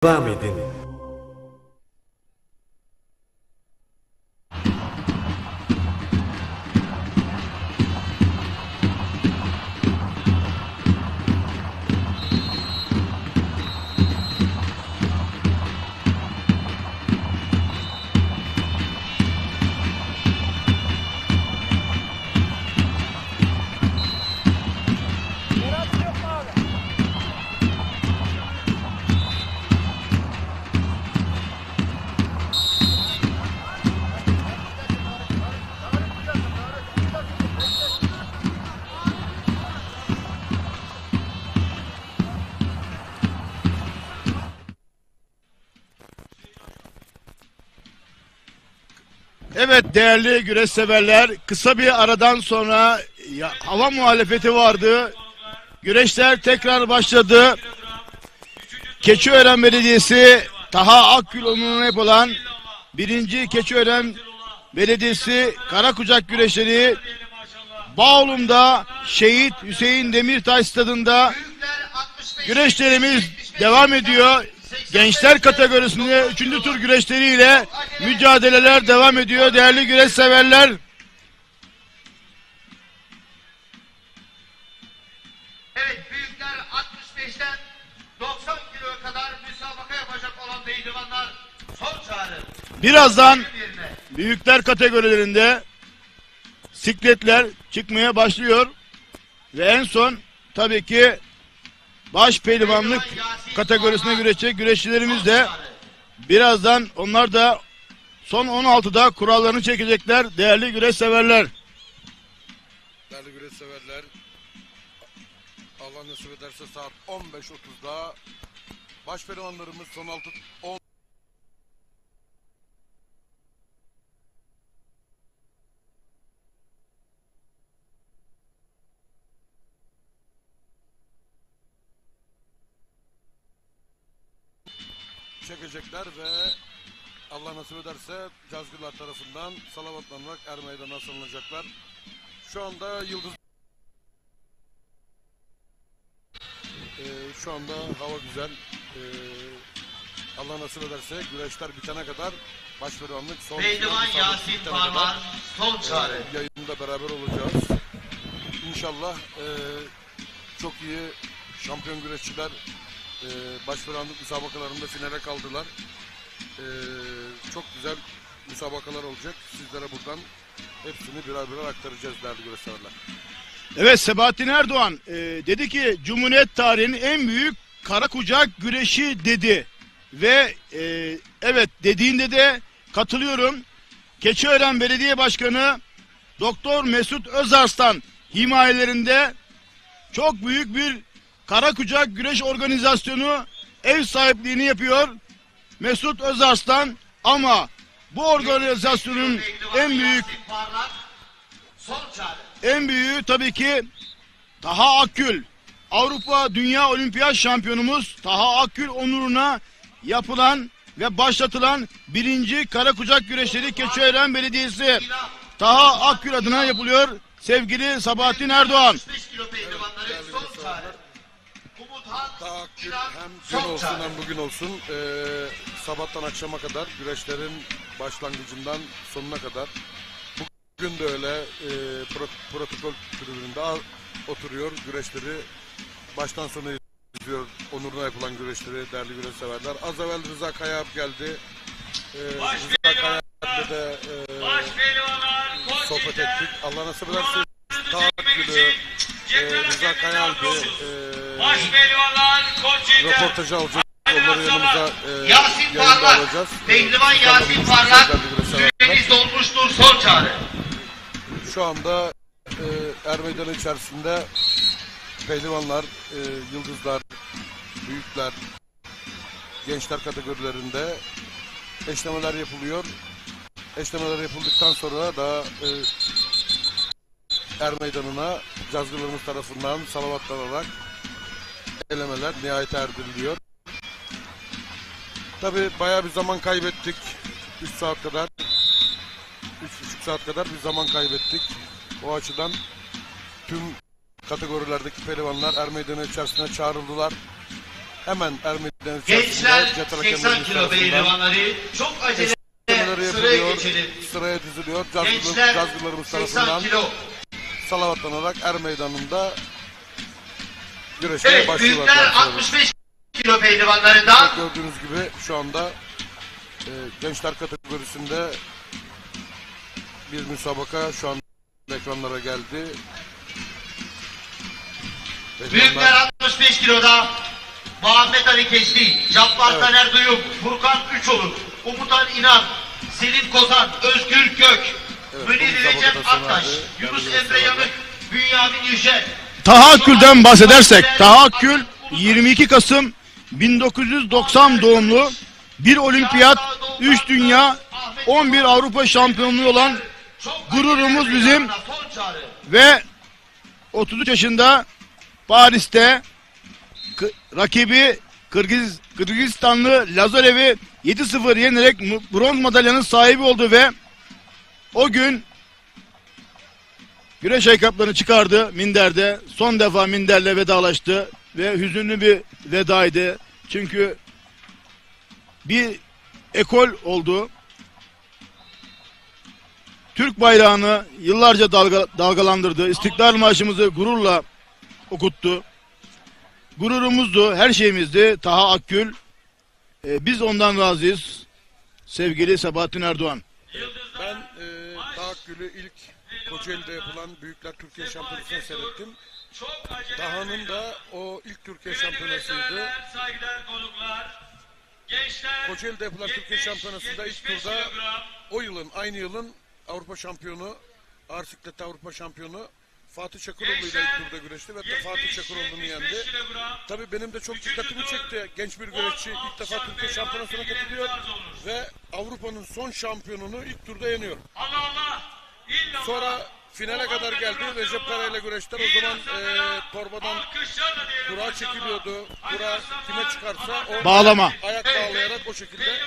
Devam edin. Evet değerli güreş severler, kısa bir aradan sonra hava muhalefeti vardı. Güreşler tekrar başladı. Keçiören Belediyesi Taha Akgül onuruna yapılan 1. Keçiören Belediyesi Karakucak güreşleri Bağolum'da Şehit Hüseyin Demirtaş stadında güreşlerimiz devam ediyor. Gençler kategorisinde 3. tur güreşleriyle mücadeleler devam ediyor değerli güreş severler. Evet, büyükler 65'ten 90 kiloya kadar müsabaka yapacak olan pehlivanlar son çağrı. Birazdan büyükler kategorilerinde sikletler çıkmaya başlıyor ve en son tabii ki baş pehlivanlık kategorisine güreşecek güreşçilerimiz de birazdan onlar da son 16'da kurallarını çekecekler değerli güreş severler. Değerli güreş severler, Allah nasip ederse saat 15.30'da baş pehlivanlarımız son 10 çekecekler ve Allah nasip ederse cazgırlar tarafından salavatlanarak er meydana salınacaklar. Şu anda Yıldız şu anda hava güzel. Allah nasip ederse güreşler bitene kadar başpehlivanlık son Pehlivan Yasin Parmar son çağrı. Yayında beraber olacağız. İnşallah çok iyi şampiyon güreşçiler başpehlivanlık müsabakalarında finale kaldılar. Çok güzel müsabakalar olacak. Sizlere buradan hepsini birer birer aktaracağız değerli güreş severler. Evet, Sebahattin Erdoğan dedi ki Cumhuriyet tarihinin en büyük karakucak güreşi dedi ve evet dediğinde de katılıyorum. Keçiören Belediye Başkanı Doktor Mesut Özarslan himayelerinde çok büyük bir karakucak güreş organizasyonu ev sahipliğini yapıyor Mesut Özarslan, ama bu organizasyonun en büyüğü tabii ki Taha Akgül. Avrupa Dünya Olimpiyat Şampiyonumuz Taha Akgül onuruna yapılan ve başlatılan 1. Karakucak güreşleri Keçiören Belediyesi Taha Akgül adına yapılıyor sevgili Sabahattin Erdoğan. Daha hem dün olsun hem bugün olsun sabahtan akşama kadar güreşlerin başlangıcından sonuna kadar. Bugün de öyle protokol tribününde oturuyor güreşleri baştan sona izliyor, onuruna yapılan güreşleri değerli güreş severler. Az evvel Rıza Kayaalp geldi. Rıza Kayaalp'le de sohbet ettik. Allah nasip ederse Taha Akgül'ü, Rıza Kayaalp'i röportajı alacağız. Onları yanımıza Yasin Parlak, Pehlivan Yasin Parlak süremiz dolmuştur son çağrı. Şu anda er meydanı içerisinde pehlivanlar, yıldızlar, büyükler, gençler kategorilerinde eşlemeler yapılıyor. Eşlemeler yapıldıktan sonra da er meydanına cazgırlarımız tarafından salavatlanarak elemeler nihayete erdiriliyor. Tabi bayağı bir zaman kaybettik. 3 saat kadar, 3,5 saat kadar bir zaman kaybettik. O açıdan tüm kategorilerdeki pehlivanlar er meydanı içerisine çağrıldılar. hemen Ermenilerin Gençler Cet 80 kilo pehlivanları çok acele sıraya yapılıyor, geçelim. sıraya diziliyor. Gençler Cazgırlarımız 80 tarafından kilo. salavatlanarak Er Meydanı'nda güreşmeye Evet, başlıyorlar. büyükler 65 kilo pehlivanlarından Gördüğünüz gibi şu anda gençler kategorisinde bir müsabaka şu an ekranlara geldi. büyükler 65 kiloda Muhammed Ali Keşli, Cabbar Evet. Taner Duyum, Furkan Üçoluk, Umutan İnan, Selim Kozan, Özgür Gök, Evet, Münir bu müsabakada Recep Aktaş, sona erdi. Yunus Değerli Emre dostlar. Yanık, Bünyamin Yücel. Taha Akgül'den bahsedersek, Taha Akgül 22 Kasım 1990 doğumlu, bir olimpiyat, 3 dünya, 11 Avrupa şampiyonluğu olan gururumuz bizim ve 33 yaşında Paris'te rakibi Kırgızistanlı Lazarev'i 7-0 yenerek bronz madalyanın sahibi oldu ve o gün güreş ayakkabılarını çıkardı minderde. Son defa minderle vedalaştı ve hüzünlü bir vedaydı. Çünkü bir ekol oldu. Türk bayrağını yıllarca dalgalandırdı. İstiklal Marşımızı gururla okuttu. Gururumuzdu, her şeyimizdi Taha Akgül. Biz ondan razıyız. Sevgili Sabahattin Erdoğan. Ben Taha Akgül'ü ilk Kocaeli'de yapılan Büyükler Türkiye Şampiyonası'nı seyrettim. Taha'nın da o ilk Türkiye Şampiyonası'ydı. Kocaeli'de yapılan Türkiye Şampiyonası'nda ilk turda o yılın, aynı yılın Avrupa şampiyonu, ağır siklet Avrupa şampiyonu Fatih Çakıroğlu ile ilk turda güreşti ve Fatih Çakıroğlu'nu yendi. Tabii benim de çok dikkatimi çekti. Genç bir güreşçi ilk defa Türkiye Şampiyonası'na katılıyor ve Avrupa'nın son şampiyonunu ilk turda yeniyor. Sonra finale kadar geldi. Recep Kara ile güreştiler. O zaman torbadan kura çekiliyordu. Kura kime çıkarsa o Bağlama. ayak bağlayarak o şekilde.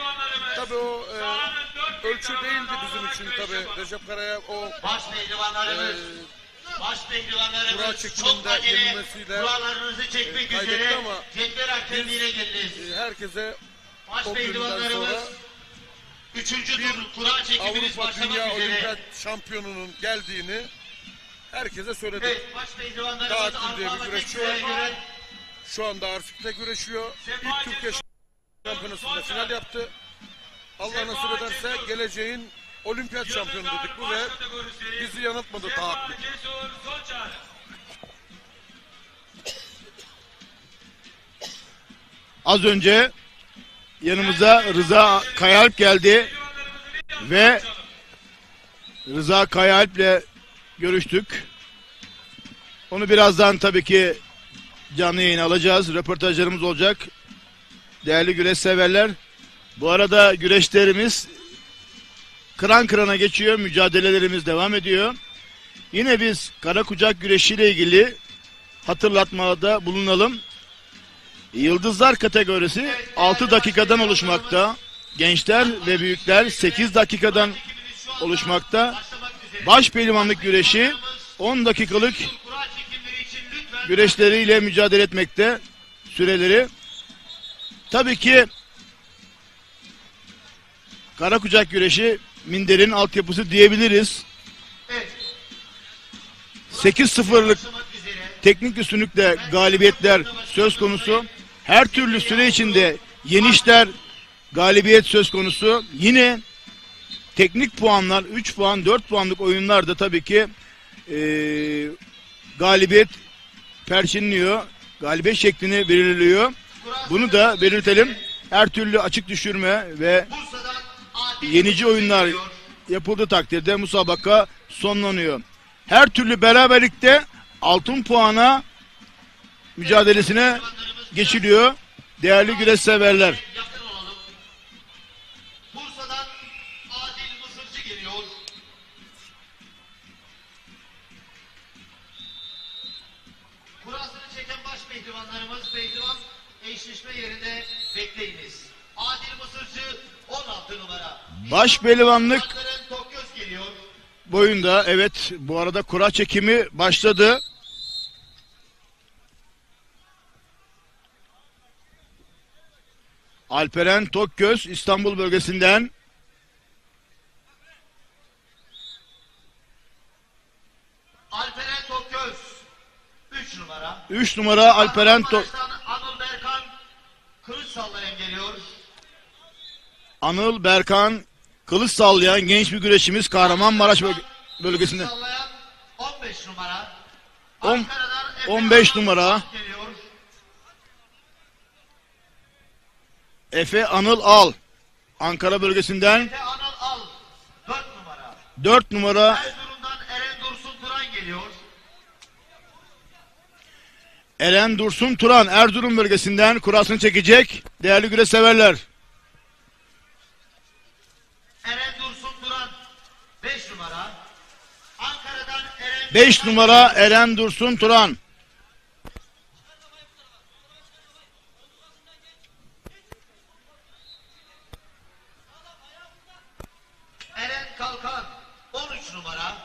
Tabii o ölçü değildi bizim için tabii. Recep Kara'ya o Baş pehlivanlarımız, kura çok çekiminde acele yenilmesiyle kurallarınızı çekmek kaybetti üzere ama cetvel hakemliğine geldiniz. herkese Baş o günden pehlivanlarımız sonra 3. tur kura çekimimiz Avrupa başlamak Dünya üzere. Olimpiyat Şampiyonu'nun geldiğini herkese söyledik. Evet, baş pehlivanlarımız Taha Akgül diye bir alfabetik güreşçi sıraya var. göre Şu anda Arsik'te güreşiyor. İlk Türkiye Şampiyonası'nda final yaptı. Allah nasip ederse geleceğin olimpiyat şampiyonu dedik bu ve bizi yanıltmadı Taha Akgül. Az önce yanımıza Rıza Kayaalp geldi ve Rıza Kayaalp'le görüştük. Onu birazdan tabii ki canlı yayına alacağız. Röportajlarımız olacak. Değerli güreş severler. Bu arada güreşlerimiz kıran kırana geçiyor. Mücadelelerimiz devam ediyor. Yine biz kara kucak güreşiyle ilgili hatırlatmada bulunalım. Yıldızlar kategorisi 6 dakikadan oluşmakta. Gençler ve büyükler 8 dakikadan oluşmakta. Baş pehlivanlık güreşi 10 dakikalık kura çekimleri için lütfen güreşleriyle mücadele etmekte süreleri. Tabii ki kara kucak güreşi minderin altyapısı diyebiliriz. evet, 8-0'lık başlamak üzere. teknik üstünlükle galibiyetler söz konusu. Her türlü süre içinde yenişler, galibiyet söz konusu. Yine teknik puanlar 3 puan 4 puanlık oyunlarda tabii ki galibiyet perçinliyor. Galibiyet şeklini belirliyor. Bunu da belirtelim. Her türlü açık düşürme ve Bursa'dan adil yenici oyunlar geliyor. yapıldığı takdirde müsabaka sonlanıyor. Her türlü beraberlikte altın puana mücadelesine geçiliyor. Değerli güreş severler. Yakın olalım. Bursa'dan Adil Mısırcı geliyor. Kurasını çeken baş pehlivanlarımız pehlivan eşleşme yerinde bekleyiniz. Adil Mısırcı 16 numara. Baş pehlivanlık Kızların Tokyos geliyor. boyunda evet bu arada kura çekimi başladı. Alperen Tokgöz İstanbul bölgesinden. Alperen Tokgöz 3 numara. 3 numara Alperen Anıl Berkan kılıç sallayan geliyor. Anıl Berkan kılıç sallayan genç bir güreşimiz Kahramanmaraş bölgesinde. Kılıç sallayan 15 numara. On- Ankara'dan Efe 15 Anıl numara. geliyor. Efe Anıl Al Ankara bölgesinden. Efe Anıl Al 4 numara. 4 numara Erzurum'dan Eren Dursun Turan geliyor. Eren Dursun Turan Erzurum bölgesinden kurasını çekecek değerli güreş severler. Eren Dursun Turan 5 numara. Ankara'dan Eren 5 numara Eren Dursun Turan. Eren Kalkan 13 numara.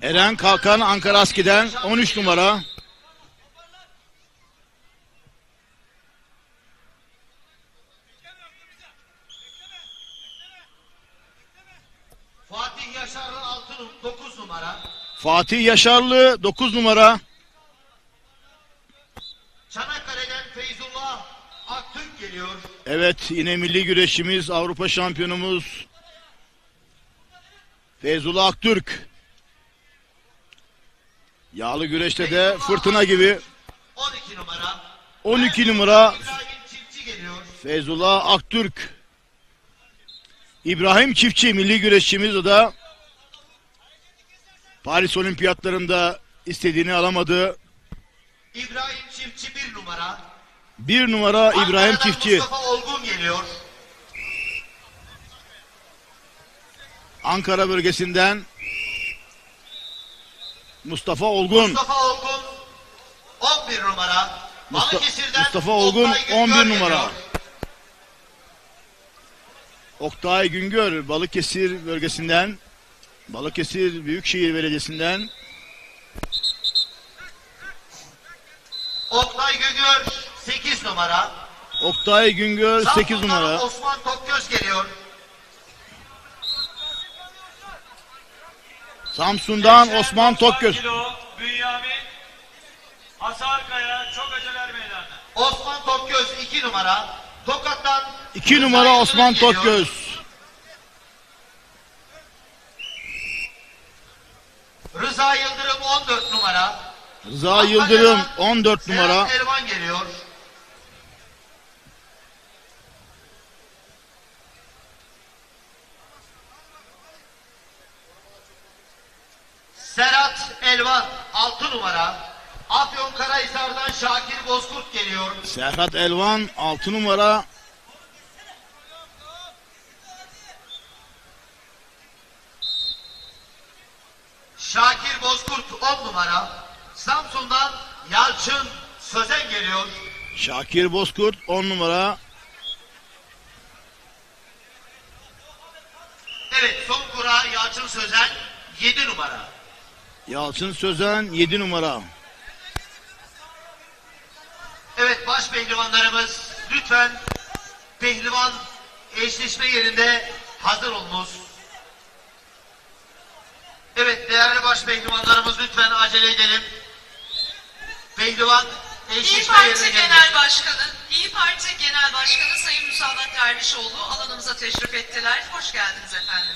Eren Kalkan Ankara Aski'den 13 numara. Fatih Yaşarlı 9 numara. Fatih Yaşarlı 9 numara. Çanakkale'den Feyzullah Aktürk geliyor. Evet yine milli güreşimiz Avrupa şampiyonumuz Feyzullah Aktürk. Yağlı güreşte de fırtına gibi 12 numara. 12 numara İbrahim Çiftçi geliyor. Feyzullah Aktürk. İbrahim Çiftçi milli güreşçimiz, o da Paris Olimpiyatlarında istediğini alamadı. İbrahim Çiftçi 1 numara. 1 numara İbrahim Ankara'dan Çiftçi. Mustafa Olgun geliyor. Ankara bölgesinden Mustafa Olgun. Mustafa Olgun 11 numara. Balıkesir'den Mustafa Olgun Oktay Güngör 11 numara. geliyor. Oktay Güngör Balıkesir bölgesinden, Balıkesir Büyükşehir Belediyesi'nden. Oktay Güngör 8 numara. Oktay Güngör 8 Samsun'dan numara. Osman Tokgöz geliyor. Samsun'dan Osman Tokgöz. Kilo, Bünyamin, Hasarkaya, çok aceler meydanda. Osman Tokgöz 2 numara. Tokat'tan 2 numara Rıza Osman Yıldırım geliyor. Tokgöz. Rıza Yıldırım 14 numara. Rıza Yıldırım 14 numara. Serhat Elvan geliyor. Serhat Elvan 6 numara. Afyonkarahisar'dan Şakir Bozkurt geliyor. Serhat Elvan 6 numara. Şakir Bozkurt 10 numara. Samsun'dan Yalçın Sözen geliyor. Şakir Bozkurt 10 numara. Evet, son kura Yalçın Sözen 7 numara. Yalçın Sözen 7 numara. Evet, baş pehlivanlarımız lütfen pehlivan eşleşme yerinde hazır olunuz. Evet, değerli baş pehlivanlarımız lütfen acele edelim. Pehlivan İyi eşleşme Parti yerine Genel gelecek. Başkanı, İyi Parti Genel Başkanı Sayın Müsavat Dervişoğlu alanımıza teşrif ettiler. Hoş geldiniz efendim.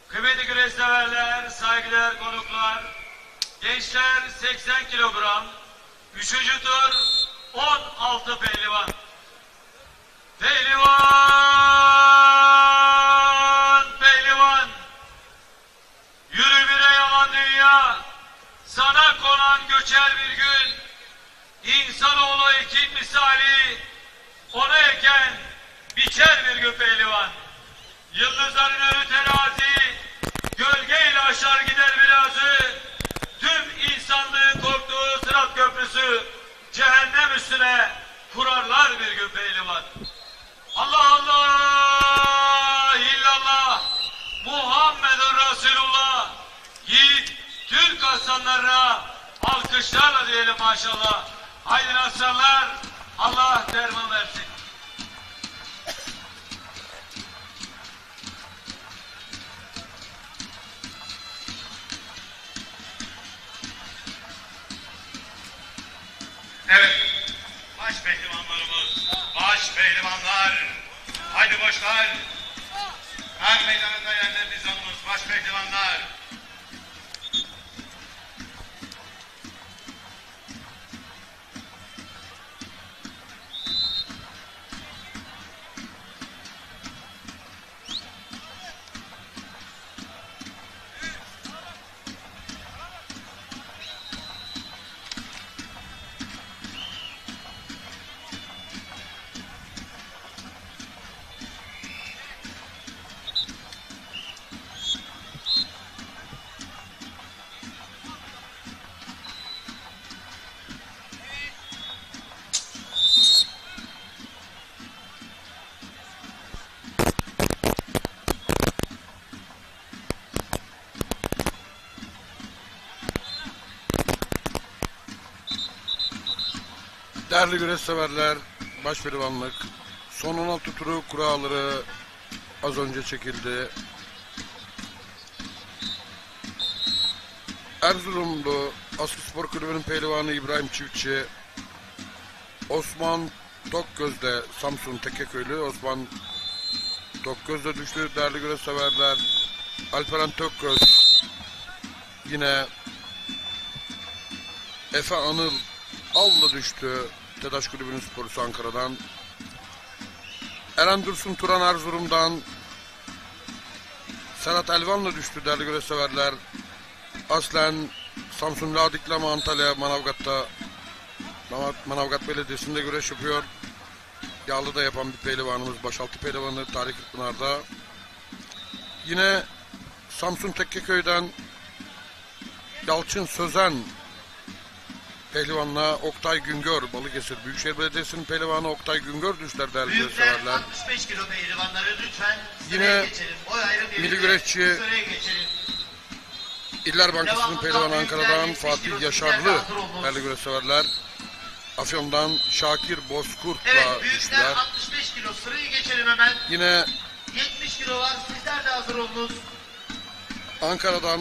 Kıymetli güreş severler, saygıdeğer konuklar, gençler 80 kilogram, 3. tur 16 pehlivan. Pehlivan, pehlivan, yürü bire yalan dünya, sana konan göçer bir gün, insanoğlu ekin misali, ona eken biçer bir gün pehlivan. Yıldızların önü terazi, gölgeyle aşar gider birazı, tüm insanlığın korktuğu Sırat Köprüsü, cehennem üstüne kurarlar bir gün pehlivan. Allah Allah, illallah, Muhammedun Resulullah, yiğit Türk aslanlarına alkışlarla diyelim maşallah. Haydi aslanlar, Allah derman versin. Evet. Baş pehlivanlarımız, baş pehlivanlar. Haydi boşlar. Her meydanında yerleriniz alınız baş pehlivanlar. Değerli güreş severler, baş pehlivanlık son 16 turu kuralları az önce çekildi. Erzurumlu Askıspor Kulübü'nün pehlivanı İbrahim Çiftçi, Osman Tokgöz'de Samsun Tekkeköylü Osman Tokgöz'de düştü değerli güreş severler. Alperen Tokgöz yine Efe Anıl Al'la düştü. TEDAŞ Kulübü'nün sporcusu Ankara'dan. Eren Dursun Turan Erzurum'dan. Serhat Elvan'la düştü değerli güreş severler. Aslen Samsun Ladiklama Antalya Manavgat'ta Manavgat Belediyesi'nde güreş yapıyor. Yağlı da yapan bir pehlivanımız. Başaltı pehlivanı Tarık Pınar'da. Yine Samsun Tekkeköy'den Yalçın Sözen pehlivanla Oktay Güngör, Balıkesir Büyükşehir Belediyesi'nin pehlivanı Oktay Güngör düşler değerli Büyükler severler. 65 kilo pehlivanları lütfen Yine sıraya geçelim. Oy ayrım milli yerine güreşçi sıraya geçelim. İller Bankası'nın Devamında pehlivanı büyükler Ankara'dan 70 Fatih kilo Yaşarlı sizlerle hazır olunuz. değerli güreş severler. Afyon'dan Şakir Bozkurt'la Evet büyükler düştüler. 65 kilo sırayı geçelim hemen. Yine 70 kilo var sizler de hazır olunuz. Ankara'dan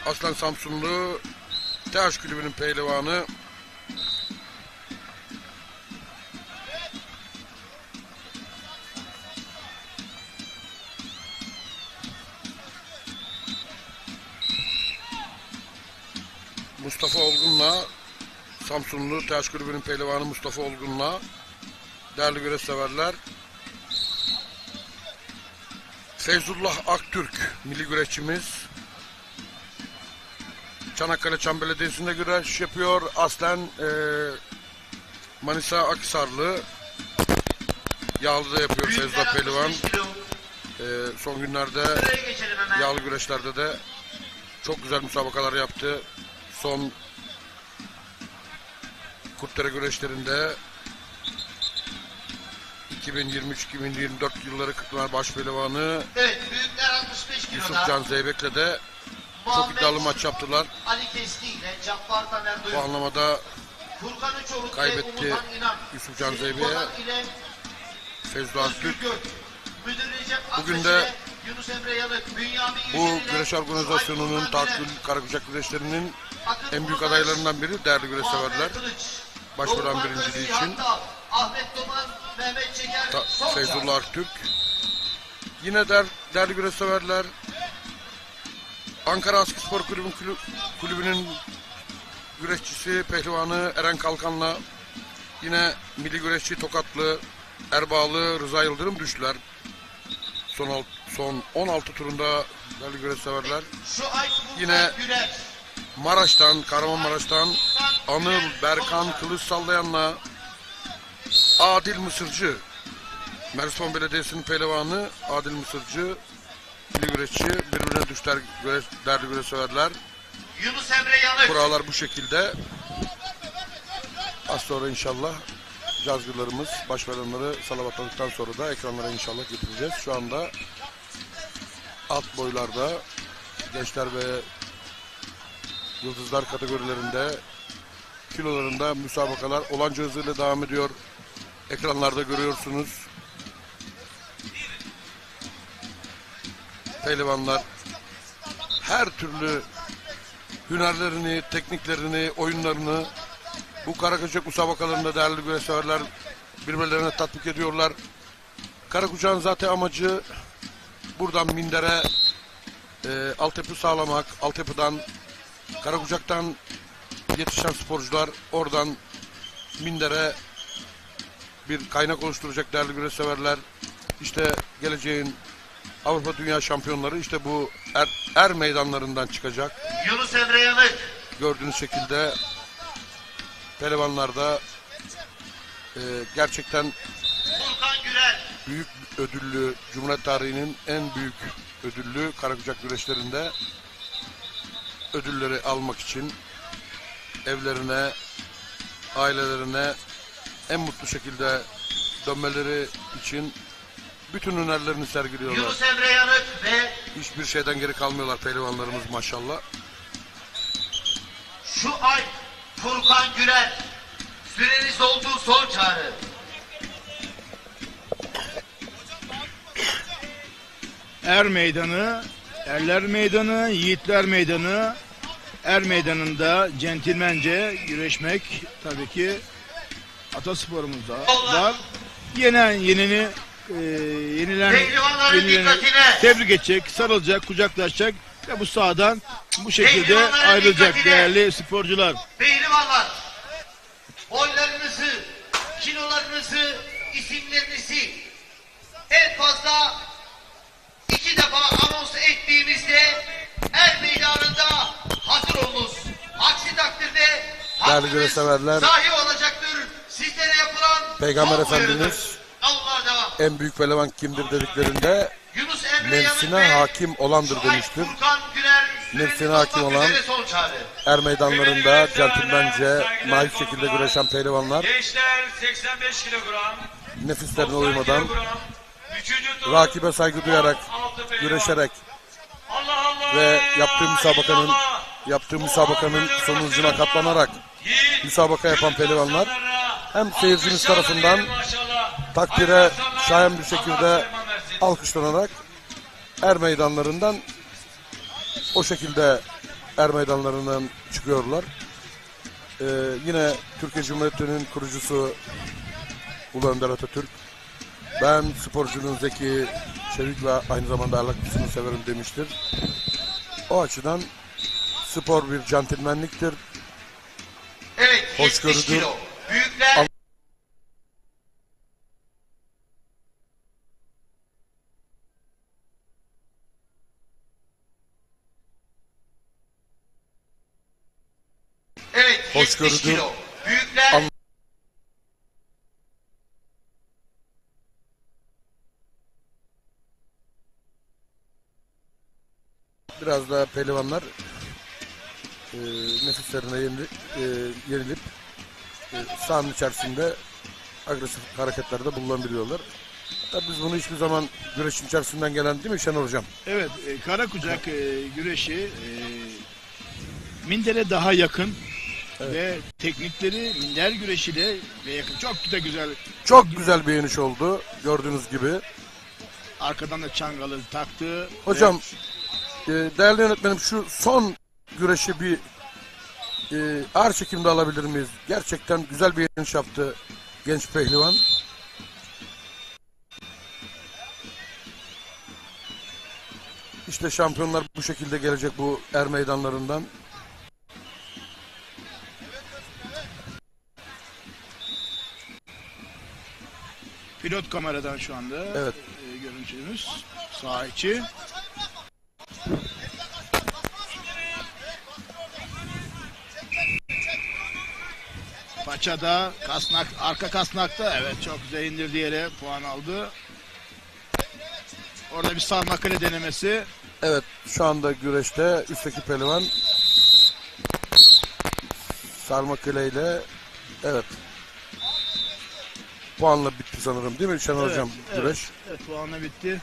Aslan Samsunlu TEDAŞ Kulübü'nün pehlivanı Mustafa Olgun'la Samsunlu TEDAŞ Kulübü'nün pehlivanı Mustafa Olgun'la değerli güreş severler. Feyzullah Aktürk milli güreşçimiz Çanakkale Çam Belediyesi'nde güreş yapıyor. Aslen Manisa Akhisarlı. Yağlı'da yapıyor Feyzullah Pehlivan. 65 kilo Son günlerde sıraya geçelim hemen. yağlı güreşlerde de çok güzel müsabakalar yaptı. Son Kurtdere güreşlerinde 2023-2024 yılları Kırkpınar baş pehlivanı Evet büyükler 65 kiloda. Yusufcan Zeybek'le de çok Muhammed iddialı maç yaptılar. Ali Keskin ile Cabbar Taner Bu Duygu. anlamada Furkan Üçoluk kaybetti ve Umuthan İnan. Yusufcan Selim Zeybek'e. Bodan ile Feyzullah Özgür Aktürk. Gök. Müdür Recep Bugün Akbaş de ile Yunus Emre Yanık. Bünyamin Bu Yücel ile güreş organizasyonunun Aykut takvim Güler. karabıçak güreşlerinin Akın en büyük Ulubaş, adaylarından biri değerli güreş Muhammed severler. Kılıç, Başvuran Doğukan birinciliği Özgür için Hantal, Ahmet Duman, Mehmet Çeker, Solca. Feyzullah Aktürk. Yine değerli güreş severler. Ankara Askıspor Kulübü'nün güreşçisi pehlivanı Eren Kalkan'la yine milli güreşçi Tokatlı Erbağlı Rıza Yıldırım düştüler. Son 16 turunda değerli güreş severler. Yine Maraş'tan, Kahramanmaraş'tan Anıl Berkan Kılıç Sallayan'la Adil Mısırcı, Mersin Belediyesi'nin pehlivanı Adil Mısırcı İkili güreşçi birbirine düşler, değerli güreş severler. Yunus Emre Yanık. Kurallar bu şekilde. Az sonra inşallah cazgırlarımız, başverenleri salavatladıktan sonra da ekranlara inşallah getireceğiz. Şu anda alt boylarda gençler ve yıldızlar kategorilerinde kilolarında müsabakalar olanca hızıyla devam ediyor. Ekranlarda görüyorsunuz. Pehlivanlar her türlü hünerlerini, tekniklerini, oyunlarını bu Karakucak müsabakalarında değerli güreşseverler birbirlerine tatbik ediyorlar. Karakucak'ın zaten amacı buradan mindere altyapı sağlamak. Altyapıdan, Karakucak'tan yetişen sporcular oradan mindere bir kaynak oluşturacak değerli güreşseverler. İşte geleceğin Avrupa Dünya Şampiyonları işte bu er meydanlarından çıkacak. Yunus Emre Yanık. Gördüğünüz şekilde pehlivanlarda gerçekten Furkan Gürel. büyük ödüllü, Cumhuriyet tarihinin en büyük ödüllü Karakucak güreşlerinde ödülleri almak için evlerine, ailelerine en mutlu şekilde dönmeleri için bütün hünerlerini sergiliyorlar. Yunus Emre Yanık ve Hiçbir şeyden geri kalmıyorlar pehlivanlarımız maşallah. şu ay Furkan Gürel. Süreniz olduğu son çağrı. Er meydanı, erler meydanı, yiğitler meydanı. Er meydanında centilmence güreşmek tabii ki atasporumuzda var. Yenilen Pehlivanların yenileni dikkatine. tebrik edecek, sarılacak, kucaklaşacak ve bu sahadan bu şekilde Pehlivanların ayrılacak dikkatine. değerli sporcular. Pehlivanlar. Boylarınızı, kilolarınızı, isimlerinizi en fazla 2 defa anons ettiğimizde er meydanında hazır olunuz. Aksi takdirde hakkınız güreşseverler, sahi olacaktır. Sizlere yapılan Peygamber son uyarıdır. Efendimiz Allah devam. en büyük pehlivan kimdir dediklerinde Yunus Emre nefsine Yanık ve hakim olandır Şuayb demiştir. Furkan Güler, Nefsine süreniz hakim olmak olan üzere son çağrı. er meydanlarında centilmence, naif şekilde güreşen pehlivanlar Gençler 85 kilogram. nefislerine 90 uymadan, kilogram. Üçüncü tur. rakibe saygı duyarak, 16 pehlivan. güreşerek Allah Allah. ve illallah. yaptığı müsabakanın sonucuna katlanarak Yiğit, müsabaka yapan pehlivanlar hem seyircimiz tarafından maşallah. takdire şayan bir şekilde Allah selamet versin. alkışlanarak er meydanlarından o şekilde er meydanlarından çıkıyorlar. Yine Türkiye Cumhuriyeti'nin kurucusu Ulu Önder Atatürk, ben sporcunun zeki, çevik ve aynı zamanda ahlaklısını severim demiştir. O açıdan spor bir centilmenliktir. Evet, 70 Hoşgörüdür. kilo. Büyükler Evet, 70 Hoşgörüdür. kilo. Büyükler Biraz da pehlivanlar nefislerine yenilip sahanın içerisinde agresif hareketlerde bulunabiliyorlar. Tabii biz bunu hiçbir zaman güreşin içerisinden gelen değil mi Şenol Hocam? Evet, Karakucak güreşi mindere daha yakın ve teknikleri minder güreşiyle ve yakın. Çok da güzel. Çok güzel bir iniş oldu gördüğünüz gibi. Arkadan da çangalı taktı. Hocam değerli yönetmenim şu son güreşi bir ağır çekimde alabilir miyiz? Gerçekten güzel bir iniş yaptı genç pehlivan. İşte şampiyonlar bu şekilde gelecek bu er meydanlarından. Pilot kameradan şu anda Evet. Görüntümüz sağ içi. Paçada, kasnak, arka kasnakta evet çok güzel indirdi yere puan aldı. Orada bir sarmakale denemesi. Evet, şu anda güreşte üstteki pehlivan sarmakaleyle, evet, puanla bitti sanırım, değil mi Şenol Hocam güreş? Evet, puanla bitti.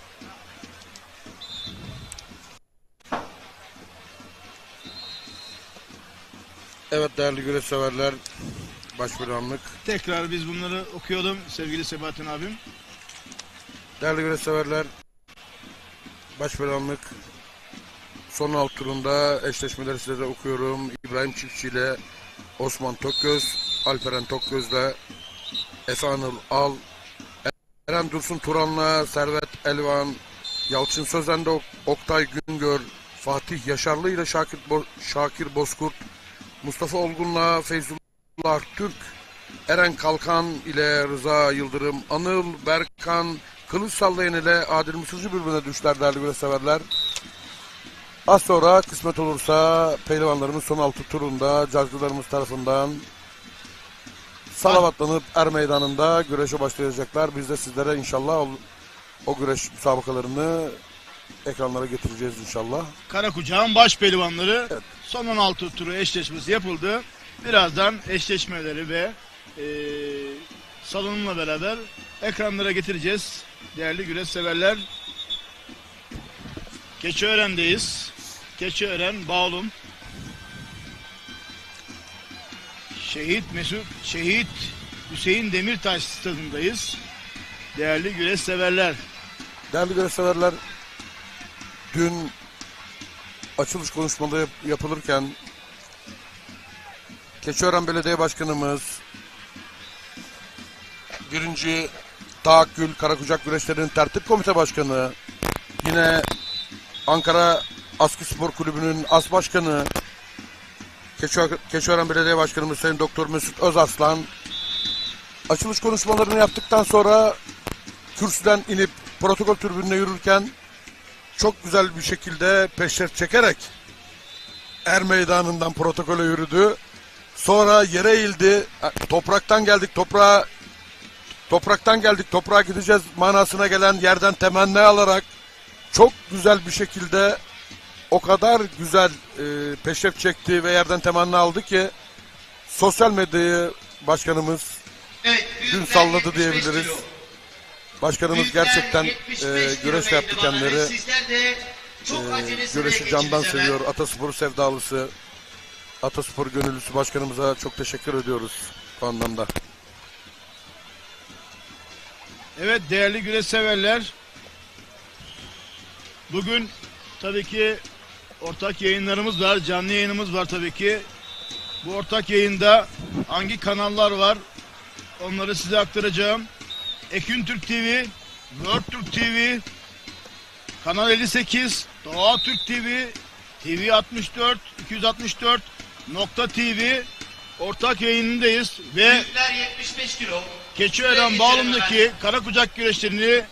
Evet değerli güreş severler, başpehlivanlık. Tekrar biz bunları okuyalım sevgili Sebahattin abim. Değerli güreş severler, başpehlivanlık son alt turunda eşleşmeleri size de okuyorum. İbrahim Çiftçi ile Osman Tokgöz, Alperen Tokgöz'le Efe Anıl Al, Eren Dursun Turan'la Servet Elvan, Yalçın Sözen'de Oktay Güngör, Fatih Yaşarlı ile Şakir Bozkurt, Mustafa Olgun'la Feyzullah Türk, Eren Kalkan ile Rıza Yıldırım, Anıl Berkan, Kılıç Sallayan ile Adil Mısırcı birbirine düşler değerli güreş severler. Az sonra kısmet olursa pehlivanlarımız son 6 turunda cazgılarımız tarafından salavatlanıp er meydanında güreşe başlayacaklar. Biz de sizlere inşallah o güreş müsabakalarını ekranlara getireceğiz inşallah. Karakucağın baş pehlivanları, evet. Son 16 turu eşleşmesi yapıldı. Birazdan eşleşmeleri ve salonumla beraber ekranlara getireceğiz. Değerli güreş severler. Keçiören'deyiz. Keçiören Bağlum. Şehit Hüseyin Demirtaş stadındayız. Değerli güreş severler. Değerli güreş severler, dün açılış konuşmaları yapılırken Keçiören Belediye Başkanımız 1. Tahakkül Karakucak Güreşleri'nin tertip komite başkanı, yine Ankara Askı Spor Kulübü'nün as başkanı Keçiören Belediye Başkanımız Sayın Doktor Mesut Özarslan açılış konuşmalarını yaptıktan sonra kürsüden inip protokol tribününe yürürken çok güzel bir şekilde peşref çekerek er meydanından protokole yürüdü. Sonra yere eğildi. Topraktan geldik toprağa gideceğiz manasına gelen yerden temenni alarak çok güzel bir şekilde o kadar güzel peşref çekti ve yerden temenni aldı ki sosyal medyayı başkanımız dün salladı diyebiliriz. Başkanımız gerçekten güreşle yaptı kendileri. Güreşi candan seviyor. Atasporu sevdalısı, Ataspor gönüllüsü başkanımıza çok teşekkür ediyoruz bu anlamda. Evet değerli güreş severler. Bugün tabii ki ortak yayınlarımız var, canlı yayınımız var tabii ki. Bu ortak yayında hangi kanallar var onları size aktaracağım. Ekün Türk TV, World Türk TV, Kanal 58, Doğa Türk TV, TV 64, 264, Nokta TV ortak yayınındayız ve Büyükler 75 kilo. Keçiören Bağlum'daki Karakucak güreşlerini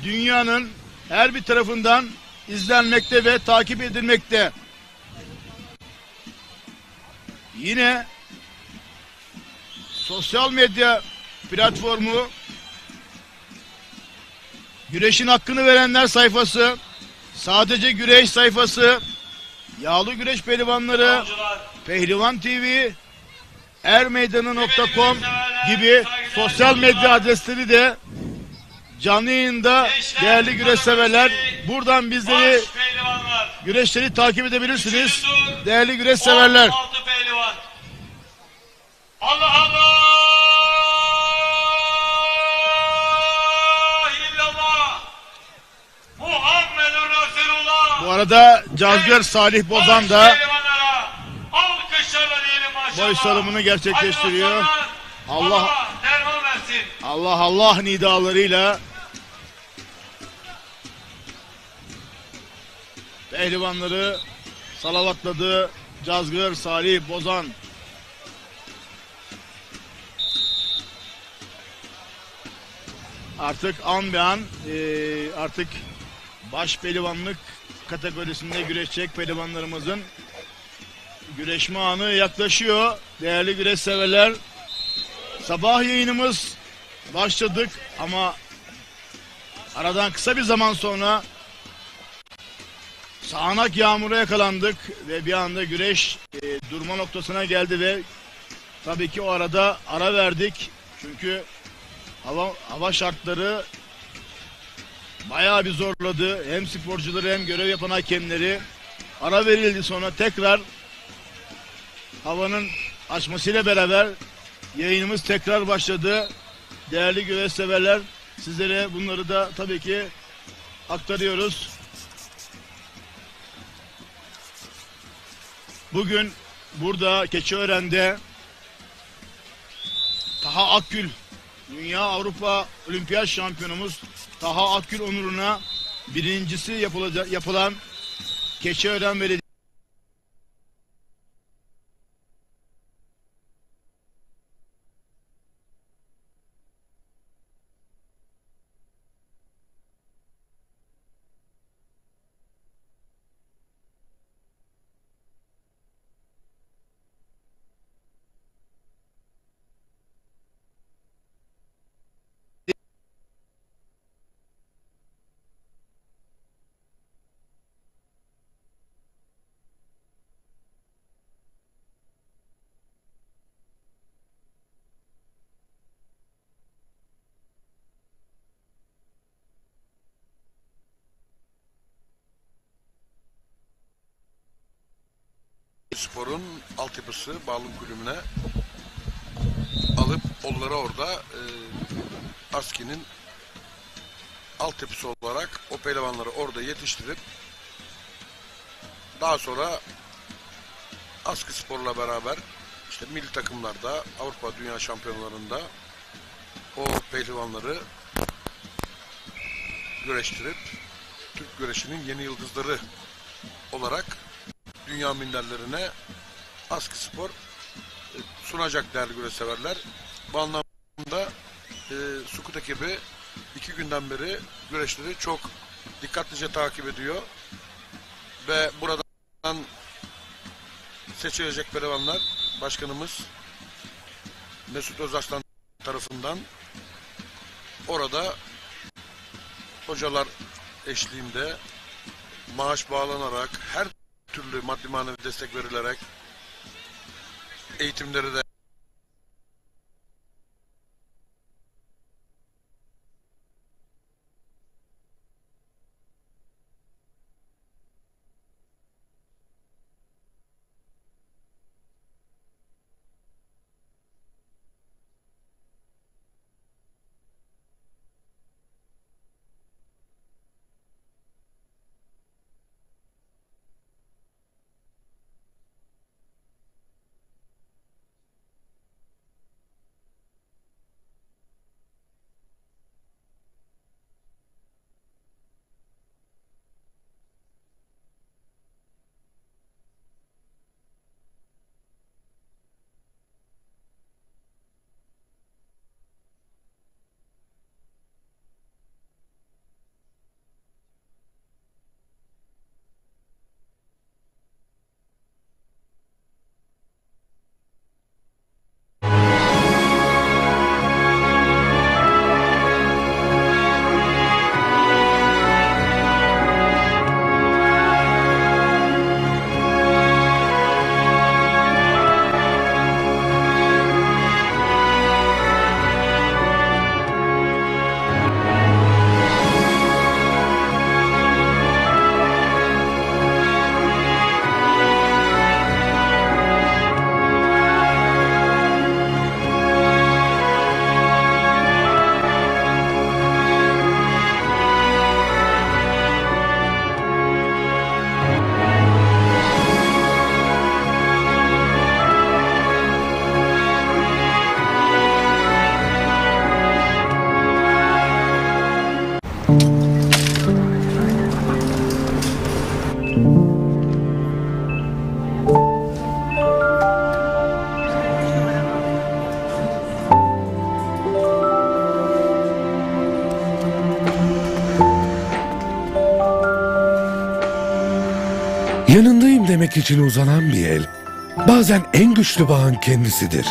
dünyanın her bir tarafından izlenmekte ve takip edilmekte. Yine sosyal medya platformu Güreşin Hakkını Verenler sayfası, Sadece Güreş sayfası, Yağlı Güreş Pehlivanları, Pehlivan TV, ermeydanı.com gibi sosyal medya adresleri de canlı yayında değerli güreş severler. Buradan bizleri güreşleri takip edebilirsiniz. Değerli güreş severler. Allah Allah! İllallah! Muhammedun Resulullah! Bu arada Cazgır Salih Bozan da alkışlarla diyelim maşallah. boy salımını gerçekleştiriyor. Allah derman versin. Allah nidalarıyla pehlivanları salavatladı Cazgır Salih Bozan. Artık an be an artık baş pehlivanlık kategorisinde güreşecek pehlivanlarımızın güreşme anı yaklaşıyor. Değerli güreş severler, sabah yayınımız başladık ama aradan kısa bir zaman sonra sağanak yağmura yakalandık ve bir anda güreş durma noktasına geldi ve tabii ki o arada ara verdik. Çünkü hava şartları bayağı bir zorladı. Hem sporcuları hem görev yapan hakemleri. Ara verildi, sonra tekrar havanın açmasıyla beraber yayınımız tekrar başladı. Değerli güreş severler, sizlere bunları da tabii ki aktarıyoruz. Bugün burada Keçiören'de Taha Akgül, Dünya Avrupa Olimpiyat Şampiyonumuz Taha Akgül onuruna birincisi yapılan Keçiören Belediye Spor'un altyapısı Bağlum Kulübü'ne alıp onları orada ASKİ'nin altyapısı olarak o pehlivanları orada yetiştirip daha sonra ASKİ Spor'la beraber işte milli takımlarda, Avrupa Dünya Şampiyonlarında o pehlivanları güreştirip Türk güreşinin yeni yıldızları olarak dünya minderlerine ASKİ Spor sunacak değerli güreş severler. Bu anlamda Sukut ekibi 2 günden beri güreşleri çok dikkatlice takip ediyor ve buradan seçilecek pehlivanlar başkanımız Mesut Özarslan tarafından orada hocalar eşliğinde maaş bağlanarak, her türlü maddi manevi destek verilerek eğitimleri de Yanındayım demek için uzanan bir el, bazen en güçlü bağın kendisidir.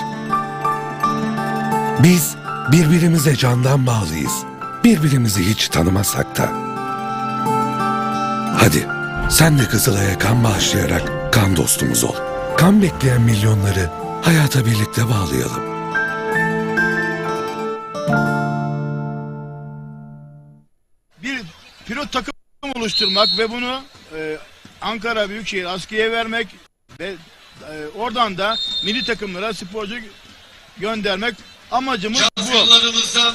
Biz birbirimize candan bağlıyız, birbirimizi hiç tanımasak da. Hadi Sen de Kızılay'a kan bağışlayarak kan dostumuz ol. Kan bekleyen milyonları hayata birlikte bağlayalım. Bir pilot takım oluşturmak ve bunu Ankara Büyükşehir Askı'ya vermek ve oradan da milli takımlara sporcu göndermek amacımız bu. Şampiyonlarımızdan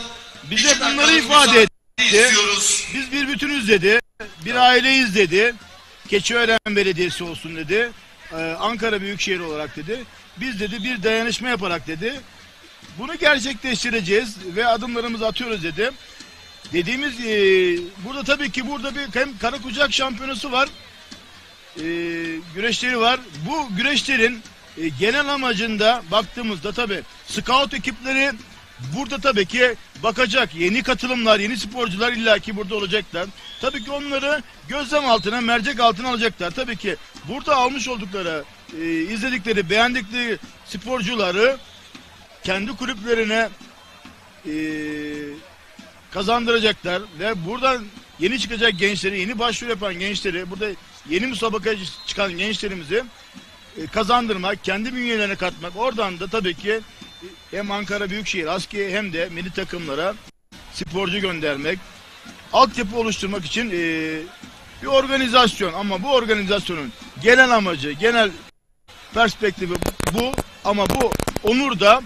Bize bunları ifade etti. istiyoruz. Biz bir bütünüz dedi. Bir aileyiz dedi. Keçiören Belediyesi olsun dedi. Ankara Büyükşehir olarak dedi. Biz dedi bir dayanışma yaparak dedi. Bunu gerçekleştireceğiz ve adımlarımızı atıyoruz dedi. Dediğimiz burada tabii ki burada bir hem Karakucak şampiyonası var. Güreşleri var. Bu güreşlerin genel amacında baktığımızda tabii scout ekipleri burada tabii ki bakacak. Yeni katılımlar, yeni sporcular illaki burada olacaklar. Tabii ki onları gözlem altına, mercek altına alacaklar. Tabii ki burada almış oldukları, izledikleri, beğendikleri sporcuları kendi kulüplerine kazandıracaklar ve buradan yeni çıkacak gençleri, yeni başvuru yapan gençleri, burada yeni müsabakaya çıkan gençlerimizi kazandırmak, kendi bünyelerine katmak. Oradan da tabii ki hem Ankara Büyükşehir Aski hem de milli takımlara sporcu göndermek, altyapı oluşturmak için bir organizasyon. Ama bu organizasyonun genel amacı, genel perspektifi bu. Ama bu onur da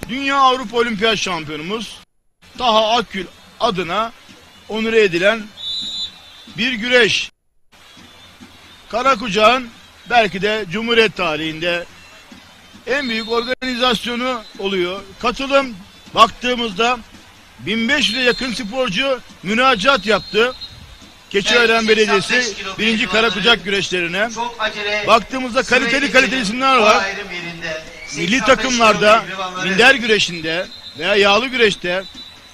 Dünya Avrupa Olimpiyat Şampiyonumuz Taha Akgül adına onur edilen bir güreş. Karakucak'ın belki de Cumhuriyet tarihinde en büyük organizasyonu oluyor. Katılım baktığımızda 1500'e yakın sporcu müracaat yaptı. Keçiören Belediyesi 1. Karakucak güreşlerine. Çok acele. Baktığımızda kaliteli isimler var. Milli takımlarda, minder güreşinde veya yağlı güreşte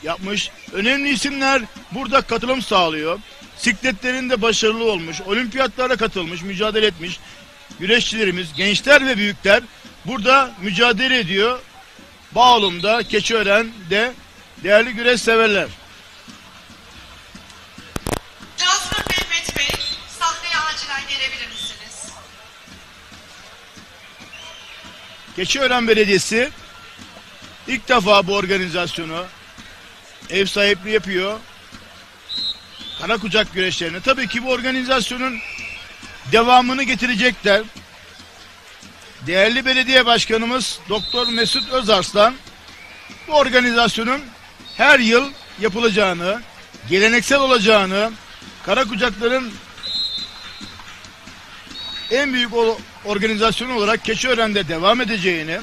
yapmış. Önemli isimler burada katılım sağlıyor. Sikletlerinde başarılı olmuş, olimpiyatlara katılmış, mücadele etmiş güreşçilerimiz, gençler ve büyükler burada mücadele ediyor. Bağlum'da, Keçiören'de değerli güreş severler. Cazgır Mehmet Bey, sahneye acilen gelebilir misiniz? Keçiören Belediyesi ilk defa bu organizasyonu ev sahipliği yapıyor. Karakucak güreşlerine. Tabii ki bu organizasyonun devamını getirecekler. Değerli belediye başkanımız Doktor Mesut Özarslan bu organizasyonun her yıl yapılacağını, geleneksel olacağını, Karakucakların en büyük organizasyonu olarak Keçiören'de devam edeceğini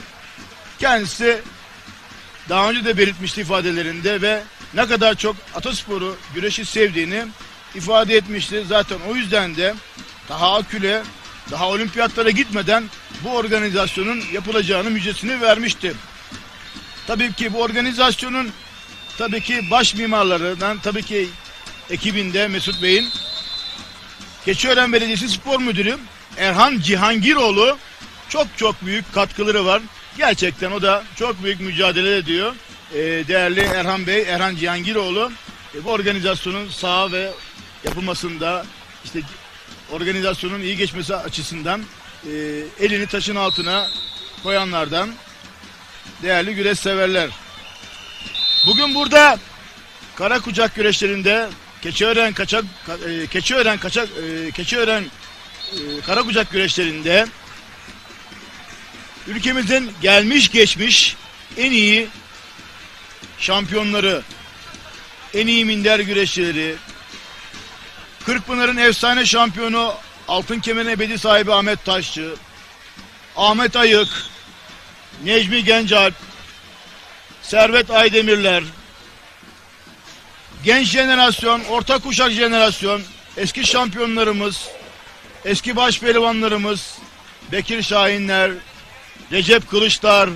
kendisi daha önce de belirtmişti ifadelerinde ve ne kadar çok atasporu, güreşi sevdiğini ifade etmişti. Zaten o yüzden de daha Akül'e, daha olimpiyatlara gitmeden bu organizasyonun yapılacağını müjdesini vermişti. Tabii ki bu organizasyonun tabii ki baş mimarlarından tabii ki ekibinde Mesut Bey'in Keçiören Belediyesi Spor Müdürü Erhan Cihangiroğlu çok büyük katkıları var. Gerçekten o da çok büyük mücadele ediyor. Değerli Erhan Bey, Erhan Cihangiroğlu bu organizasyonun sağ ve yapılmasında işte organizasyonun iyi geçmesi açısından elini taşın altına koyanlardan değerli güreş severler. Bugün burada Karakucak güreşlerinde Keçiören Karakucak güreşlerinde ülkemizin gelmiş geçmiş en iyi şampiyonları, en iyi minder güreşçileri, Kırkpınar'ın efsane şampiyonu, altın kemerin ebedi sahibi Ahmet Taşçı, Ahmet Ayık, Necmi Gençalp, Servet Aydemirler, genç jenerasyon, orta kuşak jenerasyon, eski şampiyonlarımız, eski başpehlivanlarımız, Bekir Şahinler, Recep Kılıçlar,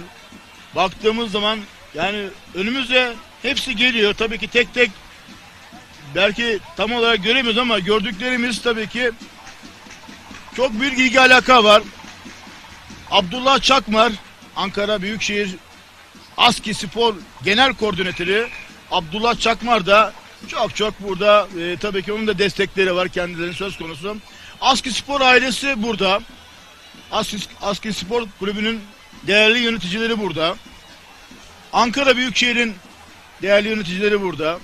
baktığımız zaman yani önümüze hepsi geliyor. Tabii ki tek tek belki tam olarak göremiyoruz ama gördüklerimiz tabii ki çok büyük ilgi alaka var. Abdullah Çakmar, Ankara Büyükşehir Aski Spor Genel Koordinatörü Abdullah Çakmar da çok burada tabii ki onun da destekleri var, kendilerinin söz konusu. Aski Spor ailesi burada. Aski Spor Kulübü'nün değerli yöneticileri burada. Ankara Büyükşehir'in değerli yöneticileri burada.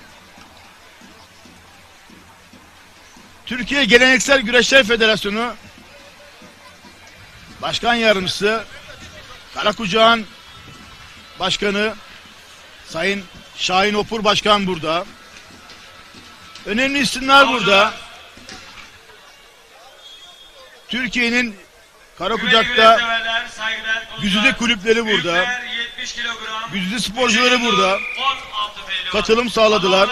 Türkiye Geleneksel Güreşler Federasyonu Başkan Yardımcısı Karakucak'ın Başkanı Sayın Şahin Opur Başkan burada. Önemli isimler burada. Türkiye'nin Karakucak'ta güzide kulüpleri burada. Güzide sporcuları burada. Katılım sağladılar.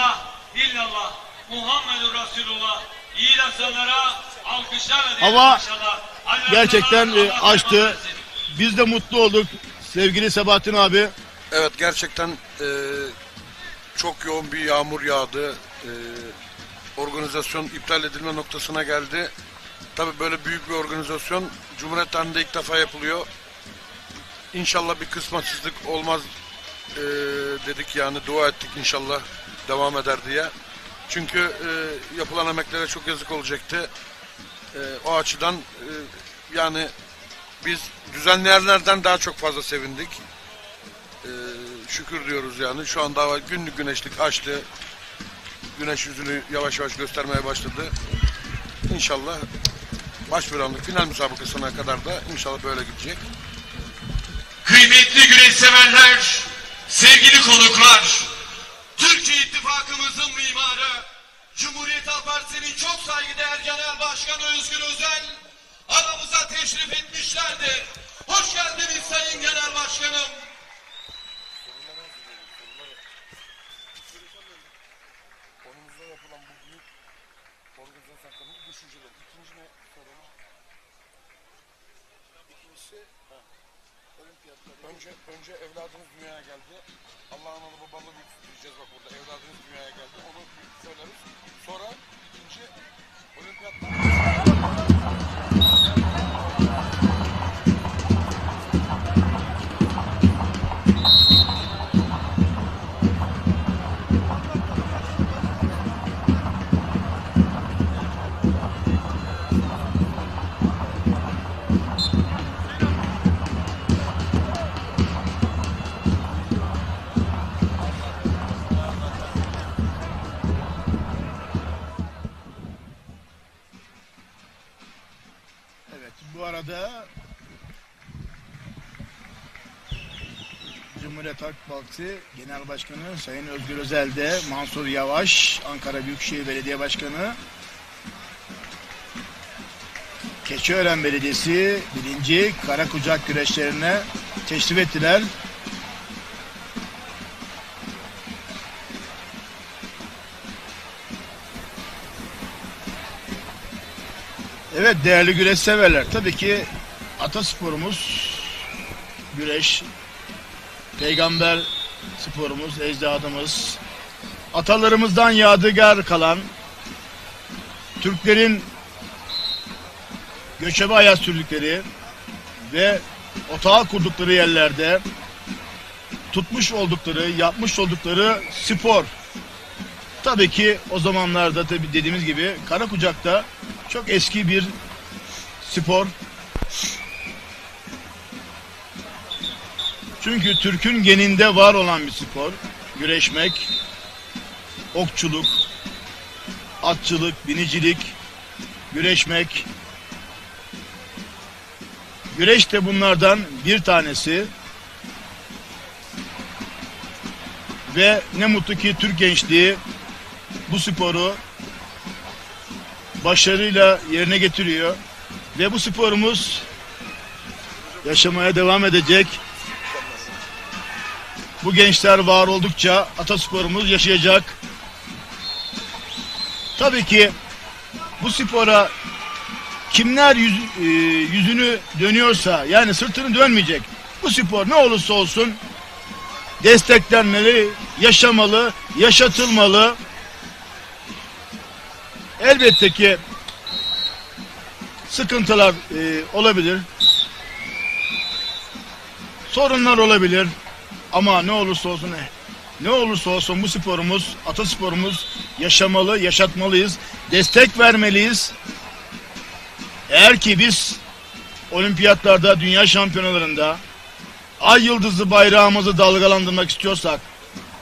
Hava gerçekten açtı. Biz de mutlu olduk sevgili Sebahattin abi. Evet, gerçekten çok yoğun bir yağmur yağdı. Organizasyon iptal edilme noktasına geldi. Tabii böyle büyük bir organizasyon Cumhuriyet tarihinde ilk defa yapılıyor. İnşallah bir kısmetsizlik olmaz dedik, yani dua ettik inşallah devam eder diye. Çünkü yapılan emeklere çok yazık olacaktı. O açıdan yani biz düzenleyenlerden daha çok fazla sevindik. Şükür diyoruz yani. Şu anda hava günlük güneşlik açtı. Güneş yüzünü yavaş yavaş göstermeye başladı. İnşallah başvuranlık final müsabakasına kadar da inşallah böyle gidecek. Kıymetli güreş severler, sevgili konuklar, Türkiye İttifakımızın mimarı, Cumhuriyet Halk Partisi'nin çok saygıdeğer Genel Başkanı Özgür Özel aramıza teşrif etmişlerdir. Hoş geldiniz Sayın Genel Başkanım. Konumuzda yapılan bu büyük organizasyon hakkında düşünceler. İkinci ne soralım? İkincisi olimpiyatlar. Önce evladınız dünyaya geldi. Allah'ın onu babalı büyük diyeceğiz bak burada. Evladınız dünyaya geldi. Onu söyleriz. Sonra ikinci olimpiyatlar. Evet, bu arada Cumhuriyet Halk Partisi Genel Başkanı Sayın Özgür Özel de, Mansur Yavaş, Ankara Büyükşehir Belediye Başkanı, Keçiören Belediyesi 1. Karakucak güreşlerine teşrif ettiler. Evet değerli güreş severler, tabii ki atasporumuz güreş, peygamber sporumuz, ecdadımız, atalarımızdan yadigar kalan, Türklerin göçebe hayat sürdükleri ve otağı kurdukları yerlerde tutmuş oldukları, yapmış oldukları spor. Tabii ki o zamanlarda tabii dediğimiz gibi Karakucak'ta çok eski bir spor. Çünkü Türk'ün geninde var olan bir spor. Güreşmek, okçuluk, atçılık, binicilik, güreşmek. Güreş de bunlardan bir tanesi. Ve ne mutlu ki Türk gençliği bu sporu başarıyla yerine getiriyor. Ve bu sporumuz yaşamaya devam edecek. Bu gençler var oldukça atasporumuz yaşayacak. Tabii ki bu spora kimler yüzünü dönüyorsa, yani sırtını dönmeyecek, bu spor ne olursa olsun desteklenmeli, yaşamalı, yaşatılmalı. Elbette ki sıkıntılar olabilir, sorunlar olabilir ama ne olursa olsun bu sporumuz, atasporumuz yaşamalı, yaşatmalıyız, destek vermeliyiz. Eğer ki biz olimpiyatlarda, dünya şampiyonalarında ay yıldızlı bayrağımızı dalgalandırmak istiyorsak,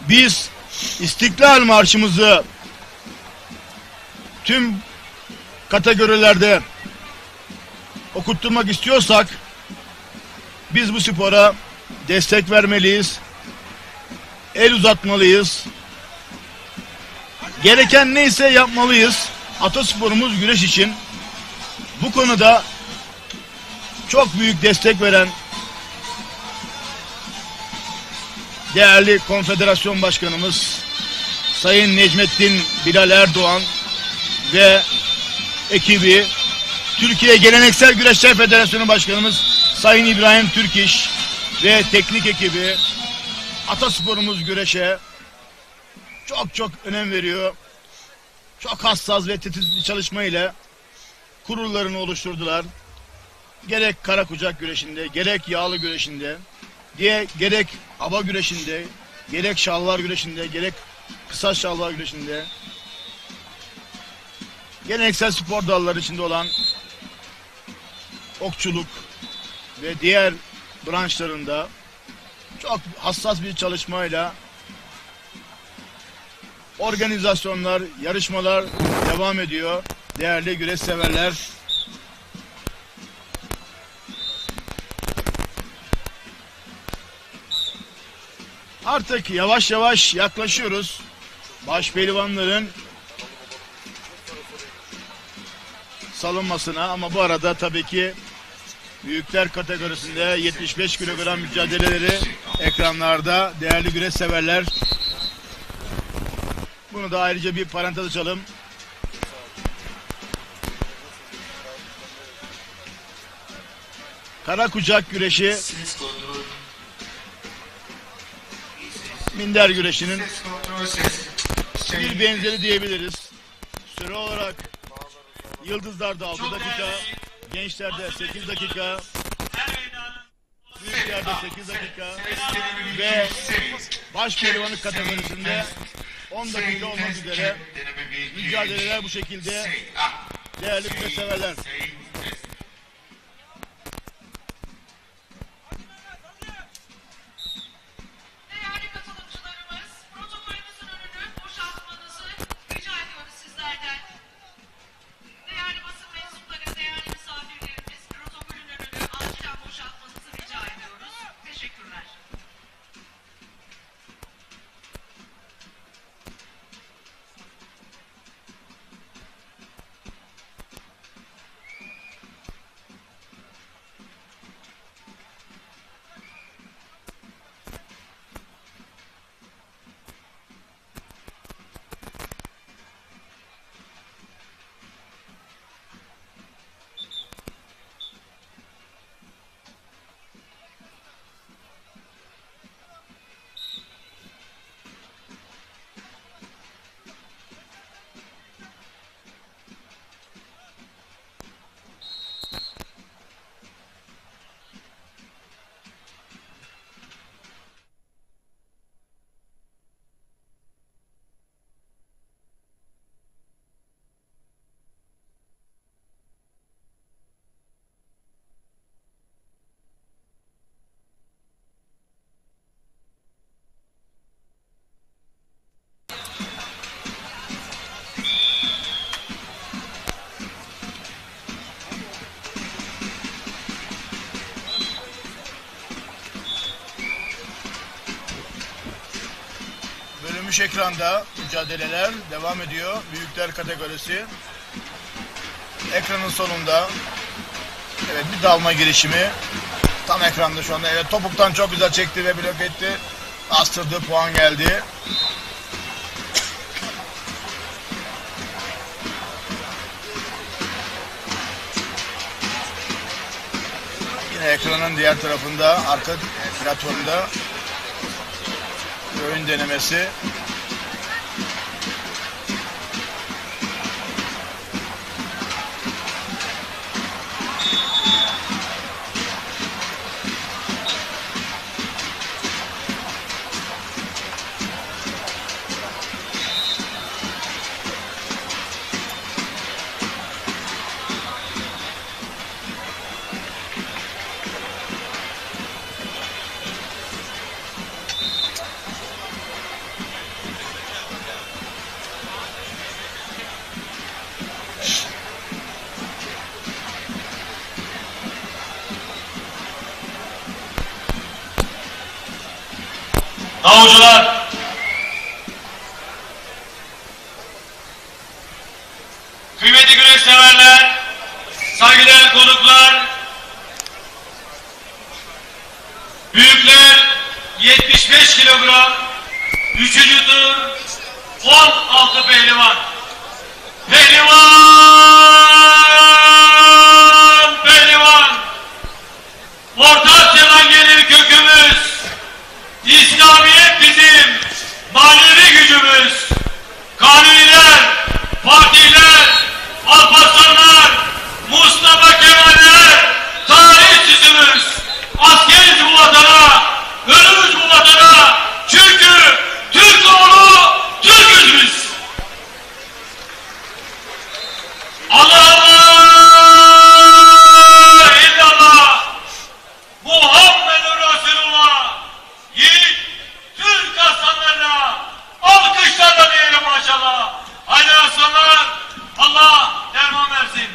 biz İstiklal Marşımızı tüm kategorilerde okutturmak istiyorsak, biz bu spora destek vermeliyiz, el uzatmalıyız, gereken neyse yapmalıyız. Atasporumuz güreş için bu konuda çok büyük destek veren değerli konfederasyon başkanımız Sayın Necmettin Bilal Erdoğan ve ekibi, Türkiye Geleneksel Güreşler Federasyonu Başkanımız Sayın İbrahim Türkiş ve teknik ekibi atasporumuz güreşe çok önem veriyor. Çok hassas ve titiz bir çalışma ile kurullarını oluşturdular. Gerek kara kucak güreşinde, gerek yağlı güreşinde, gerek hava güreşinde, gerek şalvar güreşinde, gerek kısa şalvar güreşinde, geleneksel spor dalları içinde olan okçuluk ve diğer branşlarında çok hassas bir çalışmayla organizasyonlar, yarışmalar devam ediyor. Değerli güreş severler, artık yavaş yavaş yaklaşıyoruz. Başpehlivanların salınmasına, ama bu arada tabii ki büyükler kategorisinde 75 kilogram mücadeleleri ekranlarda değerli güreş severler. Bunu da ayrıca bir parantez açalım. Kara kucak güreşi minder güreşinin bir benzeri diyebiliriz. Süre olarak yıldızlarda 6 dakika, gençlerde 8 dakika, büyüklerde 8 dakika ve başpehlivanlık kategorisinde 10 dakika olmak üzere mücadeleler bu şekilde değerli güreş severler. Değerli katılımcılarımız, protokolümüzün önünü boşaltmanızı rica ediyoruz sizlerden. Değerli basın mensupları, değerli misafirlerimiz, protokolün önünü acilen boşaltmanızı rica ediyoruz. Teşekkürler. Bölünmüş ekranda mücadeleler devam ediyor. Büyükler kategorisi. Ekranın sonunda evet bir dalma girişimi tam ekranda şu anda. Evet, topuktan çok güzel çekti ve blok etti. Astırdı, puan geldi. Yine ekranın diğer tarafında, arka platformda oyun denemesi. davulcular, kıymetli güreş severler, saygıdeğer konuklar, büyükler 75 kilogram, 3. tur 16 pehlivan. Pehlivan, pehlivan. Orta Asya'dan gelir kökümüz. İslamiyet bizim manevi gücümüz. Kanuniler, Fatihler, Alparslanlar, Mustafa Kemaller, tarih süsümüz. Askeriz bu vatana, ölürüz bu vatana. Çünkü Türk oğlu Türk'üz biz. Allah Allah illallah Muhammedur Resulullah. Yiğit Türk aslanlarına alkışlarla diyelim maşallah. Haydi aslanlar, Allah derman versin.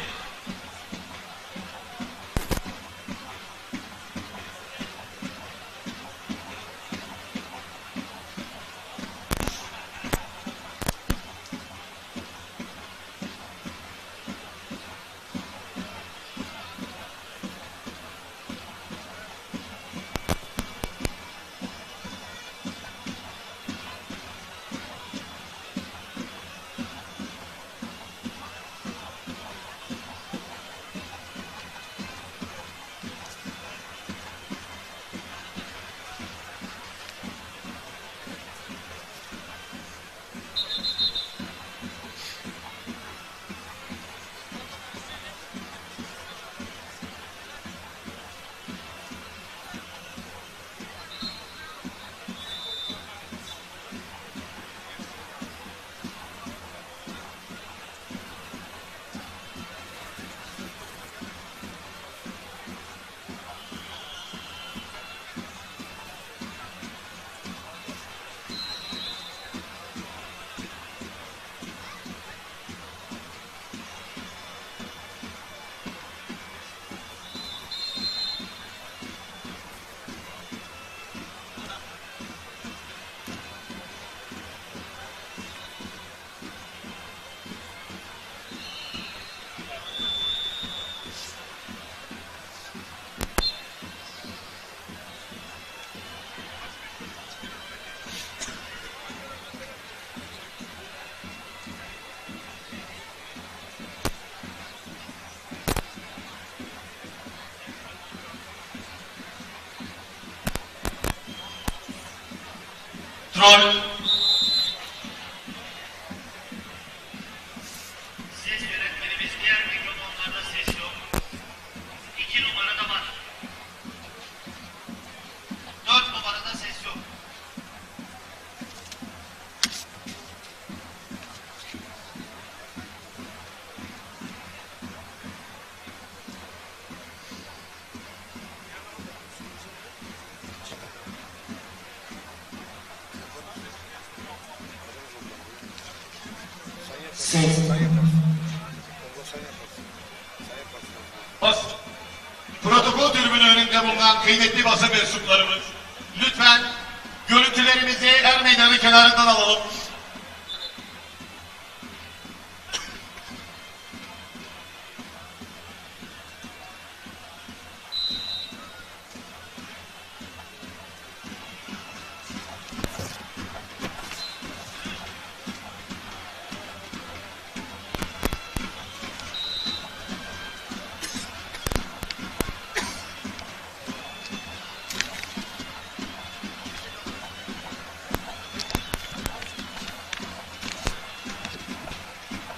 Troll. Ses yönetmenimiz diğer mikrofonlarda ses yok. 2 numarada var. 4 numarada ses yok. Protokol tribünü önünde bulunan kıymetli basın mensuplarımız, lütfen görüntülerimizi er meydanı kenarından alalım.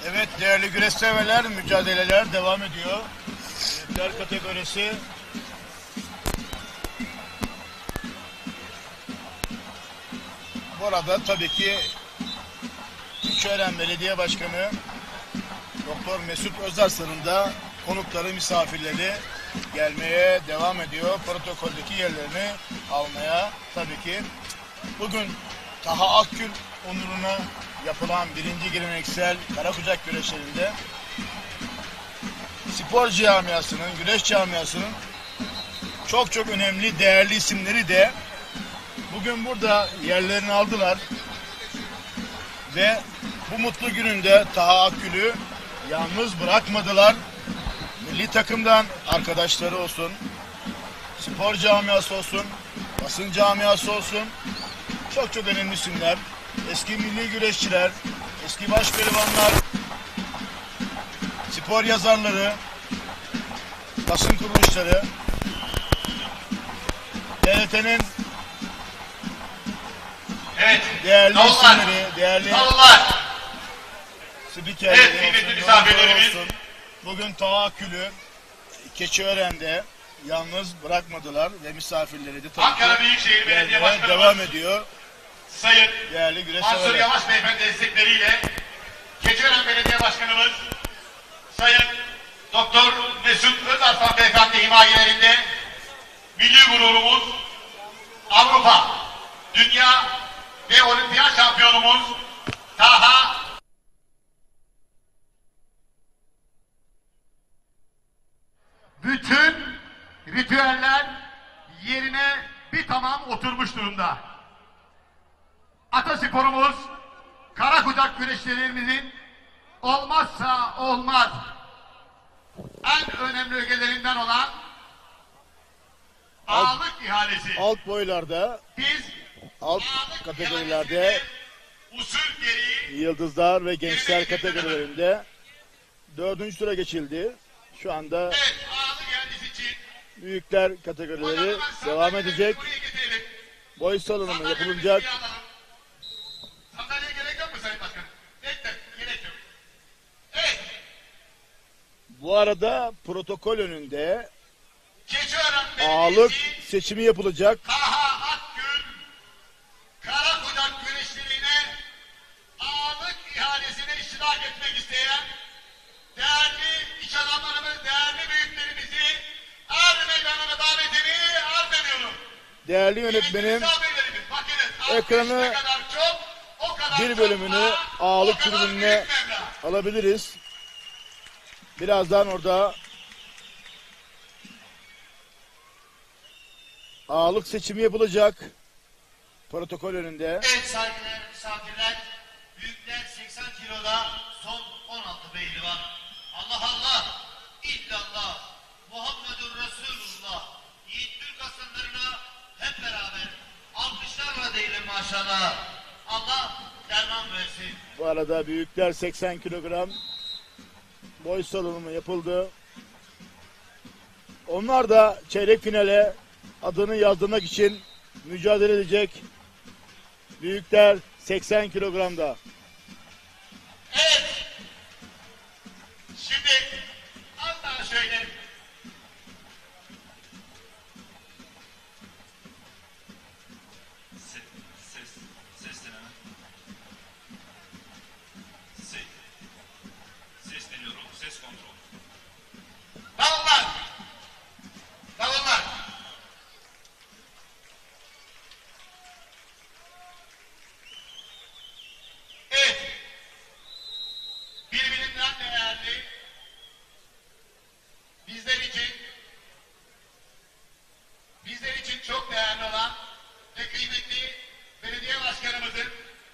Evet değerli güreş severler, mücadeleler devam ediyor. Büyükler kategorisi. Bu arada tabii ki Üçören Belediye Başkanı Doktor Mesut Özarslan'ın da konukları, misafirleri gelmeye devam ediyor. Protokoldeki yerlerini almaya tabii ki. Bugün Taha Akgül onuruna yapılan 1. geleneksel Karakucak güreşlerinde spor camiasının, güreş camiasının çok önemli, değerli isimleri de bugün burada yerlerini aldılar ve bu mutlu gününde Taha Akgül'ü yalnız bırakmadılar. Milli takımdan arkadaşları olsun, spor camiası olsun, basın camiası olsun, çok çok önemli isimler, eski milli güreşçiler, eski başpehlivanlar, spor yazarları, basın kuruluşları, TRT'nin Evet. değerli Davullar. isimleri, değerli Davullar. spikerleri Evet, kıymetli olsun, misafirlerimiz. olsun. Bugün Taha Akgül'ü Keçiören'de yalnız bırakmadılar ve misafirleri de tabii Ankara ki Büyükşehir Belediye gelmeye Başkanı devam ediyor. Sayın Değerli güreş Mansur severler. Yavaş Beyefendi destekleriyle Keçiören Belediye Başkanımız Sayın Doktor Mesut Özarslan Beyefendi himayelerinde milli gururumuz Avrupa, Dünya ve Olimpiyat şampiyonumuz Taha bütün ritüeller yerine bir tamam oturmuş durumda. Atasporumuz, kara kucak güreşçilerimizin olmazsa olmaz en önemli ögelerinden olan ağırlık ihalesi. Alt boylarda, Biz alt ağırlık kategorilerde, ihalesini usul gereği yıldızlar ve gençler kategorilerinde 4. tura geçildi. Şu anda evet, ağırlık ihalesi için büyükler kategorileri devam edecek. buraya getirelim. Boy salonumu Sandalyeleri yapılacak. buraya alalım. Sandalyeye gerek yok mu Sayın Başkanım? Gerek yok. Evet. Bu arada protokol önünde Keçiören ağırlık Belediyesi seçimi yapılacak. Taha Akgül kara kucak güreşlerine ağırlık ihalesine iştirak etmek isteyen değerli iş adamlarımız, değerli büyüklerimizi ağır meydanına davetini arz ediyorum. Değerli yönetmenim Misafirlerimiz, bakınız, ekranı ne kadar çok, o kadar bir çok bölümünü daha, ağırlık o kadar tribününe büyük meblağ. alabiliriz. Birazdan orada ağırlık seçimi yapılacak. Protokol önünde. Evet saygıdeğer misafirler, büyükler 80 kiloda son 16 pehlivan. Allah Allah, illallah, Muhammedur Resulullah. Yiğit Türk aslanlarına hep beraber alkışlarla değilim maşallah. Allah derman versin. Bu arada büyükler 80 kilogram boy salonumu yapıldı. Onlar da çeyrek finale adını yazdırmak için mücadele edecek. Büyükler 80 kilogramda. Evet. Şimdi az daha şöyle. Ses deneme. Ses deniyorum. Ses kontrol. Davullar. Davullar. Evet. Birbirinden değerli bizler için çok değerli olan ve kıymetli belediye başkanımızın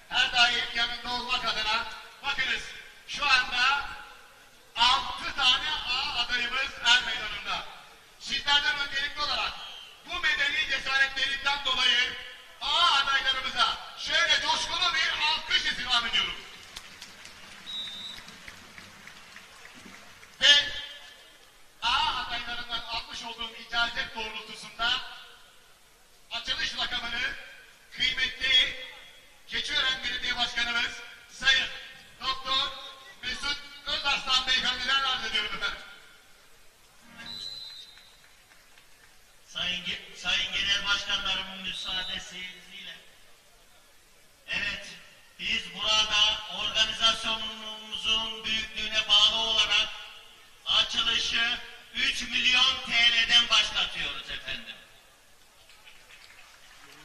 her daim yanında olmak adına bakınız şu anda 6 tane A adayımız er meydanında. Sizlerden öncelikli olarak bu medeni cesaretlerinden dolayı A adaylarımıza şöyle coşkulu bir alkış istirham ediyoruz. Ve A adaylarından almış olduğum icazet doğrultusunda açılış rakamını kıymetli Keçiören Belediye Başkanımız Sayın Doktor Mesut Özarslan Beyefendiden arz ediyorum efendim. Sayın Genel Başkanlarımın müsaadesiyle. Evet, biz burada organizasyonumuzun büyüklüğüne bağlı olarak açılışı 3 milyon TL'den başlatıyoruz efendim.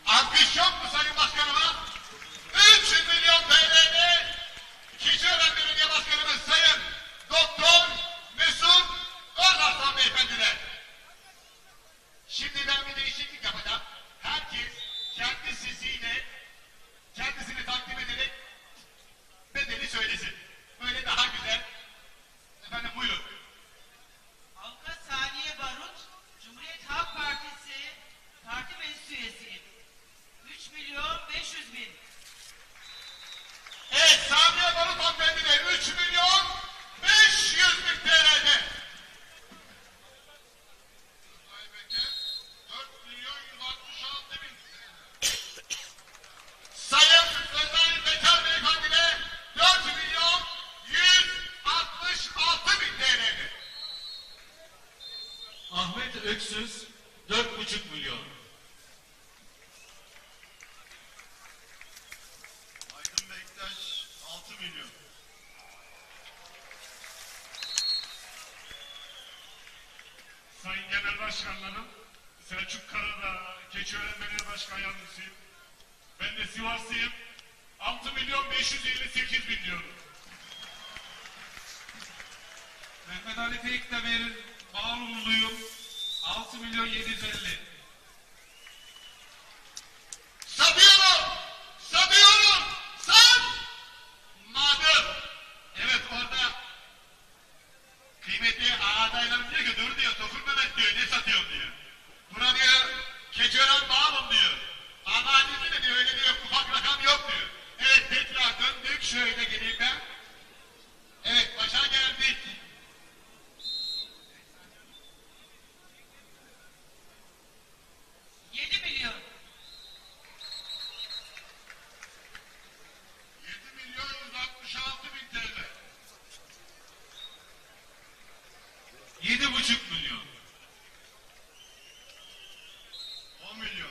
Alkış yok mu Sayın Başkanıma? 3 milyon TL'de Keçiören Belediye Başkanımız Sayın Doktor Mesut Özarslan Beyefendi'den. Şimdi ben bir değişiklik yapacağım. Herkes kendi Sayın Özel Bekar Beyefendi'ne 4.166.000 TL'dir. Ahmet Öksüz 4,5 milyon. Aydın Bektaş 6 milyon. Sayın Genel Başkanlarım, Selçuk Karadağ, Keçiören Belediye Başkan Yardımcısıyım. Ben de Sivaslıyım. 6.558.000 diyorum. Mehmet Ali Pekdemir, Bağluluyum. 6.750.000. Satıyorum! Satıyorum! Satmadım! Evet orada kıymetli adaylarım diyor ki dur diyor Tokur Mehmet diyor ne satıyorsun diyor. Buna diyor Keçiören bağlım diyor. Anadolu de diyor öyle diyor ufak rakam yok diyor. Evet tekrar döndük şöyle geleyim ben. Evet başa geldik. Yedi milyon. 7.166.000 TL. 7,5 milyon. 10 milyon.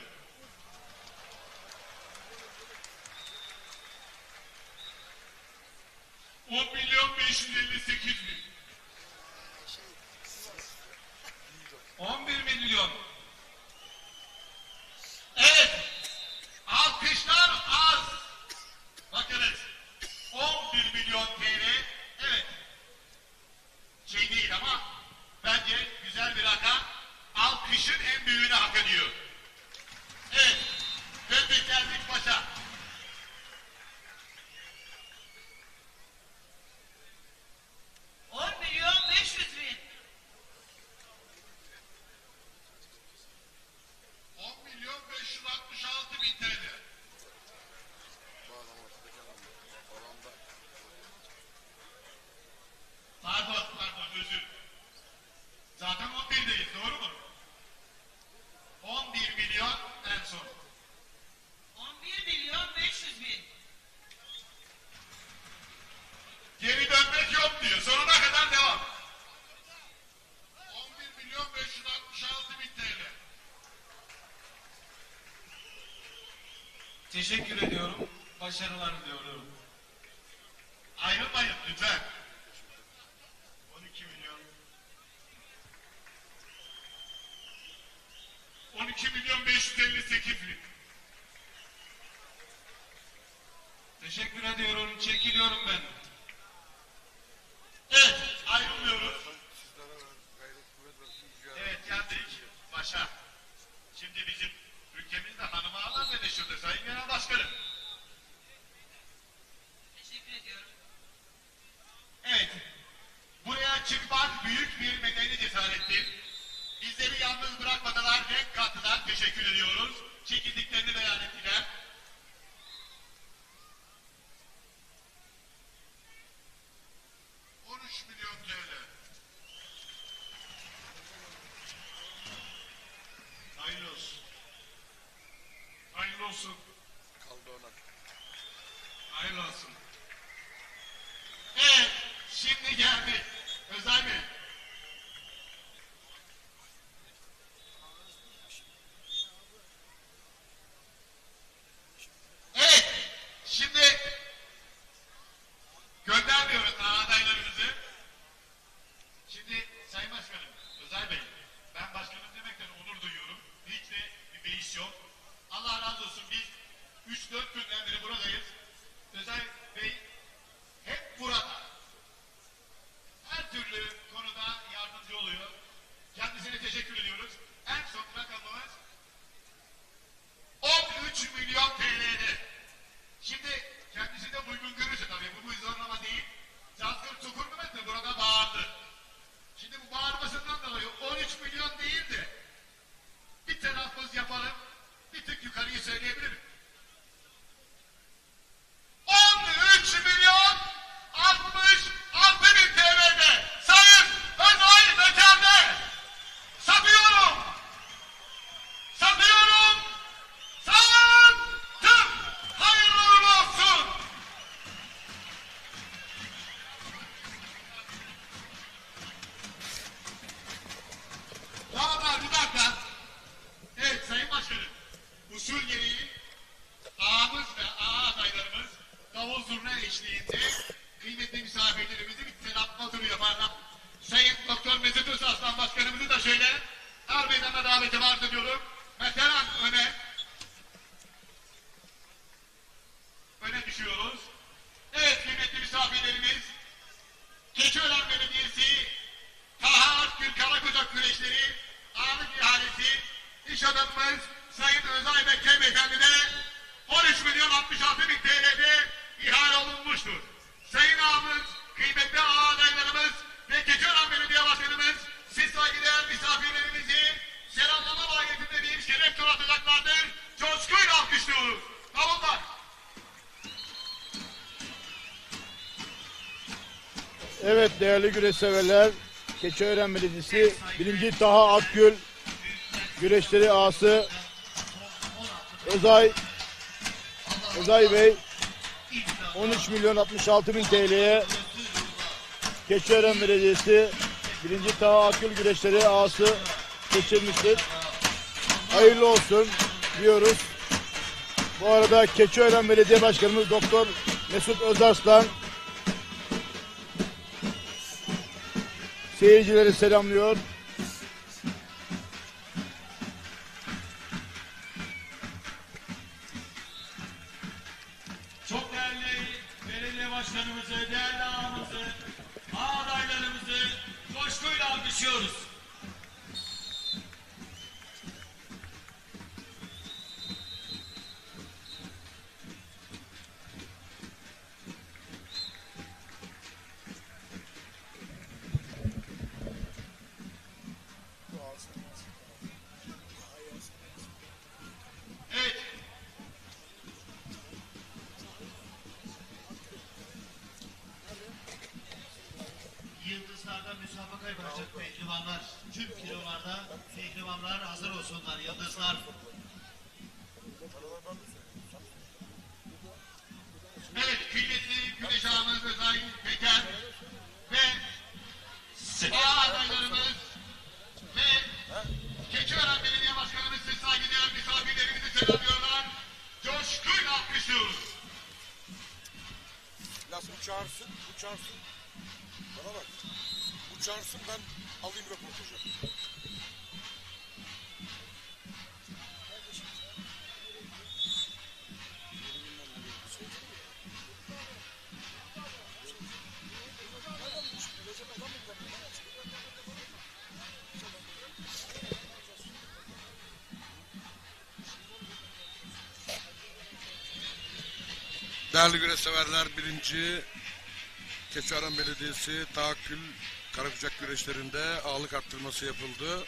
10.558.000. 11 milyon. Evet. Alkışlar az. Bakınız. 11 milyon TL. Evet. Şey değil ama bence güzel bir rakam. Alkışın en büyüğünü hak ediyor. Evet. Döndük geldik başa. On milyon 500.000. 10.566.000 TL. Pardon özür. Zaten 11'deyiz doğru mu? 11 milyon en son. 11.500.000. Geri dönmek yok diyor. Sonuna kadar devam. 11.566.000 TL. Teşekkür ediyorum. Başarılar diliyorum. Ayrılmayın lütfen. 12 milyon. 12.558.000. Teşekkür ediyorum. Çekiliyorum ben. Evet ayrılmıyoruz. Evet geldik başa. Şimdi bizim ülkemizde hanım ağlar ne şurada Sayın Genel Başkanım. Teşekkür ediyorum. Evet. Buraya çıkmak büyük bir medeni cesarettir. Bizleri yalnız bırakmadılar, renk kattılar. Teşekkür ediyoruz. Çekildiklerini beyan ettiler. milyon TL. Hayırlı olsun. Hayırlı olsun. Kaldı ona. Hayırlı olsun. Evet, şimdi geldi. Özel Bey. Evet, şimdi göndermiyoruz daha adaylarımızı. Şimdi Sayın Başkanım, Özel Bey, ben başkanım demekten onur duyuyorum. Hiç de bir beis yok. Allah razı olsun biz 3-4 günden beri buradayız. Özel Bey hep burada. Her türlü konuda yardımcı oluyor. Kendisine teşekkür ediyoruz. En son rakamımız 13 milyon TL'de. Şimdi kendisi de uygun görürse tabii bu zorlama değil. Cazgır Tukur Mehmet de burada bağırdı. Şimdi bu bağırmasından dolayı 13 milyon değil de bir telaffuz yapalım. Bir tık yukarıyı söyleyebilirim. 13 milyon 66 bin TL'de Sayın Özel Bekar'da satıyorum. Satıyorum. usul gereği ağamız ve ağa adaylarımız davul zurna eşliğinde kıymetli misafirlerimizi bir selamlama turu yaparlar. Sayın Doktor Mesut Özaslan Başkanımızı da şöyle her meydana daveti arz ediyorum. Veteran öne düşüyoruz. Evet kıymetli misafirlerimiz, Keçiören Belediyesi Taha Akgül Karakocak Güreşleri Ağlık İhalesi iş adamımız Sayın Özay Bekir Beyefendi'ne 13 milyon 66 bin TL'de ihale olunmuştur. Sayın ağamız, kıymetli ağa adaylarımız ve Keçiören Belediye Başkanımız siz saygıdeğer misafirlerimizi selamlama mahiyetinde bir şeref tur atacaklardır. Coşkuyla alkışlıyoruz. Davullar. Evet değerli güreş severler, Keçiören Belediyesi 1. Taha Akgül güreşleri ağası Özay Bey 13 milyon 66 bin TL'ye Keçiören Belediyesi 1. Taha Akgül güreşleri ağası seçilmiştir. Hayırlı olsun diyoruz. Bu arada Keçiören Belediye Başkanımız Doktor Mesut Özarslan seyircileri selamlıyor. Çok değerli belediye başkanımızı, değerli ağamızı, ağ adaylarımızı coşkuyla alkışlıyoruz. Evet. Yıldızlardan müsabaka yapacak pehlivanlar. Tüm kilolarda pehlivanlar hazır olsunlar. Yıldızlar. Evet, kıymetli güneş ağamız Özay Peker ve ağa adaylarımız ve Keçiören Belediye Başkanımız siz saygıdeğer misafirlerimizi selamlıyorlar. Coşkuyla alkışlıyoruz. Las bu çağırsın. Bana bak. Bu çağırsın, ben alayım röportajı. Değerli güreş severler, 1. Keçiören Belediyesi Taha Akgül Karakocak güreşlerinde ağırlık arttırması yapıldı.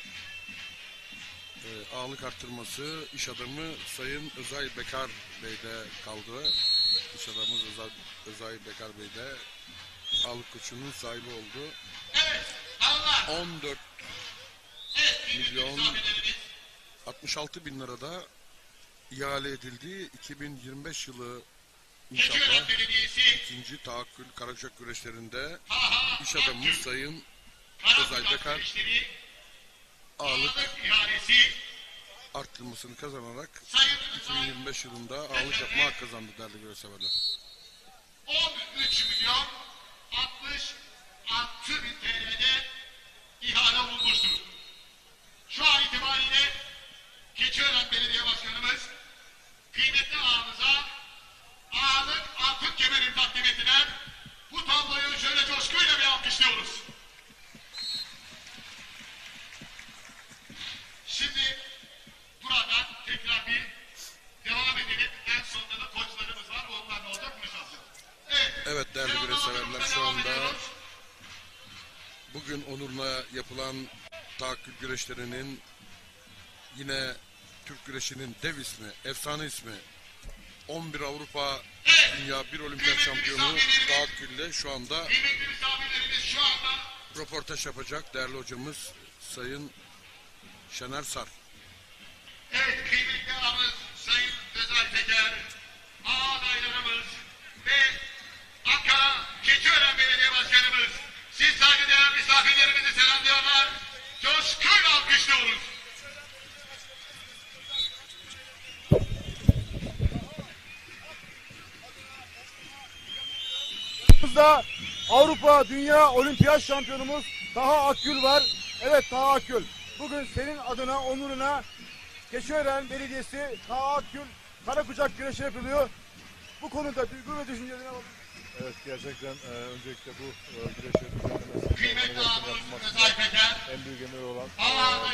Ağırlık arttırması iş adamı Sayın Özay Bekar Bey'de kaldı. İş adamımız Özay Bekar Bey'de ağırlık koçunun sahibi oldu. Evet, Allah. 14 Evet, kıymetli milyon misafirlerimiz. 66 bin lirada ihale edildi. 2025 yılı Keçiören İnşallah Belediyesi 2. Taha Akgül Karakocak güreşlerinde Taha iş adamımız Akgül Sayın Karakocak Özay Bekar Güreşleri ağırlık ağırlık ihalesi arttırmasını kazanarak Sayın Özay 2025 yılında ağırlık yapma hak kazandı değerli güreşseverler. 13 milyon 66 bin TL'de ihale olunmuştur. Şu an itibariyle Keçiören Belediye Başkanımız kıymetli ağamıza ağalık altın kemerini takdim ettiler. Bu tabloyu şöyle coşkuyla bir alkışlıyoruz. Şimdi buradan tekrar bir devam edelim. En sonunda da koçlarımız var. Onlar ne olacak konuşacağız. Evet değerli selamlama güreşseverler, turumuza şu devam anda ediyoruz. bugün onuruna yapılan Taha Akgül güreşlerinin yine Türk güreşinin dev ismi, efsane ismi 11 Avrupa Dünya 1 Olimpiyat Şampiyonu Taha Akgül'le şu anda Kıymetli misafirlerimiz şu anda röportaj yapacak değerli hocamız Sayın Şener Sar. evet kıymetli ağamız Sayın Özay Peker, ağa adaylarımız ve Ankara Keçiören Belediye Başkanımız siz saygıdeğer misafirlerimizi selamlıyorlar. Coşkuyla alkışlıyoruz. yanımızda Avrupa, Dünya, Olimpiyat şampiyonumuz Taha Akgül var. Evet Taha Akgül. Bugün senin adına, onuruna Keçiören Belediyesi Taha Akgül Karakucak güreşi yapılıyor. Bu konuda duygu ve düşüncelerini alalım. Evet, gerçekten öncelikle bu güreşlerin en büyük emeği olan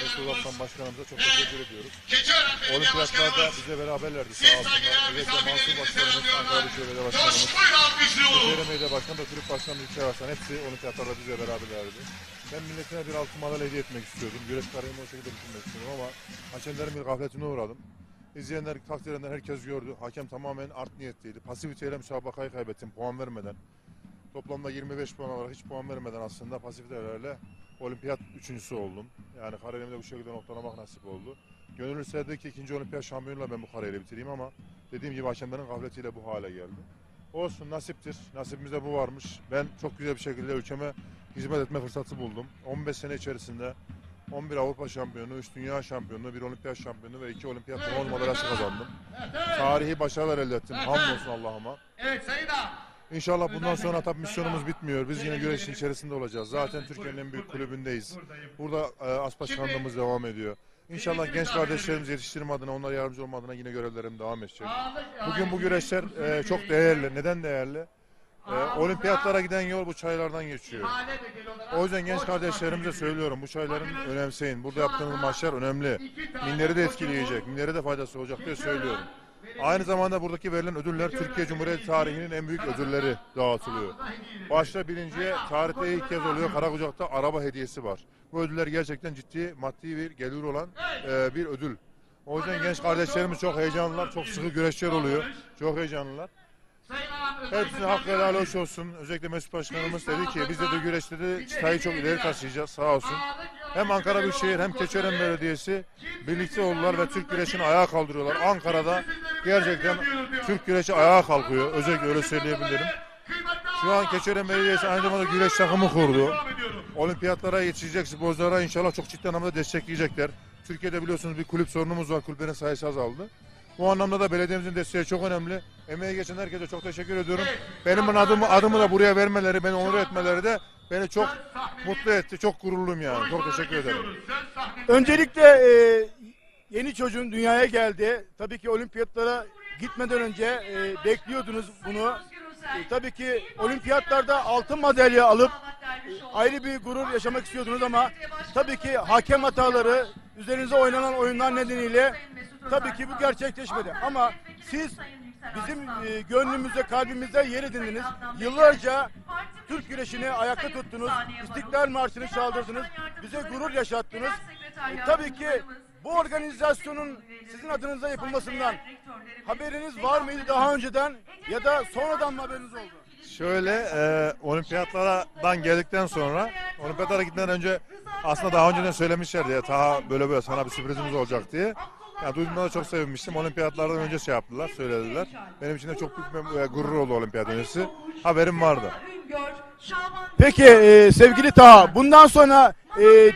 Mesut Aslan Başkanımıza çok teşekkür ediyoruz. Olimpiyatlarda bize beraberlerdi sağ olsunlar. Özellikle Mansur Başkanımız, Ankara Büyükşehir Başkanımız, Türkiye Başkanı da Türk Başkanı İlçe Başkanı hepsi olimpiyatlarda bize beraberlerdi. Ben milletine bir altın madalya hediye etmek istiyordum. Güreş kariyerimi o şekilde bitirmek istiyorum ama hakemlerin bir gafletine uğradım. İzleyenler, takdir edenler herkes gördü. Hakem tamamen art niyetliydi. Pasifiteyle müsabakayı kaybettim puan vermeden. Toplamda 25 puan olarak hiç puan vermeden aslında pasifitelerle olimpiyat üçüncüsü oldum. Yani kariyerimde bu şekilde noktalamak nasip oldu. Gönül isterdi ki ikinci olimpiyat şampiyonuyla ben bu kariyeri bitireyim ama dediğim gibi hakemlerin gafletiyle bu hale geldi. Olsun, nasiptir. Nasibimizde bu varmış. Ben çok güzel bir şekilde ülkeme hizmet etme fırsatı buldum. 15 sene içerisinde 11 Avrupa şampiyonu, 3 dünya şampiyonu, 1 olimpiyat şampiyonu ve 2 olimpiyat bronz madalyası kazandım. Tarihi başarılar elde ettim. Hamdolsun Allah'ıma. Evet Sayın Ağam. İnşallah bundan sonra tabii misyonumuz bitmiyor. Biz yine güreşin içerisinde olacağız. Zaten Türkiye'nin en büyük kulübündeyiz. Burada as başkanlığımız devam ediyor. İnşallah genç kardeşlerimizi yetiştirme adına, onlara yardımcı olma adına yine görevlerim devam edecek. Bugün bu güreşler çok değerli. Neden değerli? Olimpiyatlara giden yol bu çaylardan geçiyor. O yüzden genç kardeşlerimize söylüyorum, bu çayların önemseyin. Burada yaptığınız maçlar önemli. Minleri de etkileyecek, minlere de faydası olacak diye söylüyorum. Aynı zamanda buradaki verilen ödüller Türkiye Cumhuriyeti tarihinin en büyük ödülleri dağıtılıyor. Başta birinciye tarihte ilk kez oluyor, Karakucak'ta araba hediyesi var. Bu ödüller gerçekten ciddi maddi bir gelir olan bir ödül. O yüzden genç kardeşlerimiz çok heyecanlılar, çok sıkı güreşler oluyor. Çok heyecanlılar. Hepsine hakkı helal hoş olsun. Özellikle Mesut Başkanımız dedi ki biz de güreşte de çıtayı çok ileri taşıyacağız, sağ olsun. Hem Ankara Büyükşehir hem Keçiören Belediyesi birlikte oldular ve Türk güreşini ayağa kaldırıyorlar. Ankara'da gerçekten Türk güreşi ayağa kalkıyor. Özellikle öyle söyleyebilirim. Şu an Keçiören Belediyesi aynı zamanda güreş takımı kurdu. Olimpiyatlara yetişecek sporculara inşallah çok ciddi anlamda destekleyecekler. Türkiye'de biliyorsunuz bir kulüp sorunumuz var. Kulüplerin sayısı azaldı. Bu anlamda da belediyemizin desteği çok önemli. Emeği geçen herkese çok teşekkür ediyorum. Benim adımı da buraya vermeleri, beni onur etmeleri de beni çok mutlu etti. Çok gururluyum yani. Çok teşekkür ederim. Öncelikle yeni çocuğun dünyaya geldi. Tabii ki olimpiyatlara gitmeden önce bekliyordunuz bunu. Tabii ki olimpiyatlarda altın madalya alıp ayrı bir gurur yaşamak istiyordunuz ama tabii ki hakem hataları, üzerinize oynanan oyunlar nedeniyle tabii ki bu gerçekleşmedi. Ama siz bizim gönlümüzde, kalbimizde yer edindiniz. Yıllarca Türk güreşini ayakta tuttunuz. İstiklal Marşı'nı çaldırdınız. Bize gurur yaşattınız. Tabii ki bu organizasyonun sizin adınıza yapılmasından haberiniz var mıydı daha önceden ya da sonradan mı haberiniz oldu? Şöyle olimpiyatlardan geldikten sonra, olimpiyatlara gitmeden önce aslında daha önceden söylemişlerdi ya Taha böyle sana bir sürprizimiz olacak diye. Yani duyduğumda da çok sevinmiştim. Olimpiyatlardan önce şey yaptılar, söylediler. Benim için de çok büyük bir gurur oldu olimpiyat öncesi. Haberim vardı. Peki sevgili Taha, bundan sonra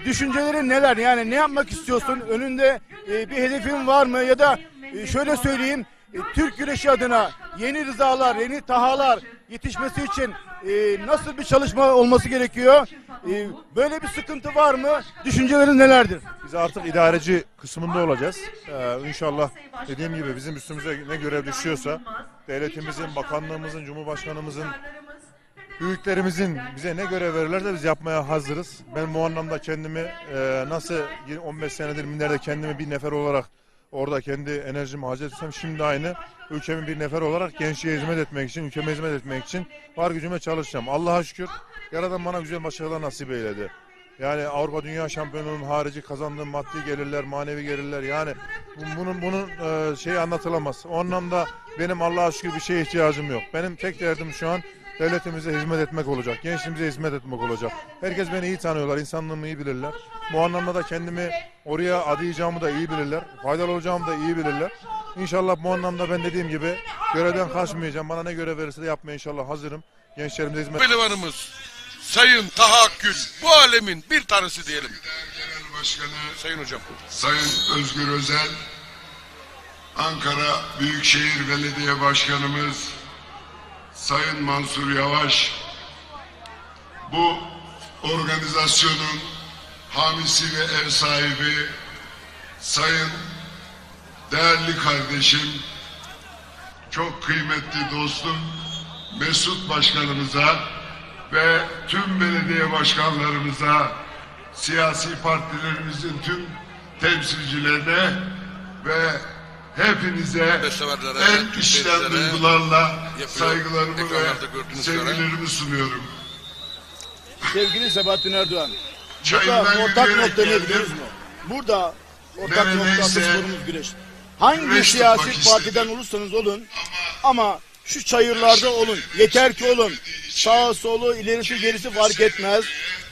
düşüncelerin neler? Yani ne yapmak istiyorsun? Önünde bir hedefin var mı? Ya da şöyle söyleyeyim, Türk güreşi adına yeni Rızalar, yeni Tahalar yetişmesi için nasıl bir çalışma olması gerekiyor? Böyle bir sıkıntı var mı? Düşüncelerin nelerdir? Biz artık idareci kısmında olacağız. İnşallah dediğim gibi bizim üstümüze ne görev düşüyorsa devletimizin, bakanlığımızın, cumhurbaşkanımızın, büyüklerimizin bize ne görev verirlerse biz yapmaya hazırız. Ben bu anlamda kendimi nasıl 15 senedir minlerde kendimi bir nefer olarak orada kendi enerjimi harcatırsam şimdi aynı ülkemin bir nefer olarak gençliğe hizmet etmek için, ülkeme hizmet etmek için var gücüme çalışacağım. Allah'a şükür Yaradan bana güzel başarılar nasip eyledi. Yani Avrupa Dünya Şampiyonu'nun harici kazandığım maddi gelirler, manevi gelirler yani bunun şeyi anlatılamaz. O anlamda benim Allah'a şükür bir şeye ihtiyacım yok. Benim tek derdim şu an devletimize hizmet etmek olacak, gençliğimize hizmet etmek olacak. Herkes beni iyi tanıyorlar, insanlığımı iyi bilirler. Bu anlamda da kendimi oraya adayacağımı da iyi bilirler, faydalı olacağımı da iyi bilirler. İnşallah bu anlamda ben dediğim gibi görevden kaçmayacağım. Bana ne görev verirse de yapmaya inşallah hazırım. Gençlerimize hizmet... Pehlivanımız Sayın Taha Akgül bu alemin bir tanesi diyelim. Genel Başkanı Sayın Hocam. Sayın Özgür Özel, Ankara Büyükşehir Belediye Başkanımız Sayın Mansur Yavaş, bu organizasyonun hamisi ve ev sahibi sayın değerli kardeşim, çok kıymetli dostum Mesut Başkanımıza ve tüm belediye başkanlarımıza, siyasi partilerimizin tüm temsilcilerine ve hepinize en içten duygularla saygılarımı ve sevgilerimi sunuyorum. Sevgili Sebahattin Erdoğan, Çayından burada ortak yürüyerek nokta ne geldim. biliyoruz mu? Burada ortak Neredeyse nokta Atasporumuz güreş. Hangi güreş siyasi tutmak partiden istedim. olursanız olun ama şu çayırlarda olun. Yeter ki olun. Sağ solu ilerisi gerisi fark etmez.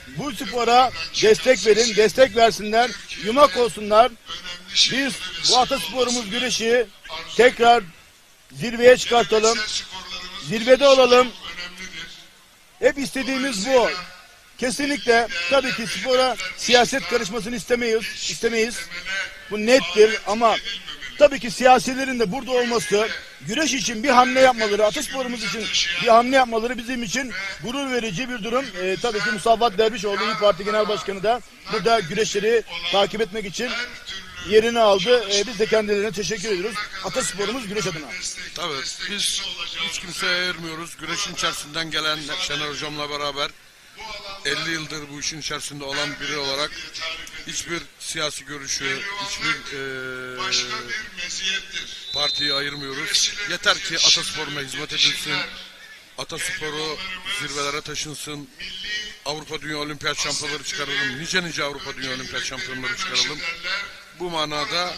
Bu spora destek verin, destek versinler, yumak olsunlar. Biz bu Atasporumuz güreşi tekrar zirveye çıkartalım. Zirvede olalım. Hep istediğimiz bu. Kesinlikle tabii ki spora siyaset karışmasını istemeyiz. Bu nettir ama tabii ki siyasilerin de burada olması, güreş için bir hamle yapmaları, Atasporumuz için bir hamle yapmaları bizim için gurur verici bir durum. Tabii ki Musavat Dervişoğlu İYİ Parti Genel Başkanı da burada güreşleri takip etmek için yerini aldı. Biz de kendilerine teşekkür ediyoruz. Atasporumuz güreş adına. Tabii biz hiç kimseye ayırmıyoruz. Güreşin içerisinden gelen Şener Hocam'la beraber 50 yıldır bu işin içerisinde olan biri olarak hiçbir siyasi görüşü, hiçbir partiyi ayırmıyoruz. Yeter ki Ataspor'una hizmet edilsin, Ataspor'u zirvelere taşınsın, Avrupa Dünya Olimpiyat Şampiyonları çıkaralım, nice Avrupa Dünya Olimpiyat Şampiyonları çıkaralım. Bu manada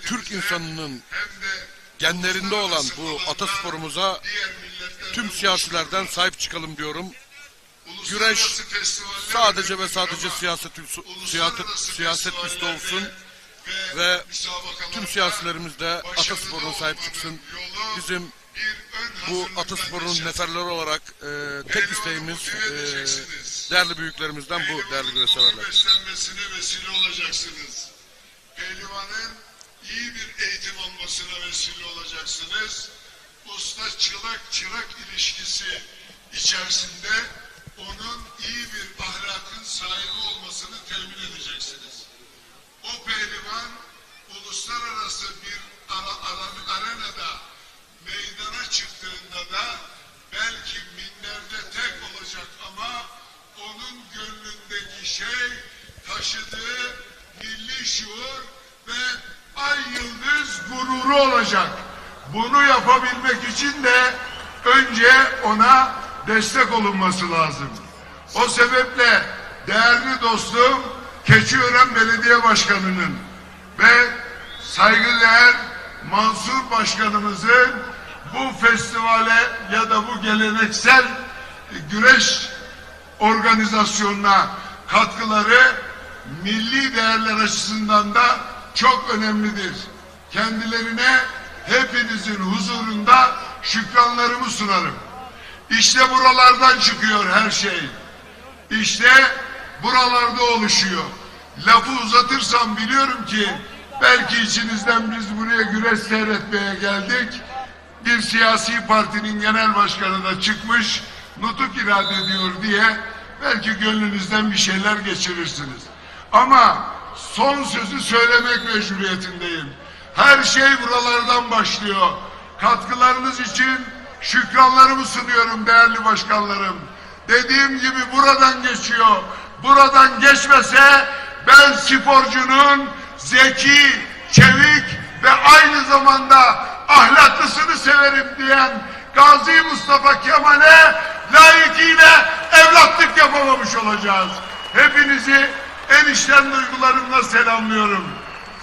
Türk insanının genlerinde olan bu Ataspor'umuza tüm siyasilerden sahip çıkalım diyorum. Güreş sadece ve sadece siyaset üstü olsun ve tüm siyasilerimiz de Ataspor'una sahip çıksın. Bizim bu Ataspor'un neferleri olarak tek isteğimiz değerli büyüklerimizden bu, değerli güreşseverler. Beslenmesine vesile olacaksınız. Pehlivanın iyi bir eğitim almasına vesile olacaksınız. Usta çırak ilişkisi içerisinde onun iyi bir ahlakın sahibi olmasını temin edeceksiniz. O pehlivan uluslararası bir arenada meydana çıktığında da belki minlerde tek olacak ama onun gönlündeki şey taşıdığı milli şuur ve ay yıldız gururu olacak. Bunu yapabilmek için de önce ona destek olunması lazım. O sebeple değerli dostum Keçiören Belediye Başkanı'nın ve saygıdeğer Mansur Başkanımızın bu festivale ya da bu geleneksel güreş organizasyonuna katkıları milli değerler açısından da çok önemlidir. Kendilerine hepinizin huzurunda şükranlarımı sunarım. İşte buralardan çıkıyor her şey. İşte buralarda oluşuyor. Lafı uzatırsam biliyorum ki belki içinizden biz buraya güreş seyretmeye geldik. Bir siyasi partinin genel başkanı da çıkmış, nutuk irade ediyor diye belki gönlünüzden bir şeyler geçirirsiniz. Ama son sözü söylemek mecburiyetindeyim. Her şey buralardan başlıyor. Katkılarınız için şükranlarımı sunuyorum değerli başkanlarım. Dediğim gibi buradan geçiyor. Buradan geçmese ben sporcunun zeki, çevik ve aynı zamanda ahlaklısını severim diyen Gazi Mustafa Kemal'e layıkıyla evlatlık yapamamış olacağız. Hepinizi en içten duygularımla selamlıyorum.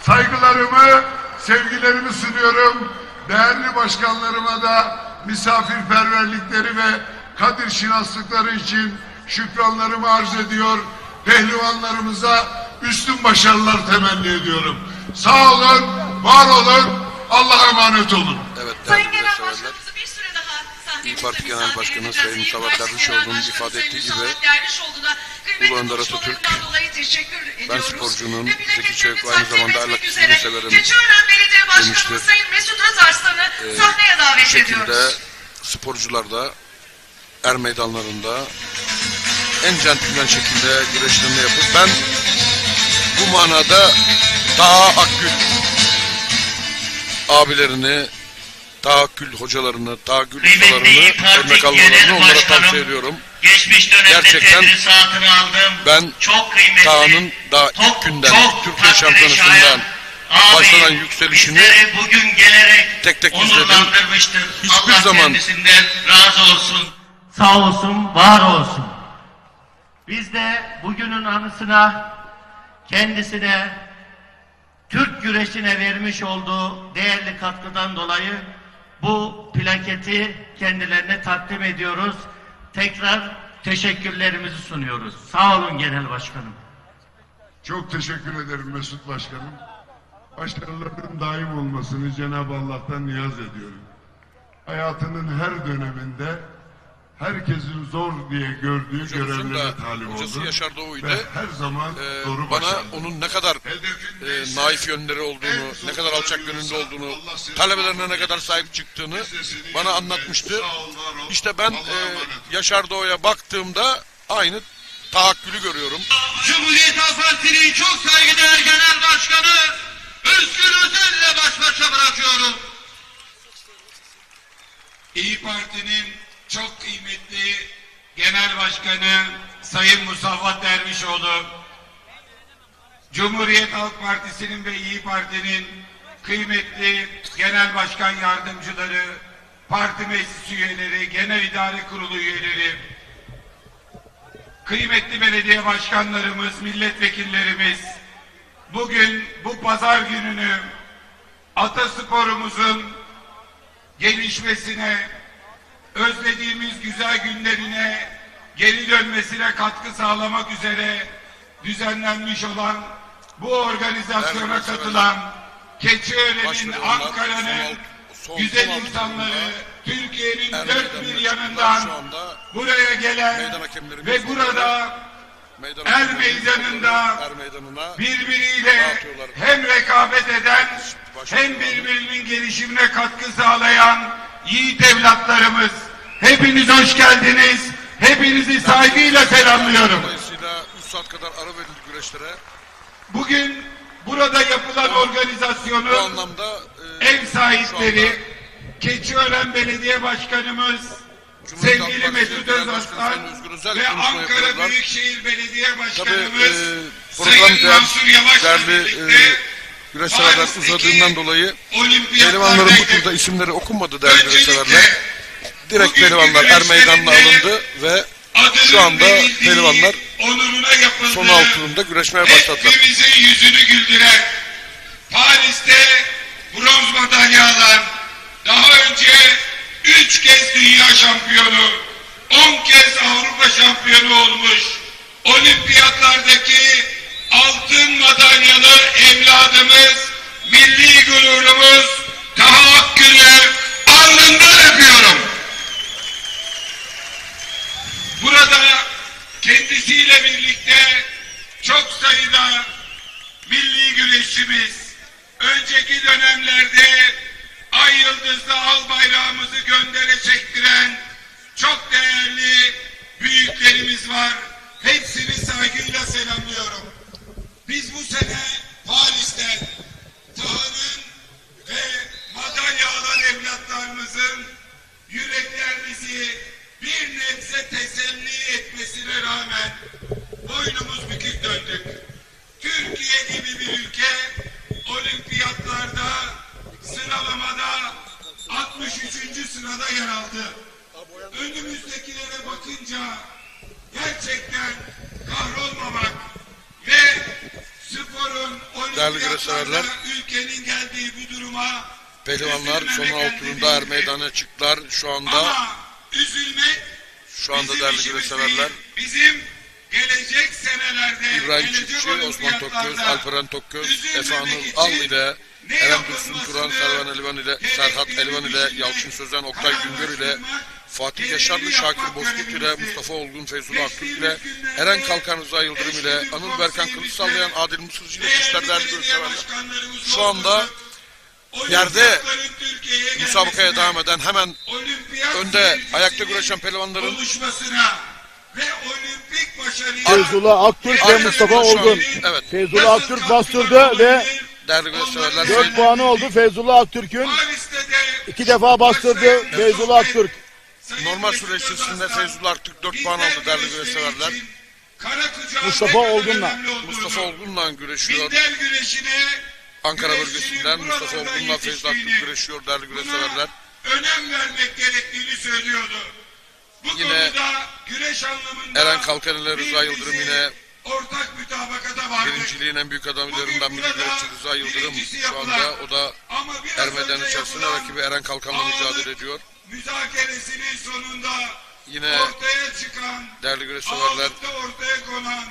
Saygılarımı, sevgilerimi sunuyorum. Değerli başkanlarıma da misafirperverlikleri ve kadir şinaslıkları için şükranlarımı arz ediyor. Pehlivanlarımıza üstün başarılar temenni ediyorum. Sağ olun, var olun, Allah'a emanet olun. Evet, Sayın değerli Genel güreşseverler. Başkanımızı bir süre daha İYİ sahnemizde Parti Genel Başkanı misafir Sayın edeceğiz. Musavat Dervişoğlu'nun ifade ettiği gibi Ulu Önder Atatürk, ben sporcunun zeki, çevik ve aynı zamanda ahlaklısını severim Keçiören Belediye Başkanımız demiştir. Sayın Mesut Özarslan'ı sahneye Bu davet şekilde ediyoruz. sporcular da er meydanlarında en centilmen şekilde güreşlerini yapıp ben bu manada Taha Akgül abilerini, Taha Akgül hocalarını, Taha Akgül ustalarını, örnek almalarını onlara tavsiye ediyorum. Gerçekten ben Taha'nın daha ilk günden, Türkiye Şampiyonası'ndan başlanan yükselişini tek tek izledim. Hiçbir zaman razı olsun, sağ olsun, var olsun. Biz de bugünün anısına kendisine Türk güreşine vermiş olduğu değerli katkıdan dolayı bu plaketi kendilerine takdim ediyoruz. Tekrar teşekkürlerimizi sunuyoruz. Sağ olun Genel Başkanım. Çok teşekkür ederim Mesut Başkanım. Başarıların daim olmasını Cenab-ı Allah'tan niyaz ediyorum. Hayatının her döneminde herkesin zor diye gördüğü görevlere talim hocası oldu. Yaşar Doğu'ydu. Ve her zaman doğru bana başardı. onun ne kadar naif yönleri olduğunu, ne kadar alçak gönüllü olduğunu, talebelerine ne kadar sahip çıktığını bana anlatmıştı. İşte ben Yaşar Doğu'ya baktığımda aynı Taha Akgül'ü görüyorum. Cumhuriyet Halk Partisi'nin çok saygıdeğer Genel Başkanı Özgür Özel'le baş başa bırakıyorum. İyi Parti'nin çok kıymetli Genel Başkanı Sayın Musavvat Dervişoğlu, Cumhuriyet Halk Partisi'nin ve İyi Parti'nin kıymetli Genel Başkan Yardımcıları, parti meclis üyeleri, Genel İdare Kurulu üyeleri, kıymetli belediye başkanlarımız, milletvekillerimiz, bugün bu pazar gününü atasporumuzun gelişmesine, özlediğimiz güzel günlerine geri dönmesine katkı sağlamak üzere düzenlenmiş olan bu organizasyona katılan Keçiören'in, Ankara'nın güzel insanları, Türkiye'nin dört bir yanından buraya gelen ve burada Er Meydanı'nda birbiriyle hem rekabet eden hem birbirinin gelişimine katkı sağlayan yiğit evlatlarımız, hepiniz hoş geldiniz. Hepinizi saygıyla selamlıyorum. Dolayısıyla 3 saat kadar ara verildi güreşlere. Bugün burada yapılan organizasyonun ev sahipleri Keçiören Belediye Başkanımız sevgili Mesut Özaslan ve Ankara Büyükşehir Belediye Başkanımız Sayın Mansur Yavaş'la birlikte güreş severler uzadığından dolayı pehlivanların bu turda isimleri okunmadı değerli güreş severler. Direkt pehlivanlar er meydanına alındı ve şu anda pehlivanlar son 6 turunda güreşmeye başladılar. Hepimizin yüzünü güldüren Paris'te bronz madalya alan, daha önce 3 kez dünya şampiyonu, 10 kez Avrupa şampiyonu olmuş, olimpiyatlardaki altın madalyalı evladımız, milli gururumuz Taha Akgül'ü alnından öpüyorum. Burada kendisiyle birlikte çok sayıda milli güreşçimiz, önceki dönemlerde ay yıldızlı al bayrağımızı göndere çektiren çok değerli büyüklerimiz var. Hepsini saygıyla selamlıyorum. Biz bu sene Paris'te Taha'nın ve madalya alan evlatlarımızın yüreklerimizi bir nebze teselli etmesine rağmen boynumuz bükük döndük. Türkiye gibi bir ülke olimpiyatlarda sıralamada 63. sırada yer aldı. Önümüzdekilere bakınca gerçekten kahrolmamak ve sporun olimpiyatlarda ülkenin geldiği bu duruma pehlivanlar son 6 turunda er meydana çıktılar. Şu anda değerli güreş severler bizim gelecek senelerde İbrahim Çiftçi, Osman Tokgöz, Alperen Tokgöz, Efe Anıl Al ile Eren Dursun Turan, Serhat Elvan ile Yalçın Sözen, Oktay Güngör ile Fatih Yaşarlı, Şakir Bozkurt ile Mustafa Olgun, Feyzullah Aktürk ile Eren Kalkan Rıza Yıldırım ile Anıl Berkan Kılıç sallayan Adil Mısırcı ile Kuşlar değerli güreş severler. Şu anda yerde müsabakaya devam eden hemen önde ayakta güreşen pehlivanların oluşmasına ve olimpik başarıya Feyzullah Aktürk ve Mustafa Olgun. Evet. Feyzullah Aktürk bastırdı ve Değerli güreşseverler 4 puanı oldu Feyzullah Aktürk'ün. 2 defa bastırdı Feyzullah Aktürk. normal süreç içerisinde Feyzullah Aktürk 4 puan aldı değerli güreşseverler. Mustafa Olgun'la. Mustafa Olgun'la güreşiyor. Minder güreşine Ankara bölgesinden Mustafa Olgun'la Feyzullah Aktürk güreşiyor değerli güreşseverler. önem vermek gerektiğini söylüyordu. Bu Yine konuda güreş anlamında Eren Kalkan ile Rıza Yıldırım yine ortak mütabakata vardık. birinciliğin en büyük adamlarından biri güreşçi Rıza Yıldırım. Şu anda o da Ermeden içerisinde rakibi Eren Kalkan'la mücadele ediyor. Müzakeresinin sonunda Yine ortaya çıkan, değerli güreşseverler ağırlıkta ortaya konan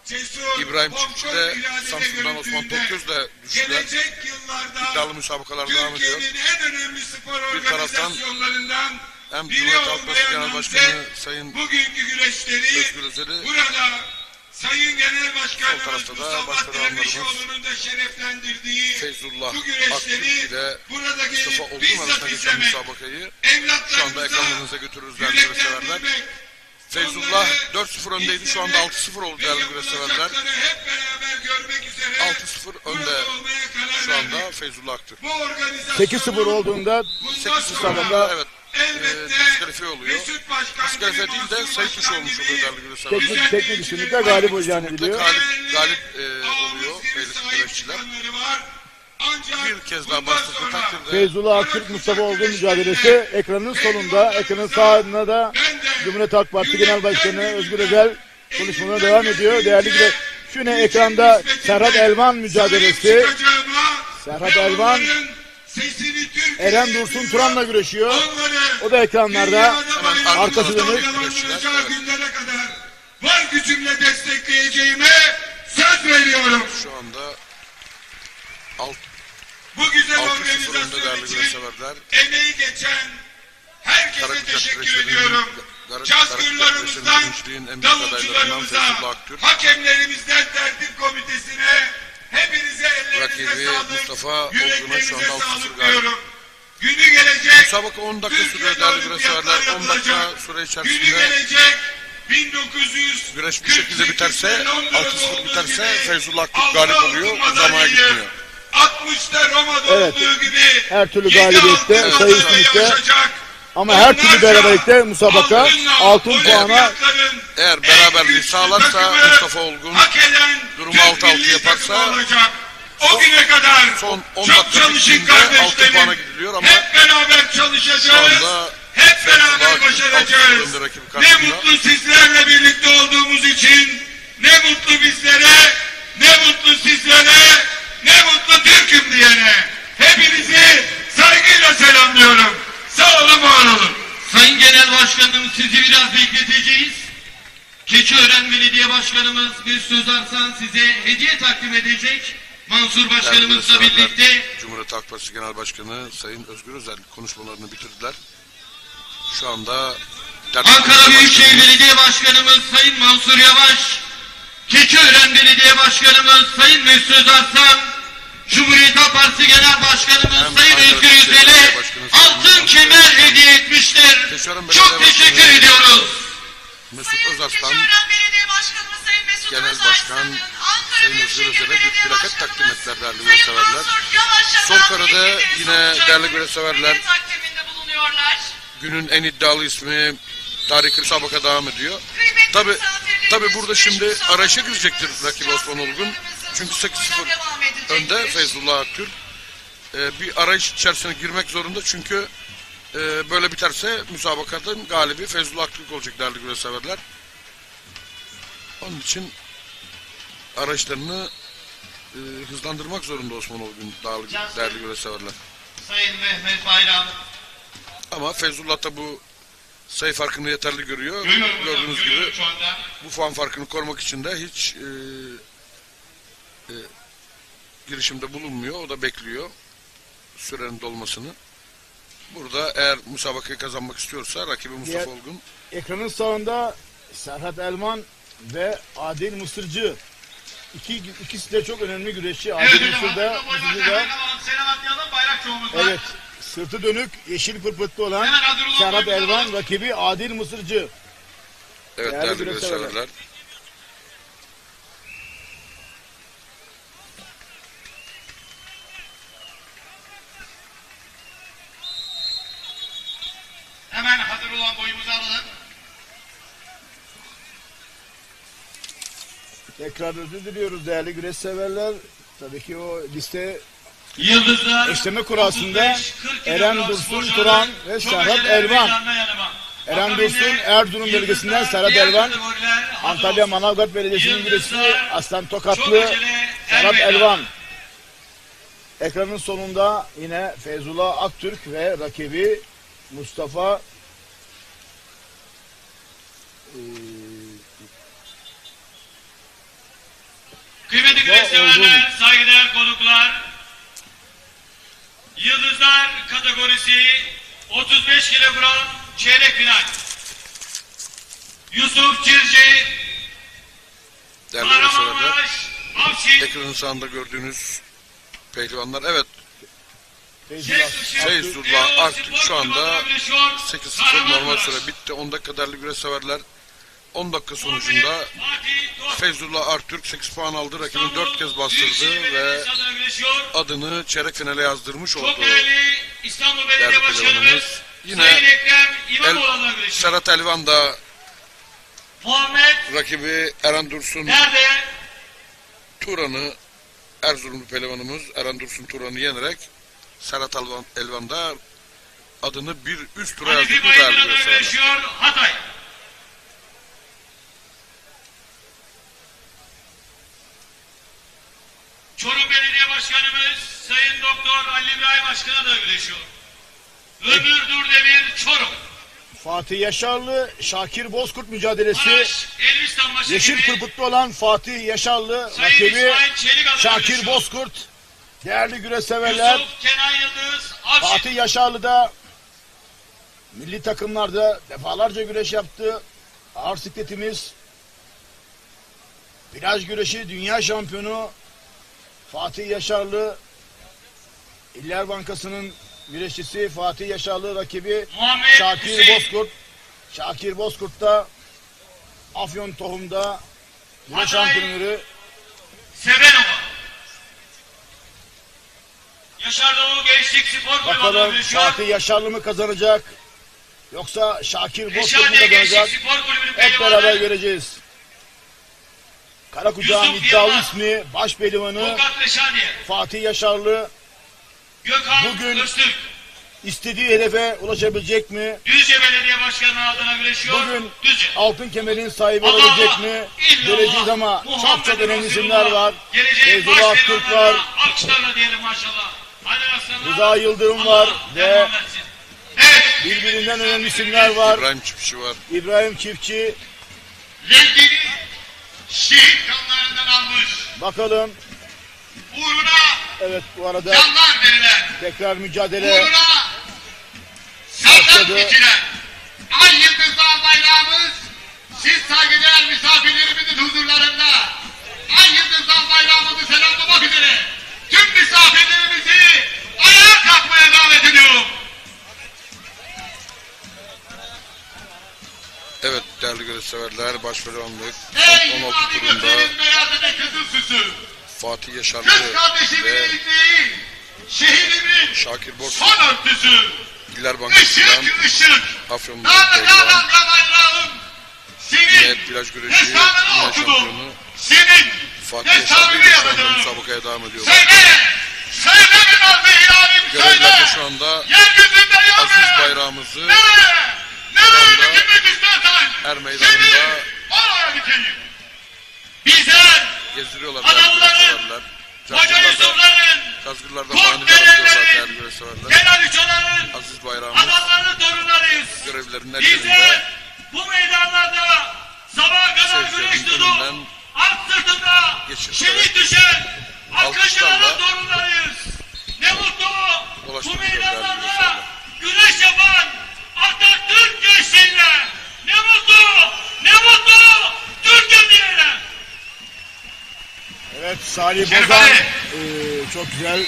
cesur, İbrahim Çiftçi de kontrol iradede Samsun'dan Osman görüntüsünde Tokgöz'le düştüler. gelecek yıllarda İddialı müsabakalar devam ediyor. Türkiye'nin en önemli spor Bir taraftan organizasyonlarından hem biri Cumhuriyet Halk Partisi olmaya Genel namzet Başkanı Sayın bugünkü güreşleri Özgür Özel'i, burada Sayın Genel sol Başkanımız tarafta da Mustafa başkanlarımız Dervişoğlu'nun da şereflendirdiği Feyzullah bu Aktürk güreşleri ile burada Mustafa gelip Olgun bizzat arasında geçen izlemek, müsabakayı şu anda evlatlarımıza ekranlarınıza götürürüz değerli güreşseverler. yüreklendirmek, Feyzullah 4-0 öndeydi. Şu anda 6-0 oldu değerli güreşseverler. yapılacakları hep beraber görmek üzere 6-0 önde şu anda Feyzullah Aktürk. bu organizasyonu 8-0 olduğunda 8-0'da evet elbette diskalifiye oluyor. Mesut Başkan Diskalifiye gibi, değil de Mansur sayı dışı Başkan olmuş gibi oluyor değerli güreşseverler. teknik üstünlükle galip olacağını Kesinlikle biliyor. galip oluyor beylik güreşçiler. Bir kez daha bastırdığı takdirde Feyzullah Aktürk Mustafa Olgun mücadelesi ekranın sonunda. Ekranın sağında da Cumhuriyet Halk Partisi Genel Başkanı Özgür Özel konuşmalarına devam ediyor. Değerli gibi şu ne ekranda Serhat Elvan mücadelesi. Serhat Elvan Eren Dursun Turan'la güreşiyor. O da ekranlarda. Arkası dönük. Günlere kadar var gücümle destekleyeceğime söz veriyorum. şu anda Bu güzel 6-0 önde organizasyon değerli için güreşseverler. emeği geçen herkese Karabük'te teşekkür güreşlerin ediyorum. Cazgırlarımızdan, birinciliğin en büyük adaylarından davulcularımıza, Feyzullah Aktürk. hakemlerimizden tertip komitesine hepinize ellerinize Rakibi sağlık, Mustafa Olgun'a şu yüreklerinize anda 6-0 sağlık galip. diyorum. Günü gelecek, Müsabaka 10 dakika sürüyor Türkiye'de değerli güreşseverler. olimpiyatlar 10 dakika yapılacak. süre Günü içerisinde gelecek 1900 güreş bir şekilde biterse 6-0 biterse Feyzullah Aktürk galip oluyor. Uzamaya gitmiyor. 60'ta Roma'da Evet. olduğu gibi Her türlü 7 galibiyette, altın sayı madalya üstünlükte. yaşayacak. Ama her türlü beraberlikte musabaka altın puana Eğer beraberliği sağlarsa Mustafa Olgun durumu 6-6 yaparsa o güne kadar son 10 çok dakika çalışın bittiğinde 6 puana kardeşlerim. gidiliyor ama Hep beraber şu çalışacağız. anda Hep beraber Feyzullah başaracağız. önde rakip Ne karşısında. mutlu sizlerle birlikte olduğumuz için. Ne mutlu bizlere. Ne mutlu sizlere. Ne mutlu Türk'üm diyene. Hepinizi saygıyla selamlıyorum. Sağ olun, var olun. Sayın Genel Başkanım, sizi biraz bekleteceğiz. Keçiören Belediye Başkanımız bir söz arsan size hediye takdim edecek. Mansur Başkanımızla Değerli birlikte güreşseverler, Cumhuriyet Halk Partisi Genel Başkanı Sayın Özgür Özel konuşmalarını bitirdiler. Şu anda Ankara Büyükşehir Belediye Başkanımız Sayın Mansur Yavaş, Keçiören Belediye Başkanımız Sayın Mesut Arslan, Cumhuriyet Halk Partisi Keçiören Başkanımız Sayın Özgür Özel'e altın kemer hediye etmiştir. Çok teşekkür ediyoruz. Mesut Özarslan Keçiören Belediye Başkanımız Sayın Mesut Genel Özarslan'ın Başkan Ankara Sayın Özgür Büyükşehir Özel'e Belediye bir plaket Başkanımız takdim ettiler değerli Sayın güreşseverler. Mansur Yavaş'a Sol karada hediye yine sunacak. değerli güreşseverler Hediye takdiminde bulunuyorlar. günün en iddialı ismi tarihi müsabaka devam ediyor. Tabi burada şimdi arayışa girecektir rakibi Osman Olgun. Çünkü 8-0 önde Feyzullah Aktürk. Bir arayış içerisine girmek zorunda çünkü böyle biterse müsabakanın galibi Feyzullah Aktürk olacak değerli güreşseverler. Onun için arayışlarını hızlandırmak zorunda Osman Olgun değerli güreşseverler. Sayın Mehmet Bayram. Ama Feyzullah da bu sayı farkını yeterli görüyor. Gördüğünüz gibi bu puan farkını korumak için de hiç girişimde bulunmuyor. O da bekliyor sürenin dolmasını. Burada eğer müsabakayı kazanmak istiyorsa rakibi Mustafa Olgun. Ekranın sağında Serhat Elvan ve Adil Mısırcı. İkisi de çok önemli güreşçi. Adil Mısır da Selahattin'den bayrak çoğumuz var. evet. Sırtı dönük, yeşil pırpıtlı olan Serhat Elvan, rakibi Adil Mısırcı. Evet değerli güreşseverler. Hemen hazır olan boyumuzu alalım. Tekrar özür diliyoruz değerli güreş severler. Tabii ki o liste Yıldızlar eşleme kurasında 35-40 Eren kilogram Dursun sporcular Turan ve çok Serhat acele Elvan. yanına yanıma. Eren Akabinde Dursun Erzurum bölgesinden Serhat diğer Elvan. kategoriler hazır Antalya olsun. Manavgat Belediyesi'nin güreşçisi Yıldızlar Aslan çok Tokatlı acele Serhat meydan. Elvan. Ekranın sonunda yine Feyzullah Aktürk ve rakibi Mustafa Kıymetli güreşseverler, saygıdeğer konuklar, Yıldızlar kategorisi 35 kilogram çeyrek final. Yusuf Çirci, Değerli Kahramanmaraş, güreşseverler. Avşin, Ekranın sağında gördüğünüz pehlivanlar. Evet. Feyzullah Feyzullah artık şu anda 8-0 normal süre bitti. 10 dakika değerli güreşseverler. 10 dakika sonucunda Feyzullah Artürk 8 puan aldı. Rakibini 4 kez bastırdı ve adını çeyrek finale yazdırmış oldu. çok değerli İstanbul Belediye Değerli Başkanımız pehlivanımız. Yine Sayın Ekrem İmamoğlu'na güreşiyor. Serhat Elvan da Muhammed rakibi Eren Dursun nerede? Turan'ı, Erzurumlu pehlivanımız Eren Dursun Turan'ı yenerek Serhat Elvan da adını bir üst tura Hanifi yazdırdı değerli Bayındır'la güreşseverler. güreşiyor Hatay. Çorum Belediye Başkanımız Sayın Doktor Ali İbrahim Başkan'a da güreşiyor. Ömür Durdemir Çorum. Fatih Yaşarlı Şakir Bozkurt mücadelesi. Maraş Elbistan başı Yeşil gibi pırpıtlı olan Fatih Yaşarlı Sayın rakibi İsmail Çelik adına Şakir güreşiyor. Bozkurt. Değerli güreş severler, Yusuf Kenan Yıldız Avşin. Fatih Yaşarlı da milli takımlarda defalarca güreş yaptı. Ağır sikletimiz, plaj güreşi dünya şampiyonu Fatih Yaşarlı, İller Bankası'nın güreşçisi Fatih Yaşarlı, rakibi Muhammed Şakir Hüseyin. Bozkurt. Şakir Bozkurt da Afyon Tohum'da güreş Hatay. antrenörü. Sevenova. Yaşar Doğu Gençlik Spor Kulübü'ne Bakalım güreşiyor. Fatih Yaşarlı mı kazanacak yoksa Şakir Bozkurt mu Reşadiye kazanacak? Gençlik Spor Kulübü'nün Hep pehlivanı beraber göreceğiz. Karakucağın Yusuf iddialı Yılmaz. ismi baş pehlivanı Tokat Reşadiye. Fatih Yaşarlı Gökhan Bugün- Öztürk. istediği hedefe ulaşabilecek mi? Düzce Belediye Başkanı adına güreşiyor. Bugün Düzce. altın kemerin sahibi Allah olabilecek Allah, mi? illallah, Göreceğiz ama Muhammed çok önemli Resulullah. isimler var. Geleceğin Feyzullah baş Aktürk pehlivanlarına var. alkışlarla diyelim maşallah. Hadi aslanlar. Rıza Yıldırım Allah var ve devam etsin. Evet. birbirinden önemli isimler var. İbrahim Çiftçi var. İbrahim Çiftçi. Rengini şehit kanlarından almış. Bakalım. Uğruna Evet, bu arada canlar verilen, tekrar mücadele uğruna satan başladı. geçiren Ay Yıldızlı bayrağımız siz saygıdeğer misafirlerimizin huzurlarında Ay Yıldızlı bayrağımızı selamlamak üzere tüm misafirlerimizi ayağa kalkmaya davet ediyorum. Evet değerli güreşseverler, baş pehlivanlık Ey 16 İmam-ı turunda Gökler'in beyaz ve kızıl süsü, Fatih Yaşarlı kız kardeşimin ve ildiği şehidimin Şakir Bozkurt son örtüsü, İller Bankası'ndan ışık ışık, Afyonlu dağda pehlivan. dağda bayrağım, Yine senin plaj güreşi destanını dünya okudum, şampiyonu senin Fatih Yaşarlı destanını ile şu anda yazacağım. müsabakaya devam ediyor. Söyle, söyle bir nazlı hilalim Görevlerde söyle, şu anda yeryüzünde aziz yürü, bayrağımızı nereye gitmek istersen, er meydanında oraya gideyim. Bizler, gezdiriyorlar. adamların, Hoca Yusuf'ların, Kazgırlarda Kurt manidar ediyorlar Dere'lerin, değerli güreşseverler. Celal Uço'ların, Aziz bayrağımız adamların torunlarıyız. görevlerinin her yerinde Bizler bu meydanlarda sabaha kadar güreş seyircilerin tutup önünden at sırtında geçirterek şehit düşen alkışlarla Akkacıların torunlarıyız. Ne mutlu bu dolaştırılıyor meydanlarda değerli güreş yapan Atatürk gençliğine. Ne mutlu, ne mutlu Türkiye'ye. Evet, Salih Şerif Bozan Ali. çok güzel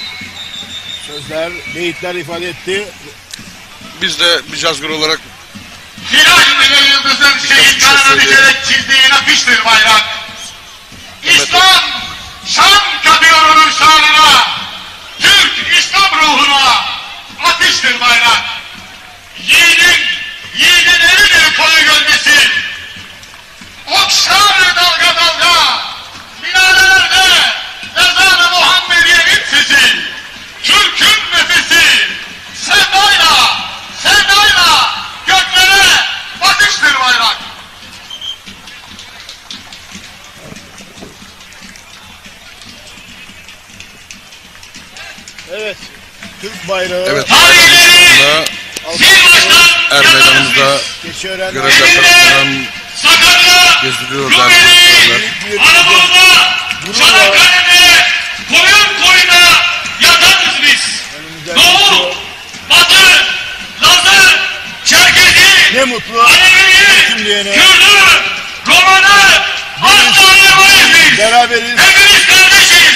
Sözler, beyitler ifade etti. Biz de bir cazgır olarak Hilal ile yıldızın şehit kanını biçerek çizdiği nakıştır bayrak. İslam şan katıyor onun şanına. Türk İslam ruhuna ateştir bayrak. Yiğidin elidir koyu gölgesi. Okşar dalga dalga. Minarelerde ezan-ı Muhammediye'nin sesi. Türk'ün nefesi. Sevdayla göklere bakıştır bayrak. Evet. Türk bayrağı. evet er meydanımızda görevler tarafından geziliyorlar. Anadolu'da, Çanakkale'de, koyuna yatarız biz. Doğu, Batı, Lazı, Çerkezi, ne mutlu. Alevi, Kürdü, Romanı, Aslan'ı biz. Beraberiz. Hepimiz kardeşiz.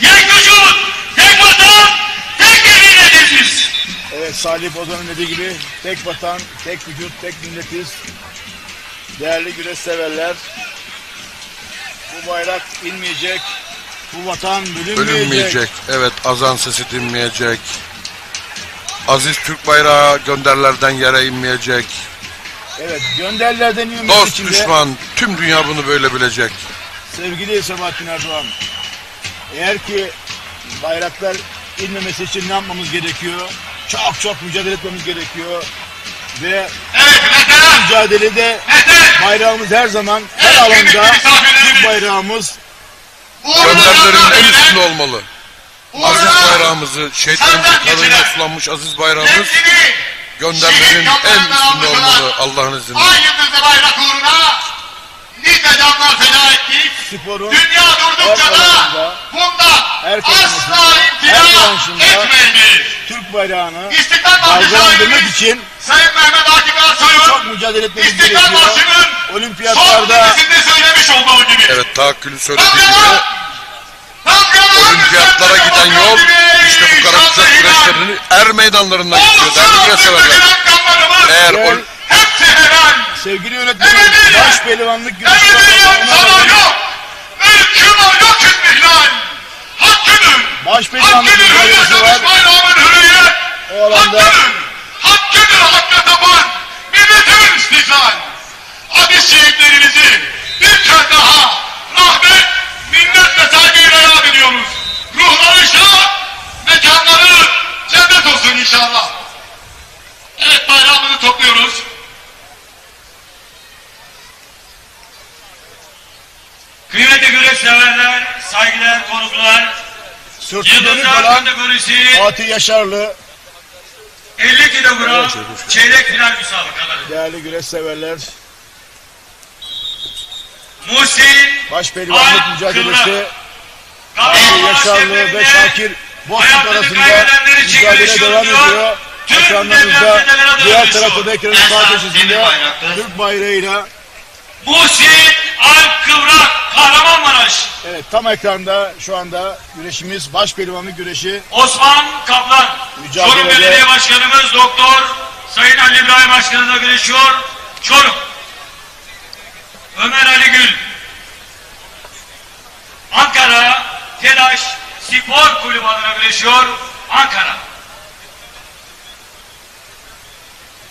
Tek vücut, tek vatan, tek milletiz biz. Evet, Salih Bozan'ın dediği gibi tek vatan, tek vücut, tek milletiz. Değerli güreş severler, bu bayrak inmeyecek, bu vatan bölünmeyecek. Evet, azan sesi dinmeyecek. Aziz Türk bayrağı gönderlerden yere inmeyecek. Evet, gönderlerden inmemesi Dost için de düşman tüm dünya bunu böyle bilecek. sevgili Sabahattin Erdoğan, eğer ki bayraklar inmemesi için ne yapmamız gerekiyor? Çok mücadele etmemiz gerekiyor. Ve mücadelede bayrağımız her zaman her alanda Türk bayrağımız Gönderlerin en üstünde olmalı. Aziz bayrağımızı, şehitlerimizin kanıyla sulanmış aziz bayrağımız gönderlerin en üstünde olmalı Allah'ın izniyle. Ay yıldızlı bayrak uğruna nice canlar feda ettik. sporun Dünya durdukça da bundan asla imtina etmeyiniz. Türk bayrağını İstiklal Marşı dalgalandırmak şahidimiz için Sayın Mehmet Akif çok Ersoy'un mücadele etmemiz İstiklal gerekiyor. Marşı'nın son Olimpiyatlarda cümlesinde söylemiş olduğu gibi. Evet, tahakkülü söylediği gibi olimpiyatlara giden yol işte bu karakter güreşlerini er meydanlarından gidiyor. Değerli güreş severler. Eğer hepsi helal. sevgili yönetmenim baş pehlivanlık güreşi Ebediyen sana yok. Mülküme yok istihlal. Hakkıdır. baş pehlivanlık Hakkıdır mücadelesi hürriyet var. bayrağımın hürriyet. O alanda Hakkıdır hakka tapan milletin istiklal. Aziz şehitlerimizi bir kez daha rahmet, minnet ve saygıyla yad ediyoruz. Ruhları şad, mekanları cennet olsun inşallah. Evet, bayrağımızı topluyoruz. Kıymetli güreş severler, saygıdeğer konuklar, sırtı dönük Yıldızlar olan kategorisi Fatih Yaşarlı, 50 kilogram çeyrek final müsabakaları. değerli güreş severler, Muhsin baş pehlivanlık mücadelesi Fatih Yaşarlı ve Şakir Bozkurt arasında mücadele devam ediyor. Ekranlarımızda diğer tarafta da ekranın sağ köşesinde Türk bayrağıyla Muhsin Alp Kıvrak, Kahramanmaraş. evet tam ekranda şu anda güreşimiz baş pehlivanlık güreşi. Osman Kaplan, Mücadelede- Çorum Belediye Başkanımız Doktor Sayın Ali İbrahim Başkanı'na güreşiyor. Çorum. Ömer Ali Gül. Ankara TEDAŞ Spor Kulübü adına güreşiyor. Ankara.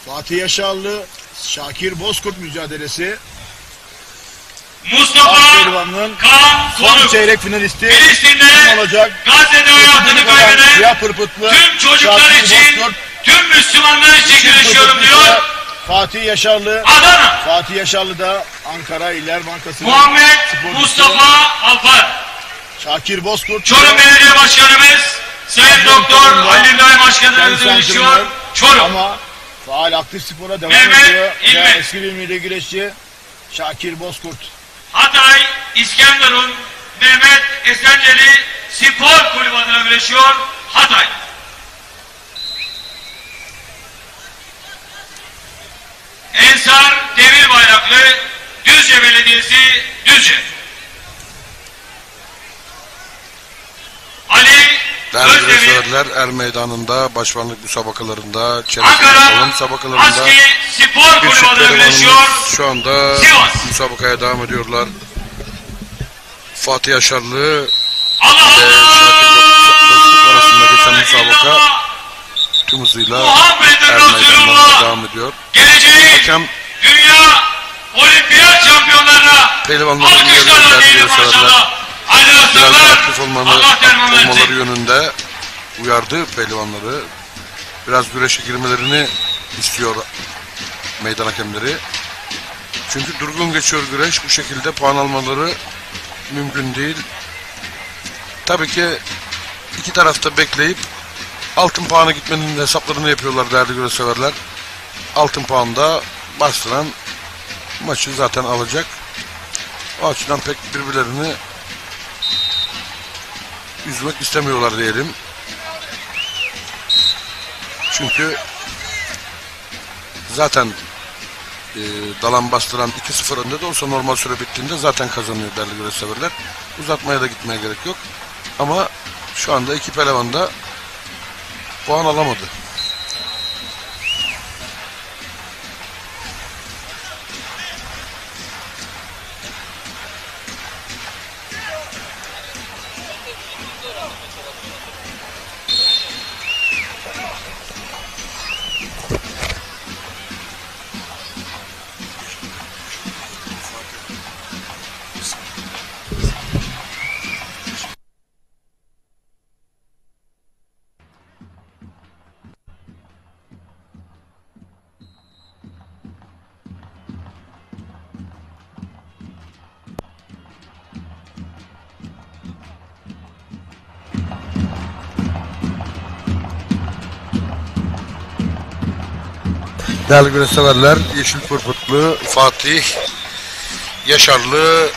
Fatih Yaşarlı, Şakir Bozkurt mücadelesi. Mustafa Baş pehlivanlığın Kaan son Konuk. çeyrek finalisti Filistin'de kim olacak? Gazze'de hayatını kaybeden Siyah pırpıtlı tüm çocuklar Şakir için, Bozkurt, tüm Müslümanlar için güreşiyorum diyor. Fatih Yaşarlı. Adana. Fatih Yaşarlı da Ankara İller Bankası. Muhammed Mustafa Alpar. Şakir Bozkurt. Çorum Belediye Başkanımız Sayın Doktor Ali İbrahim Başkanı'na güreşiyor. Çorum. Ama faal aktif spora devam Mehmet ediyor. İlmek. Ve eski bir milli güreşçi Şakir Bozkurt. Hatay İskenderun Mehmet Esenceli Spor Kulübü adına güreşiyor. Hatay. Ensar Demir Bayraklı Düzce Belediyesi Düzce. Ali Değerli Özdemir güreşseverler, Er Meydanı'nda başkanlık müsabakalarında, çeyrek final müsabakalarında Askeri Spor Kulübü birçok adına güreşiyor. pehlivanımız şu anda Sivas. müsabakaya devam ediyorlar. Fatih Yaşarlı Allah Şakir Dostluk arasında geçen müsabaka Allah! tüm hızıyla Muhammed'in Er Meydanı'nda Resulullah! devam ediyor. Geleceğin Hakem dünya olimpiyat şampiyonlarına pehlivanların alkışlarla diyelim maşallah. Haydi biraz aslanlar. aktif Allah derman olmaları versin. yönünde uyardı pehlivanları. Biraz güreşe girmelerini istiyor meydan hakemleri. Çünkü durgun geçiyor güreş. Bu şekilde puan almaları mümkün değil. Tabii ki iki tarafta bekleyip altın puanı gitmenin hesaplarını yapıyorlar değerli güreş severler. Altın puanda bastıran maçı zaten alacak. O açıdan pek birbirlerini üzmek istemiyorlar diyelim. Çünkü zaten dalan bastıran 2-0 önde de olsa normal süre bittiğinde zaten kazanıyor değerli güreş severler. Uzatmaya da gitmeye gerek yok. Ama şu anda iki pehlivan da puan alamadı. Değerli güreş severler, Yeşil Pırpıtlı Fatih Yaşarlı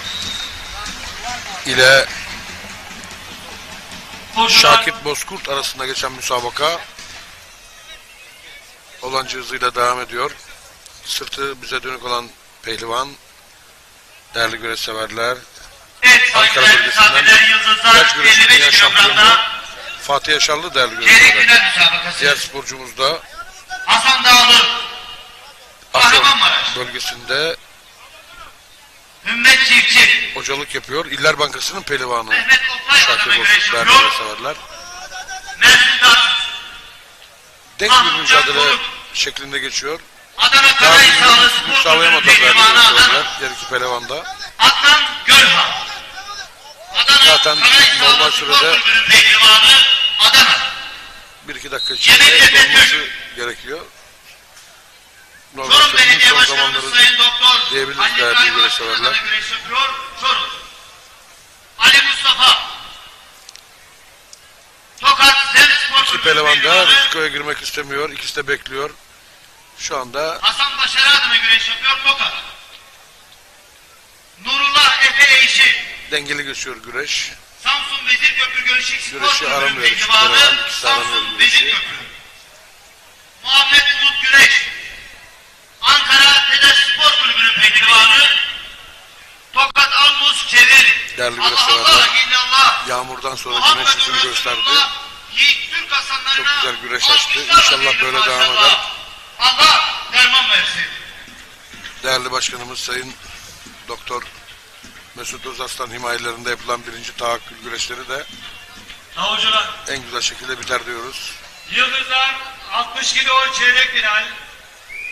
ile Şakir Bozkurt arasında geçen müsabaka olanca hızıyla devam ediyor. Sırtı bize dönük olan pehlivan, değerli güreş severler, Ankara bölgesinden Güreş Güreşi Dünya Şampiyonu Fatih Yaşarlı değerli güreş severler. Diğer sporcumuz da Hasan Dağlı, Afyon bölgesinde Ümmet Çiftçi, hocalık yapıyor. İller Bankası'nın pehlivanı Mehmet Oktay Şakir adına Bozkurt güreş değerli yapıyor. severler. Mersin Dağlı, Denk bir mücadele şeklinde geçiyor. Adana Daha Karahisarlı Spor Kulübü sağlayamadılar değerli pehlivanı güreş Adana, severler. Diğer iki pehlivan da. Adnan Gölhan. Adana Zaten normal Karahisarlı Spor sürede Kulübü'nün pehlivanı Adana. 1-2 dakika içinde olması gerekiyor. Normal Çorum sürenin Belediye son Başkanımız zamanları Sayın Doktor diyebiliriz Ali değerli İbrahim güreş Başkanı severler. adına güreş yapıyor. Çorum. Ali Mustafa. Tokat Zen Spor İki Kulübü pehlivan da pehlivanı Riziko'ya girmek istemiyor. İkisi de bekliyor. Şu anda Hasan Başarı adına güreş yapıyor. Tokat. Nurullah Efe Eyşi. dengeli geçiyor güreş. Samsun Vezirköprü Gölşik Spor Güreşi Kulübü aramıyor hiç pehlivanı pehlivan. İkisi aramıyor Samsun güreşi. Vezirköprü. Muhammed Umut Güreş. Ankara Tedaş Spor Kulübü'nün pehlivanı Tokat Almus Çevir. Değerli güreş Allah severler. Allah illallah. Yağmurdan sonra Muhammed güneş yüzünü Resulullah, gösterdi. Yiğit Türk aslanlarına Çok güzel güreş açtı. alkışlarla İnşallah diyelim böyle devam maşallah. eder. Allah derman versin. Değerli başkanımız Sayın Doktor Mesut Özaslan himayelerinde yapılan birinci tahakkül güreşleri de Davulcular. en güzel şekilde biter diyoruz. Yıldızlar 60 kilo çeyrek final.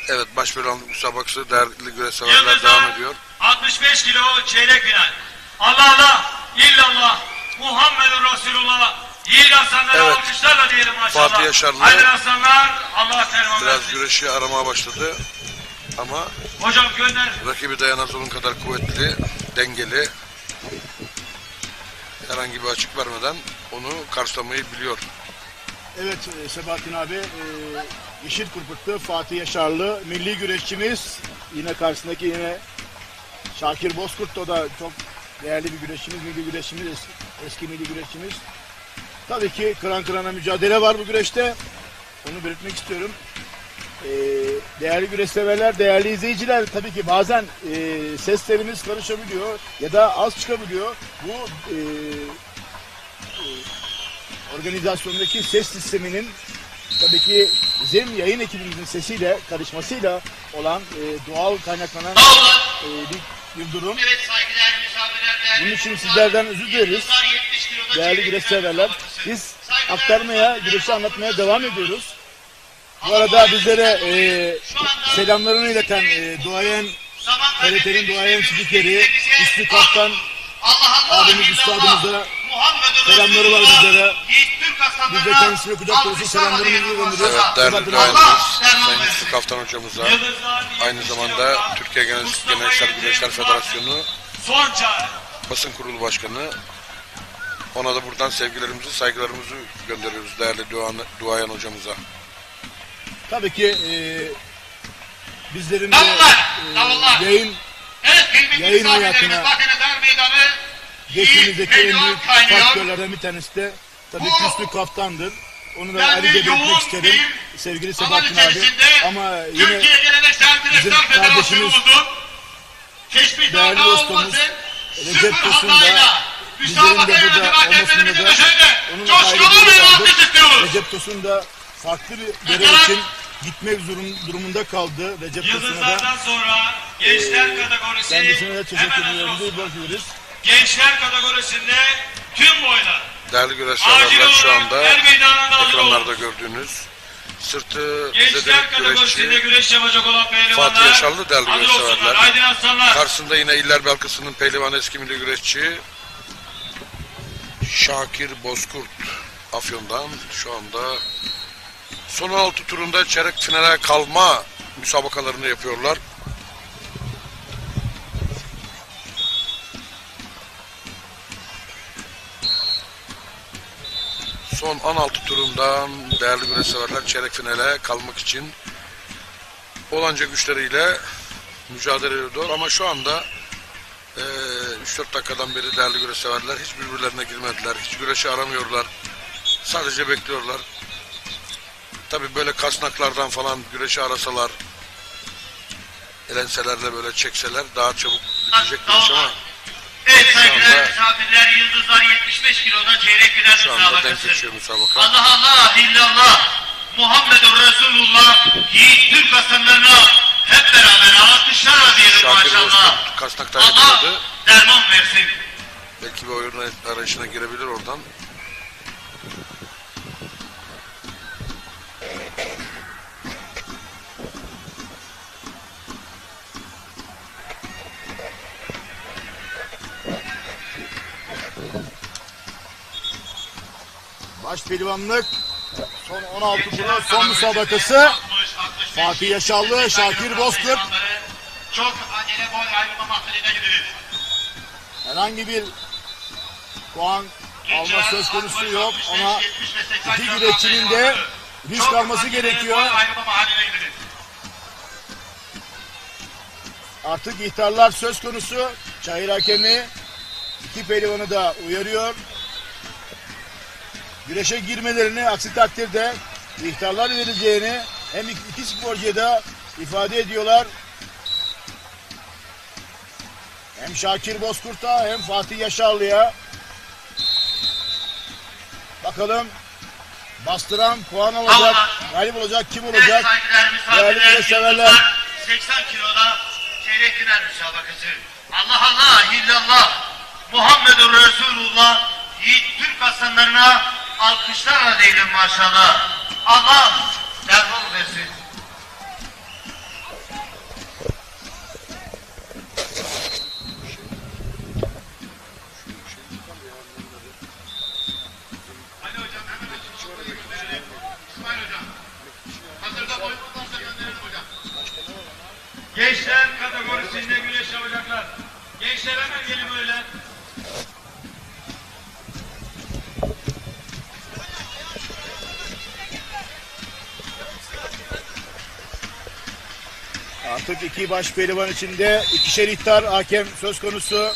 Evet, başpehlivanlık müsabakası değerli güreş severler devam ediyor. 65 kilo çeyrek final. Allah Allah illallah Muhammedun Resulullah. Yiğit aslanlara Evet. alkışlarla diyelim maşallah. Fatih Yaşarlı Haydi aslanlar Allah derman biraz versin. güreşi aramaya başladı. Ama Hocam gönder. rakibi Dayanaz onun kadar kuvvetli, dengeli. Herhangi bir açık vermeden onu karşılamayı biliyor. Evet Sebahattin abi, Yeşil Pırpıtlı Fatih Yaşarlı milli güreşçimiz, yine karşısındaki yine Şakir Bozkurt, o da çok değerli bir güreşçimiz, milli güreşçimiz, eski milli güreşçimiz. Tabii ki kıran kırana mücadele var bu güreşte, onu belirtmek istiyorum. Değerli güreş severler, değerli izleyiciler, tabii ki bazen seslerimiz karışabiliyor ya da az çıkabiliyor. Bu organizasyondaki ses sisteminin tabii ki bizim yayın ekibimizin sesiyle, karışmasıyla olan doğal kaynaklanan bir durum. Evet saygıdeğer misafirler, Bunun için sizlerden özür dileriz. Değerli güreş severler. Biz aktarmaya, güreşi anlatmaya devam ediyoruz. Bu arada bizlere selamlarını ileten duayen, TRT'nin duayen spikeri, Üstü Kaptan abimiz, üstadımıza selamları var bizlere. Biz de kendisine kucak dolusu selamlarımızı gönderiyoruz. Evet, değerli duayenimiz Sayın Üstü Kaptan hocamıza, aynı zamanda Türkiye Geleneksel Güreşler Federasyonu Basın Kurulu Başkanı, ona da buradan sevgilerimizi, saygılarımızı gönderiyoruz değerli duayen hocamıza. Tabii ki bizlerin de yayın hayatına geçtiğimizdeki en büyük faktörlerden bir tanesi de tabii ki Üstü Kaptan'dır. Onu da ayrıca belirtmek isterim sevgili Sebahattin abi. Ama yine bizim kardeşimiz, değerli dostumuz Recep Tosun da bizlerin de burada olmasında da onun ayrı bir vardır. Recep Tosun da farklı bir görev için gitmek durumunda kaldı. Recep Tosun'a da kendisine de teşekkür ediyoruz. Gençler kategorisinde tüm boylar. Değerli güreşçiler, şu anda ekranlarda gördüğünüz sırtı zedelik güreşçi Fatih Yaşarlı değerli güreşçiler. Karşısında yine İller Belkısı'nın pehlivanı eski milli güreşçi Şakir Bozkurt Afyon'dan şu anda son 16 turunda çeyrek finale kalma müsabakalarını yapıyorlar. Son 16 turundan değerli güreşseverler çeyrek finale kalmak için olanca güçleriyle mücadele ediyor. Ama şu anda 3-4 dakikadan beri değerli güreşseverler hiç birbirlerine girmediler. Hiç güreşi aramıyorlar. Sadece bekliyorlar. Tabii böyle kasnaklardan falan güreşi arasalar, elenselerle böyle çekseler daha çabuk bitecek güreş ama evet saygıdeğer misafirler, Yıldızlar 75 kiloda çeyrek final müsabakası. Allah Allah, illallah, Muhammedur Resulullah, yiğit Türk aslanlarına hep beraber alkışlarla diyelim maşallah. Allah derman versin. Belki bir oyun arayışına girebilir oradan. Baş pehlivanlık son 16 turun son müsabakası. Fatih Yaşarlı, Şakir Bozkurt. Çok acele boy ayrılma mahsulüne gidilir. Herhangi bir puan alma söz konusu yok ama iki güreşçinin de risk alması gerekiyor. Artık ihtarlar söz konusu. Çayır hakemi iki pehlivanı da uyarıyor. Güreşe girmelerini, aksi takdirde ihtarlar vereceğini hem iki sporcuya da ifade ediyorlar. Hem Şakir Bozkurt'a hem Fatih Yaşarlı'ya. Bakalım bastıran puan alacak, galip olacak kim olacak? Değerli güreşseverler. 80 kiloda çeyrek final müsabakası. Allah Allah, illallah, Muhammedur Resulullah, yiğit Türk aslanlarına alkışlarla diyelim maşallah. Allah derman versin. Ali hocam hemen açın. İsmail hocam. Hazırda boyun varsa gönderelim hocam. Gençler kategorisinde güreş yapacaklar. Gençler hemen gelin böyle. Artık iki baş pehlivan içinde ikişer ihtar hakem söz konusu.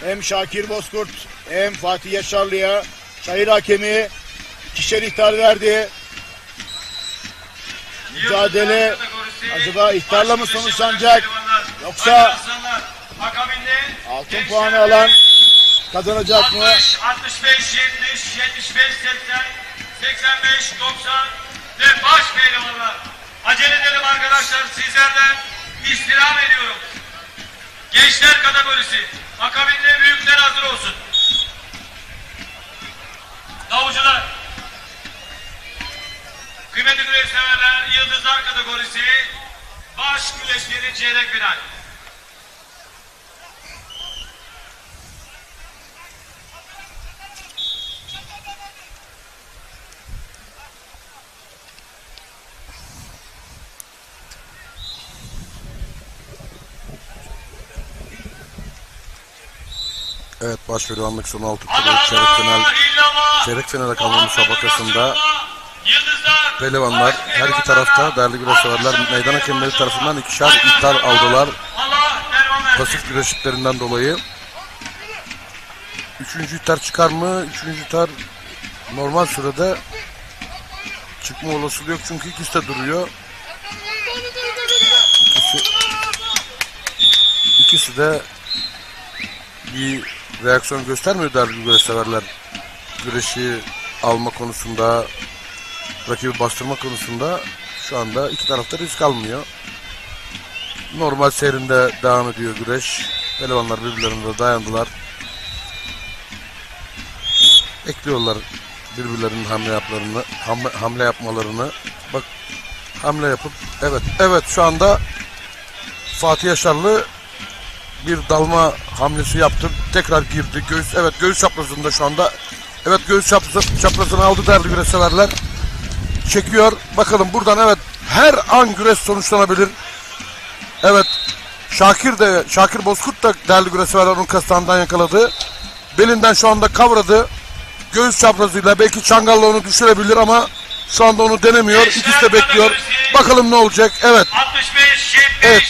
Hem Şakir Bozkurt hem Fatih Yaşarlı'ya çayır hakemi ikişer ihtar verdi. Mücadele acaba ihtarla mı sonuçlanacak? Yoksa altın puanı alan kazanacak mı? 60, 65, 70, 75, 80, 85, 90 ve baş pehlivanlar. Acele edelim arkadaşlar, sizlerden istirham ediyorum. Gençler kategorisi, akabinde büyükler hazır olsun. Davulcular, kıymetli güreş severler, yıldızlar kategorisi, baş güreşleri çeyrek final. Evet, baş pehlivanlık son 6 kilo çeyrek finale kalma müsabakasında pehlivanlar her iki tarafta değerli güreşseverler meydan hakemleri tarafından ikişer iptal aldılar. Pasif güreşiklerinden dolayı. Üçüncü iptal çıkar mı? Üçüncü iptal normal sürede çıkma olasılığı yok çünkü ikisi de duruyor. İkisi de bir reaksiyon göstermiyor değerli güreşseverler. Güreşi alma konusunda, rakibi bastırma konusunda şu anda iki tarafta risk almıyor. Normal seyrinde devam ediyor güreş. Pehlivanlar birbirlerine dayandılar. Bekliyorlar birbirlerinin hamle yapmalarını. Bak, hamle yapıp evet şu anda Fatih Yaşarlı bir dalma hamlesi yaptı. Tekrar girdi. Göğüs çaprazında şu anda. Evet, göğüs çaprazını aldı değerli güreşseverler. Çekiyor. Bakalım buradan her an güreş sonuçlanabilir. Evet, Şakir Bozkurt da değerli güreşseverler onun kastağından yakaladı. Belinden şu anda kavradı. Göğüs çaprazıyla belki çangalla onu düşürebilir ama şu anda onu denemiyor. İkisi de bekliyor. Bakalım ne olacak. Evet. 65, 70, evet.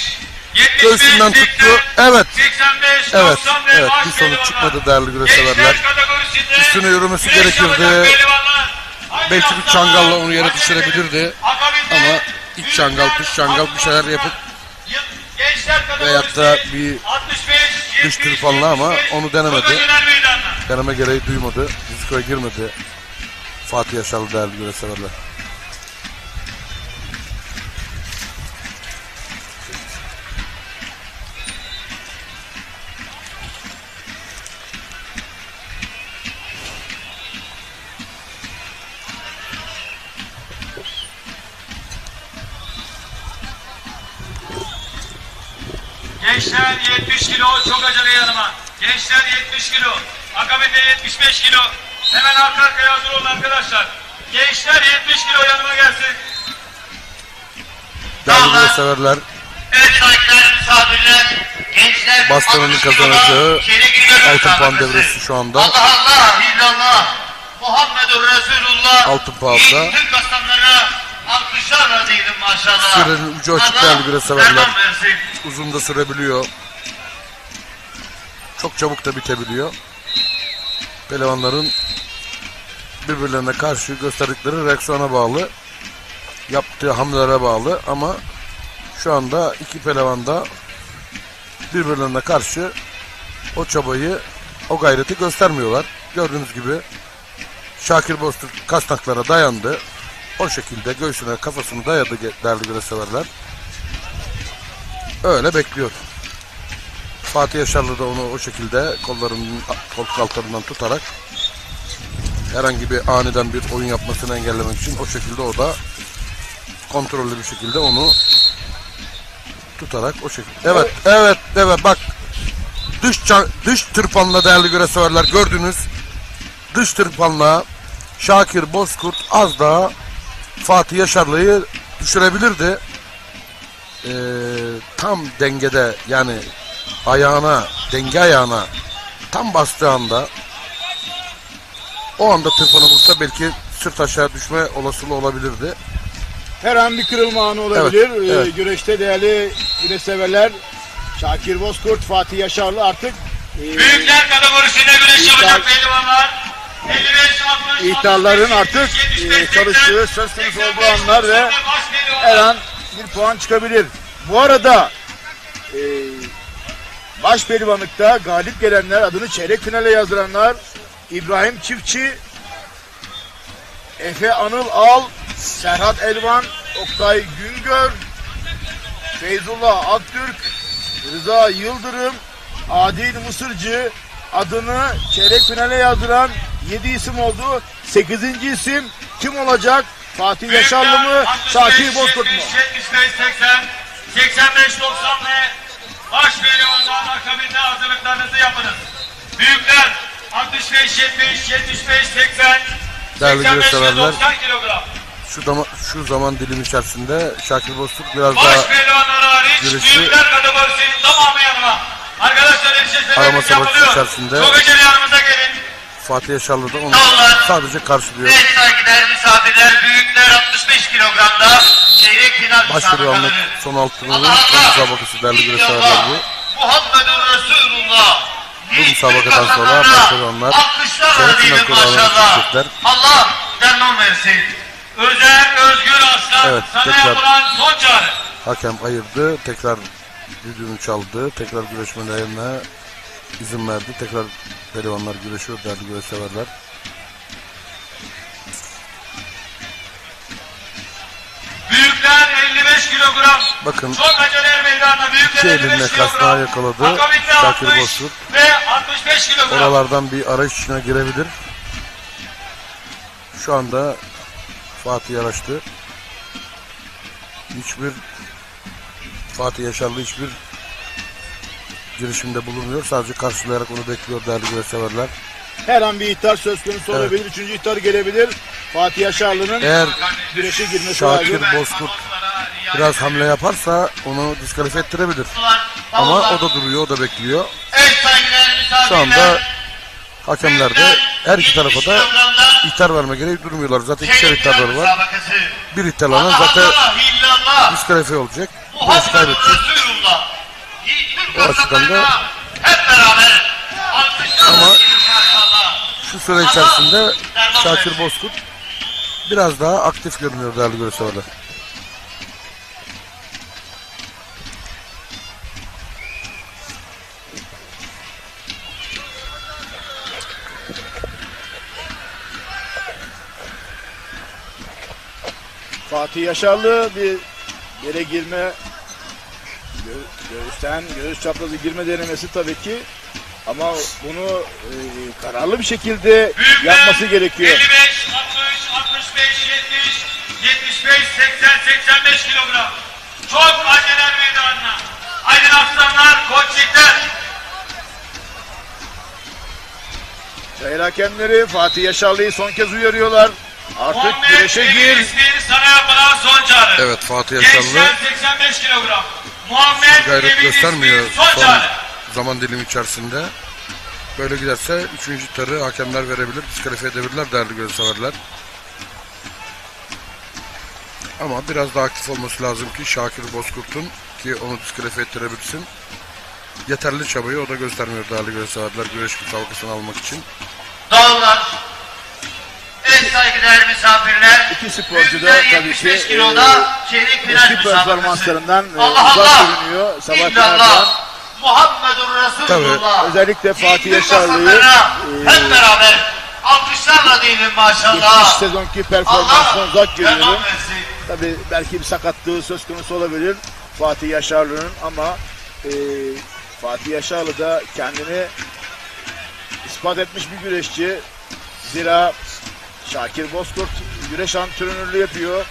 75, Göğsünden 80, tuttu. Evet. 85, Evet. 90 ve Evet. baş Bir sonuç pehlivanlar. çıkmadı değerli güreşseverler. Üstüne yürümesi gerekirdi. Belki bir çangalla onu yere düşürebilirdi. Ama iç çangal, dış çangal bir şeyler yapıp veyahut da bir dış tırpanla ama onu denemedi. Deneme gereği duymadı. Rizikoya girmedi. Fatih Yaşarlı değerli güreşseverler. Gençler 70 kilo, çok acele yanıma. Gençler 70 kilo, akabinde 75 kilo. Hemen arka arkaya hazır olun arkadaşlar. Gençler 70 kilo yanıma gelsin. Değerli güreşseverler, Baston'un kazanacağı altın puan devresi şu anda. Allah illallah Muhammedur Resulullah. Altın puanda. Türk aslanlarına alkışlarla değilim maşallah. Sürenin ucu açık değerli güreşseverler. Uzun da sürebiliyor. Çok çabuk da bitebiliyor. Pehlivanların birbirlerine karşı gösterdikleri reaksiyona bağlı. Yaptığı hamlelere bağlı ama şu anda iki pehlivan da birbirlerine karşı o çabayı, o gayreti göstermiyorlar. Gördüğünüz gibi Şakir Bozkurt kasnaklara dayandı. O şekilde göğsüne kafasını dayadı değerli güreşseverler. Öyle bekliyor. Fatih Yaşarlı da onu o şekilde koltuk altlarından tutarak herhangi bir aniden bir oyun yapmasını engellemek için o şekilde o da kontrollü bir şekilde onu tutarak o şekilde. Evet bak, dış tırpanla değerli güreşseverler gördünüz. Dış tırpanla Şakir Bozkurt az daha Fatih Yaşarlı'yı düşürebilirdi. Tam dengede, yani denge ayağına tam bastığı anda, o anda tırpanı bulsa belki sırt aşağı düşme olasılığı olabilirdi. Her an bir kırılma anı olabilir. Evet. Güreşte değerli güreşseverler, Şakir Bozkurt, Fatih Yaşarlı artık Büyükler kategorisinde güreş yapacak pehlivanlar. 55, 60, İhtarların artık çalıştığı söz konusu olduğu anlar ve her an bir puan çıkabilir. Bu arada baş pehlivanlıkta galip gelenler, adını çeyrek finale yazdıranlar İbrahim Çiftçi, Efe Anıl Al, Serhat Elvan, Oktay Güngör, Feyzullah Aktürk, Rıza Yıldırım, Adil Mısırcı, adını çeyrek finale yazdıran 7 isim oldu. 8. isim kim olacak? Fatih Yaşarlı mı? Şakir Bozkurt mu? 75-80, 85-90 ve baş pehlivanlar akabinde hazırlıklarınızı yapınız. Büyükler 65-70, 75-80, Değerli güreşseverler, 85-90 kilogram. şu zaman dilim içerisinde Şakir Bozkurt biraz Baş daha pehlivanları hariç güreşi büyükler kategorisinin tamamı yanıma. Arkadaşlar arama erişeslerimiz savaşı yapılıyor. içerisinde Çok acele yanımıza gelin. Fatih Yaşarlı da onu sadece karşılıyor. Evet saygıdeğer misafirler, büyükler 65 kilogramda çeyrek final Baş pehlivanlık müsabakaları. son altınının son müsabakası değerli güreşseverler bu. Muhammedun Resulullah. Bu müsabakadan sonra baş pehlivanlar çeyrek final kurallarını seçecekler. Allah derman versin. Özel Özgür Aslan Evet, sana tekrar yapılan son çağrı. hakem ayırdı. Tekrar düdüğünü çaldı. Tekrar güreşmelerine izin verdi. Tekrar pehlivanlar güreşiyor değerli güreşseverler. Büyükler 55 kilogram. Bakın Çok acele meydanına büyükler iki 55 elinle kilogram. kasnağı yakaladı. Akabinde Şakir 60 Bozkurt. ve 65 kilogram. Oralardan bir arayış içine girebilir. Şu anda Fatih Yaraştı. Fatih Yaşarlı hiçbir girişimde bulunmuyor. Sadece karşılayarak onu bekliyor değerli güreşseverler. Her an bir ihtar söz konusu olabilir. 3. ihtar gelebilir. Fatih Yaşarlı'nın Eğer güreşe girmesi Şakir lazım. Bozkurt biraz hamle yaparsa onu diskalifiye ettirebilir. Ama o da duruyor, o da bekliyor. Evet saygıdeğer misafirler. Şu anda hakemler de her iki tarafa da ihtar verme gereği durmuyorlar. Zaten ikişer ihtarları var. Bir ihtar alan zaten diskalifiye olacak. Güreş kaybedecek. O açıdan da hep beraber ama şu süre içerisinde Şakir Bozkurt biraz daha aktif görünüyor değerli güreşseverler. Fatih Yaşarlı bir yere girme, göğüs çaprazı girme denemesi tabii ki. Ama bunu kararlı bir şekilde yapması gerekiyor. 55, 60, 65, 70, 75, 80, 85 kilogram. Çok acele meydanına. Aydın Aslanlar, Koçikler. Şehir hakemleri Fatih Yaşarlı'yı son kez uyarıyorlar. Artık Muhammed güreşe gir. Emin İsmail sana yapılan son çağrı. Evet, Fatih Yaşarlı Gençler 85 kilogram. Muhammed gayret Emin göstermiyor İsmail son son çağrı. zaman dilimi içerisinde. Böyle giderse 3. ihtarı hakemler verebilir, diskalifiye edebilirler değerli güreşseverler. Ama biraz daha aktif olması lazım ki Şakir Bozkurt'un, ki onu diskalifiye ettirebilsin. Yeterli çabayı o da göstermiyor değerli güreşseverler güreş müsabakasını almak için. Dağlar. Evet saygıdeğer misafirler. İki sporcu da tabii ki eski performanslarından Allah uzak Allah. görünüyor. Sabah Erdoğan. İllallah. Muhammedun Resulullah. Özellikle Fatih Yaşarlı'yı hep beraber alkışlarla diyelim maşallah. geçmiş sezonki performansından uzak görüyorum. devam etsin. Tabii belki bir sakatlığı söz konusu olabilir Fatih Yaşarlı'nın ama Fatih Yaşarlı da kendini ispat etmiş bir güreşçi. Zira Şakir Bozkurt güreş antrenörlüğü yapıyor.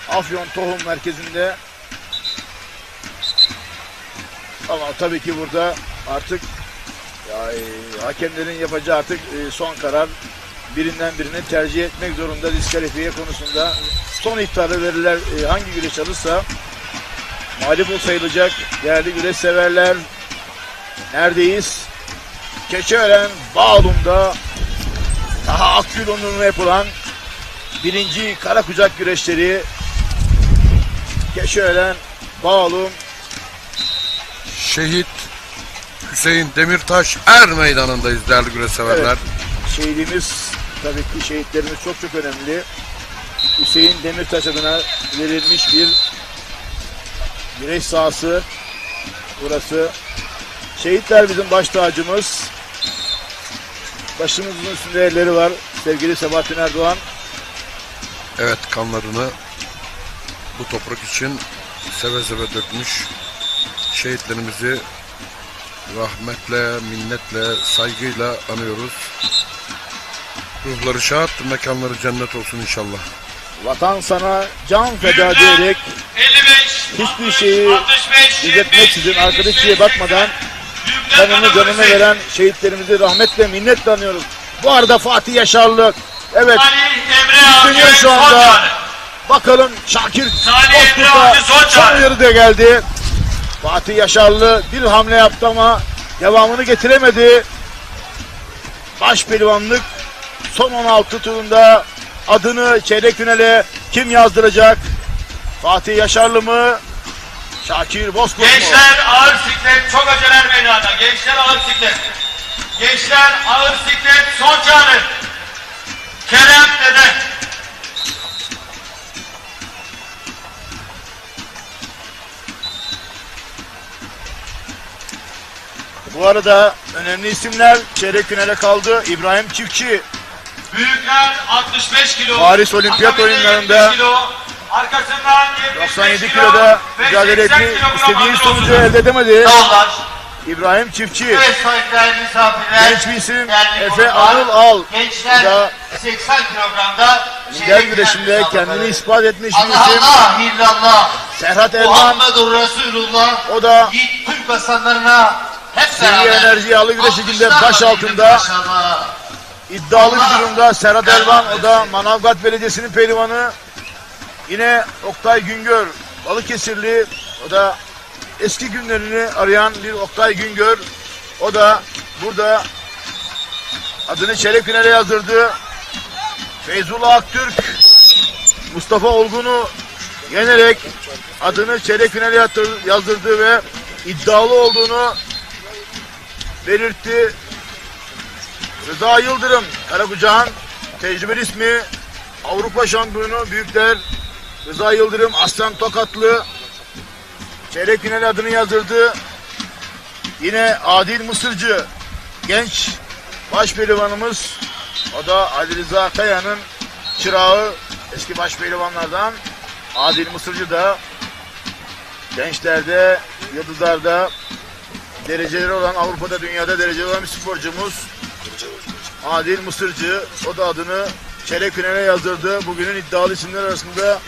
Afyon Tohum Merkezi'nde. Ama tabii ki burada artık hakemlerin yapacağı artık son karar, birinden birini tercih etmek zorunda diskalifiye konusunda. Son ihtarı verirler, hangi güreş alırsa mağlup sayılacak değerli güreş severler. Neredeyiz? Keçiören Bağlum'da daha Akgül onuruna yapılan 1. Karakucak güreşleri Keçiören Bağlum. Şehit Hüseyin Demirtaş Er Meydanı'ndayız değerli güreşseverler. Evet, şehidimiz, tabii ki şehitlerimiz çok çok önemli. Hüseyin Demirtaş adına verilmiş bir güreş sahası burası. Şehitler bizim baş tacımız. Başımızın üstünde elleri var. Sevgili Sebahattin Erdoğan. Evet, kanlarını bu toprak için seve seve dökmüş şehitlerimizi rahmetle, minnetle, saygıyla anıyoruz. Ruhları şad, mekanları cennet olsun inşallah. Vatan sana can feda diyerek 55, hiçbir şeyi 65, gözetmeksizin, arkada şeye bakmadan canını canına veren şehitlerimizi rahmetle, minnetle anıyoruz. Bu arada Fatih Yaşarlı, evet, üstleniyor şu anda. Bakalım Şakir Bozkurt'a son uyarı da geldi. Fatih Yaşarlı bir hamle yaptı ama devamını getiremedi. Başpehlivanlık son 16 turunda adını çeyrek finale kim yazdıracak? Fatih Yaşarlı mı? Şakir Bozkurt mu? Gençler ağır siklet çok aceler meydanda. Gençler ağır siklet. Gençler ağır siklet son çağrı. Kerem Dede. Bu arada önemli isimler çeyrek finale kaldı. İbrahim Çiftçi. Büyükler 65 kilo. Paris Olimpiyat Akabinde oyunlarında 70 kilo. Arkasından 97 kiloda mücadele etti. İstediği sonucu elde edemedi. İbrahim Çiftçi. Evet saygıdeğer misafirler. Genç bir isim değerli Efe konuklar, Anıl Al. Gençler Da 80 kilogramda Minder güreşinde kendini ispat etmiş bir Allah isim. Allah illallah. Serhat Elvan. Muhammedur Resulullah. O da Yiğit Türk aslanlarına hep Sivri beraber. Enerji Yağlı Güreşi'nde alkışlarla baş diyelim altında. maşallah. İddialı bir durumda Serhat Elvan. O da Manavgat Belediyesi'nin pehlivanı. Yine Oktay Güngör. Balıkesirli. O da eski günlerini arayan bir Oktay Güngör. O da burada adını çeyrek finale yazdırdı. Feyzullah Aktürk Mustafa Olgun'u yenerek adını çeyrek finale yazdırdı ve iddialı olduğunu belirtti. Rıza Yıldırım Karakucağ'ın tecrübeli ismi, Avrupa şampiyonu büyükler Rıza Yıldırım Aslan Tokatlı çeyrek finale adını yazdırdı. Yine Adil Mısırcı genç başpehlivanımız, o da Ali Rıza Kaya'nın çırağı, eski başpehlivanlardan. Adil Mısırcı da gençlerde, yıldızlarda dereceleri olan, Avrupa'da, dünyada dereceleri olan bir sporcumuz. Adil Mısırcı, o da adını çeyrek finale yazdırdı. Bugünün iddialı isimler arasında.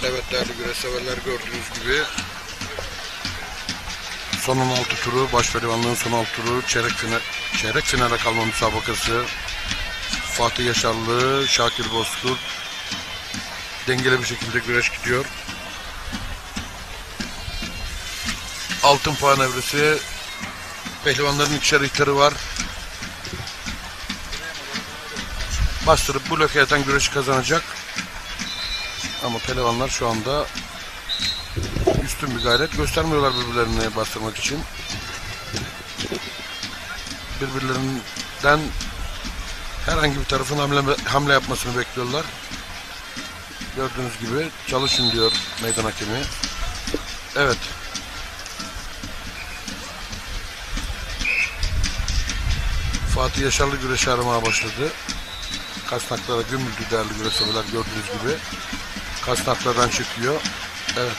Evet değerli güreş severler, gördüğünüz gibi son 16 turu, başpehlivanlığın son 16 turu, çeyrek finale kalma müsabakası. Fatih Yaşarlı, Şakir Bozkurt dengeli bir şekilde güreş gidiyor. Altın puan evresi, pehlivanların ikişer ihtarı var. Bastırıp bloke eden güreşi kazanacak. Ama pehlivanlar şu anda üstün bir gayret göstermiyorlar birbirlerini bastırmak için. Birbirlerinden herhangi bir tarafın hamle yapmasını bekliyorlar. Gördüğünüz gibi çalışın diyor meydan hakemi. Evet. Fatih Yaşarlı güreşi aramaya başladı. Kasnaklara gömüldü değerli güreş severler, gördüğünüz gibi. Kasnaklardan çıkıyor. Evet.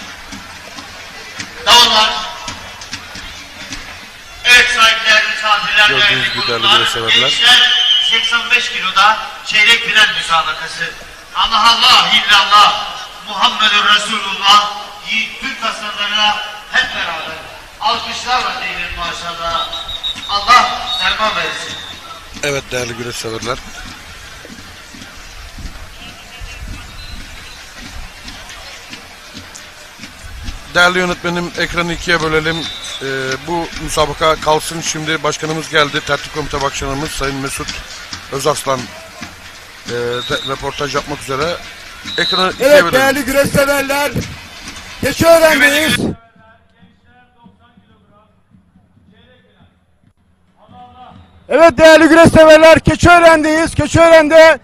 Dağlar. Evet saygıdeğer misafirler, Gördüğünüz gibi değerli güreş severler. Gençler 85 kiloda çeyrek final müsabakası. Allah Allah illallah. Muhammedur Resulullah. Yiğit Türk aslanlarına hep beraber alkışlarla diyelim maşallah. Allah derman versin. Evet değerli güreş severler. Değerli yönetmenim, ekranı ikiye bölelim. Bu müsabaka kalsın. Şimdi başkanımız geldi. Tertip komite başkanımız Sayın Mesut Özarslan röportaj yapmak üzere. Ekranı ikiye Evet bölelim. değerli güreş severler. Keçiören'deyiz. Evet değerli güreş severler, Keçiören'deyiz. Keçiören'de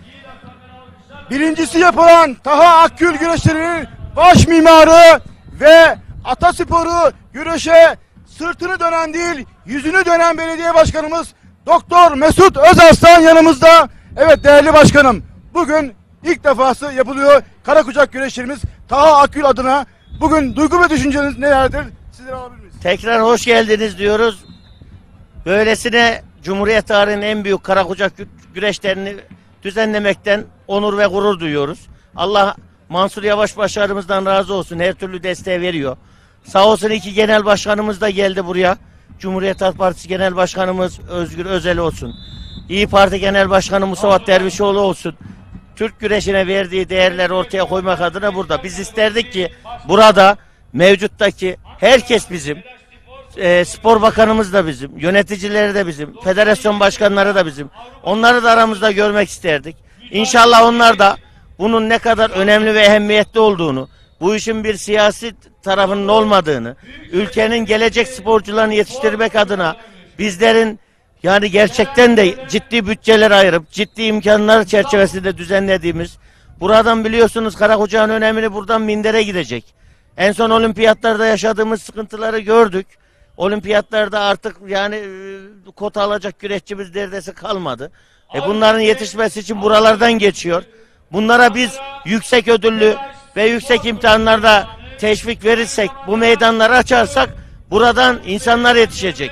birincisi yapılan Taha Akgül güreşlerinin baş mimarı ve Ataspor'u güreşe sırtını dönen değil, yüzünü dönen belediye başkanımız Doktor Mesut Özarslan yanımızda. Evet değerli başkanım, bugün ilk defası yapılıyor Karakucak güreşlerimiz Taha Akgül adına. Bugün duygu ve düşünceniz nelerdir? Sizleri alabilir miyiz? Tekrar hoş geldiniz diyoruz. Böylesine Cumhuriyet tarihinin en büyük Karakucak güreşlerini düzenlemekten onur ve gurur duyuyoruz. Allah Mansur Yavaş başkanımızdan razı olsun. Her türlü desteği veriyor. Sağ olsun iki genel başkanımız da geldi buraya. Cumhuriyet Halk Partisi Genel Başkanımız Özgür Özel olsun. İyi Parti Genel Başkanı Musavat Dervişoğlu olsun. Türk güreşine verdiği değerleri ortaya koymak adına burada. Biz isterdik ki burada mevcuttaki herkes bizim. Spor bakanımız da bizim, yöneticileri de bizim, federasyon başkanları da bizim. Onları da aramızda görmek isterdik. İnşallah onlar da bunun ne kadar önemli ve ehemmiyetli olduğunu, bu işin bir siyasi tarafının olmadığını, ülkenin gelecek sporcularını yetiştirmek adına bizlerin yani gerçekten de ciddi bütçeler ayırıp ciddi imkanlar çerçevesinde düzenlediğimiz, buradan biliyorsunuz Karakucak'ın önemini buradan mindere gidecek. En son olimpiyatlarda yaşadığımız sıkıntıları gördük. Olimpiyatlarda artık yani kota alacak güreşçimiz neredeyse kalmadı. Bunların yetişmesi için buralardan geçiyor. Bunlara biz yüksek ödüllü ve yüksek imtihanlarda teşvik verirsek, bu meydanları açarsak buradan insanlar yetişecek.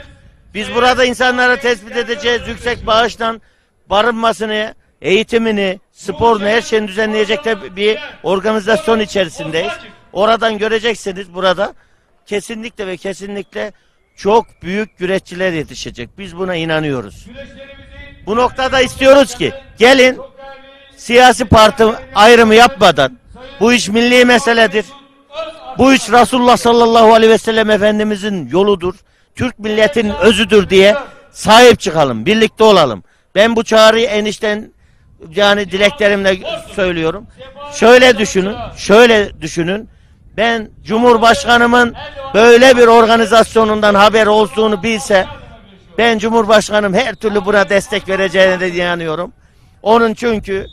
Biz burada insanlara tespit edeceğiz, yüksek bağıştan barınmasını, eğitimini, sporunu, her şeyini düzenleyecek de bir organizasyon içerisindeyiz. Oradan göreceksiniz burada kesinlikle ve kesinlikle çok büyük güreşçiler yetişecek. Biz buna inanıyoruz. Bu noktada istiyoruz ki gelin siyasi parti ayrımı yapmadan, bu iş milli meseledir. Bu iş Resulullah sallallahu aleyhi ve sellem Efendimizin yoludur. Türk milletinin özüdür diye sahip çıkalım, birlikte olalım. Ben bu çağrıyı enişten yani dileklerimle söylüyorum. Şöyle düşünün. Ben Cumhurbaşkanımın böyle bir organizasyonundan haber olduğunu bilse, ben Cumhurbaşkanım her türlü buna destek vereceğine de inanıyorum. Onun çünkü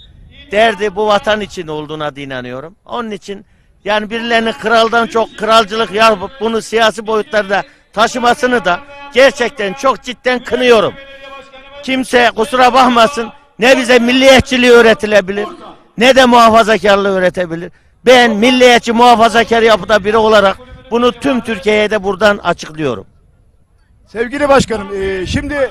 derdi bu vatan için olduğuna da inanıyorum. Onun için yani birilerinin kraldan çok kralcılık yapıp bunu siyasi boyutlarda taşımasını da gerçekten çok cidden kınıyorum. Kimse kusura bakmasın, ne bize milliyetçiliği öğretilebilir ne de muhafazakarlığı öğretebilir. Ben milliyetçi muhafazakar yapıda biri olarak bunu tüm Türkiye'ye de buradan açıklıyorum. Sevgili başkanım, şimdi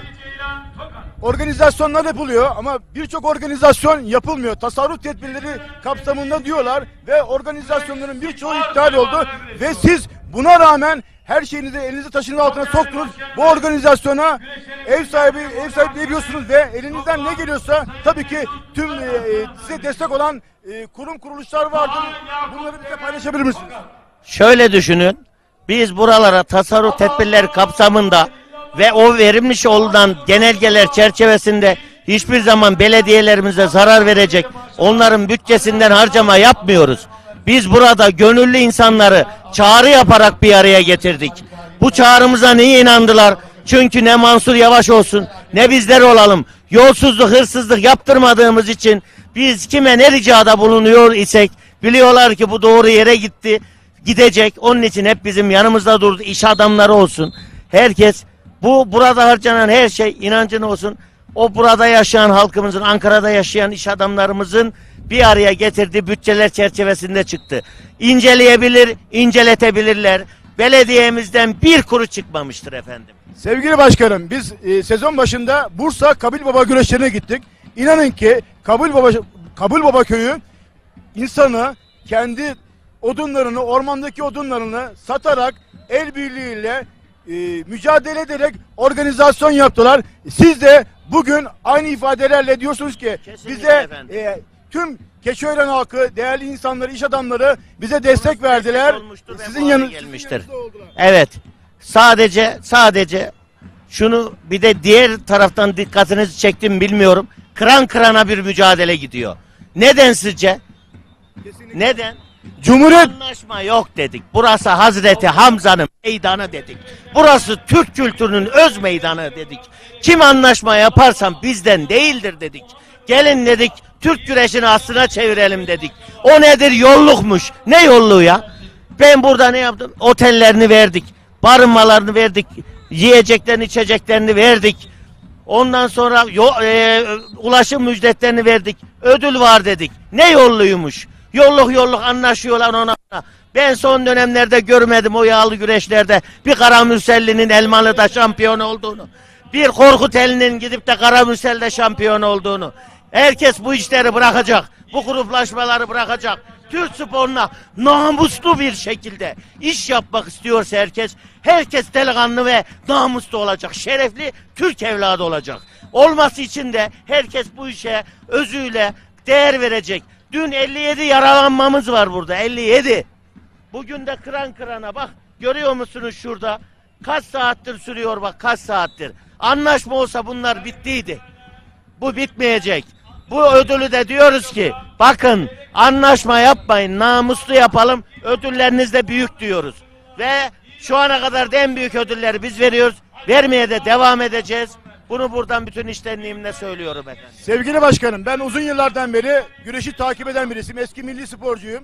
organizasyonlar yapılıyor ama birçok organizasyon yapılmıyor. Tasarruf tedbirleri kapsamında diyorlar ve organizasyonların birçoğu iptal oldu ve siz buna rağmen her şeyinizi elinizi taşının altına soktunuz. Bu organizasyona ev sahibi ediyorsunuz ve elinizden ne geliyorsa tabii ki tüm size destek olan kurum kuruluşlar vardır. Bunları bize paylaşabilir misiniz? Şöyle düşünün. Biz buralara tasarruf tedbirleri kapsamında ve o verilmiş olunan genelgeler çerçevesinde hiçbir zaman belediyelerimize zarar verecek, onların bütçesinden harcama yapmıyoruz. Biz burada gönüllü insanları çağrı yaparak bir araya getirdik. Bu çağrımıza niye inandılar? Çünkü ne Mansur Yavaş olsun ne bizler olalım. Yolsuzluk, hırsızlık yaptırmadığımız için biz kime ne ricada bulunuyor isek biliyorlar ki bu doğru yere gidecek. Onun için hep bizim yanımızda durdu. İş adamları olsun. Herkes burada harcanan her şey inancın olsun. O burada yaşayan halkımızın, Ankara'da yaşayan iş adamlarımızın bir araya getirdiği bütçeler çerçevesinde çıktı. İnceleyebilir, inceletebilirler. Belediyemizden bir kuruş çıkmamıştır efendim. Sevgili başkanım, biz sezon başında Bursa Kabil Baba güreşlerine gittik. İnanın ki Kabil Baba köyü insanı kendi odunlarını, ormandaki odunlarını satarak el birliğiyle mücadele ederek organizasyon yaptılar. Siz de bugün aynı ifadelerle diyorsunuz ki bize tüm Keçiören halkı, değerli insanları, iş adamları bize destek verdiler. Sizin yanınızda gelmiştir. Evet. Sadece şunu bir de diğer taraftan dikkatinizi çektim bilmiyorum. Kıran kırana bir mücadele gidiyor. Neden sizce? Kesinlikle. Neden? Cumhuriyet Anlaşma yok dedik. Burası Hazreti Hamza'nın meydanı dedik. Burası Türk kültürünün öz meydanı dedik. Kim anlaşma yaparsam bizden değildir dedik. Gelin dedik Türk güreşini aslına çevirelim dedik. O nedir? Yollukmuş. Ne yolluğu ya? Ben burada ne yaptım? Otellerini verdik. Barınmalarını verdik. Yiyeceklerini içeceklerini verdik. Ondan sonra ulaşım ücretlerini verdik. Ödül var dedik. Ne yolluymuş? Yolluk anlaşıyorlar ona. Ben son dönemlerde görmedim o yağlı güreşlerde bir Karamürselli'nin Elmalı'da şampiyon olduğunu. Bir Korkuteli'nin gidip de Karamürsel'de şampiyon olduğunu. Herkes bu işleri bırakacak. Bu gruplaşmaları bırakacak. Türk sporuna namuslu bir şekilde iş yapmak istiyorsa herkes delikanlı ve namuslu olacak. Şerefli Türk evladı olacak. Olması için de herkes bu işe özüyle değer verecek. Dün 57 yaralanmamız var burada. 57. Bugün de kıran kırana bak. Görüyor musunuz şurada? Kaç saattir sürüyor bak, kaç saattir. Anlaşma olsa bunlar bittiydi. Bu bitmeyecek. Bu ödülü de diyoruz ki bakın anlaşma yapmayın, namuslu yapalım, ödülleriniz de büyük diyoruz. Ve şu ana kadar da en büyük ödülleri biz veriyoruz. Vermeye de devam edeceğiz. Bunu buradan bütün içtenliğimle söylüyorum efendim. Sevgili başkanım, ben uzun yıllardan beri güreşi takip eden birisiyim. Eski milli sporcuyum.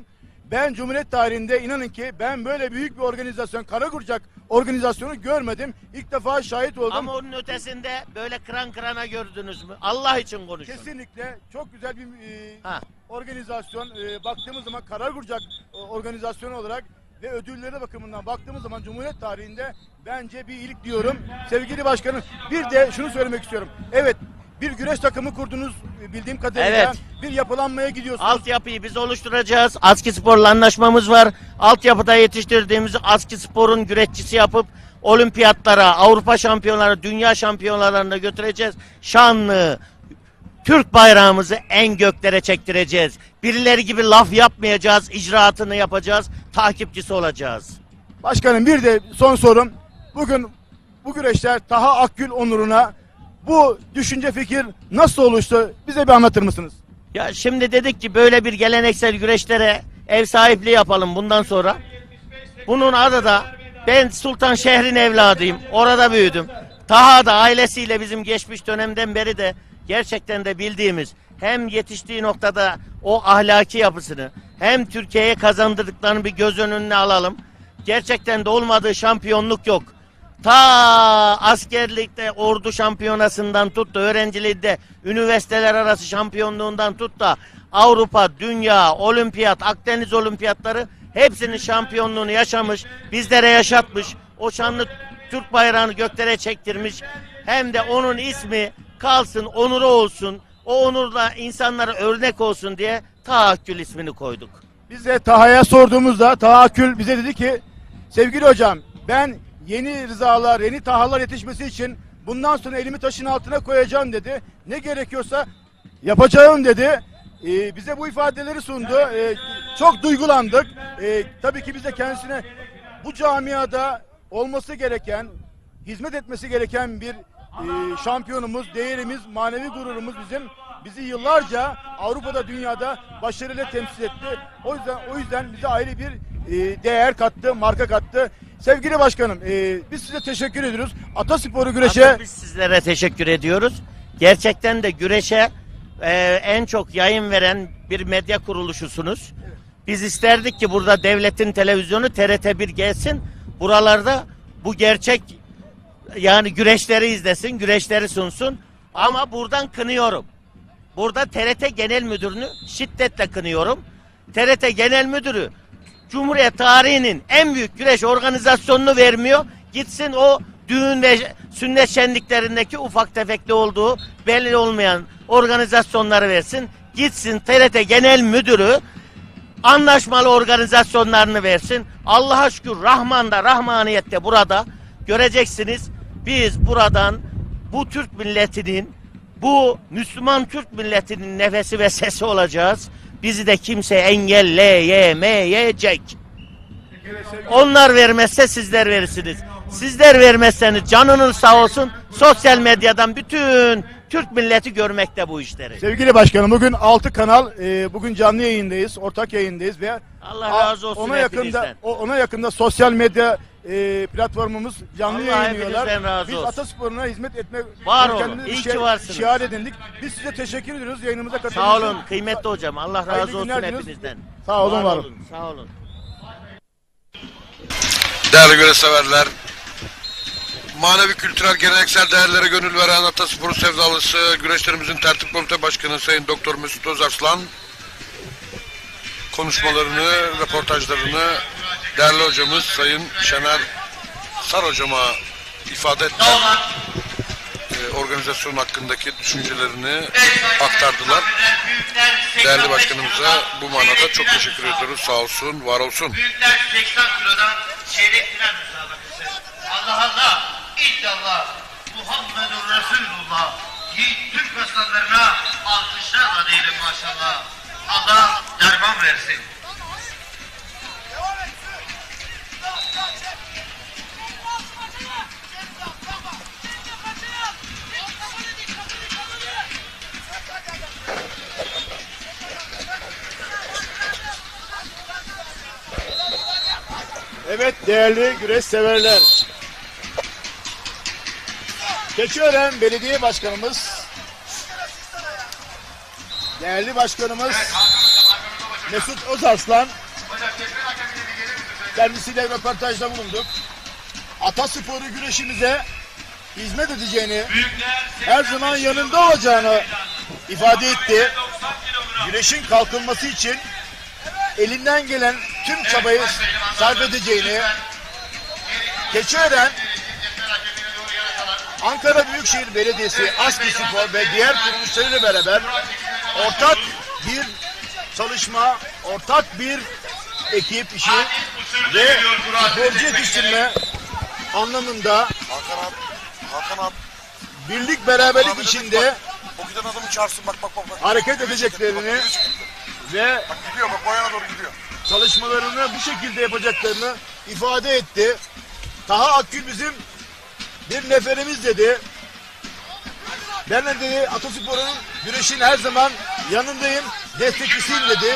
Ben Cumhuriyet tarihinde inanın ki ben böyle büyük bir organizasyon, Karagurcak organizasyonu görmedim. İlk defa şahit oldum. Ama onun ötesinde böyle kıran kırana gördünüz mü? Allah için konuşun. Kesinlikle çok güzel bir organizasyon. Baktığımız zaman Karagurcak organizasyonu olarak ve ödülleri bakımından baktığımız zaman Cumhuriyet tarihinde bence bir ilk diyorum. Sevgili başkanım, bir de şunu söylemek istiyorum. Evet, bir güreş takımı kurdunuz bildiğim kadarıyla. Evet. Bir yapılanmaya gidiyorsunuz. Altyapıyı biz oluşturacağız. Aski Spor'la anlaşmamız var. Altyapıda yetiştirdiğimiz Aski Spor'un güreşçisi yapıp olimpiyatlara, Avrupa şampiyonları, dünya şampiyonlarına götüreceğiz. Şanlı Türk bayrağımızı en göklere çektireceğiz. Birileri gibi laf yapmayacağız, icraatını yapacağız, takipçisi olacağız. Başkanım, bir de son sorum. Bugün bu güreşler Taha Akgül onuruna, bu düşünce fikir nasıl oluştu? Bize bir anlatır mısınız? Ya şimdi dedik ki böyle bir geleneksel güreşlere ev sahipliği yapalım bundan sonra. Bunun adı da, ben Sultan şehrin evladıyım. Orada büyüdüm. Taha da ailesiyle bizim geçmiş dönemden beri de gerçekten de bildiğimiz, hem yetiştiği noktada o ahlaki yapısını hem Türkiye'ye kazandırdıklarını bir göz önüne alalım. Gerçekten de olmadığı şampiyonluk yok. Ta askerlikte ordu şampiyonasından tut da öğrencilikte üniversiteler arası şampiyonluğundan tut da Avrupa, dünya, olimpiyat, Akdeniz olimpiyatları hepsinin şampiyonluğunu yaşamış, bizlere yaşatmış. O şanlı Türk bayrağını göklere çektirmiş. Hem de onun ismi kalsın, onuru olsun. O onurla insanlara örnek olsun diye Taha Akgül ismini koyduk. Biz de Taha'ya sorduğumuzda Taha Akgül bize dedi ki, sevgili hocam, ben yeni rızalar, yeni Tahalar yetişmesi için bundan sonra elimi taşın altına koyacağım dedi. Ne gerekiyorsa yapacağım dedi. Bize bu ifadeleri sundu. Çok duygulandık. Tabii ki biz de kendisine bu camiada olması gereken, hizmet etmesi gereken bir şampiyonumuz, değerimiz, manevi gururumuz bizi yıllarca Avrupa'da, dünyada başarıyla temsil etti. O yüzden bize ayrı bir değer kattı, marka kattı. Sevgili başkanım, biz size teşekkür ediyoruz. Atasporu güreşe... Biz sizlere teşekkür ediyoruz. Gerçekten de güreşe en çok yayın veren bir medya kuruluşusunuz. Biz isterdik ki burada devletin televizyonu TRT1 gelsin. Buralarda bu gerçek, yani güreşleri izlesin, güreşleri sunsun. Ama buradan kınıyorum. Burada TRT Genel Müdürünü şiddetle kınıyorum. TRT Genel Müdürü Cumhuriyet tarihinin en büyük güreş organizasyonunu vermiyor. Gitsin o düğün ve sünnet şenliklerindeki ufak tefekli olduğu belli olmayan organizasyonları versin. Gitsin TRT Genel Müdürü anlaşmalı organizasyonlarını versin. Allah'a şükür Rahman'da, Rahmaniyet'te burada göreceksiniz. Biz buradan bu Türk milletinin, bu Müslüman Türk milletinin nefesi ve sesi olacağız. Bizi de kimse engelleyemeyecek. Onlar vermezse sizler verirsiniz. Sizler vermezseniz canınız sağ olsun. Sosyal medyadan bütün Türk milleti görmekte bu işleri. Sevgili başkanım, bugün 6 kanal, bugün canlı yayındayız, ortak yayındayız ve Allah razı olsun hepinizden. ona yakında sosyal medya platformumuz canlı Allah yayınlıyorlar. hepinizden razı Biz olsun. Ataspor'una hizmet etmek Var olun, kendimize iyi ki varsınız. şiar edindik. Biz size teşekkür ediyoruz yayınımıza katıldığınız için. Sağ olun kıymetli hocam. Allah Hayırlı razı olsun günler diliyoruz. hepinizden. Sağ olun, var olun. Sağ olun. Değerli göreseverler, manevi, kültürel, geleneksel değerlere gönül veren Atasporu sevdalısı güreşlerimizin tertip komite başkanı Sayın Doktor Mesut Özarslan konuşmalarını, röportajlarını değerli hocamız Sayın Şener Sar hocama ifade ettiler. Organizasyon hakkındaki düşüncelerini aktardılar. Değerli başkanımıza bu manada çok teşekkür ediyoruz. Sağ olsun, var olsun. Büyükler 80 kilodan çeyrek final müsabakası. Allah Allah, inşallah Muhammedur Resulullah. Yiğit Türk aslanlarına alkışlarla diyelim maşallah. Allah derman versin. Evet değerli güreş severler. Keçiören Belediye Başkanımız, değerli başkanımız Mesut Özarslan, kendisiyle röportajda bulunduk. Atasporu güreşimize hizmet edeceğini, her zaman yanında olacağını ifade etti. Güreşin kalkınması için elinden gelen tüm çabayı sarf edeceğini, Keçiören, Ankara Büyükşehir Belediyesi, ASKİ Spor ve diğer kuruluşlarıyla beraber ortak bir çalışma, ortak bir ekip işi ve sporcu yetiştirme anlamında birlik beraberlik içinde O giden adamı çağırsın, bak. hareket edeceklerini ve Bak gidiyor, bak o yana doğru gidiyor. çalışmalarını bu şekilde yapacaklarını ifade etti. Taha Akgül bizim bir neferimiz dedi. Ben de dedi Ataspor'un güreşin her zaman yanındayım, destekçisiyim dedi.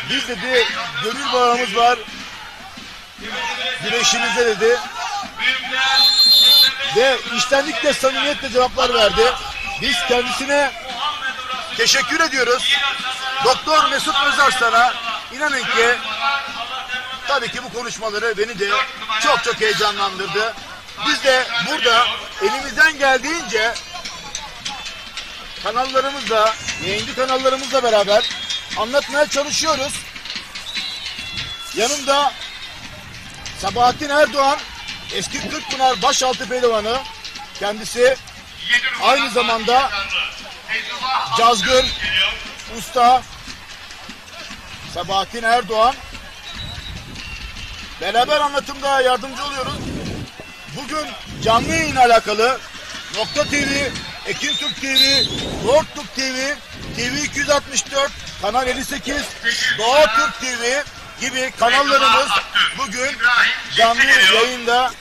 Biz dedi gönül bağımız var güreşinize dedi. Ve içtenlikle, samimiyetle cevaplar verdi. Biz kendisine teşekkür ediyoruz. Doktor Mesut Özarslan'a inanın ki tabii ki bu konuşmaları beni de çok heyecanlandırdı. Biz de burada elimizden geldiğince kanallarımızla, yayıncı kanallarımızla beraber anlatmaya çalışıyoruz. Yanımda Sabahattin Erdoğan, eski Kırkpınar Başaltı Pehlivanı, kendisi aynı zamanda cazgır, usta Sabahattin Erdoğan. Beraber anlatımda yardımcı oluyoruz. Bugün canlı yayın alakalı Nokta TV, Ekin Türk TV, Lord Türk TV, TV 264, Kanal 58, Doğa Türk TV gibi kanallarımız bugün canlı yayında.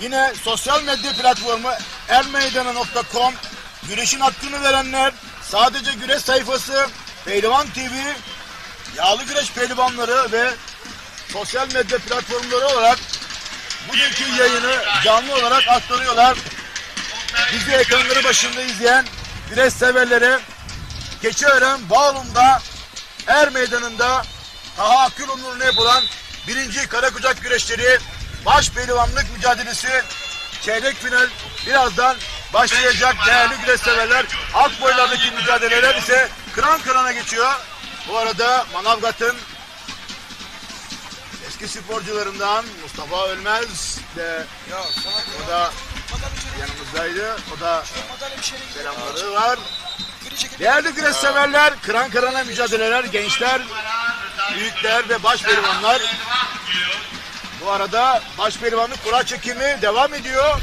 Yine sosyal medya platformu ermeydana.com, güreşin hakkını verenler, sadece güreş sayfası, Pehlivan TV, yağlı güreş pehlivanları ve sosyal medya platformları olarak bugünkü yayını canlı olarak aktarıyorlar. Bizi ekranları başında izleyen güreş severlere Keçiören Bağlum'da Er Meydanı'nda Taha Akgül onuruna yapılan 1. Karakucak güreşleri baş pehlivanlık mücadelesi çeyrek final birazdan başlayacak değerli güreş severler. Alt boylardaki mücadeleler ise kıran kırana geçiyor. Bu arada Manavgat'ın eski sporcularından Mustafa Ölmez de o da yanımızdaydı. O da selamları var. Değerli güreş severler, kıran kırana mücadeleler, gençler, büyükler ve baş pehlivanlar. Bu arada baş pehlivanlık kura çekimi devam ediyor.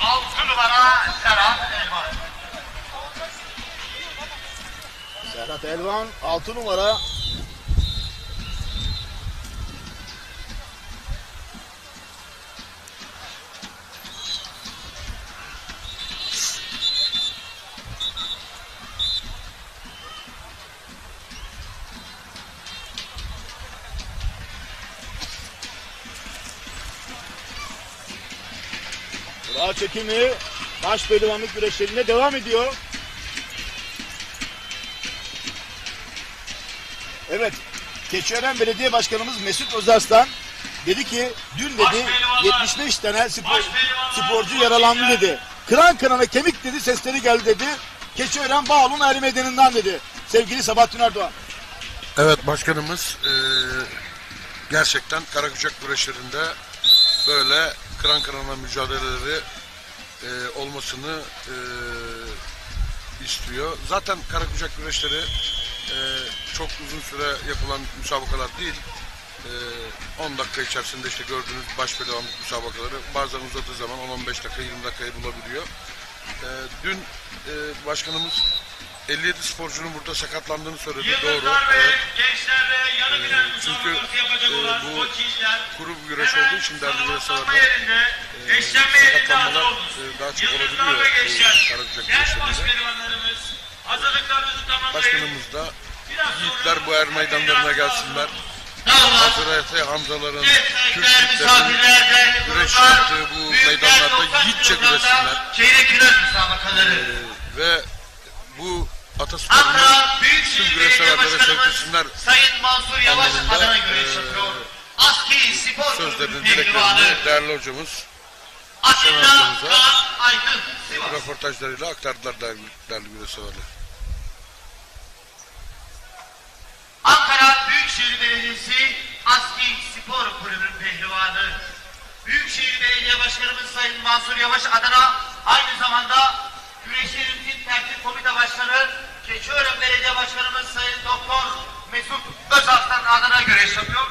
Altı numara Serhat Elvan. Pehlivan 6 numara. Kura çekimi baş pehlivanlık güreşlerine devam ediyor. Evet, Keçiören Belediye Başkanımız Mesut Özarslan dedi ki dün dedi 75 tane sporcu yaralandı dedi. Kıran kırana kemik dedi, sesleri geldi dedi. Keçiören Bağol'un Ayrı Meydanı'ndan dedi. Sevgili Sabahattin Erdoğan. Evet başkanımız gerçekten Karakucak güreşlerinde böyle kıran kırana mücadeleleri olmasını istiyor. Zaten Karakucak güreşleri çok uzun süre yapılan müsabakalar değil. 10 dakika içerisinde işte gördüğünüz baş pehlivanlık müsabakaları bazen uzadığı zaman 10-15 dakika 20 dakikayı bulabiliyor. Dün başkanımız 57 sporcunun burada sakatlandığını söyledi. Doğru. Çünkü bu kuru bir güreş olduğu için değerli güreşlerde sakatlanmalar daha çok olabiliyor Karakucak güreşlerinde. Başkanımız da yiğitler bu er meydanlarına gelsinler. Hazreti Hamzaların, Türk yiğitlerinin güreş yaptığı bu meydanlarda yiğitçe güreşsinler. Ve bu atasporunu tüm güreşseverlere sevdirsinler anlamında sözlerini, dileklerini değerli hocamız Şen hocamıza röportajlarıyla aktardılar değerli güreşseverler. Ankara Büyükşehir Belediyesi Aski Spor Kulübü'nün pehlivanı, Büyükşehir Belediye Başkanımız Sayın Mansur Yavaş adına aynı zamanda güreşlerimizin tertip komite başkanı Keçiören Belediye Başkanımız Sayın Doktor Mesut Özarslan adına güreş yapıyor.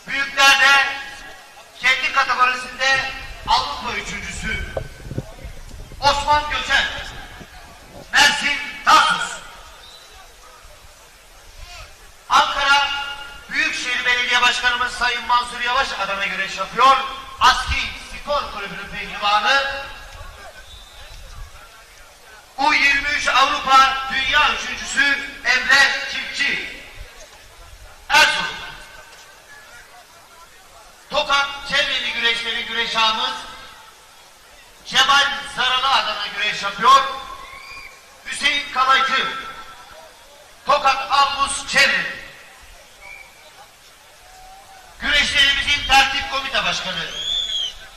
Büyüklerde kendi kategorisinde Avrupa üçüncüsü Osman Göçer, Mersin Tarsus. Ankara Büyükşehir Belediye Başkanımız Sayın Mansur Yavaş adına güreş yapıyor. Aski Spor Kulübü'nün pehlivanı U23 Avrupa Dünya Üçüncüsü Emre Çiftçi, Erzurum. Tokat Çevreli Güreşleri güreş ağamız Cemal Zaralı adına güreş yapıyor. Hüseyin Kalaycı, Tokat Avlus Çevre. Güreşlerimizin tertip komite başkanı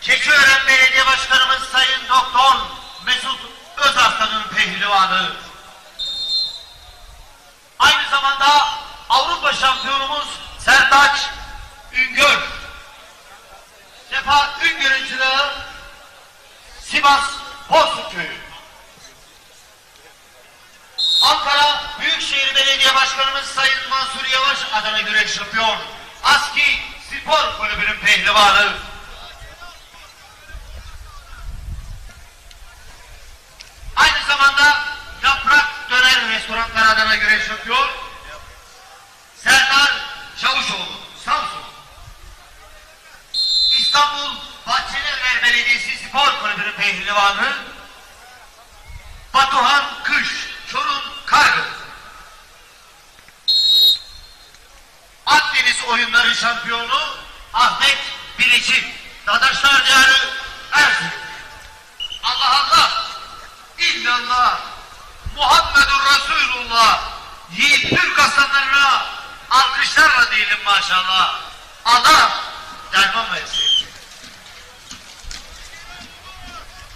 Keçiören Belediye Başkanımız Sayın Doktor Mesut Özarslan'ın pehlivanı. Aynı zamanda Avrupa şampiyonumuz Sertaç Üngör, Sefa Üngör'ün çırağı Sivas Bozkurt Köyü. Ankara Büyükşehir Belediye Başkanımız Sayın Mansur Yavaş adına güreş yapıyor. Aski Spor Kulübü'nün pehlivanı. Aynı zamanda Yaprak Döner Restoranlar adına güreş yapıyor. Serdar Çavuşoğlu, Samsun. İstanbul Bahçelievler Belediyesi Spor Kulübü'nün pehlivanı Batuhan Kış, Çorum Kargı. Akdeniz Oyunları şampiyonu Ahmet Bilici, Dadaşlar Diyarı Erzurum. Allah Allah, illallah, Muhammedur Resulullah, yiğit Türk aslanlarına alkışlarla diyelim maşallah. Allah derman versin.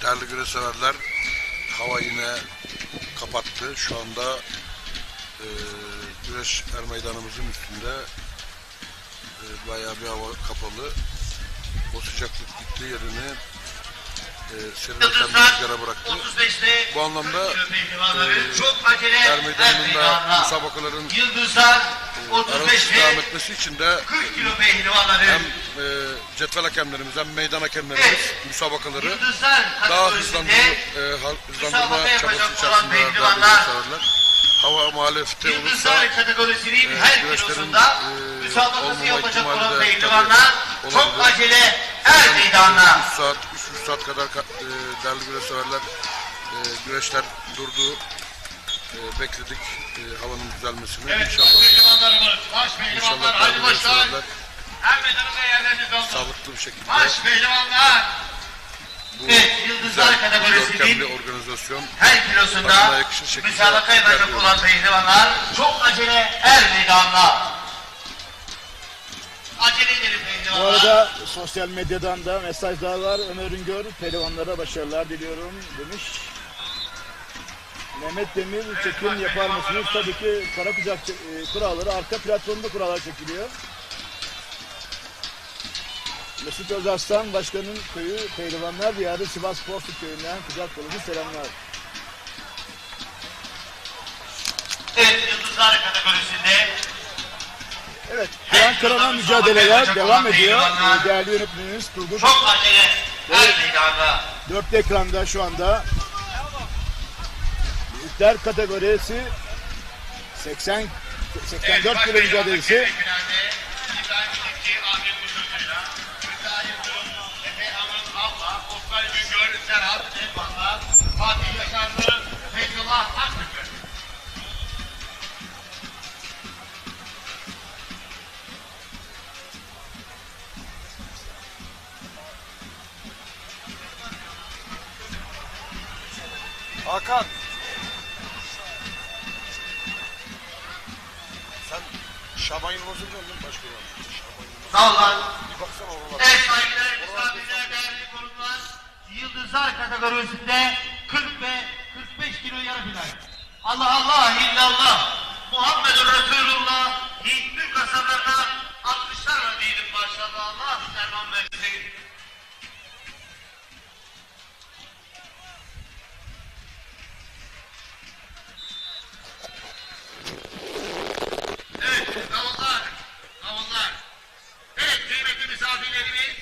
Değerli güreşseverler, hava yine kapattı. Şu anda güreş er meydanımızın üstünde bayağı bir hava kapalı. O sıcaklık gittiği yerini serinleten rüzgara bıraktı. Bu anlamda er meydanında müsabakaların 35 devam ve etmesi için de 40 kilo pehlivanları hem cetvel hakemlerimiz hem meydan hakemlerimiz müsabakaları Yıldızlar daha kategorisinde hızlandırma müsabaka çabası yapacak olan içerisinde değerli pehlivanlar gösterdiler. Hava muhalefeti olursa Yıldızlar kategorisinin her güreşlerin, kilosunda müsabakası olmama yapacak ihtimali olan de pehlivanlar tabii çok olabilir. acele er meydanına. 3 saat kadar değerli güreşseverler güreşler durdu. Bekledik havanın düzelmesini. Evet, İnşallah. pehlivanlarımız, baş pehlivanlar, hadi değerli başlar. güreşseverler Her meydanında yerleriniz alın. sağlıklı bir şekilde Baş pehlivanlar. bu Evet, Yıldızlar güzel, kategorisinin görkemli organizasyon her takıma kilosunda yakışır şekilde müsabaka yapacak ilerliyor. olan pehlivanlar çok acele er meydanına. Acele edelim Bu pehlivanlar. arada sosyal medyadan da mesajlar var. Ömer Üngör pehlivanlara başarılar diliyorum demiş. Mehmet Demir çekim yapar mısınız? Tabii ki Karakucak kuralları arka platformda kurallar çekiliyor. Mesut Özarslan Başkan'ın köyü Pehlivanlar Diyarı Sivas Porsuk Köyü'nden kucak dolusu selamlar. Evet, Yıldızlar kategorisinde Evet, kıran kırana mücadeleler devam ediyor. Değerli yönetmenimiz Turgut. çok acele er meydanına. Dörtlü ekranda şu anda büyükler kategorisi 84 kilo mücadelesi. İbrahim Çiftçi, Ahmet Muşurcu'yla, Rıza Yıldırım, Efe Hanım Abla, Osman Güngör, Serhat Elvan'la, Fatih Yaşarlı, Feyzullah Akbükür. Hakan. Sen Şaban Yılmaz'ın canın başka var. Sağ olun. Bir baksana oralara. Evet saygıdeğer misafirler, değerli konuklar. Yıldızlar kategorisinde 40 ve 45 kilo yarı final. Allah Allah illallah. Muhammedur Resulullah. Hikmet kasalarına 60'larla diyelim maşallah. Allah serman versin. Evet, davullar. Evet, kıymetli misafirlerimiz,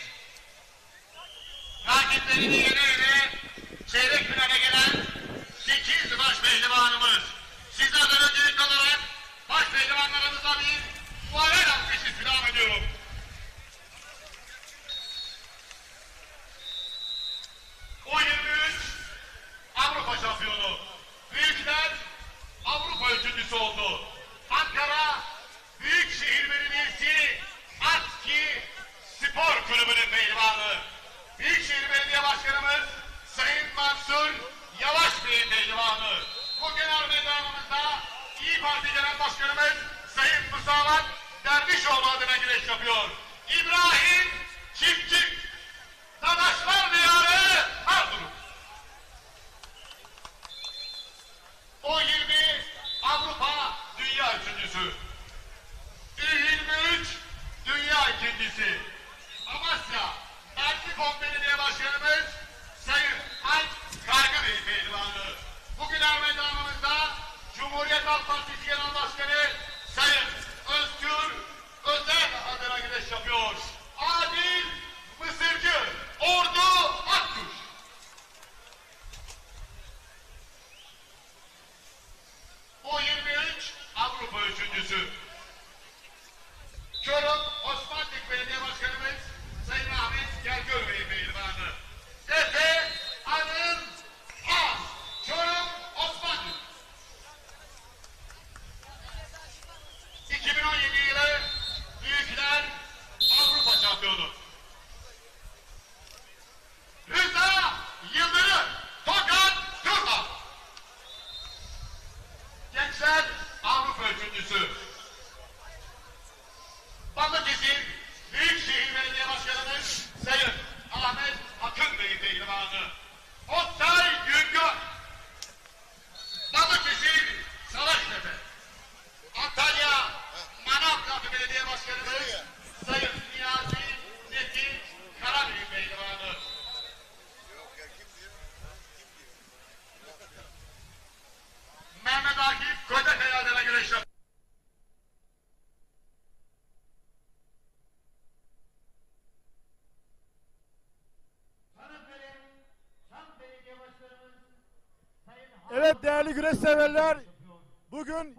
rakiplerini yene çeyrek finale gelen 8 baş pehlivanımız. Sizlerden öncelikli olarak baş pehlivanlarımıza bir muayene alkış istirham ediyorum. O 23 Avrupa şampiyonu. Büyükler Avrupa üçüncüsü oldu. Ankara Büyükşehir Belediyesi ASKİ Spor Kulübü'nün pehlivanı. Büyükşehir Belediye Başkanımız Sayın Mansur Yavaş Bey'in pehlivanı. Bu genel meydanımızda İYİ Parti Genel Başkanımız Sayın Musavat Dervişoğlu adına güreş yapıyor. İbrahim Çiftçik, Dadaşlar Diyarı Erzurum. O 20 Avrupa Dünya üçüncüsü. Ü23 Dünya ikincisi. Amasya Erzincan Belediye Başkanımız Sayın Alp Kaygı Bey pehlivanı. Bugün meydanımızda Cumhuriyet Halk Partisi Genel Başkanı Sayın Özgür Özel adına güreş yapıyor. Adil Mısırcı Ordu Evet değerli güreş severler, bugün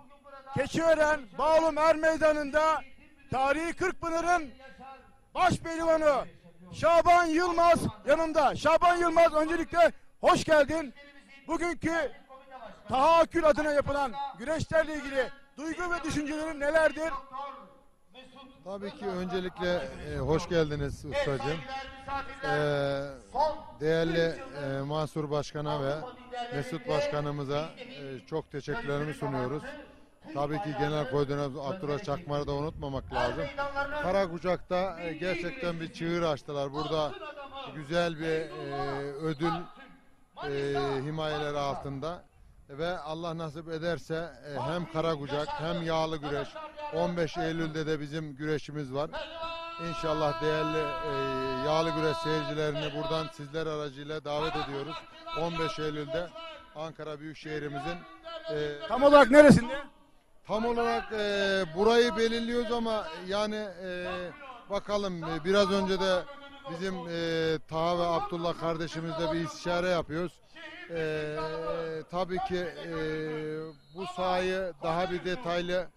Keçiören Bağlum Er Meydanı'nda tarihi Kırkpınar'ın baş pehlivanı Şaban Yılmaz yanımda. Şaban Yılmaz, öncelikle hoş geldin. Bugünkü Taha Akgül adına yapılan güreşlerle ilgili duygu ve düşüncelerin nelerdir? Tabii ki öncelikle hoş geldiniz ustacığım. Değerli Mansur Başkan'a ve Mesut Başkanımıza çok teşekkürlerimi sunuyoruz. Tabii ki Genel Koordinatör Abdullah Çakmar'ı da unutmamak lazım. Karakucak'ta gerçekten bir çığır açtılar. Burada güzel bir ödül himayeleri altında. Ve Allah nasip ederse hem Karakucak hem yağlı güreş, 15 Eylül'de de bizim güreşimiz var. İnşallah değerli yağlı güreş seyircilerini buradan sizler aracıyla davet ediyoruz. 15 Eylül'de Ankara Büyükşehirimizin Tam olarak neresinde? Tam olarak burayı belirliyoruz ama yani bakalım biraz önce de bizim Taha ve Abdullah kardeşimizle bir istişare yapıyoruz. Tabii ki bu sahayı daha bir detaylı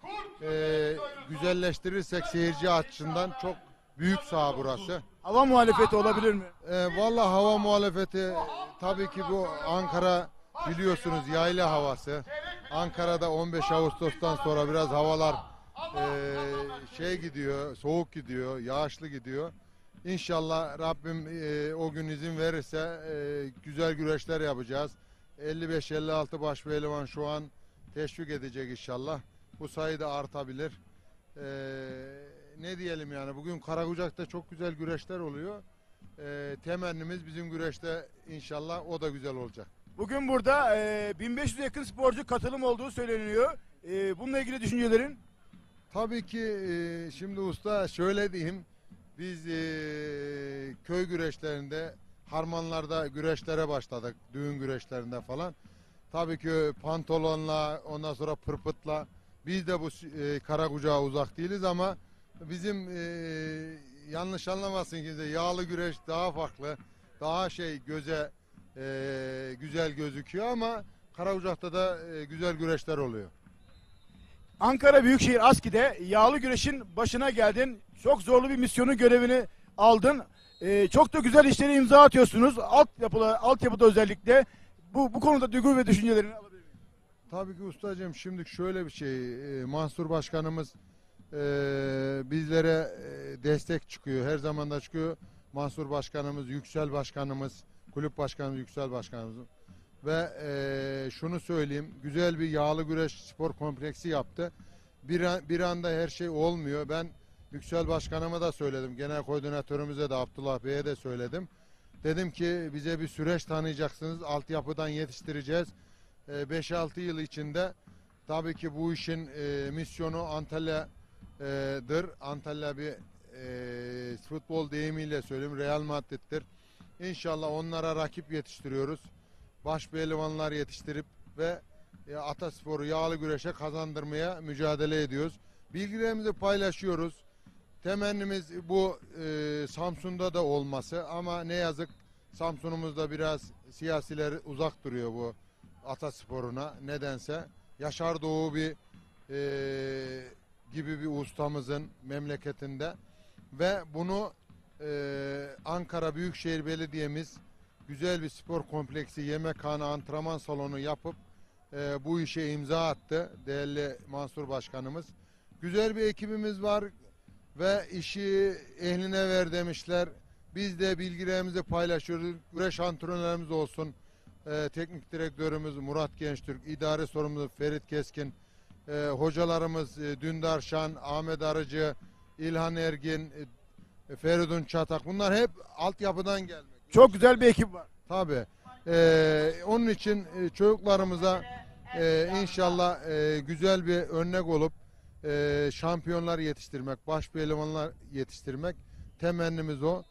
güzelleştirirsek seyirci açısından çok büyük saha burası. Hava muhalefeti olabilir mi? Vallahi hava muhalefeti tabii ki bu Ankara biliyorsunuz yayla havası. Ankara'da 15 Ağustos'tan sonra biraz havalar gidiyor, soğuk gidiyor, yağışlı gidiyor. İnşallah Rabbim o gün izin verirse güzel güreşler yapacağız. 55-56 baş pehlivan şu an teşvik edecek inşallah. Bu sayı da artabilir. Ne diyelim yani, bugün Karakucak'ta çok güzel güreşler oluyor. Temennimiz bizim güreşte inşallah o da güzel olacak. Bugün burada 1500'e yakın sporcu katılım olduğu söyleniyor. Bununla ilgili düşüncelerin? Tabii ki şimdi usta şöyle diyeyim. Biz köy güreşlerinde, harmanlarda güreşlere başladık. Düğün güreşlerinde falan. Tabii ki pantolonla, ondan sonra pırpıtla. Biz de bu Karakucak'a uzak değiliz ama bizim yanlış anlamasın kimse, yağlı güreş daha farklı. Daha göze güzel gözüküyor ama Karakucak'ta da güzel güreşler oluyor. Ankara Büyükşehir ASKİ'de yağlı güreşin başına geldin. Çok zorlu bir misyonu, görevini aldın. Çok da güzel işlere imza atıyorsunuz. Altyapıda özellikle. Bu konuda duygu ve düşüncelerini alabilir miyim? Tabii ki ustacığım, şimdi şöyle bir şey. Mansur Başkanımız bizlere destek çıkıyor. Her zaman da çıkıyor. Mansur Başkanımız, Yüksel Başkanımız, Kulüp Başkanımız, Yüksel Başkanımız. Ve şunu söyleyeyim, güzel bir yağlı güreş spor kompleksi yaptı. Bir anda her şey olmuyor. Ben Yüksel Başkanıma da söyledim, genel koordinatörümüze de, Abdullah Bey'e de söyledim. Dedim ki bize bir süreç tanıyacaksınız, altyapıdan yetiştireceğiz. 5-6 yıl içinde tabii ki bu işin misyonu Antalya'dır. Antalya bir futbol deyimiyle söyleyeyim, Real Madrid'dir. İnşallah onlara rakip yetiştiriyoruz. Baş pehlivanlar yetiştirip ve atasporu yağlı güreşe kazandırmaya mücadele ediyoruz. Bilgilerimizi paylaşıyoruz. Temennimiz bu Samsun'da da olması ama ne yazık Samsun'umuzda biraz siyasiler uzak duruyor bu atasporuna nedense. Yaşar Doğu gibi bir ustamızın memleketinde ve bunu Ankara Büyükşehir Belediye'miz güzel bir spor kompleksi, yemekhane, antrenman salonu yapıp bu işe imza attı değerli Mansur Başkanımız. Güzel bir ekibimiz var ve işi ehline ver demişler. Biz de bilgilerimizi paylaşıyoruz. Güreş antrenörlerimiz olsun, teknik direktörümüz Murat Gençtürk, idare sorumlusu Ferit Keskin, hocalarımız Dündar Şan, Ahmet Arıcı, İlhan Ergin, Feridun Çatak, bunlar hep altyapıdan gelmek. Çok güzel bir ekip var. Tabii. Onun için çocuklarımıza inşallah güzel bir örnek olup şampiyonlar yetiştirmek, baş pehlivanlar yetiştirmek temennimiz o.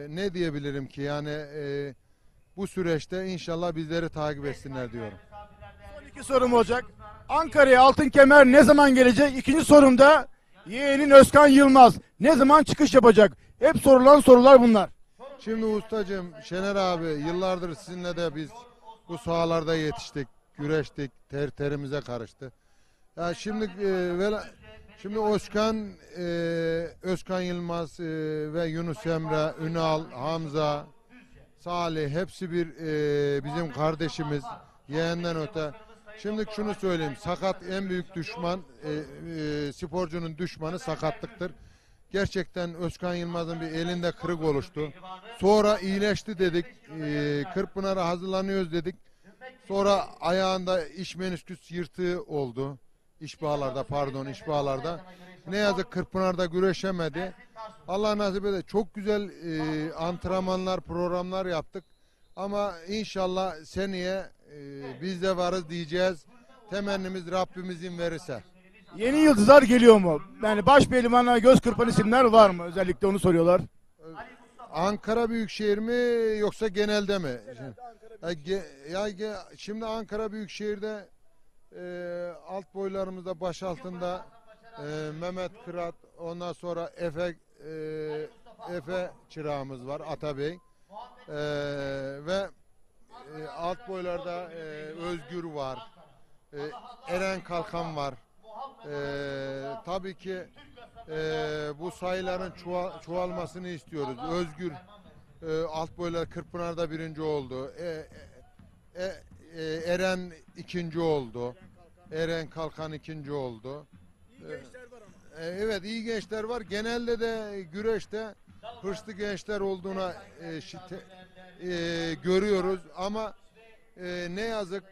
Ne diyebilirim ki yani bu süreçte inşallah bizleri takip etsinler diyorum. Son iki sorum olacak. Ankara'ya altın kemer ne zaman gelecek? İkinci sorumda yeğenin Özkan Yılmaz ne zaman çıkış yapacak? Hep sorulan sorular bunlar. Şimdi ustacığım, Şener abi, yıllardır sizinle de biz Bu sahalarda yetiştik, güreştik, terimize karıştı. Ya şimdi Özkan Yılmaz ve Yunus Emre, Ünal, Hamza, Salih hepsi bizim kardeşimiz. Yeğenden öte. Şimdi şunu söyleyeyim. Sakat en büyük düşman, sporcunun düşmanı sakatlıktır. Gerçekten Özkan Yılmaz'ın bir elinde kırık oluştu. Sonra iyileşti dedik. Kırkpınar'a hazırlanıyoruz dedik. Sonra ayağında iç menisküs yırtığı oldu. İç bağlarda. Ne yazık Kırkpınar'da güreşemedi. Allah nasip eder. Çok güzel antrenmanlar, programlar yaptık. Ama inşallah seneye biz de varız diyeceğiz. Temennimiz Rabbim izin verirse. Yeni yıldızlar geliyor mu? Yani baş pehlivanına göz kırpan isimler var mı? Özellikle onu soruyorlar. Ankara Büyükşehir mi yoksa genelde mi? Şimdi Ankara Büyükşehir'de alt boylarımızda baş altında Mehmet Kırat, ondan sonra Efe çırağımız var, Atabey. Ve alt boylarda Özgür var, Eren Kalkan var. Tabii ki bu sayıların çoğalmasını istiyoruz. Özgür alt boylar Kırkpınar'da birinci oldu. Eren ikinci oldu. Eren Kalkan ikinci oldu. Evet, iyi gençler var. Genelde de güreşte hırslı gençler olduğuna görüyoruz ama ne yazık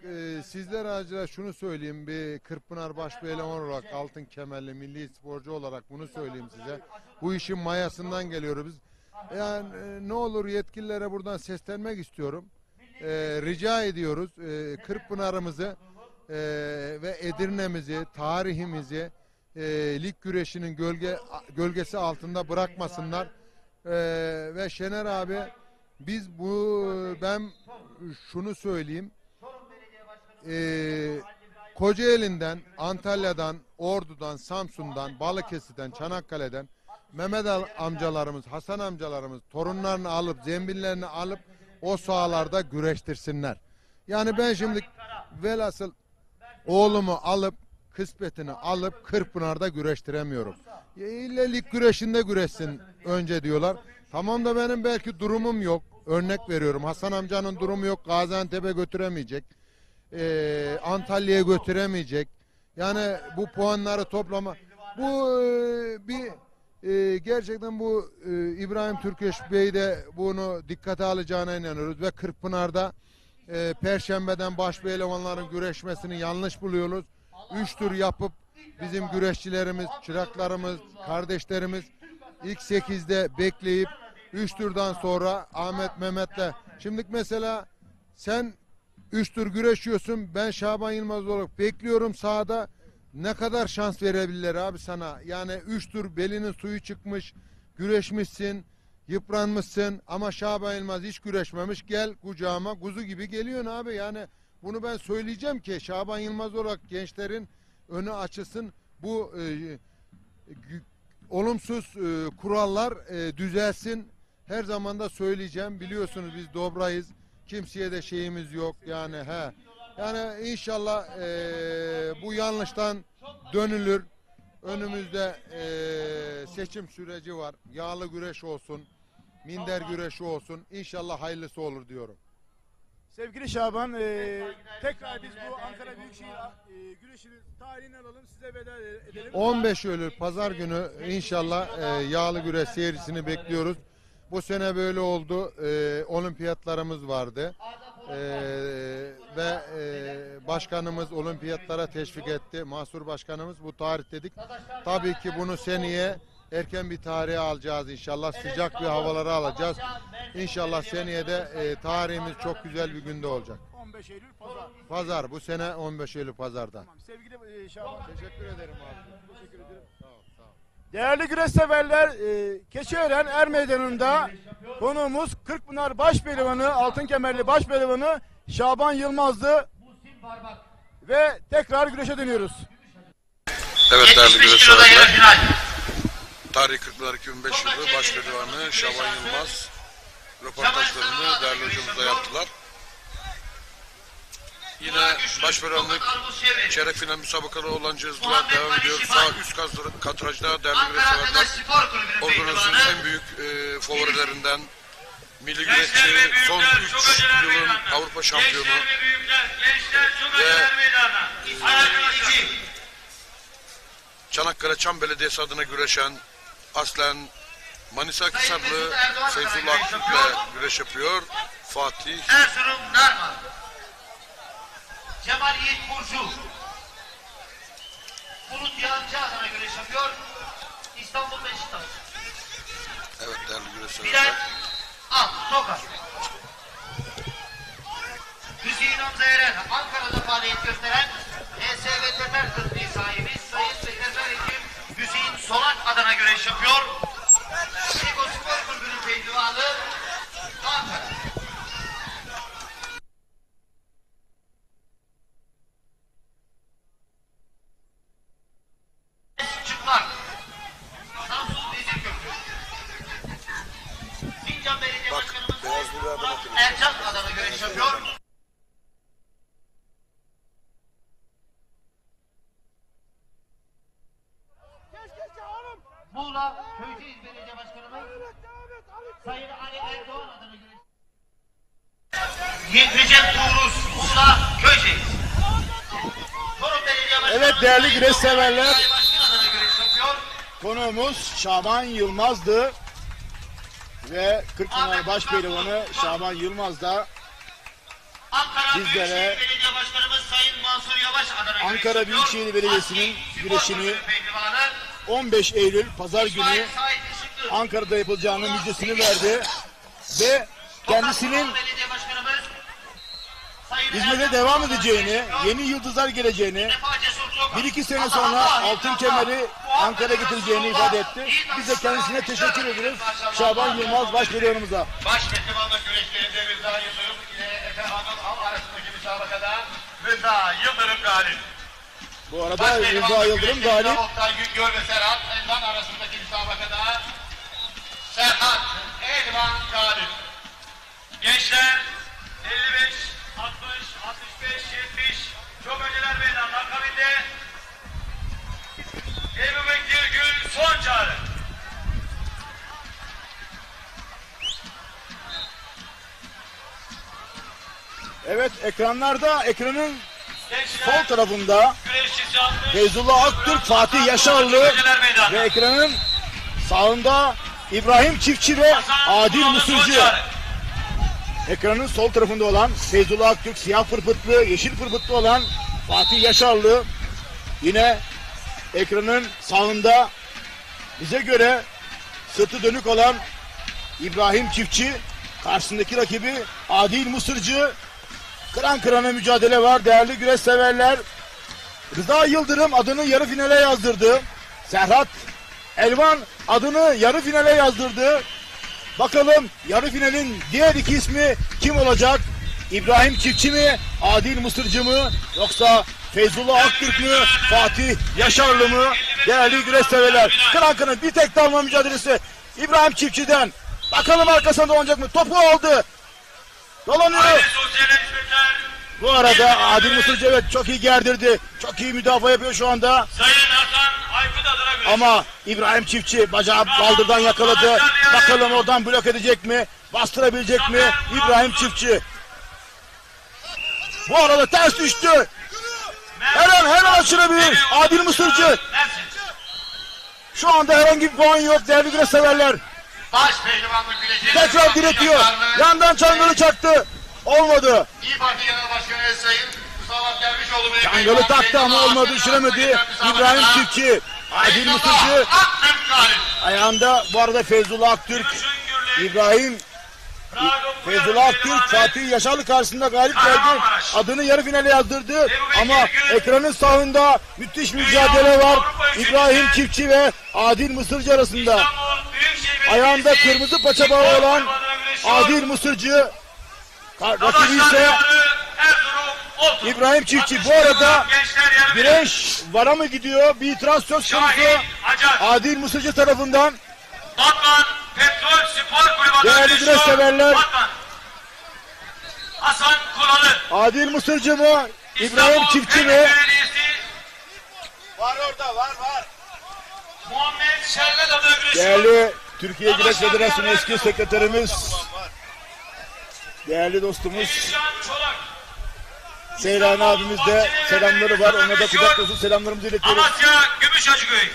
sizler acıra şunu söyleyeyim, bir Kırkpınar başpehlivan olarak, altın kemerli milli sporcu olarak bunu söyleyeyim size. Bu işin mayasından geliyoruz biz. Yani ne olur yetkililere buradan seslenmek istiyorum. Rica ediyoruz Kırkpınar'ımızı ve Edirne'mizi, tarihimizi lig güreşinin gölgesi altında bırakmasınlar. Ve Şener abi, ben şunu söyleyeyim, Kocaeli'nden, Antalya'dan, Ordu'dan, Samsun'dan, Balıkesir'den, Çanakkale'den Mehmet amcalarımız, Hasan amcalarımız torunlarını alıp, zembillerini alıp o sahalarda güreştirsinler. Yani ben şimdi velhasıl oğlumu alıp, kısmetini alıp Kırkpınar'da güreştiremiyorum. İlle lig güreşinde güreşsin önce diyorlar. Tamam da benim belki durumum yok. Örnek veriyorum. Hasan amcanın durumu yok. Gaziantep'e götüremeyecek. Antalya'ya götüremeyecek. Yani bu puanları toplama. Bu gerçekten bu İbrahim Türkeş Bey de bunu dikkate alacağına inanıyoruz ve Kırkpınar'da Perşembe'den başpehlivanların güreşmesini yanlış buluyoruz. 3 tur yapıp bizim güreşçilerimiz, çıraklarımız, kardeşlerimiz ilk 8'de bekleyip 3 turdan sonra Ahmet Mehmet'le, şimdi mesela sen 3 tur güreşiyorsun, ben Şaban Yılmaz olarak bekliyorum sahada, ne kadar şans verebilirler abi sana? Yani 3 tur belinin suyu çıkmış, güreşmişsin, yıpranmışsın ama Şaban Yılmaz hiç güreşmemiş, gel kucağıma kuzu gibi geliyorsun abi. Yani bunu ben söyleyeceğim ki Şaban Yılmaz olarak gençlerin önü açılsın, bu olumsuz kurallar düzelsin. Her zaman da söyleyeceğim, biliyorsunuz biz dobrayız, kimseye de şeyimiz yok yani yani inşallah bu yanlıştan dönülür. Önümüzde seçim süreci var, yağlı güreş olsun, minder güreşi olsun, İnşallah hayırlısı olur diyorum. Sevgili Şaban, tekrar biz bu Ankara Büyükşehir güreşinin tarihini alalım, size veda edelim. 15 Eylül Pazar günü inşallah yağlı güreş seyircisini bekliyoruz. Bu sene böyle oldu, olimpiyatlarımız vardı ve başkanımız olimpiyatlara teşvik etti. Mahsur başkanımız bu tarih dedik. Tabii ki bunu seneye erken bir tarihe alacağız inşallah. Sıcak bir havalara alacağız. İnşallah seneye de tarihimiz çok güzel bir günde olacak. 15 Eylül Pazar. Pazar, bu sene 15 Eylül Pazar'da. Tamam, sevgili Şaban. Teşekkür ederim abi. Teşekkür ederim. Sağ ol, sağ ol. Değerli güreş severler, Keçiören Er Meydanı'nda konuğumuz Kırkpınar Başpehlivanı, altın kemerli başpehlivanı Şaban Yılmaz'dı ve tekrar güreşe dönüyoruz. Evet değerli güreş severler. Tarih Kırkpınar 2005 yılı başpehlivanı Şaban Yılmaz röportajlarını değerli hocamızla yaptılar. yine başverenlik çeyrek final müsabakaları olan cihazlar devam ediyor. Sağ üst kadrajda değerli güreşçilerden organizasyonun en büyük favorilerinden milli güreşçi, son 3 yılın Avrupa şampiyonu ve Çanakkale Çam Belediyesi adına güreşen aslen Manisa Akhisarlı Feyzullah Aktürk'le güreş yapıyor. Fatih Erzurum Narman, Cemal Yiğit Burcu, Bulut Yağcı adına güreş yapıyor. İstanbul Beşiktaş. Evet değerli güreşçiler. Bilal Tokat. Hüseyin Hamza Eren, Ankara'da faaliyet gösteren HSV Veteriner Tıbbi sahibi Sayın Veteriner Hekim Hüseyin Solak adına güreş yapıyor. Ego Spor Kulübü'nün pehlivanı Ankara. Çıkmak. Samsun Vezirköprü. Sincan Belediye Başkanımız Ercan adına güreş yapıyor. Muğla Köyceğiz Belediye Başkanımız Sayın Ali Erdoğan adına güreş. Recep Tuğruz Muğla Köyceğiz. Çorum Belediye Başkanımız Evet değerli güreş severler, Başkan adına güreş yapıyor. konuğumuz Şaban Yılmaz'dı ve 40 numaralı baş pehlivanı Şaban Yılmaz da Ankara bizlere Büyükşehir Belediye Başkanımız Sayın Mansur Yavaş adına Ankara Büyükşehir Belediyesi'nin güreşini 15 Eylül Pazar günü Ankara'da yapılacağının müjdesini verdi ve kendisinin hizmete devam edeceğini, yeni yıldızlar geleceğini, 1-2 sene sonra altın kemeri Ankara'ya getireceğini ifade etti. Biz de kendisine teşekkür ederiz. Şaban Yılmaz başpehlivanımıza. Başpehlivanlık güreşlerinde Rıza Yıldırım ile Efe Hanım Av arasındaki müsabakada Rıza Yıldırım galip. Bu arada Rıza Yıldırım galip. Oktay Güngör ve Serhat Elvan arasındaki müsabakada Serhat Elvan galip. Gençler 55, 60, 65, 70 çok önceler meydan akabinde Ebu Bekir Gül son çağrı. Evet ekranın sol tarafında Feyzullah Aktürk, Fatih Yaşarlı ve ekranın sağında İbrahim Çiftçi ve Adil Mısırcı. Ekranın sol tarafında olan Feyzullah Aktürk, siyah fırfıtlı, yeşil fırfıtlı olan Fatih Yaşarlı. Yine ekranın sağında bize göre sırtı dönük olan İbrahim Çiftçi, karşısındaki rakibi Adil Mısırcı. Kıran kırana mücadele var değerli güreş severler. Rıza Yıldırım adını yarı finale yazdırdı. Serhat Elvan adını yarı finale yazdırdı. Bakalım yarı finalin diğer iki ismi kim olacak? İbrahim Çiftçi mi, Adil Mısırcı mı, yoksa Feyzullah Aktürk mü, Fatih Yaşarlı mı? Değerli güreş severler. Kıran kırana bir tek dalma mücadelesi İbrahim Çiftçi'den. Bakalım arkasında olacak mı? Topu aldı. Dolanıyor. Bu arada Adil Mısırcı evet çok iyi gerdirdi. Çok iyi müdafaa yapıyor şu anda. Sayın Hasan Aykut adına güreş. Ama İbrahim Çiftçi bacağı baldırdan yakaladı. Bakalım oradan blok edecek mi? Bastırabilecek mi? İbrahim Çiftçi. Bu arada ters düştü. Her an açılabilir. Adil Mısırcı. Şu anda herhangi bir puan yok değerli güreş severler. Başpehlivanlık güreşi Tekrar diretiyor. Yandan çangalı çaktı. Olmadı. İyi Parti Genel Başkanı Sayın Mustafa Dervişoğlu Bey. Çangalı taktı ama olmadı. Düşüremedi. İbrahim Çiftçi. Adil Mısırcı. Ayağında bu arada Feyzullah Aktürk. Feyzullah Aktürk Fatih Yaşarlı karşısında galip geldi. Adını yarı finale yazdırdı. Ama ekranın sağında müthiş mücadele var. İbrahim Çiftçi ve Adil Mısırcı arasında. Ayağında kırmızı paça bağı olan Adil Mısırcı. Rakibi ise İbrahim Çiftçi. Bu arada güreş vara mı gidiyor? Bir itiraz söz konusu Adil Mısırcı tarafından. Batman Petrol Spor Kulübü Değerli güreş severler. Hasan Kuralı. Adil Mısırcı mı? İbrahim Çiftçi mi? Belediyesi Var orada, var. Muhammed Şerbet adına güreşiyor. Değerli Türkiye Güreş Federasyonu eski sekreterimiz, değerli dostumuz Emircan Çolak. Seyran abimiz de selamları var. Ona da kucak dolusu selamlarımızı iletiyoruz. Amasya Gümüşhacıköy.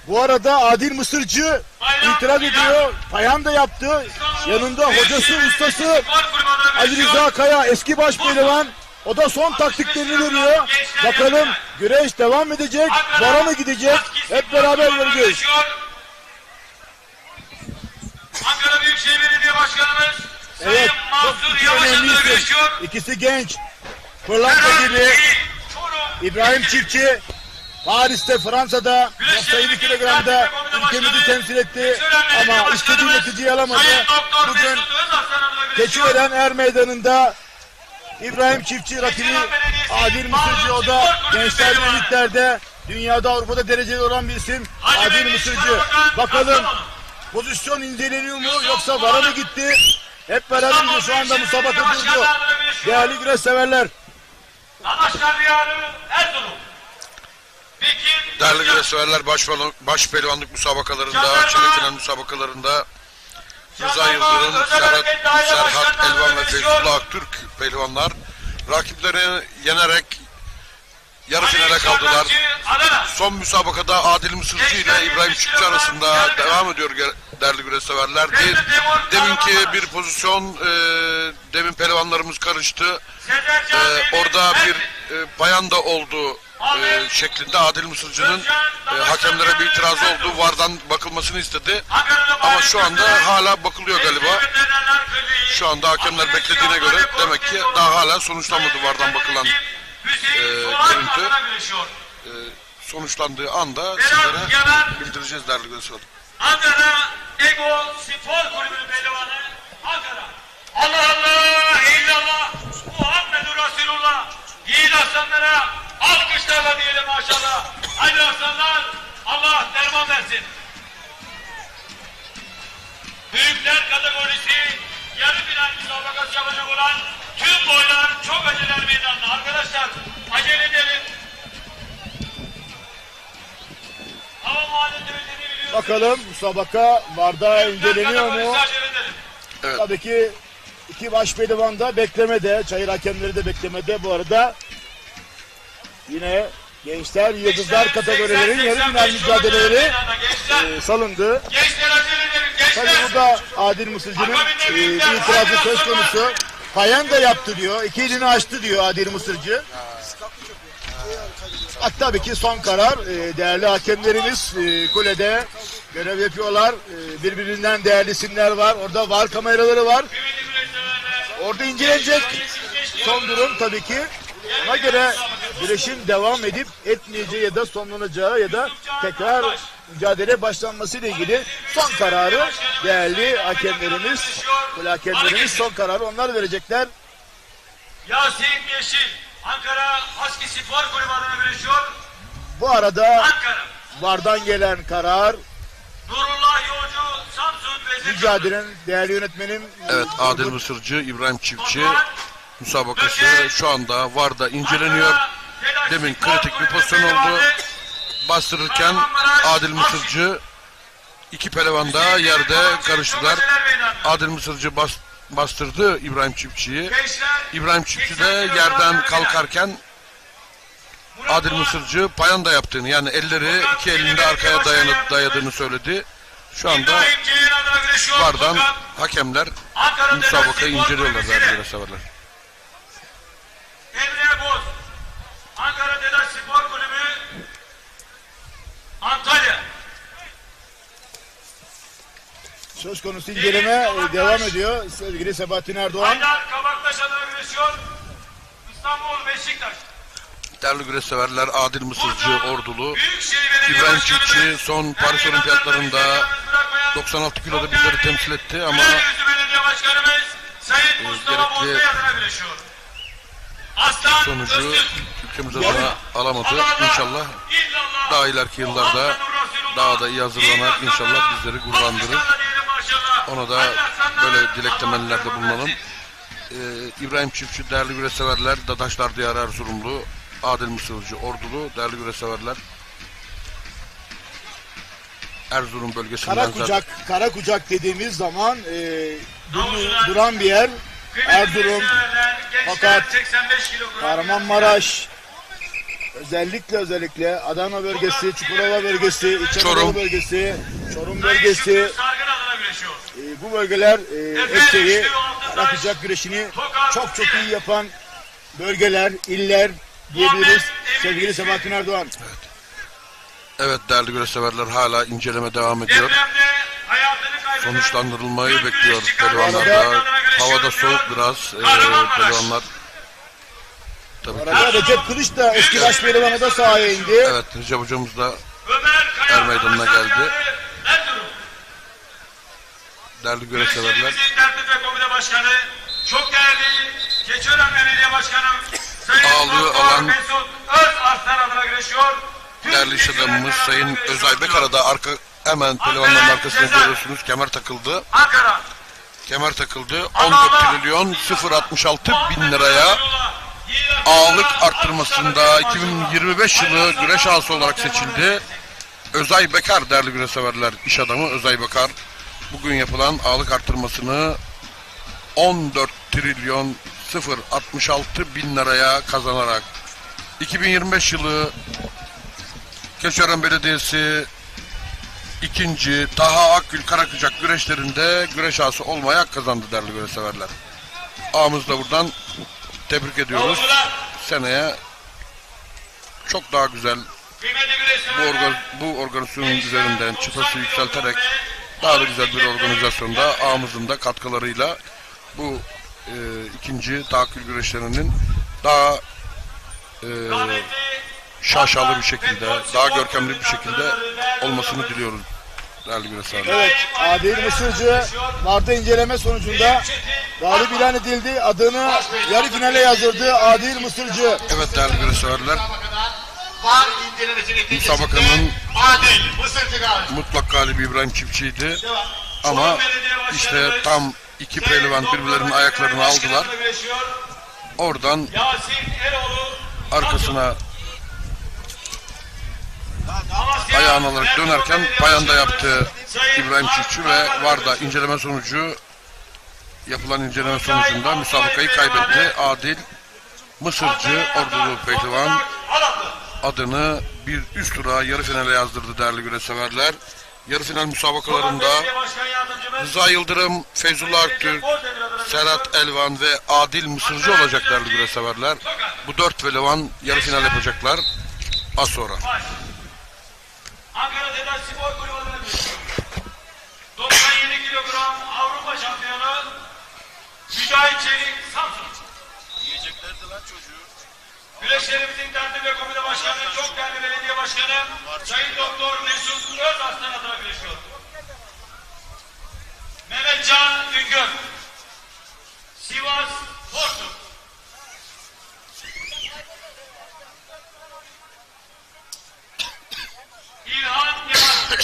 Bu arada Adil Mısırcı itiraz ediyor. Payan da yaptı. Yanında hocası, ustası Ali Rıza Kaya, eski başpehlivan. O da son taktiklerini veriyor. Bakalım güreş devam edecek, vara mı gidecek? Hep beraber göreceğiz. Ankara Büyükşehir Belediye Başkanımız Evet, Sayın Mansur çok Yavaş önemli adına isim. güreşiyor. İkisi genç. Pırlanta gibi. İbrahim Çiftçi Paris'te, Fransa'da 97 kilogramda ülkemizi temsil etti ama istediği neticeyi alamadı. Bugün Keçiören Er Meydanı'nda İbrahim Çiftçi rakibi Adil Mısırcı, o da gençler ve liglerde dünyada, Avrupa'da dereceli olan bir isim Adil Mısırcı. Bakalım pozisyon inceleniyor mu yoksa vara mı gitti? Hep beraber şu anda müsabaka durdu. Değerli güreş severler. Dadaşlar Diyarı Erzurum. Değerli güreşseverler, baş pehlivanlık müsabakalarında, çeyrek final müsabakalarında Rıza Yıldırım, Serhat Elvan ve Feyzullah Aktürk pehlivanlar rakiplerini yenerek yarı finale kaldılar. Son müsabakada Adil Mısırcı ile İbrahim Çiftçi arasında devam ediyor değerli güreşseverler. Deminki bir pozisyon, demin pehlivanlarımız karıştı. Orada bir bayan da oldu şeklinde Adil Mısırcı'nın hakemlere bir itirazı oldu. VAR'dan bakılmasını istedi. Ama şu anda hala bakılıyor galiba. Şu anda hakemler beklediğine göre demek ki daha hala sonuçlanmadı VAR'dan bakılan görüntü. Sonuçlandığı anda sizlere bildireceğiz değerli güreşseverler. Ankara Ego Spor Kulübü pehlivanı Ankara. Allah Allah, illallah, Muhammedur Resulullah. Yiğit aslanlara alkışlarla diyelim maşallah. Haydi aslanlar, Allah derman versin. Büyükler kategorisi yarı final müsabakası yapacak olan tüm boylar çok aceler meydanına. Arkadaşlar acele edelim. Hava muhalefeti biliyorsunuz. Bakalım müsabaka VAR'da inceleniyor mu? Evet. Tabii ki iki baş pehlivan da beklemede, çayır hakemleri de beklemede. Bu arada yine gençler, yıldızlar kategorilerin yarı final mücadeleleri salındı. Tabii burada Adil Mısırcı'nın itirazı söz konusu. Payan da yaptı diyor, iki elini açtı diyor Adil Mısırcı. Tabii ki son karar. Değerli hakemlerimiz kulede görev yapıyorlar. Birbirinden değerli isimler var. Orada VAR kameraları var. Orada incelenecek son durum tabii ki. Ona göre güreşin devam edip etmeyeceği ya da sonlanacağı ya da tekrar mücadele başlanması ile ilgili son kararı değerli hakemlerimiz, kule hakemlerimiz son kararı onlar verecekler. Yasin Yeşil, Ankara Husky Spor Kulübü adına güreşiyor. Bu arada VAR'dan gelen karar, Nurullah Yolcu, Samsun Vezir. mücadelenin değerli yönetmenim. Evet, Adil Mısırcı, İbrahim Çiftçi müsabakası şu anda VAR'da inceleniyor. Demin kritik bir pozisyon oldu. Bastırırken Adil Mısırcı, iki pehlivan da yerde karıştılar. Adil Mısırcı bastırdı İbrahim Çiftçi'yi. İbrahim Çiftçi de yerden kalkarken Adil Mısırcı payan da yaptığını, yani elleri iki elinde arkaya dayadığını söyledi. Şu anda VAR'dan hakemler müsabakayı inceliyorlar değerli güreşseverler. Emre Boz, Ankara Dedaş Spor Kulübü, Antalya. Söz konusu inceleme devam ediyor. Sevgili Sebahattin Erdoğan. Haydar Kabaktaş adına güreşiyor. İstanbul Beşiktaş. Değerli güreşseverler, Adil Mısırcı ordulu. İbrahim Çiftçi son Paris Olimpiyatlarında 96 kiloda bizleri temsil etti ama gerekli sonucu ülkemiz adına alamadı. İnşallah daha ileriki yıllarda daha da iyi hazırlanar. İnşallah bizleri gururlandırır. Ona da böyle dilek temennilerde bulunalım. İbrahim Çiftçi, değerli güreşseverler, Dadaşlar Diyarı Erzurumlu, Adil Mısırcı Ordulu, değerli güreşseverler. Erzurum bölgesinden Karakucak dediğimiz zaman duran bir yer. Erzurum, fakat Kahramanmaraş, özellikle Adana bölgesi, Çukurova bölgesi, İç Anadolu bölgesi, Çorum bölgesi, bu bölgeler hepsi Karakucak güreşini çok iyi yapan bölgeler, iller diyebiliriz sevgili Sabahattin Erdoğan. Evet değerli güreşseverler, hala inceleme devam ediyor. Sonuçlandırılmayı bekliyor pehlivanlarda. Havada soğuk biraz pehlivanlar. Recep Kılıç da eski baş pehlivanı da sahaya indi. Evet, Recep hocamız da er meydanına geldi. Değerli güreşseverler. Tertip ve Komite Başkanı, çok değerli Keçiören Belediye Başkanım Ağlıyor alan Mesut Özarslan adına güreşiyor. değerli iş adamımız Sayın Özay Bekara'da hemen pehlivanların arkasında görüyorsunuz, kemer takıldı. Kemer takıldı. 14 trilyon 066 bin liraya ağırlık arttırmasında 2025 yılı güreş ağası olarak seçildi. Özay Bekar, değerli güreşseverler, iş adamı Özay Bekar bugün yapılan ağırlık arttırmasını 14 trilyon 066 bin liraya kazanarak 2025 yılı Keçiören Belediyesi 2. Taha Akgül Karakucak güreşlerinde güreş ağası olmaya hak kazandı değerli güreşseverler. Ağamızı da buradan tebrik ediyoruz. Seneye çok daha güzel bu organizasyonun üzerinden çıtası yükselterek daha da güzel bir organizasyonda ağamızın da katkılarıyla bu 2. Taha Akgül güreşlerinin daha şaşalı bir şekilde, daha görkemli bir şekilde olmasını diliyoruz değerli güreşseverler. Evet, Adil Mısırcı Mart'ta inceleme sonucunda galip ilan edildi. Adını yarı finale yazdırdı Adil Mısırcı. Evet değerli güreşseverler, müsabakanın mutlak galibi İbrahim Çiftçi'ydi. Ama işte tam iki pehlivan birbirlerinin ayaklarını aldılar. Oradan arkasına ayağını alarak dönerken payanda yaptı İbrahim Çiftçi ve VAR'da yapılan inceleme sonucunda müsabakayı kaybetti. Adil Mısırcı Ordulu pehlivan adını bir üst tura yarı finale yazdırdı değerli güreşseverler. Yarı final müsabakalarında Rıza Yıldırım, Feyzullah Aktürk, Serhat Elvan ve Adil Mısırcı olacak değerli güreşseverler. Bu 4 pehlivan yarı final yapacaklar az sonra. Ankara Deda Spor Kulübü'ne 97 kilogram Avrupa şampiyonu Mücahit Çelik Samsun. Yiyeceklerdi lan çocuğu. Güreşlerimizin tertip ve komite başkanı, çok değerli belediye başkanı Sayın Doktor Mesut Özarslan adına güreşiyor. Mehmetcan Üngör, Sivas Portu. İlhan Yaman,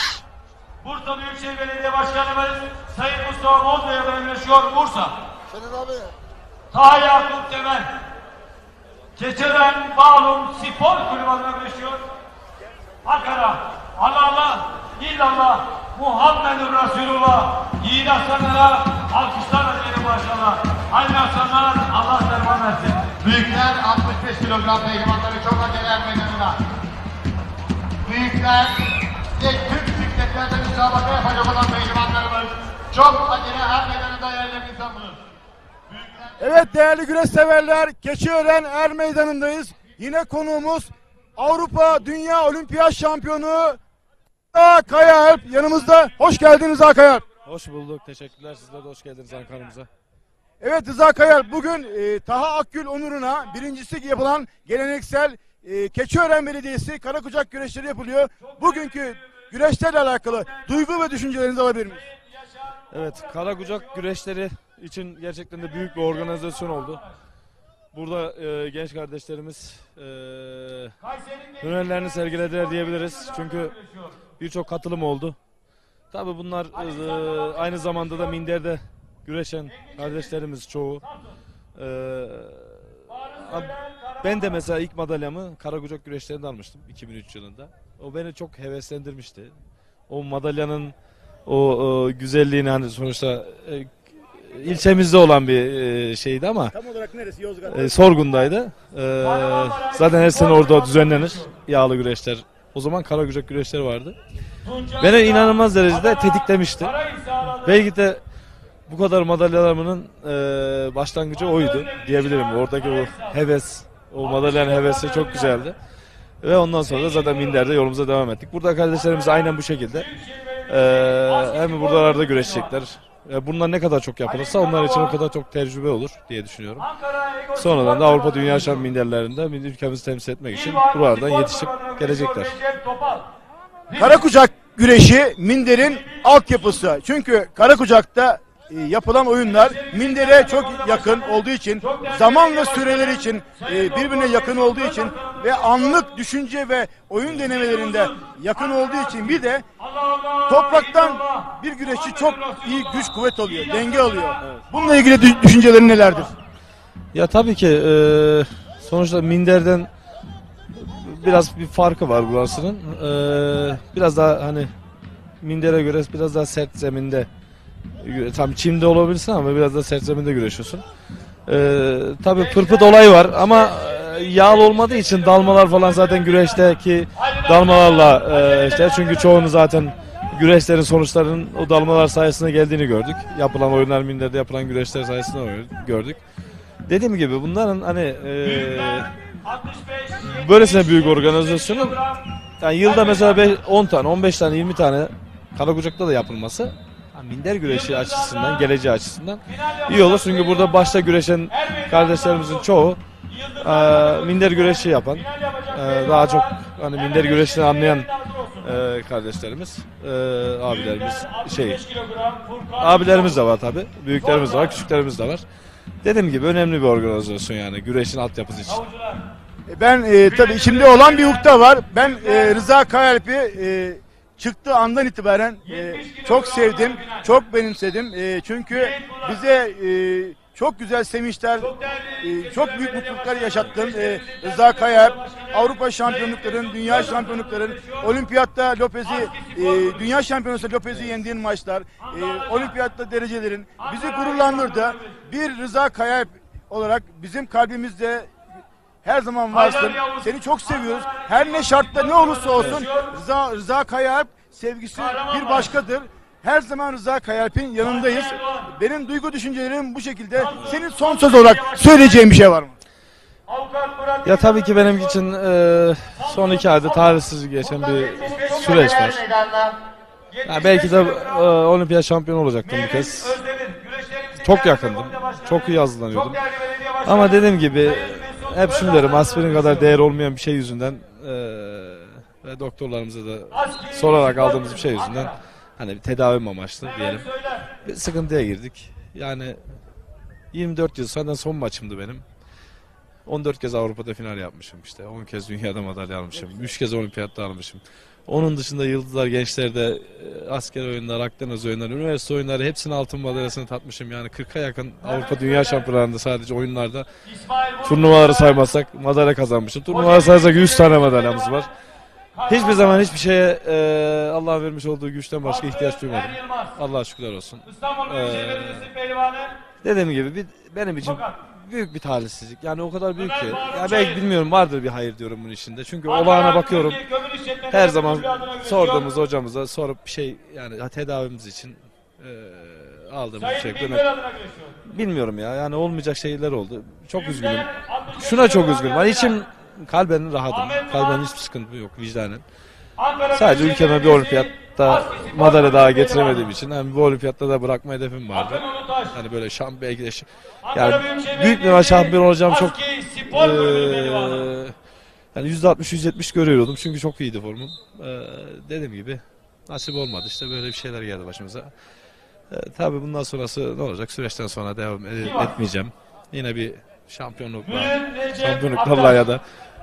Bursa Büyükşehir Belediye Başkanımız Sayın Mustafa Bozbey adına güreşiyor Bursa. Taha Yakup Temel, Keçiören Bağlum Spor Kulübü adına güreşiyor Ankara. Allah illallah Muhammedur Resulullah. Yiğit aslanlara alkışlarla diyelim maşallah. Hayırlı aslanlar, Allah derman versin. Büyükler 65 kilogram pehlivanları çok acele meydanına. Büyükler ve tüm şirketlerde müsabaka yapacak olan pehlivanlarımız çok acele her meydanında yerlerini sanmıyor. Evet değerli güreş severler, Keçiören Er Meydanı'ndayız. Yine konuğumuz Avrupa Dünya Olimpiyat Şampiyonu Rıza Kayaalp yanımızda. Hoş geldiniz Rıza Kayaalp. Hoş bulduk, teşekkürler. Sizler de hoş geldiniz Ankara'mıza. Evet Rıza Kayaalp, bugün Taha Akgül onuruna birincisi yapılan geleneksel Keçiören Belediyesi Karakucak güreşleri yapılıyor. Bugünkü güreşlerle alakalı duygu ve düşüncelerinizi alabilir miyiz? Evet, Karakucak güreşleri için gerçekten de büyük bir organizasyon oldu. Burada genç kardeşlerimiz hünerlerini sergilediler diyebiliriz. Çünkü birçok katılım oldu. Tabii bunlar aynı zamanda da minderde güreşen kardeşlerimiz çoğu. Ben de mesela ilk madalyamı Karakucak güreşlerinde almıştım 2003 yılında. O beni çok heveslendirmişti. O madalyanın o güzelliğini, hani sonuçta ilçemizde olan bir şeydi ama Tam olarak neresi? Yozgat. Sorgun'daydı. Zaten her sene orada düzenlenir yağlı güreşler. O zaman Karakucak güreşleri vardı. Beni inanılmaz derecede tetiklemişti. Belki de bu kadar madalyalarımın başlangıcı oydu diyebilirim. Oradaki o heves, o madalyanın hevesi çok güzeldi. Ve ondan sonra da zaten minderde yolumuza devam ettik. Burada kardeşlerimiz aynen bu şekilde. Hem buralarda güreşecekler. Bunlar ne kadar çok yapılırsa onlar için o kadar çok tecrübe olur diye düşünüyorum. Sonradan da Avrupa Dünya Şampiyonu minderlerinde ülkemizi temsil etmek için buralardan yetişip gelecekler. Karakucak güreşi minderin altyapısı. Çünkü Karakucak'ta yapılan oyunlar mindere çok yakın olduğu için, zaman ve süreleri için birbirine yakın olduğu için ve anlık düşünce ve oyun denemelerinde yakın olduğu için, bir de topraktan bir güreşçi çok iyi güç kuvvet alıyor, denge alıyor. Bununla ilgili düşüncelerin nelerdir? Ya tabii ki sonuçta minderden biraz bir farkı var burasının. Biraz daha hani mindere göre biraz daha sert zeminde, tam çimde olabilirsin ama biraz da sert zeminde güreşiyorsun. Tabii pırpıt olayı var ama yağlı olmadığı için dalmalar falan zaten güreşteki dalmalarla işte, çünkü çoğunu zaten güreşlerin sonuçlarının o dalmalar sayesinde geldiğini gördük. Yapılan oyunlar, minderde yapılan güreşler sayesinde gördük. Dediğim gibi bunların hani böylesine büyük organizasyonun yani yılda mesela 10 tane, 15 tane, 20 tane Karakucak'ta da yapılması minder güreşi açısından, geleceği açısından iyi olur. Çünkü burada başta güreşen kardeşlerimizin çoğu minder güreşi yapan, daha çok hani minder güreşini anlayan kardeşlerimiz, abilerimiz de var tabi, büyüklerimiz de var, küçüklerimiz de var. Dediğim gibi önemli bir organizasyon yani güreşin altyapısı için. Ben tabii içimde olan bir ukde var. Ben Rıza Kayalp'i çıktığı andan itibaren çok sevdim, çok benimsedim. Çünkü bize çok güzel sevinçler, çok büyük mutluluklar yaşattın. Rıza Kayalp, Avrupa şampiyonlukların, dünya şampiyonlukların, olimpiyatta Lopez'i, dünya şampiyonası Lopez'i yendiğin maçlar, olimpiyatta derecelerin bizi gururlandırdı. Bir Rıza Kayalp olarak bizim kalbimizde her zaman varsın. Seni çok seviyoruz. Her ne şartta ne olursa olsun Rıza Kayalp sevgisi bir başkadır. Her zaman Rıza Kayalp'in yanındayız. Benim duygu düşüncelerim bu şekilde. Senin son söz olarak söyleyeceğin bir şey var mı? Ya tabii ki benim için son 2 ayda talihsiz geçen bir süreç var. Ya belki de olimpiyat şampiyonu olacaktım bu kez. Çok yakındım. Çok iyi hazırlanıyordum. Ama dediğim gibi hep şunu derim, aspirin kadar değer olmayan bir şey yüzünden ve doktorlarımıza da sorarak aldığımız bir şey yüzünden hani bir tedavi amaçlı diyelim bir sıkıntıya girdik. Yani 24 yıl sonra son maçımdı benim. 14 kez Avrupa'da final yapmışım işte. 10 kez dünyada madalya almışım. 3 kez olimpiyatta almışım. Onun dışında Yıldızlar Gençler'de asker oyunları, Akdeniz oyunları, üniversite oyunları hepsinin altın madalyasını tatmışım. Yani 40'a yakın Avrupa Dünya Şampiyonlarında sadece oyunlarda turnuvaları saymazsak madalya kazanmışım. Turnuvaları sayarsak 100 tane madalyamız var. Hiçbir zaman hiçbir şeye Allah'ın vermiş olduğu güçten başka ihtiyaç duymadım. Allah'a şükürler olsun. Dediğim gibi benim için büyük bir talihsizlik. Yani o kadar büyük ki. Ya belki bilmiyorum, vardır bir hayır diyorum bunun içinde. Çünkü olağana bakıyorum. Her zaman sorduğumuz hocamıza sorup bir şey, yani tedavimiz için aldığımız bir şey. Bilmiyorum ya. Yani olmayacak şeyler oldu. Çok üzgünüm. Şuna çok üzgünüm. Yani içim kalben rahatım. Kalben hiçbir sıkıntı yok vicdanen. Sadece ülkeme bir olimpiyatta madalya daha getiremediğim için yani bu olimpiyatta da bırakma hedefim vardı. Hani böyle belki de yani büyük bir şampiyon olacağım çok yani %60-%70 görüyordum çünkü çok iyiydi formum. Dediğim gibi nasip olmadı, işte böyle bir şeyler geldi başımıza. Tabii bundan sonrası ne olacak? Süreçten sonra devam etmeyeceğim. Yine bir şampiyonluklarla ya da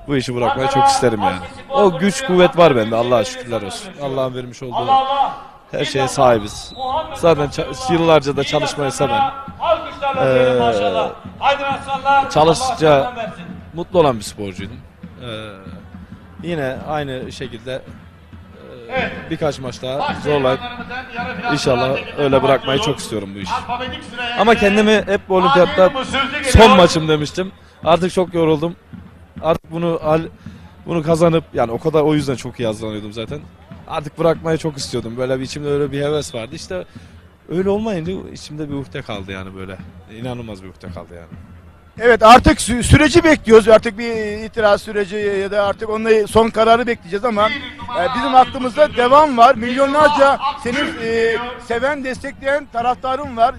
bu işi bırakmayı çok isterim yani. O güç kuvvet var bende, Allah'a şükürler olsun. Allah'ın vermiş olduğu her şeye sahibiz. Zaten yıllarca da çalışmayı seven, Ee, çalıştıkça mutlu olan bir sporcuydum. Yine aynı şekilde birkaç maç daha zorlayıp inşallah öyle bırakmayı çok istiyorum bu işi. Ama kendimi hep bu olimpiyatta son maçım demiştim. Artık çok yoruldum. Artık bunu kazanıp, yani o yüzden çok iyi hazırlanıyordum zaten. Artık bırakmayı çok istiyordum. Böyle bir içimde öyle bir heves vardı. İşte öyle olmayınca içimde bir ukde kaldı yani böyle. İnanılmaz bir ukde kaldı yani. Evet, artık süreci bekliyoruz. Artık bir itiraz süreci ya da artık onunla son kararı bekleyeceğiz ama bizim aklımızda devam var. Milyonlarca senin seven, destekleyen taraftarın var.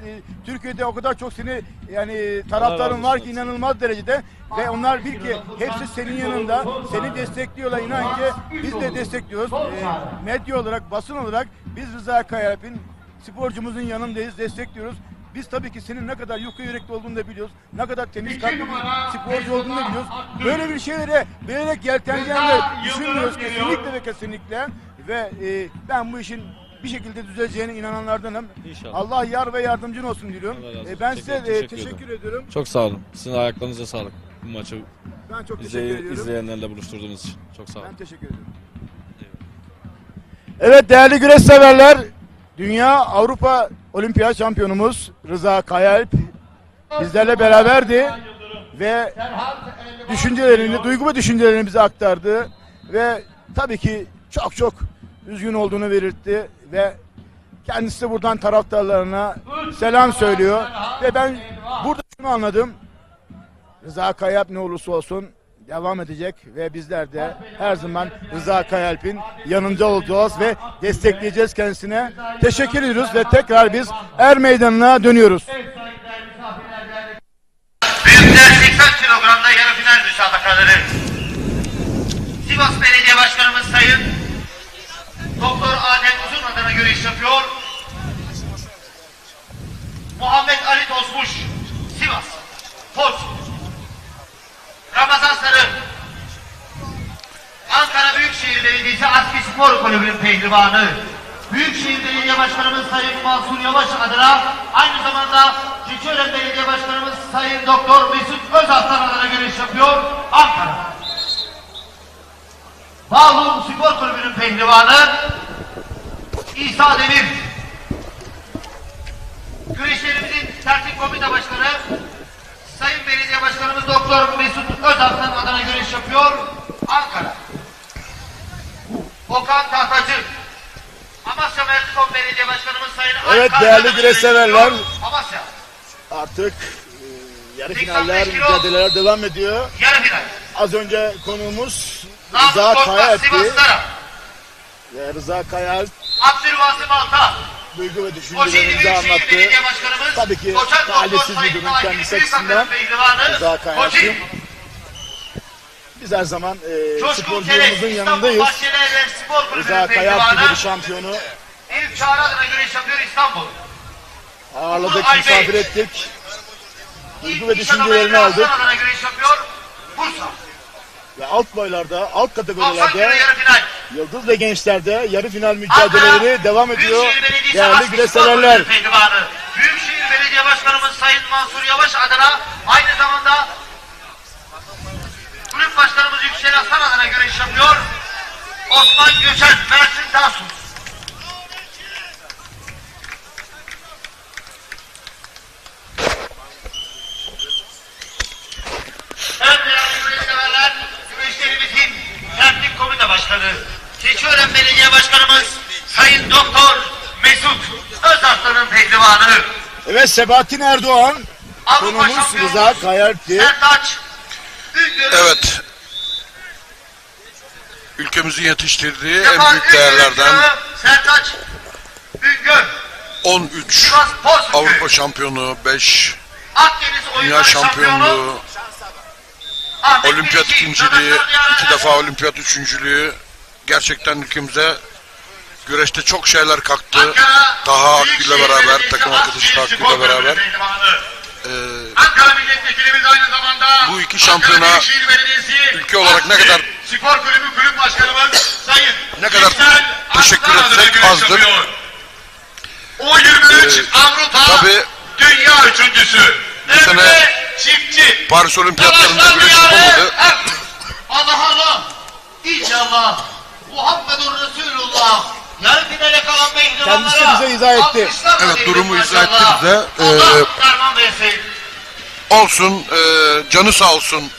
Türkiye'de o kadar çok seni taraftarın var ki inanılmaz derecede ve onlar bil ki hepsi senin yanında. Seni destekliyorlar, inan ki biz de destekliyoruz. Medya olarak, basın olarak biz Rıza Kayalp'in, sporcumuzun yanındayız, destekliyoruz. Biz tabii ki senin ne kadar yufka yürekli olduğunu da biliyoruz. Ne kadar temiz kalpli bir sporcu olduğunu da biliyoruz. Böyle bir şeylere bilerek yelteneceğini de düşünmüyoruz kesinlikle ve kesinlikle. Ve ben bu işin bir şekilde düzeleceğine inananlardanım. İnşallah. Allah yar ve yardımcın olsun diyorum. Ben size teşekkür ediyorum. Çok sağ olun. Sizin ayaklarınıza sağlık. Bu maçı ben çok teşekkür ediyorum. izleyenlerle buluşturduğunuz için. Çok sağ olun. Ben teşekkür ediyorum. Evet değerli güreş severler, Dünya Avrupa Olimpiyat şampiyonumuz Rıza Kayalp bizlerle beraberdi ve düşüncelerini, duygu ve düşüncelerini bize aktardı ve tabii ki çok üzgün olduğunu belirtti ve kendisi de buradan taraftarlarına selam söylüyor ve ben burada şunu anladım: Rıza Kayalp ne olursa olsun devam edecek ve bizler de her zaman Rıza Kayalp'in yanında olacağız ve destekleyeceğiz kendisine. Teşekkür ediyoruz ve tekrar biz Er Meydanı'na dönüyoruz. Büyükler 80 kilogramda yarı final müsabakaları. Sivas Belediye Başkanımız Sayın Doktor Adem Uzun adına görüş yapıyor. Muhammed Ali Tozmuş, Sivas, Pols. Ramazan Sarı, Ankara Büyükşehir Belediyesi Aski Spor Kulübü'nün pehlivanı. Büyükşehir Belediye Başkanımız Sayın Mansur Yavaş adına, aynı zamanda Keçiören Belediye Başkanımız Sayın Doktor Mesut Özaslan adına görüş yapıyor, Ankara. Bağlum Spor Kulübü'nün pehlivanı İsa Demir. Güreşlerimizin tertip komite başkanı Sayın Belediye Başkanımız Doktor Mesut Özaslan adına görüş yapıyor, Ankara. Okan Tahtacı, Amasya Mertikon Belediye Başkanımız Sayın Evet değerli güreş severler, Amasya. artık yarı finaller, mücadeleler devam ediyor. Yarı final. Az önce konuğumuz Namık Rıza Korkmaz, Kayalp'ti. Sivaslara. Ve Rıza Kayalp Abdülvasım Alta. duygu ve Kocaeli düşüncelerimizi Büyükşehir anlattı. Belediye Başkanımız Tabii ki Koçak talihsiz Doktor bir Sayın durum Akif kendisi Büyükakın açısından. pehlivanı Rıza Kayalp'in. Kocaeli. Biz her zaman Coşkun sporcularımızın Keres, İstanbul yanındayız. Bahçelievler Spor Kulübü'nün Rıza Kayalp gibi pehlivanı. bir şampiyonu Elif Çağrı adına güreş yapıyor, İstanbul. ağırladık, Ay misafir Bey. ettik. Duygu ve İş adamı düşüncelerini Emre aldık. Aslan adına güreş yapıyor, Bursa. Ve alt boylarda, alt 90 kilo kategorilerde, yarı final. yıldız ve gençlerde yarı final mücadeleleri devam ediyor. Büyükşehir Belediyesi Değerli Aski güreş Spor severler. Kulübü pehlivanı. Büyükşehir Belediye Başkanımız Sayın Mansur Yavaş adına, aynı zamanda Kulüp Başkanımız Yüksel Aslan adına güreş yapıyor, Osman Göçen, Mersin Tarsus. Evet değerli güreşseverler, güreşlerimizin tertip komite başkanı, Keçiören Belediye Başkanımız Sayın Doktor Mesut Özaslan'ın pehlivanı. Evet, Sebahattin Erdoğan Avrupa konumuz şampiyonu Rıza Kayalp'ti. Sertaç Üngör. Evet. Ülkemizin yetiştirdiği en Yapan büyük değerlerden Sertaç Üngör. 13 Sivas Porsuk Avrupa şampiyonu, 5 Akdeniz dünya oyunları şampiyonluğu, Ahmet olimpiyat Bilgi, ikinciliği, Ramazan 2 defa olimpiyat üçüncülüğü. Gerçekten ülkemize güreşte çok şeyler kattı. Taha Akgül'le beraber, takım arkadaşı Taha Akgül'le beraber. Ankara Milletvekilimiz aynı zamanda Bu iki şampiyona Ankara Büyükşehir Belediyesi ülke olarak ne kadar Spor Kulübü Kulüp Başkanımız Sayın ne kadar Yüksel teşekkür Aslan adına etsek güreş azdır. yapıyor. O 23 Avrupa Tabii dünya üçüncüsü. Bu sene Çiftçi. Paris Olimpiyatlarında güreş yapamadı. Allah Allah. İnşallah Muhammedun Resulullah yarı finale kalan mehdivanlara Kendisi bize izah etti. Evet, durumu izah etti bize. Allah derman versin. Olsun, canı sağ olsun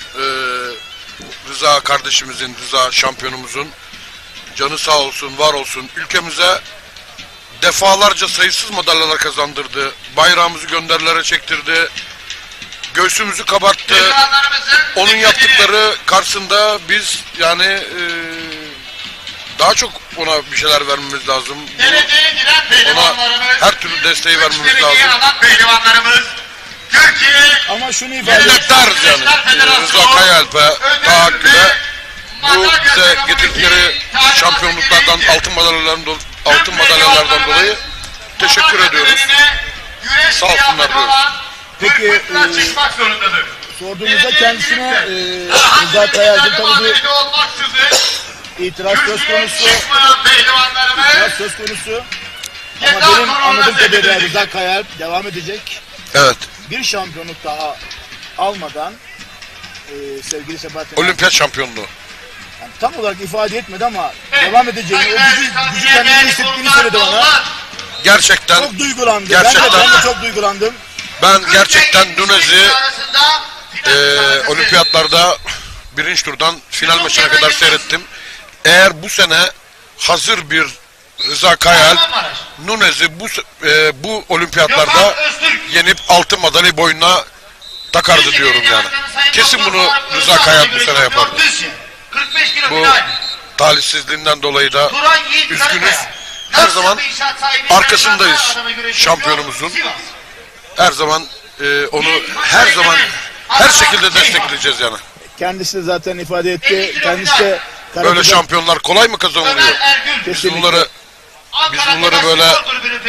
Rıza kardeşimizin, Rıza şampiyonumuzun. Canı sağ olsun, var olsun. Ülkemize defalarca sayısız madalyalar kazandırdı. Bayrağımızı gönderilere çektirdi. Göğsümüzü kabarttı. Onun yaptıkları karşısında biz yani daha çok ona bir şeyler vermemiz lazım. Ona her türlü desteği vermemiz lazım. Ama şunu ifade Minnettarız yani. Rıza Kayaalp'e, Tahakkül'e bu bize getirdikleri şampiyonluklardan, altın madalyalardan dolayı teşekkür ediyoruz. Sağ olsunlar diyoruz. Peki sorduğumuzda kendisine Rıza Kayaalp'in tabii bir itiraz söz konusu. Ama benim anladığım kadarıyla Rıza Kayaalp devam edecek. Evet. Bir şampiyonluk daha almadan sevgili Sebahattin Olimpiyat şampiyonluğu. yani tam olarak ifade etmedi ama devam edeceğini, o gücü kendine hissettiğini söyledi bana. Gerçekten. Çok duygulandım. Gerçekten. Ben de çok duygulandım. Ben gerçekten Nunez'i olimpiyatlarda birinci turdan final maçına kadar seyrettim. Eğer bu sene hazır bir Rıza Kayaalp Nunez'i bu olimpiyatlarda yenip altın madalyayı boynuna takardı diyorum yani. Kesin bunu Rıza Kayaalp bu sene yapardı. Bu talihsizliğinden dolayı da üzgünüz. Her zaman arkasındayız şampiyonumuzun. Her zaman onu her şekilde destekleyeceğiz yani. Kendisi de zaten ifade etti. Kendisi de böyle şampiyonlar kolay mı kazanılıyor? Biz bunları böyle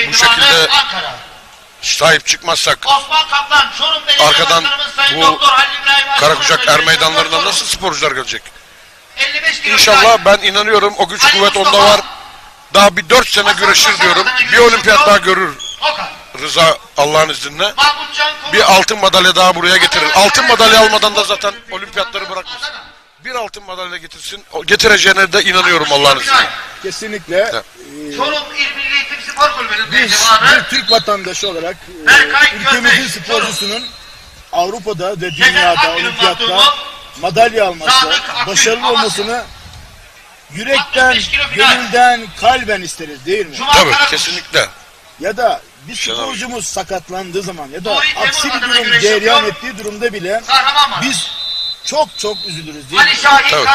bu şekilde sahip çıkmazsak arkadan bu Karakucak Er meydanlarına nasıl sporcular gelecek? İnşallah ben inanıyorum o güç kuvvet onda var. Daha bir 4 sene güreşir diyorum. Bir olimpiyat daha görür Rıza Allah'ın izniyle. Bir altın madalya daha buraya getirir. Altın madalya almadan da zaten olimpiyatları bırakmasın. Bir altın madalya getirsin. Getireceğine de inanıyorum Allah'ın izniyle. Kesinlikle. Çorum İl Milli Eğitim Spor Kulübü'nün Biz mehdivanı bir Türk vatandaşı olarak ülkemizin sporcusunun Avrupa'da ve dünyada olimpiyatta madalya alması, başarılı olmasını yürekten, gönülden, kalben isteriz değil mi? Tabii kesinlikle. Ya da bir sporcumuz sakatlandığı zaman ya da aksi bir durum cereyan ettiği durumda bile biz çok üzülürüz değil mi? Tabii.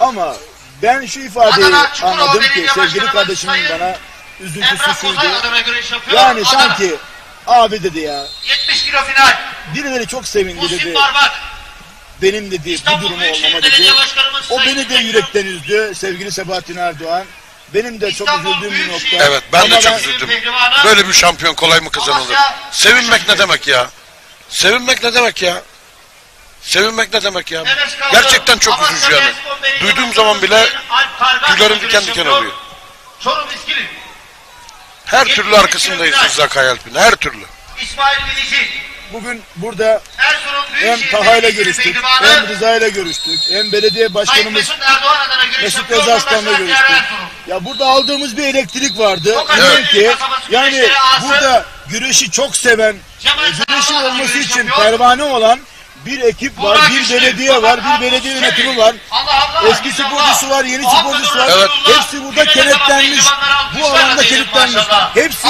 Ama ben şu ifadeyi anladım ki sevgili kardeşimin bana üzüntüsü şuydu. Yani sanki abi dedi ya 70 kilo final. Birileri çok sevindi dedi. Benim dedi bu durumu olmama dedi. O beni de yürekten üzdü sevgili Sebahattin Erdoğan. Benim de çok üzüldüğüm bir nokta. Evet ben de çok üzüldüm. Böyle bir şampiyon kolay mı kazanılır? Sevinmek ne demek ya? Sevinmek ne demek ya? Sevinmek ne demek ya? Gerçekten çok üzücü yani. Duyduğum zaman bile tüylerim diken diken oluyor. Her türlü arkasındayız Rıza Kayaalp'in. Her türlü. Bugün burada hem Taha ile görüştük, hem Rıza ile görüştük, hem belediye başkanımız Mesut Özaslan'la görüştük. Ya burada aldığımız bir elektrik vardı. Evet. Ki yani burada güreşi çok seven, güreşin olması için pervane olan bir ekip var, bir belediye var, bir belediye yönetimi var. Eski sporcusu var, yeni sporcusu var. Evet. Hepsi burada kenetlenmiş. Bu alanda kenetlenmiş. Hepsi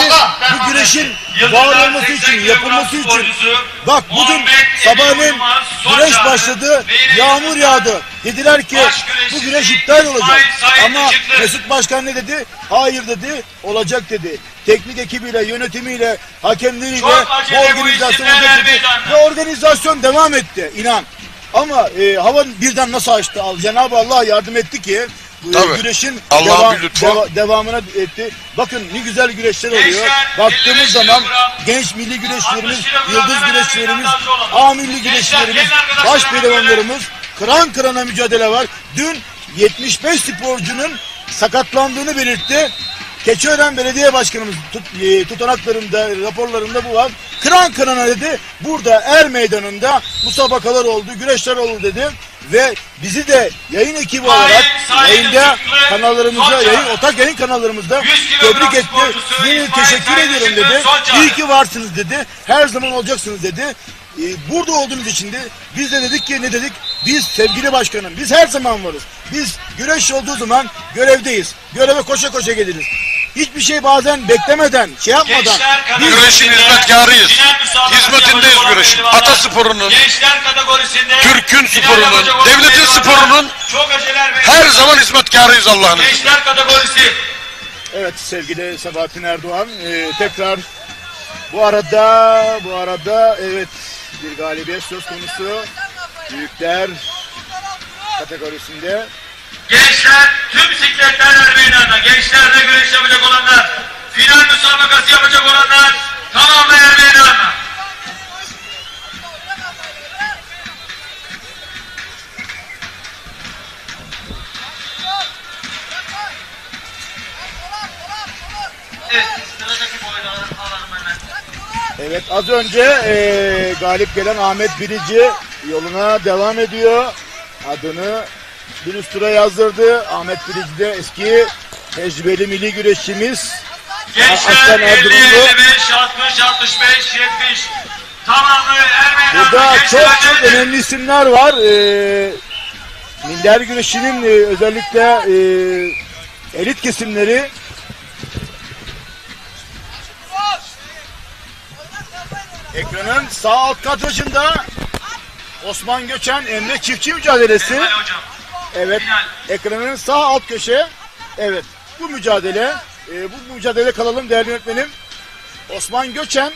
bu güreşin var olması için, yapılması için. Bak bugün sabahleyin güreş başladı, yağmur yağdı. Dediler ki bu güreş iptal olacak. Ama Mesut Başkan ne dedi? Hayır dedi, olacak dedi. Teknik ekibiyle, yönetimiyle, hakemleriyle bu organizasyon olacak dedi. Ve organizasyon devam etti, inan. Ama hava birden nasıl açtı? Cenab-ı Allah yardım etti ki güreşin devamına etti. Bakın ne güzel güreşler oluyor. Baktığımız zaman genç milli güreşlerimiz, yıldız güreşlerimiz, A milli güreşlerimiz, baş pehlivanlarımız kıran kırana mücadele var. Dün 75 sporcunun sakatlandığını belirtti. Keçiören Belediye Başkanımız tutanaklarında, raporlarında bu var. Kıran kırana dedi. Burada er meydanında musabakalar oldu, güreşler oldu dedi. Ve bizi de yayın ekibi olarak yayında kanallarımızda, ortak yayın kanallarımızda tebrik etti. Size teşekkür ediyorum dedi. İyi ki varsınız dedi. Her zaman olacaksınız dedi. Burada olduğumuz için de biz de dedik ki ne dedik? Biz sevgili başkanım, biz her zaman varız. Biz güreş olduğu zaman görevdeyiz. Göreve koşa koşa geliriz. Hiçbir şey bazen beklemeden, şey yapmadan. Biz güreşin hizmetkarıyız. Hizmetindeyiz güreşin. Atasporunun, Türk'ün sporunun, devletin sporunun her zaman hizmetkarıyız Allah'ın izniyle. Gençler kategorisi. Evet sevgili Sabahattin Erdoğan tekrar bu arada evet bir galibiyet söz konusu büyükler kategorisinde. Gençler tüm sikletler er meydanda. Gençlerde güreş yapacak olanlar, final müsabakası yapacak olanlar tamamla er meydanda. Evet, sıradaki boyları alalım hemen. Evet az önce galip gelen Ahmet Bilici yoluna devam ediyor. Adını bir üst tura yazdırdı. Ahmet Bilici de eski tecrübeli milli güreşçimiz. Gençler 50, 55, 60, 65, 70 tamamı er meydanda. Burada çok önemli isimler var. Minder güreşinin özellikle elit kesimleri. Ekranın sağ alt kadrajında Osman Göçen Emre Çiftçi mücadelesi. Evet. Ekranın sağ alt köşe. Evet. Bu mücadele kalalım değerli yönetmenim. Osman Göçen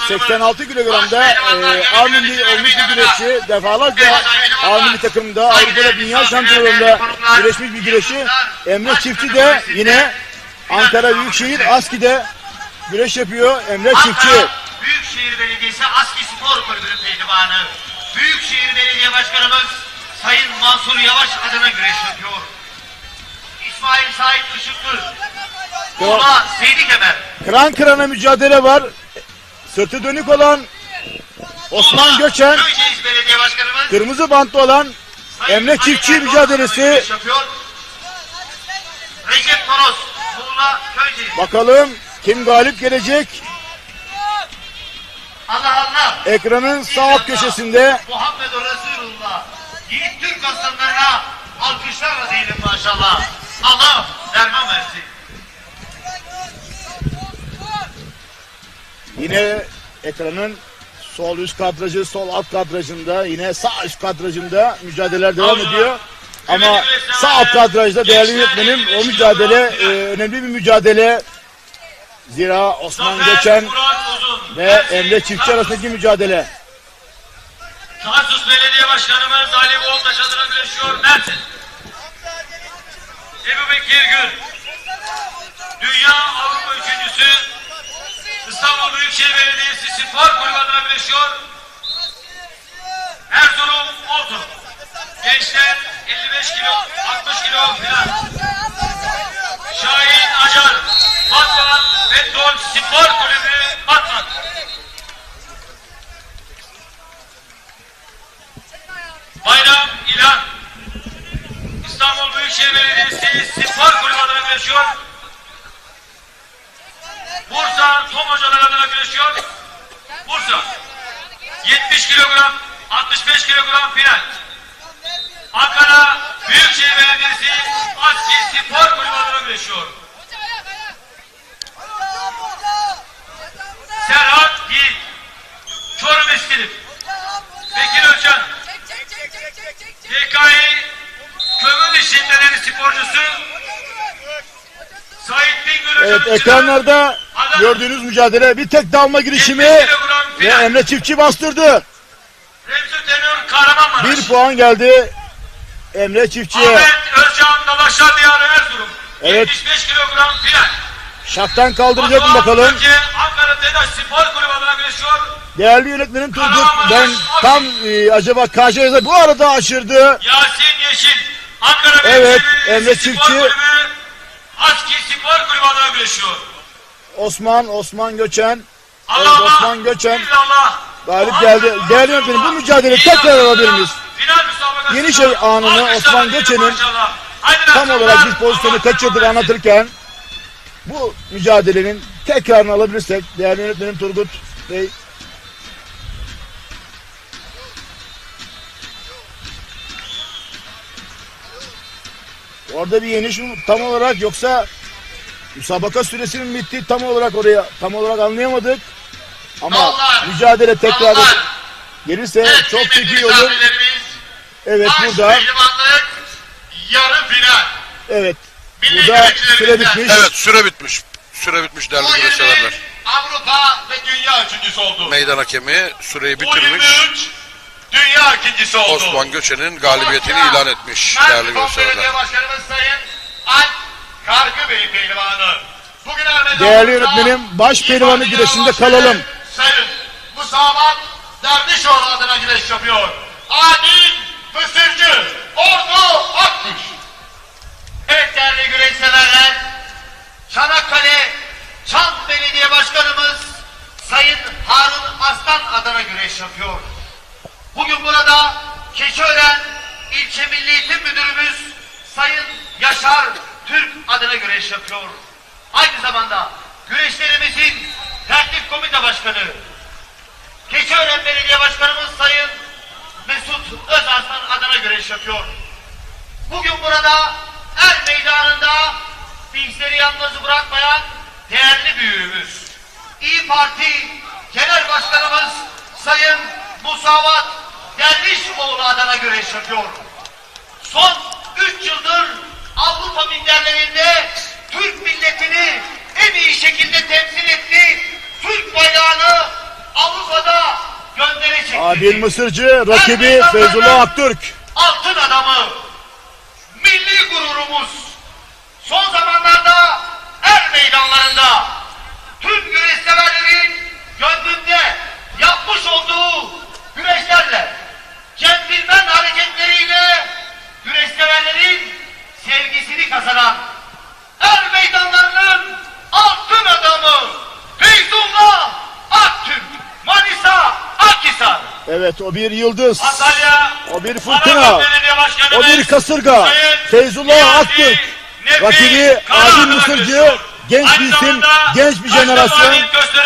86 kilogramda Armili olmuş bir güreşçi. Defalarca Armili takımında Avrupa'da dünya şampiyonluğunda güreşmiş bir güreşçi. Emre Çiftçi de yine Ankara Büyükşehir ASKİ'de güreş yapıyor. Emre Çiftçi. Büyükşehir Belediyesi ASKİ Spor Kulübü'nün pehlivanı. Büyükşehir Belediye Başkanımız Sayın Mansur Yavaş adına güreş yapıyor. İsmail Sait Işıklı. Muğla Seydi Kemer. Kıran kırana mücadele var. Sırtı dönük olan Osman Göçen. Kırmızı bantlı olan Emre Çiftçi mücadelesi. Recep Toros. Muğla Köyceğiz. Bakalım kim galip gelecek? Allah Allah. Ekranın sağ alt köşesinde Muhammedur Resulullah. Yiğit Türk aslanlarına alkışlarla diyelim maşallah. Allah derman versin. yine ekranın sol üst kadrajı, sol alt kadrajında, yine sağ üst kadrajında mücadeleler devam ediyor. Ama sağ alt kadrajda değerli yönetmenim o mücadele önemli bir mücadele. Zira Osman Göçen ve Emre Çiftçi arasındaki mücadele. Tarsus Belediye Başkanımız Ali Boltaş adına güreşiyor. Mersin. Ebu Bekir Gül. Dünya Avrupa üçüncüsü. İstanbul Büyükşehir Belediyesi Spor Kulübü adına güreşiyor. Erzurum Oltu. Gençler 55 kilo, 60 kilo falan. Şahin Acar. Batman Beton Spor Kulübü Batman. Bayram İlhan. İstanbul Büyükşehir Belediyesi Spor Kulübü adına güreşiyor. Bursa Tom Hocalar adına güreşiyor. Bursa 70 kilogram 65 kilogram final. Ankara Büyükşehir Belediyesi ASKİ Spor Kulübü adına güreşiyor. Serhat Yiğit. Çorum Eskilip. Bekir Özcan. TKİ Kömür İşletmeleri sporcusu Sait Bingöl. Evet, ekranlarda gördüğünüz mücadele bir tek dalma girişimi ve Emre Çiftçi bastırdı. Bir puan geldi Emre Çiftçi'ye. Ahmet Özcan Dalaşlar Diyarı Erzurum. Evet. 75 kilogram final. Şaptan kaldıracak mı bakalım? Ankara TEDAŞ Spor Kulübü adına güreşiyor. Değerli yönetmenim Turgut, ben tam acaba karşıya bu arada aşırdı. Yasin Yeşil. Ankara Evet, Büyükşehir Emre Belediyesi Çiftçi. Spor Kulübü Aski Spor Kulübü adına güreşiyor. Osman Göçen. Evet, Allah Osman Göçen illallah. galip geldi. Değerli yönetmenim, bu mücadeleyi tekrar alabilir miyiz? Final müsabakası. Yeni şey anını Osman Göçen'in tam olarak bir pozisyonu kaçırdığı anlatırken bu mücadelenin tekrarını alabilirsek değerli yönetmenim Turgut Bey. Orada bir yeniş mi tam olarak, yoksa müsabaka süresinin bitti tam olarak anlayamadık. Ama mücadele tekrar gelirse çok çok iyi olur. Evet, burada. Yarı final. Evet. Burada süre bitmiş. Evet, süre bitmiş. Süre bitmiş değerli güreşseverler. Avrupa ve dünya üçüncüsü oldu. Meydan hakemi süreyi bitirmiş. 23 dünya ikincisi oldu. Osman Göçen'in galibiyetini ilan etmiş değerli güreşseverler. Belediye Başkanımız Sayın Alp Kargı Bey pehlivanı. Bugün Değerli yönetmenim, baş pehlivanı güreşinde kalalım. Sayın Musavat Derdişoğlu adına güreş yapıyor. Adil Mısırcı Ordu Akkuş. Evet değerli güreşseverler, Çanakkale Çam Belediye Başkanımız Sayın Harun Aslan adına güreş yapıyor. Bugün burada Keçiören İlçe Milli Eğitim Müdürümüz Sayın Yaşar Türk adına güreş yapıyor. Aynı zamanda güreşlerimizin tertip komite başkanı Keçiören Belediye Başkanımız Sayın Mesut Özarslan adına güreş yapıyor. Bugün burada Er Meydanı'nda bizleri yalnız bırakmayan değerli büyüğümüz İYİ Parti Genel Başkanımız Sayın Musavat Dervişoğlu adına güreş yapıyor. Son 3 yıldır Avrupa minderlerinde Türk milletini en iyi şekilde temsil etti. Türk bayrağını Avrupa'da gönderecek. Adil Mısırcı rakibi Feyzullah Aktürk. Altın adamı, milli gururumuz. Son zamanlarda Er meydanlarında tüm güreşseverlerin gönlünde yapmış olduğu güreşlerle, centilmen hareketleriyle güreşseverlerin sevgisini kazanan Er meydanlarının altın adamı Feyzullah Aktürk, Manisa Akhisar. Evet, o bir yıldız. Antalya, O bir fırtına. O bir kasırga. Feyzullah Aktürk. Rakibi Adil Mısırcı. Genç bir isim, genç bir jenerasyon.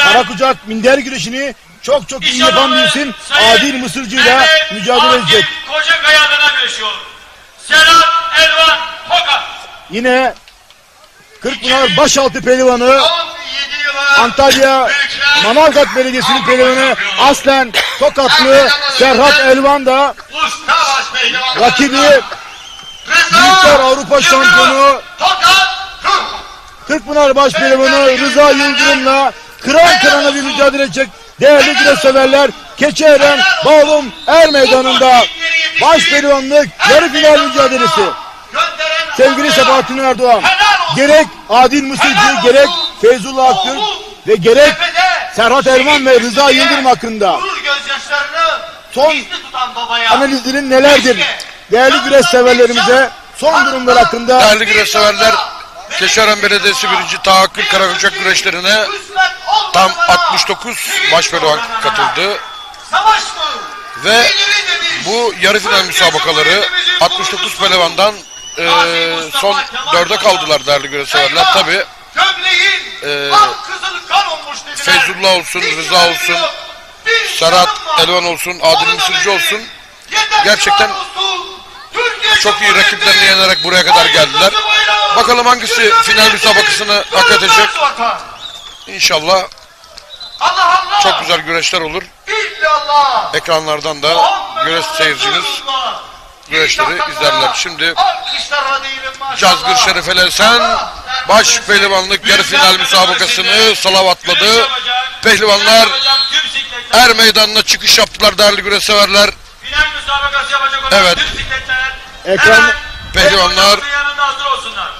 Karakucak minder güreşini çok çok iyi yapan bir isim. Adil Mısırcı ile mücadele edecek. Kocakaya adına güreşiyor. Serhat Elvan Tokat. Yine Kırkpınar Başaltı pehlivanı, Antalya Manavgat Belediyesi'nin pehlivanı aslen Tokatlı Serhat Elvan da rakibi Büyükler Avrupa şampiyonu Kırkpınar baş pehlivanı Rıza Yıldırım'la kıran kırana bir mücadele edecek. Değerli güreşseverler, Keçiören Bağlum Er Meydanı'nda baş pehlivanlık yarı final mücadelesi. Sevgili Sebahattin Erdoğan, gerek Adil Mısırcı, gerek Feyzullah Aktürk ve gerek Serhat Elvan ve Rıza Yıldırım hakkında son analizlerin nelerdir? Değerli güreş severlerimize son durumlar hakkında. Değerli güreş severler, Keçiören Belediyesi 1. Tahakkül Karakucak güreşlerine tam 69 baş pehlivan katıldı. Ve bu yarı final müsabakaları 69 pehlivandan son 4'e kaldılar değerli güreşseverler. Tabi Feyzullah olsun, Rıza olsun, Serhat Elvan olsun, Adil Mısırcı olsun, gerçekten çok iyi rakiplerini yenerek buraya kadar geldiler. Bakalım hangisi final müsabakasını hak edecek. İnşallah çok güzel güreşler olur. Ekranlardan da güreş seyircimiz güreşleri izlerler. Şimdi Cazgır Şerif El Esen baş pehlivanlık yarı final müsabakasını salavatladı. Pehlivanlar Er Meydanı'na çıkış yaptılar değerli güreşseverler. Final müsabakası yapacak olan Evet. tüm bisikletler Ekran pehlivanlar yanında hazır olsunlar.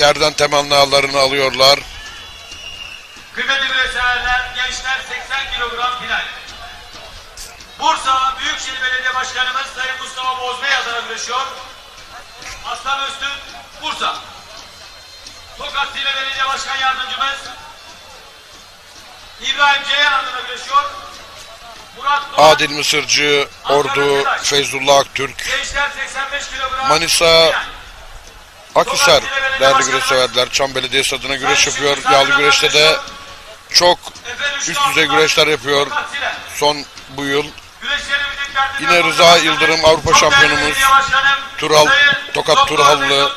yerden temannalarını alıyorlar. Kıymetli güreşseverler, gençler 80 kilogram final. Bursa Büyükşehir Belediye Başkanımız Sayın Mustafa Bozbey adına güreşiyor. Aslan Öztürk, Bursa. Tokat Zile Belediye Başkan Yardımcımız İbrahim Ceyhan adına güreşiyor. Adil Mısırcı, Ordu, Feyzullah Aktürk, Gençler 85 kilogram. Manisa, Akhisar değerli güreş severler. Çam Belediyesi adına güreş yapıyor. Yağlı güreşte de çok üst düzey güreşler yapıyor son bu yıl. Yine Rıza Yıldırım Avrupa şampiyonumuz, Tokat Turhallı,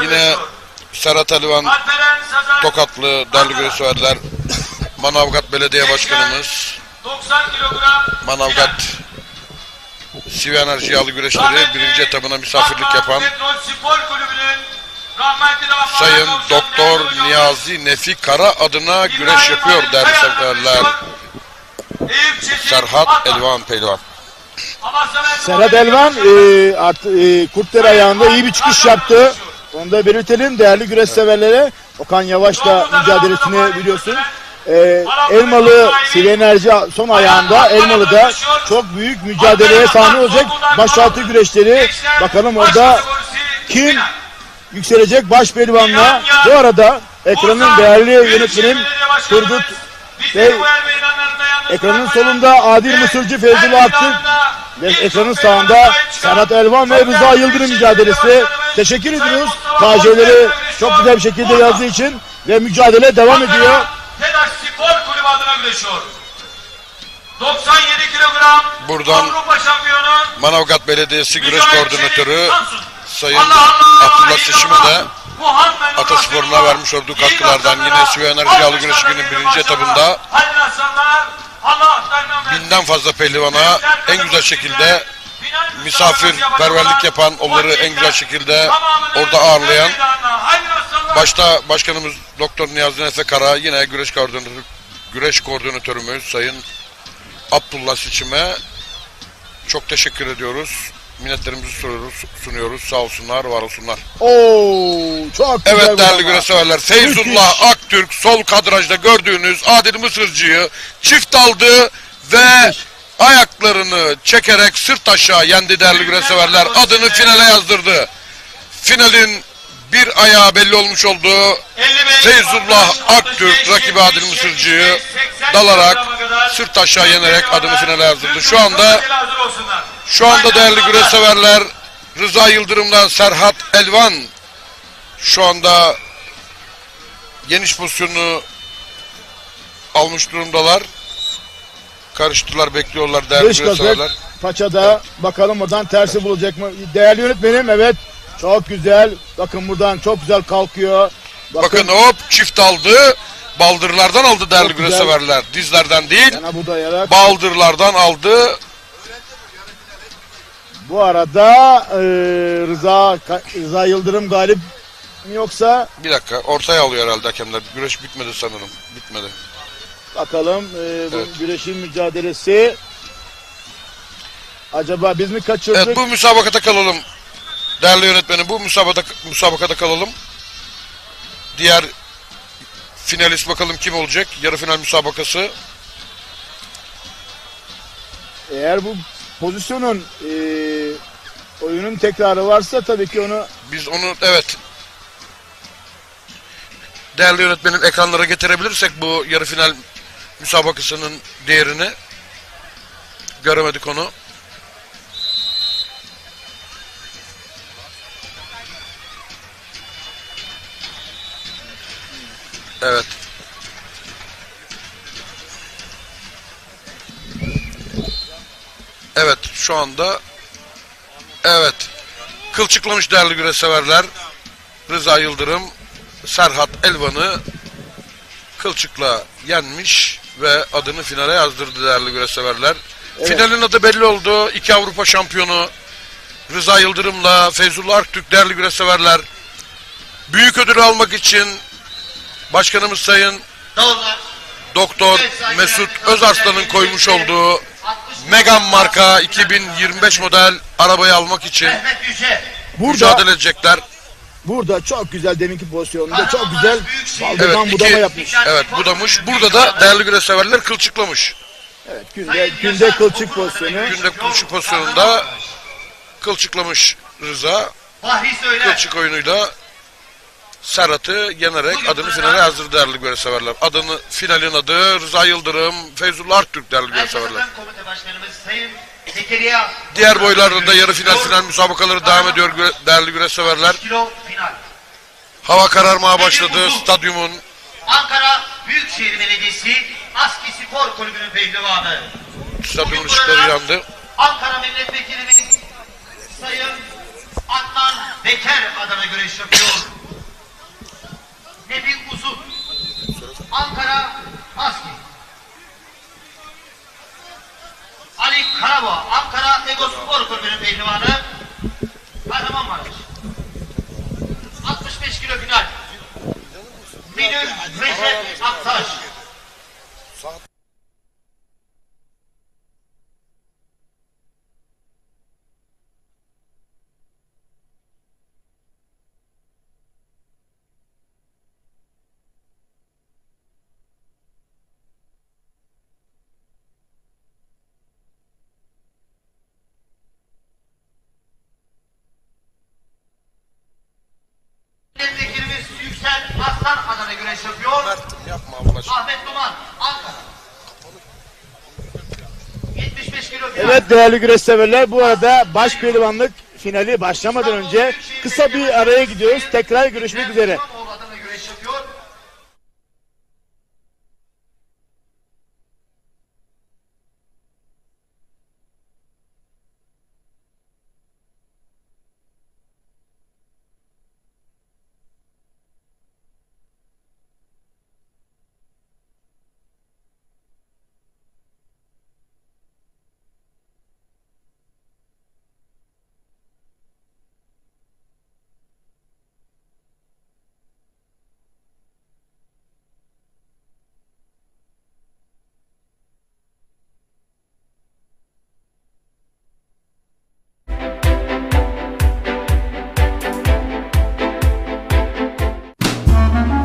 yine Serhat Elvan Tokatlı değerli güreş severler. Manavgat Belediye Başkanımız, 90 kilogram. Manavgat Sivi Enerji Yağlı güreşleri birinci etabına misafirlik yapan Sayın Doktor Niyazi Nefi Kara adına güreş yapıyor değerli severler. Serhat Elvan Pehlivan. Serhat Elvan Kurtlar ayağında iyi bir çıkış yaptı. Onu da belirtelim değerli güreş severlere. Okan Yavaş da mücadelesini biliyorsun. Elmalı Sivi Enerji son ayağında Elmalı'da çok büyük mücadeleye sahne olacak. Başaltı güreşleri. Bakalım orada kim yükselecek baş pehlivanla. Bu arada ekranın değerli yönetmenim Turgut ve ekranın solunda Adil Mısırcı, Feyzullah Aktürk ve ekranın sağında Serhat Elvan ve Rıza Yıldırım mücadelesi. Teşekkür ediyoruz. KJ'leri çok güzel bir şekilde yazdığı için ve mücadele devam ediyor. TEDAŞ Spor Kulübü adına güreşiyor. 97 kilogram Buradan Avrupa şampiyonu Manavgat Belediyesi Güreş Koordinatörü Sayın Abdullah Seçim'e de Ataspor'una vermiş olduğu katkılardan yine Sivi Enerji Yağlı Güreşi günün birinci etabında 1000'den fazla pehlivana en güzel şekilde misafirperverlik yapan, onları en güzel şekilde orada ağırlayan, başta başkanımız Doktor Niyazi Nefi Kara, yine güreş koordinatörümüz Sayın Abdullah Seçim'e çok teşekkür ediyoruz. Minnetlerimizi sunuyoruz. Sağ olsunlar, var olsunlar. Çok güzel. Evet değerli güreş severler. Feyzullah Aktürk sol kadrajda gördüğünüz Adil Mısırcı'yı çift aldı ve ayaklarını çekerek sırt aşağı yendi değerli güreş severler. Adını finale yazdırdı. Finalin bir ayağı belli olmuş oldu. Feyzullah Aktürk rakibi Adil Mısırcı'yı dalarak sırt aşağı yenerek adını finale yazdırdı. Şu anda değerli güreş severler, Rıza Yıldırım'la Serhat Elvan şu anda geniş pozisyonu almış durumdalar. Karıştılar, bekliyorlar değerli güreş severler. Paçada bakalım oradan tersi bulacak mı? Değerli yönetmenim, evet, çok güzel. Bakın buradan çok güzel kalkıyor. Bakın hop, çift aldı. Baldırlardan aldı değerli güreş severler. Dizlerden değil. Baldırlardan aldı. Bu arada Rıza Yıldırım galip mi yoksa? Bir dakika, ortaya alıyor herhalde hakemler. Güreş bitmedi sanırım. Bitmedi. Bakalım bu güreşin mücadelesi. Acaba biz mi kaçırdık? Evet, bu müsabakada kalalım. Değerli yönetmenim, bu müsabakada kalalım. Diğer finalist bakalım kim olacak? Yarı final müsabakası. Eğer bu pozisyonun oyunun tekrarı varsa tabii ki onu... Biz onu, evet. Değerli yönetmenim, ekranlara getirebilirsek bu yarı final müsabakasının değerini. Göremedik onu. Evet. Evet, şu anda evet, kılçıklamış değerli güreş severler. Rıza Yıldırım Serhat Elvan'ı kılçıkla yenmiş ve adını finale yazdırdı değerli güreş severler. Evet. Finalin adı belli oldu. 2 Avrupa şampiyonu Rıza Yıldırım'la Feyzullah Aktürk değerli güreş severler. Büyük ödülü almak için Başkanımız Sayın Doktor Mesut Özarslan'ın koymuş olduğu Megane marka 2025 model arabayı almak için mücadele edecekler. Burada çok güzel, deminki pozisyonunda çok güzel baldırdan budama yapmış. Evet, budamış. Burada da değerli güreş severler kılçıklamış. Evet, günde kılçık pozisyonu. Günde kılçık pozisyonunda kılçıklamış Rıza. Kılçık oyunuyla Serhat'ı yenerek adını finale yazdırdı değerli göreseverler. Finalin adı Rıza Yıldırım, Feyzullah Arttürk değerli göreseverler. Diğer boylarda da yarı final müsabakaları devam ediyor değerli göreseverler. Hava kararmaya başladı stadyumun. Ankara Büyükşehir Belediyesi Aski Spor Kulübü'nün pehlivanı. Stadyumun ışıkları yandı. Ankara Milletvekilimiz Sayın Adnan Beker adına güreş yapıyor. Nebi Uzun. Ankara Aski. Ali Karabağ. Ankara Ego Spor Kulübü'nün pehlivanı. Kahramanmaraş. 65 kilo final. Minür Recep Aktaş. Milletvekilimiz Yüksel Aslan adına güreş yapıyor. Yapma Allah aşkına. Ahmet Duman, Ankara. 75 kilo final. Evet değerli güreş severler, bu arada baş pehlivanlık finali başlamadan önce kısa bir araya gidiyoruz. Tekrar görüşmek üzere. İmamoğlu adına güreş yapıyor.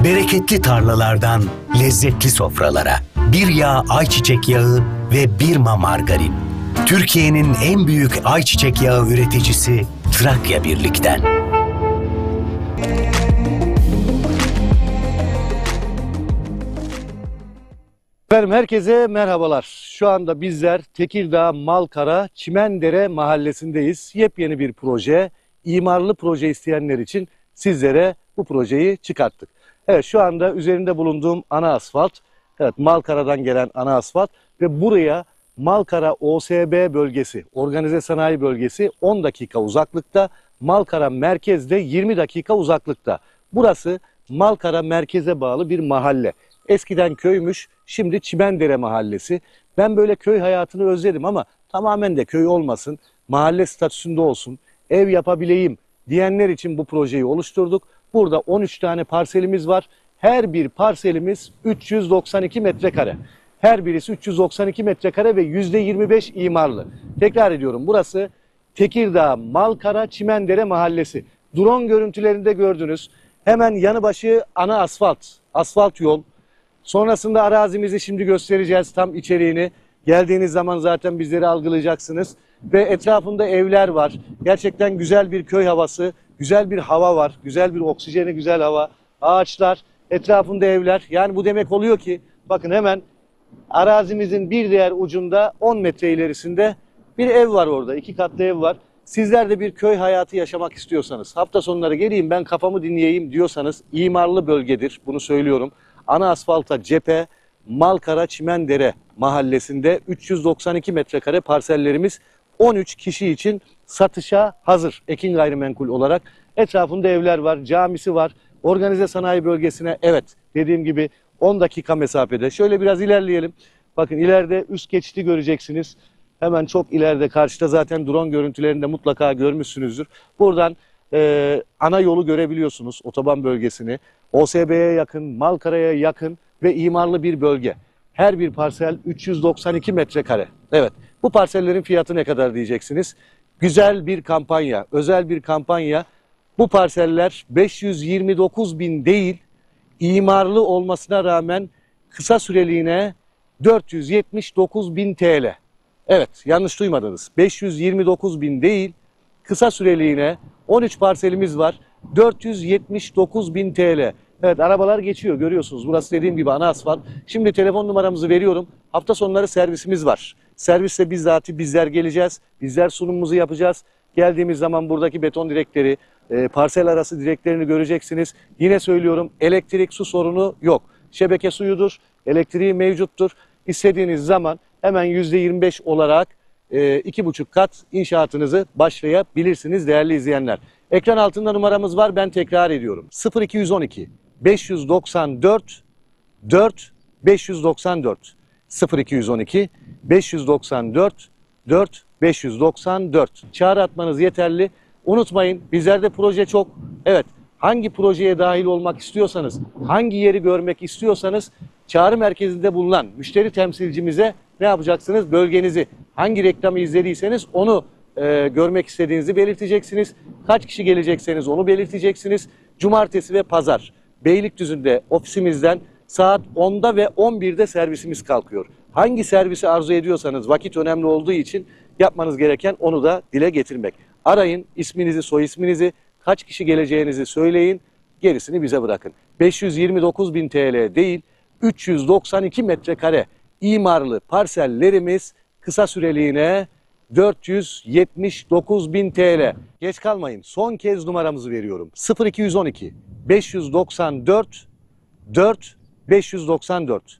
Bereketli tarlalardan lezzetli sofralara, bir yağ ayçiçek yağı ve Birma margarin. Türkiye'nin en büyük ayçiçek yağı üreticisi Trakya Birlik'ten. Efendim herkese merhabalar. Şu anda bizler Tekirdağ Malkara Çimendere mahallesindeyiz. Yepyeni bir proje, imarlı proje isteyenler için sizlere bu projeyi çıkarttık. Evet, şu anda üzerinde bulunduğum ana asfalt, evet, Malkara'dan gelen ana asfalt ve buraya Malkara OSB bölgesi, organize sanayi bölgesi 10 dakika uzaklıkta, Malkara merkezde 20 dakika uzaklıkta. Burası Malkara merkeze bağlı bir mahalle. Eskiden köymüş, şimdi Çimendere mahallesi. Ben böyle köy hayatını özledim ama tamamen de köy olmasın, mahalle statüsünde olsun, ev yapabileyim diyenler için bu projeyi oluşturduk. Burada 13 tane parselimiz var. Her bir parselimiz 392 metrekare. Her birisi 392 metrekare ve %25 imarlı. Tekrar ediyorum, burası Tekirdağ Malkara Çimendere mahallesi. Drone görüntülerinde gördünüz. Hemen yanı başı ana asfalt, asfalt yol. Sonrasında arazimizi şimdi göstereceğiz, tam içeriğini. Geldiğiniz zaman zaten bizleri algılayacaksınız. Ve etrafında evler var. Gerçekten güzel bir köy havası, güzel bir hava var. Güzel bir oksijeni, güzel hava. Ağaçlar, etrafında evler. Yani bu demek oluyor ki bakın hemen arazimizin bir diğer ucunda 10 metre ilerisinde bir ev var orada. 2 katlı ev var. Sizler de bir köy hayatı yaşamak istiyorsanız, hafta sonları geleyim ben kafamı dinleyeyim diyorsanız imarlı bölgedir. Bunu söylüyorum. Ana asfalta cephe, Malkara Çimendere mahallesinde 392 metrekare parsellerimiz 13 kişi için satışa hazır. Ekin gayrimenkul olarak etrafında evler var, camisi var. Organize sanayi bölgesine, evet, dediğim gibi 10 dakika mesafede. Şöyle biraz ilerleyelim. Bakın ileride üst geçidi göreceksiniz. Hemen çok ileride karşıda, zaten drone görüntülerinde mutlaka görmüşsünüzdür. Buradan ana yolu görebiliyorsunuz, otoban bölgesini. OSB'ye yakın, Malkara'ya yakın ve imarlı bir bölge. Her bir parsel 392 metrekare. Evet, bu parsellerin fiyatı ne kadar diyeceksiniz? Güzel bir kampanya, özel bir kampanya. Bu parseller 529.000 değil, imarlı olmasına rağmen kısa süreliğine 479.000 TL. Evet, yanlış duymadınız. 529.000 değil, kısa süreliğine 13 parselimiz var. 479.000 TL. Evet, arabalar geçiyor görüyorsunuz. Burası dediğim gibi ana asfalt. Şimdi telefon numaramızı veriyorum. Hafta sonları servisimiz var. Serviste bizzati bizler geleceğiz. Bizler sunumumuzu yapacağız. Geldiğimiz zaman buradaki beton direkleri, parsel arası direklerini göreceksiniz. Yine söylüyorum, elektrik su sorunu yok. Şebeke suyudur, elektriği mevcuttur. İstediğiniz zaman hemen %25 olarak 2,5 kat inşaatınızı başlayabilirsiniz değerli izleyenler. Ekran altında numaramız var, ben tekrar ediyorum. 0212 594 4 594 0212 594 4 594. Çağrı atmanız yeterli. Unutmayın, bizlerde proje çok. Evet, hangi projeye dahil olmak istiyorsanız, hangi yeri görmek istiyorsanız çağrı merkezinde bulunan müşteri temsilcimize ne yapacaksınız? Bölgenizi, hangi reklamı izlediyseniz onu görmek istediğinizi belirteceksiniz. Kaç kişi gelecekseniz onu belirteceksiniz. Cumartesi ve pazar Beylikdüzü'nde ofisimizden saat 10'da ve 11'de servisimiz kalkıyor. Hangi servisi arzu ediyorsanız, vakit önemli olduğu için yapmanız gereken onu da dile getirmek. Arayın, isminizi, soy isminizi, kaç kişi geleceğinizi söyleyin, gerisini bize bırakın. 529.000 TL değil, 392 metrekare imarlı parsellerimiz kısa süreliğine 479.000 TL. Geç kalmayın, son kez numaramızı veriyorum. 0212 594 4 594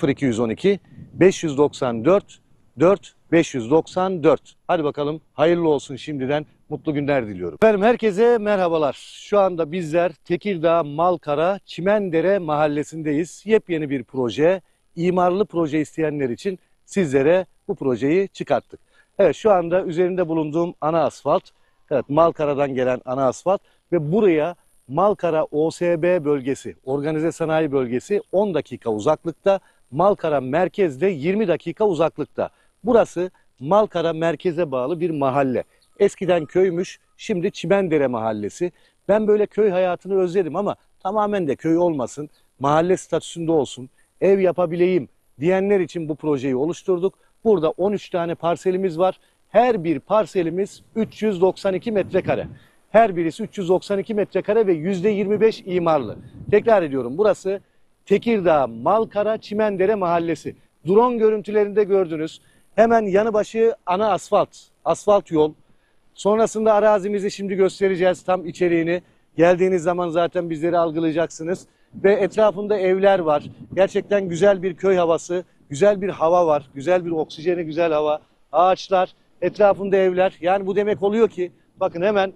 0212 594 4 594. Hadi bakalım, hayırlı olsun şimdiden, mutlu günler diliyorum. Efendim, herkese merhabalar. Şu anda bizler Tekirdağ Malkara Çimendere mahallesindeyiz. Yepyeni bir proje, imarlı proje isteyenler için sizlere bu projeyi çıkarttık. Evet, şu anda üzerinde bulunduğum ana asfalt, evet, Malkara'dan gelen ana asfalt ve buraya Malkara OSB bölgesi, organize sanayi bölgesi 10 dakika uzaklıkta, Malkara merkezde 20 dakika uzaklıkta. Burası Malkara merkeze bağlı bir mahalle. Eskiden köymüş, şimdi Çimendere mahallesi. Ben böyle köy hayatını özledim ama tamamen de köy olmasın, mahalle statüsünde olsun, ev yapabileyim diyenler için bu projeyi oluşturduk. Burada 13 tane parselimiz var. Her bir parselimiz 392 metrekare. Her birisi 392 metrekare ve %25 imarlı. Tekrar ediyorum, burası Tekirdağ Malkara Çimendere mahallesi. Drone görüntülerinde gördünüz. Hemen yanı başı ana asfalt, asfalt yol. Sonrasında arazimizi şimdi göstereceğiz, tam içeriğini. Geldiğiniz zaman zaten bizleri algılayacaksınız. Ve etrafında evler var. Gerçekten güzel bir köy havası, güzel bir hava var. Güzel bir oksijeni, güzel hava. Ağaçlar, etrafında evler. Yani bu demek oluyor ki, bakın hemen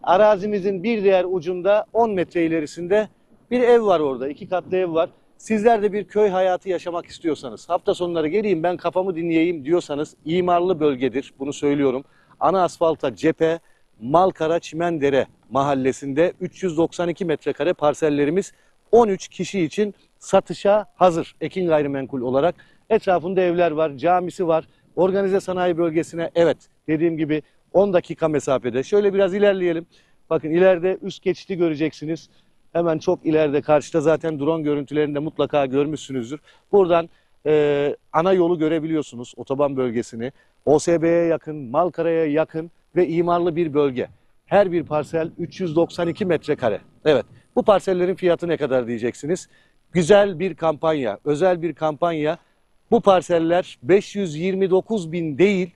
arazimizin bir diğer ucunda 10 metre ilerisinde bir ev var orada. 2 katlı ev var. Sizler de bir köy hayatı yaşamak istiyorsanız, hafta sonları geleyim ben kafamı dinleyeyim diyorsanız, imarlı bölgedir, bunu söylüyorum. Ana asfalta cephe, Malkara Çimendere mahallesinde 392 metrekare parsellerimiz 13 kişi için satışa hazır. Ekin gayrimenkul olarak etrafında evler var, camisi var. Organize sanayi bölgesine, evet, dediğim gibi 10 dakika mesafede. Şöyle biraz ilerleyelim. Bakın ileride üst geçidi göreceksiniz. Hemen çok ileride, karşıda zaten drone görüntülerinde mutlaka görmüşsünüzdür. Buradan ana yolu görebiliyorsunuz, otoban bölgesini. OSB'ye yakın, Malkara'ya yakın ve imarlı bir bölge. Her bir parsel 392 metrekare. Evet, bu parsellerin fiyatı ne kadar diyeceksiniz? Güzel bir kampanya, özel bir kampanya. Bu parseller 529.000 değil,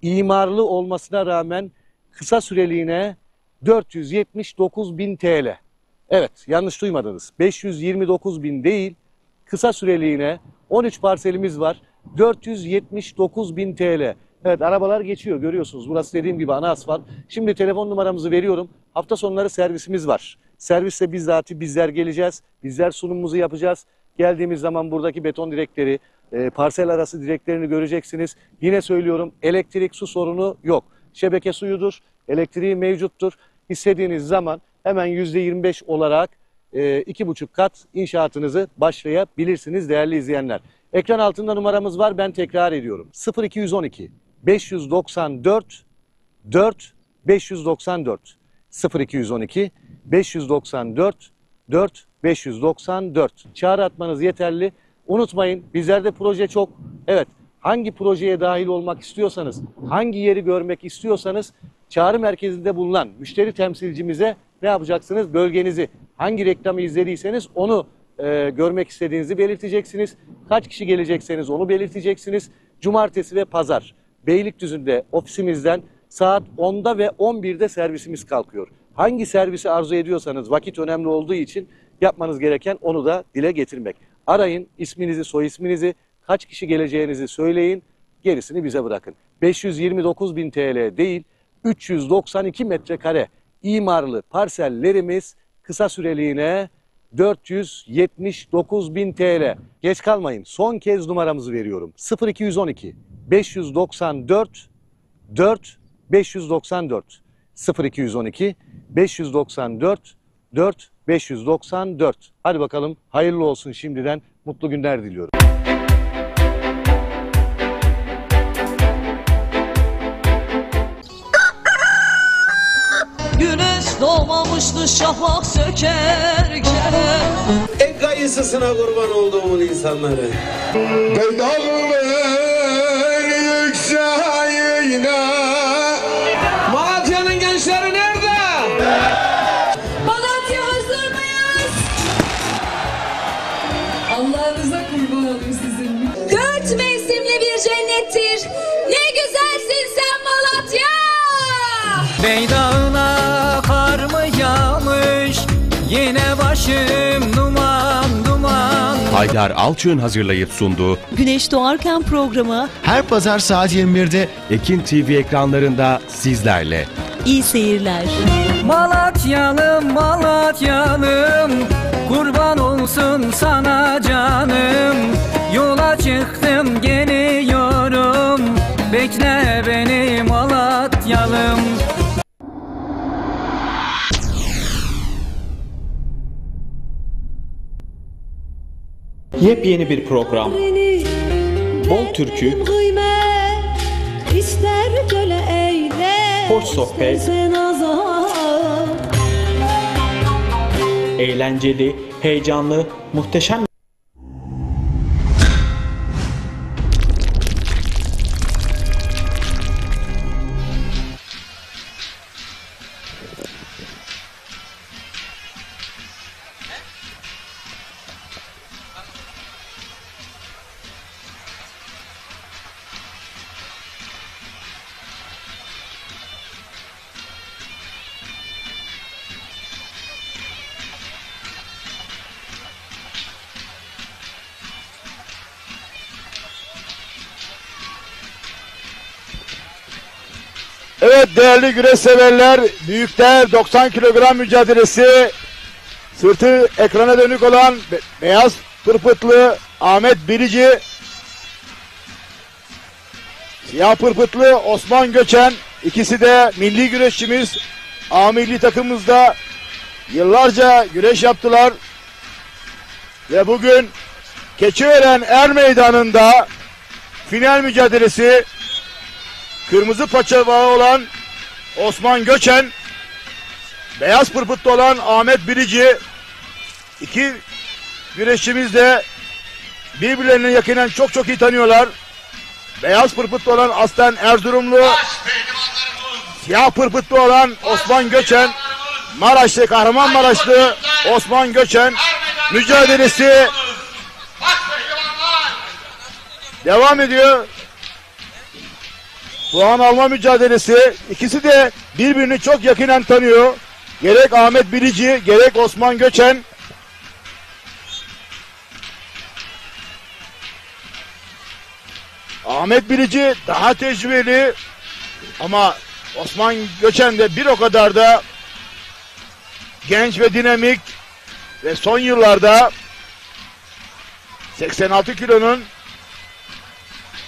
imarlı olmasına rağmen kısa süreliğine 479.000 TL. Evet, yanlış duymadınız. 529.000 değil, kısa süreliğine 13 parselimiz var. 479.000 TL. Evet, arabalar geçiyor görüyorsunuz. Burası dediğim gibi ana asfalt. Şimdi telefon numaramızı veriyorum. Hafta sonları servisimiz var. Serviste bizzati bizler geleceğiz. Bizler sunumumuzu yapacağız. Geldiğimiz zaman buradaki beton direkleri, parsel arası direklerini göreceksiniz. Yine söylüyorum, elektrik su sorunu yok. Şebeke suyudur, elektriği mevcuttur. İstediğiniz zaman hemen %25 olarak 2,5 kat inşaatınızı başlayabilirsiniz değerli izleyenler. Ekran altında numaramız var, ben tekrar ediyorum. 0212 594 4 594 0212 594 4 594. Çağrı atmanız yeterli. Unutmayın, bizlerde proje çok. Evet, hangi projeye dahil olmak istiyorsanız, hangi yeri görmek istiyorsanız çağrı merkezinde bulunan müşteri temsilcimize ne yapacaksınız? Bölgenizi, hangi reklamı izlediyseniz onu görmek istediğinizi belirteceksiniz. Kaç kişi gelecekseniz onu belirteceksiniz. Cumartesi ve pazar Beylikdüzü'nde ofisimizden saat 10'da ve 11'de servisimiz kalkıyor. Hangi servisi arzu ediyorsanız, vakit önemli olduğu için yapmanız gereken onu da dile getirmek. Arayın, isminizi, soy isminizi, kaç kişi geleceğinizi söyleyin, gerisini bize bırakın. 529.000 TL değil, 392 metrekare imarlı parsellerimiz kısa süreliğine 479.000 TL. Geç kalmayın, son kez numaramızı veriyorum. 0212 594 4 594 0212 594 4 594. Hadi bakalım, hayırlı olsun şimdiden, mutlu günler diliyorum. Güneş doğmamıştı şafak sökerken. En kayısısına kurban olduğumun insanları. Malatya'nın gençleri nerede? Malatya hazır mıyız? Allah'ınıza kurban olayım sizin. 4 mevsimli bir cennettir. Ne güzelsin sen Malatya. Meydana kar mı yağmış, yine başım duman duman. Haydar Alçık'ın hazırlayıp sunduğu Güneş Doğarken programı her pazar saat 21'de Ekin TV ekranlarında sizlerle. İyi seyirler. Malatyalım Malatyalım, kurban olsun sana canım. Yola çıktım geliyorum, bekle beni Malatyalım. Yepyeni bir program. Bol türkü, hoş sohbet, eğlenceli, heyecanlı, muhteşem. Evet değerli güreş severler, büyükler 90 kilogram mücadelesi, sırtı ekrana dönük olan beyaz pırpıtlı Ahmet Bilici, siyah pırpıtlı Osman Göçen, ikisi de milli güreşçimiz. A milli takımımızda yıllarca güreş yaptılar ve bugün Keçiören Er Meydanı'nda final mücadelesi. Kırmızı paça bağı olan Osman Göçen, beyaz pırpıtlı olan Ahmet Bilici, iki güreşçimiz de birbirlerini yakinen çok iyi tanıyorlar. Beyaz pırpıtlı olan Aslan Erzurumlu, siyah pırpıtlı olan Osman Göçen, Maraşlı, Kahramanmaraşlı Osman Göçen mücadelesi devam ediyor. Puan alma mücadelesi. İkisi de birbirini çok yakinen tanıyor. Gerek Ahmet Bilici, gerek Osman Göçen. Ahmet Bilici daha tecrübeli ama Osman Göçen de bir o kadar da genç ve dinamik ve son yıllarda 86 kilonun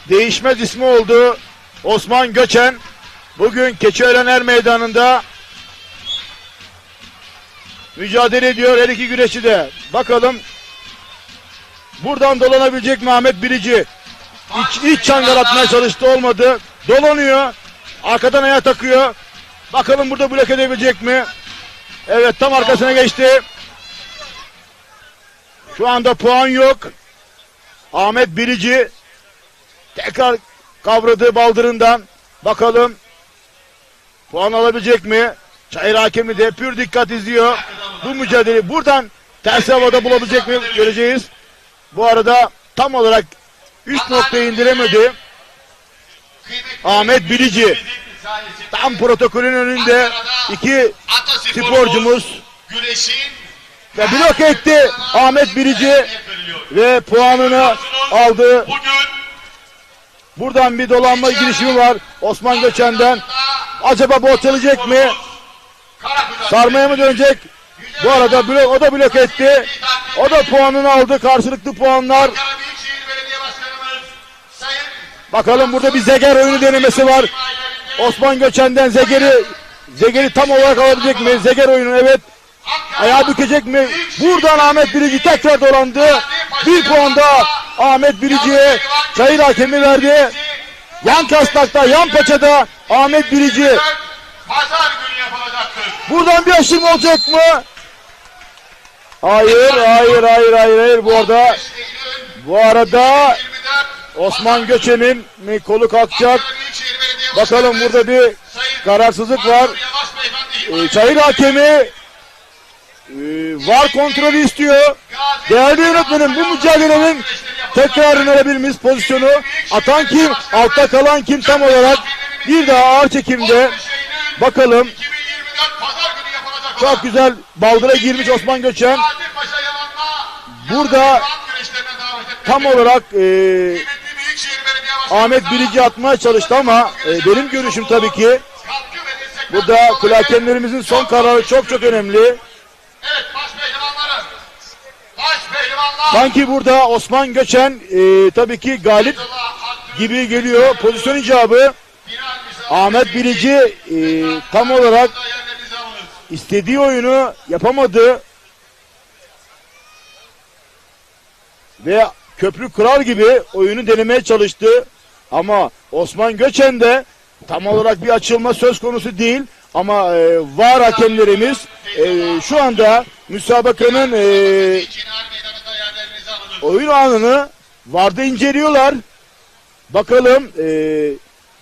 değişmez ismi oldu. Osman Göçen bugün Keçiören Er Meydanı'nda mücadele ediyor her iki güreşçi de. Bakalım buradan dolanabilecek mi Ahmet Bilici? İç çangal atmaya çalıştı, olmadı. Dolanıyor. Arkadan ayağa takıyor. Bakalım burada blok edebilecek mi? Evet, tam arkasına geçti. Şu anda puan yok. Ahmet Bilici tekrar kavradı baldırından. Bakalım puan alabilecek mi? Çayır hakemi de pür dikkat izliyor. Bu mücadeleyi buradan ters havada bulabilecek mi? Göreceğiz. Bu arada tam olarak üst noktayı indiremedi. Ahmet Bilici. Tam protokolün önünde iki sporcumuz ve blok etti Ahmet Bilici ve puanını aldı. Buradan bir dolanma girişimi var Osman Göçen'den. Acaba borçlanacak mı? Sarmaya mı dönecek? Bu arada o da blok etti. O da puanını aldı. Karşılıklı puanlar. Bakalım burada bir Zeger oyunu denemesi var. Osman Göçen'den Zeger'i tam olarak alabilecek mi? Zeger oyunu, evet. Ayağı bükecek mi? Buradan Ahmet Bilici tekrar dolandı. Bir puan daha Ahmet Bilici'ye. Çayır hakemi verdi. Yan kastakta, yan paçada Ahmet Bilici. Buradan bir aşırma olacak mı? Hayır. Bu arada Osman Göçen'in kolu kalkacak. Bakalım burada bir kararsızlık var. Çayır hakemi VAR kontrolü istiyor. Değerli yönetmenim, bu mücadelenin tekrarını alabilmiş pozisyonu. Atan kim? Altta kalan kim tam olarak? Bir daha ağır çekimde. Bakalım. Çok güzel baldıra girmiş Osman Göçen. Burada tam olarak Ahmet Bilici atmaya çalıştı ama benim görüşüm tabii ki burada kule hakemlerimizin son kararı çok önemli. Sanki burada Osman Göçen tabii ki galip gibi geliyor. Pozisyon icabı. Ahmet Bilici tam olarak istediği oyunu yapamadı. Ve köprü kırar gibi oyunu denemeye çalıştı. Ama Osman Göçen de tam olarak bir açılma söz konusu değil. Ama VAR hakemlerimiz şu anda müsabakanın oyun anını VAR'da inceliyorlar. Bakalım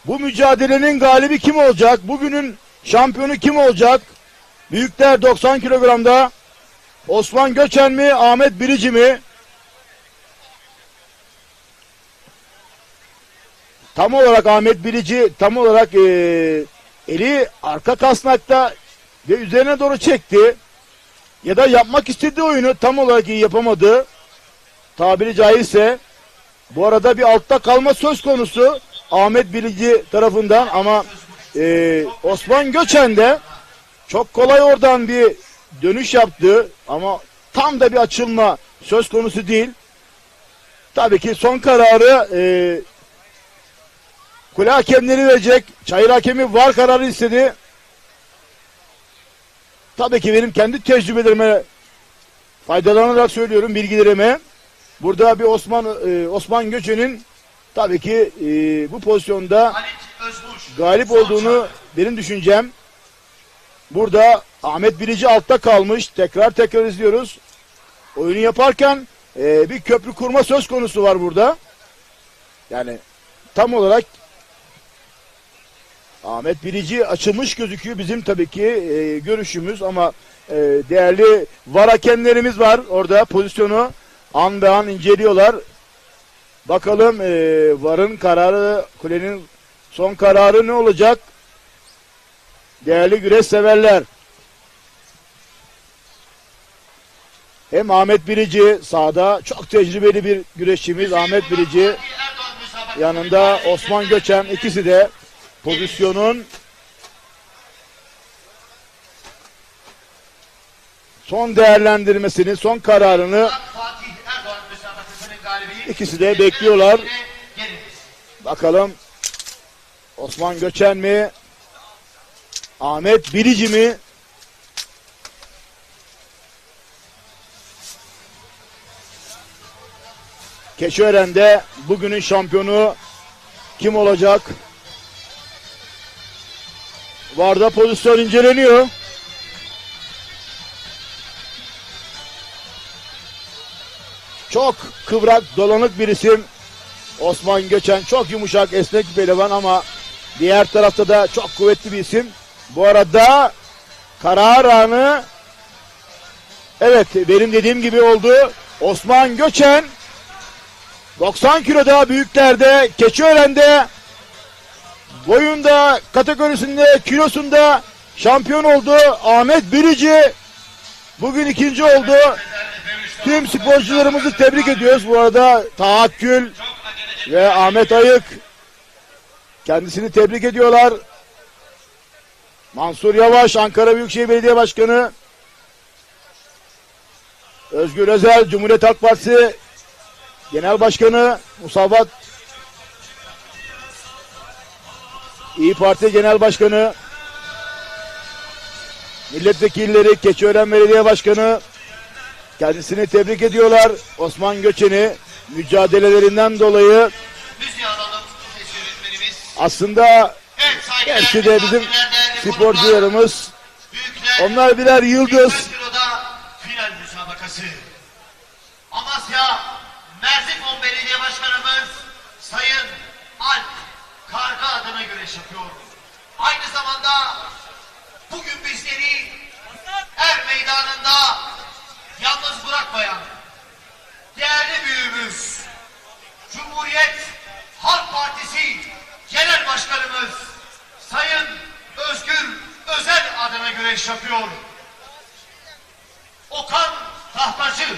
bu mücadelenin galibi kim olacak? Bugünün şampiyonu kim olacak? Büyükler 90 kilogramda Osman Göçen mi, Ahmet Bilici mi? Tam olarak Ahmet Bilici tam olarak eli arka kasnakta ve üzerine doğru çekti. Ya da yapmak istediği oyunu tam olarak iyi yapamadı. Tabiri caizse. Bu arada bir altta kalma söz konusu Ahmet Bilici tarafından ama Osman Göçen de çok kolay oradan bir dönüş yaptı ama tam da bir açılma söz konusu değil. Tabii ki son kararı kule hakemleri verecek. Çayır hakemi VAR kararı istedi. Tabii ki benim kendi tecrübelerime faydalanarak söylüyorum, bilgilerime. Burada bir Osman Göçen'in tabii ki bu pozisyonda galip olduğunu benim düşüncem. Burada Ahmet Bilici altta kalmış. Tekrar izliyoruz. Oyunu yaparken bir köprü kurma söz konusu var burada. Yani tam olarak Ahmet Bilici açılmış gözüküyor. Bizim tabii ki görüşümüz ama değerli VAR hakemlerimiz var orada, pozisyonu an be an inceliyorlar. Bakalım VAR'ın kararı, kulenin son kararı ne olacak? Değerli güreş severler. Hem Ahmet Bilici sahada, çok tecrübeli bir güreşçimiz Ahmet Bilici. Yanında Osman Göçen, ikisi de pozisyonun son değerlendirmesini, son kararını ikisi de bekliyorlar. Bakalım Osman Göçen mi, Ahmet Bilici mi? Keçiören'de bugünün şampiyonu kim olacak? VAR'da pozisyon inceleniyor. çok kıvrak, dolanık bir isim. Osman Göçen çok yumuşak, esnek bir pehlivan ama diğer tarafta da çok kuvvetli bir isim. Bu arada karar anı, evet benim dediğim gibi oldu. Osman Göçen 90 kiloda büyüklerde, Keçiören'de boyunda, kategorisinde, kilosunda şampiyon oldu. Ahmet Birici bugün ikinci oldu. Tüm sporcularımızı tebrik ediyoruz. Bu arada Taha Akgül ve Ahmet Ayık kendisini tebrik ediyorlar. Mansur Yavaş, Ankara Büyükşehir Belediye Başkanı, Özgür Özel, Cumhuriyet Halk Partisi Genel Başkanı, Musavat İYİ Parti Genel Başkanı, milletvekilleri, Keçiören Belediye Başkanı kendisini tebrik ediyorlar. Osman Göçen'i mücadelelerinden dolayı. Aslında gerçi de bizim sporcularımız, onlar birer yıldız. Final müsabakası. Amasya Merzifon Belediye Başkanımız Sayın Alp Karga adına güreş yapıyor. Aynı zamanda bugün bizleri meydanında yalnız bırakmayan değerli büyüğümüz Cumhuriyet Halk Partisi Genel Başkanımız Sayın Özgür Özel adına güreş yapıyor. Okan Tahtacı,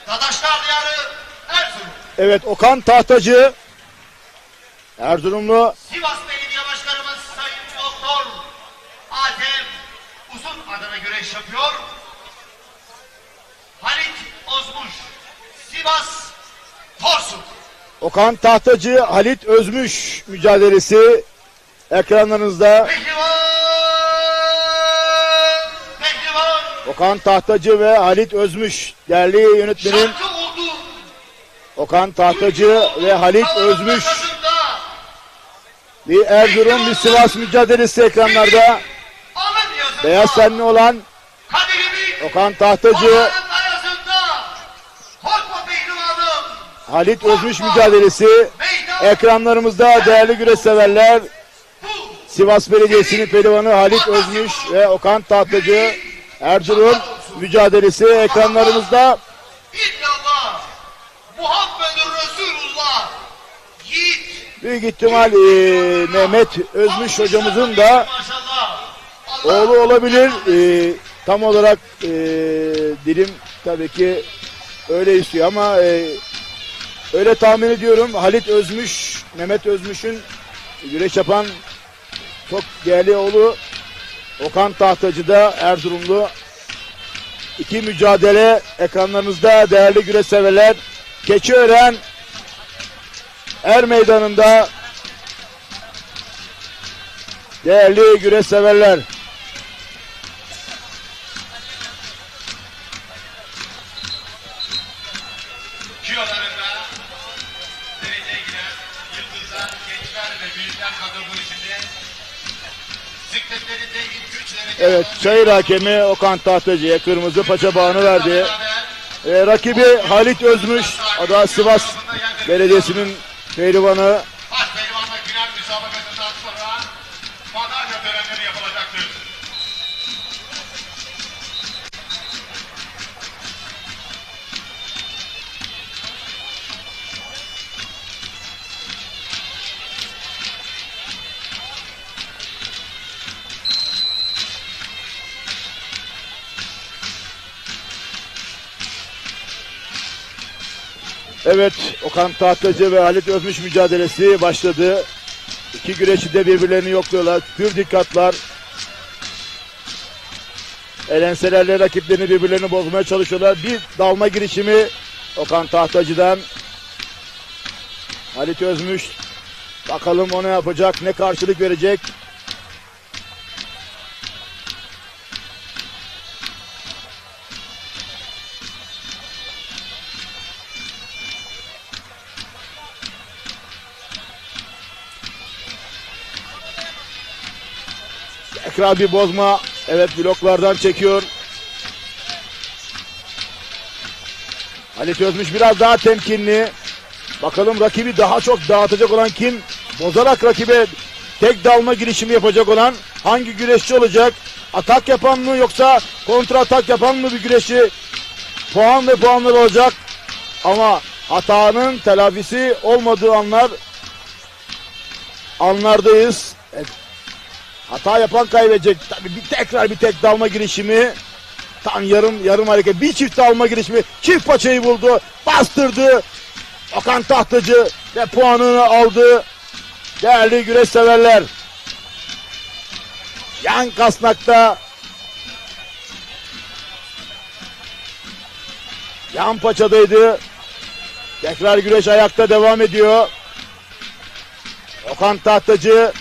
Dadaşlar Diyarı, Erzurum. Evet, Okan Tahtacı, Erzurumlu. Sivas Belediye Başkanımız Sayın Doktor Adem Uzun adına güreş yapıyor. Halit Ozmuş, Sivas Torsuk. Okan Tahtacı, Halit Özmüş mücadelesi ekranlarınızda. Okan Tahtacı ve Halit Özmüş, değerli yönetmenim. Okan Tahtacı ve Halit Özmüş. Bir Erzurum, bir Sivas mücadelesi ekranlarda. Beyaz tenli olan Okan Tahtacı, Halit Özmüş mücadelesi ekranlarımızda değerli güreş severler. Sivas Belediyesi'nin pehlivanı Halit Özmüş ve Okan Tahtacı, Erzurum mücadelesi ekranlarımızda. İllallah Muhammedur Resulullah yiğit. Büyük ihtimal Mehmet Özmüş hocamızın da oğlu olabilir. Tam olarak dilim tabii ki öyle istiyor ama öyle tahmin ediyorum. Halit Özmüş, Mehmet Özmüş'ün güreş yapan çok değerli oğlu. Okan Tahtacı da Erzurumlu. İki mücadele ekranlarınızda değerli güreş severler. Keçiören Meydanı'nda değerli güreş severler. Kilolarında dereceye giren yıldızlar, gençler ve büyükler kategorisinde sikletlerinde ilk 3 derece. Evet, çayır hakemi Okan Tahtacı'ya kırmızı paça bağını verdi. Rakibi Halit Özmüş, o da Sivas Belediyesi'nin pehlivanı. Baş pehlivanlık final müsabakasından sonra madalya törenleri yapılacaktır. Evet, Okan Tahtacı ve Halit Özmüş mücadelesi başladı. İki güreşçi de birbirlerini yokluyorlar. Pür dikkatlar. Elenselerle rakiplerini birbirlerini bozmaya çalışıyorlar. Bir dalma girişimi Okan Tahtacı'dan. Halit Özmüş. Bakalım o ne yapacak, ne karşılık verecek. Tekrar bir bozma. Evet, bloklardan çekiyor. Halit Özmüş biraz daha temkinli. Bakalım rakibi daha çok dağıtacak olan kim? Bozarak rakibe tek dalma girişimi yapacak olan hangi güreşçi olacak? Atak yapan mı yoksa kontra atak yapan mı bir güreşçi? Puan ve puanlar olacak. Ama hatanın telafisi olmadığı anlardayız. Evet. Hata yapan kaybedecek. Tabii tekrar bir tek dalma girişimi. Tam yarım hareket. Bir çift dalma girişimi. Çift paçayı buldu. Bastırdı. Okan Tahtacı ve puanını aldı. Değerli güreş severler. Yan kasnakta, yan paçadaydı. Tekrar güreş ayakta devam ediyor. Okan Tahtacı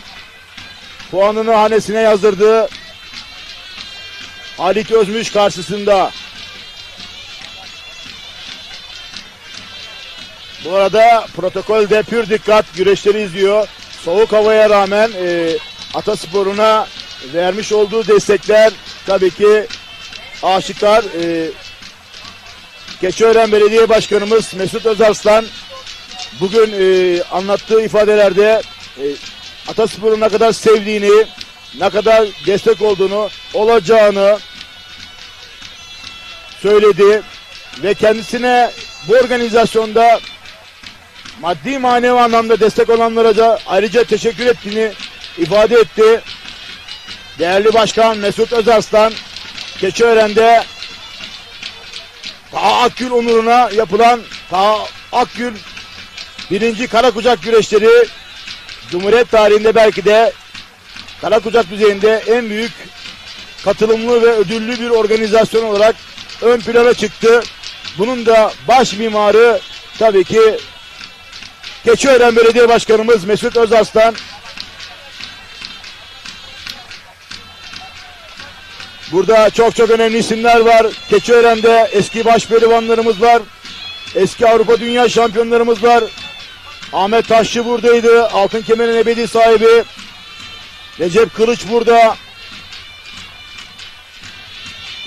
puanını hanesine yazdırdı. Halit Özmüş karşısında. Bu arada protokolde pür dikkat güreşleri izliyor. Soğuk havaya rağmen Ataspor'una vermiş olduğu destekler tabii ki aşikar. Keçiören Belediye Başkanımız Mesut Özarslan bugün anlattığı ifadelerde Ataspor'u ne kadar sevdiğini, ne kadar destek olduğunu, olacağını söyledi ve kendisine bu organizasyonda maddi manevi anlamda destek olanlara da ayrıca teşekkür ettiğini ifade etti. Değerli Başkan Mesut Özarslan, Keçiören'de Taha Akgül onuruna yapılan Taha Akgül 1. Karakucak güreşleri Cumhuriyet tarihinde belki de Karakucak düzeyinde en büyük katılımlı ve ödüllü bir organizasyon olarak ön plana çıktı. Bunun da baş mimarı tabii ki Keçiören Belediye Başkanımız Mesut Özarslan. Burada çok önemli isimler var. Keçiören'de eski baş pehlivanlarımız var. Eski Avrupa Dünya şampiyonlarımız var. Ahmet Taşçı buradaydı. Altın kemerin ebedi sahibi. Recep Kılıç burada.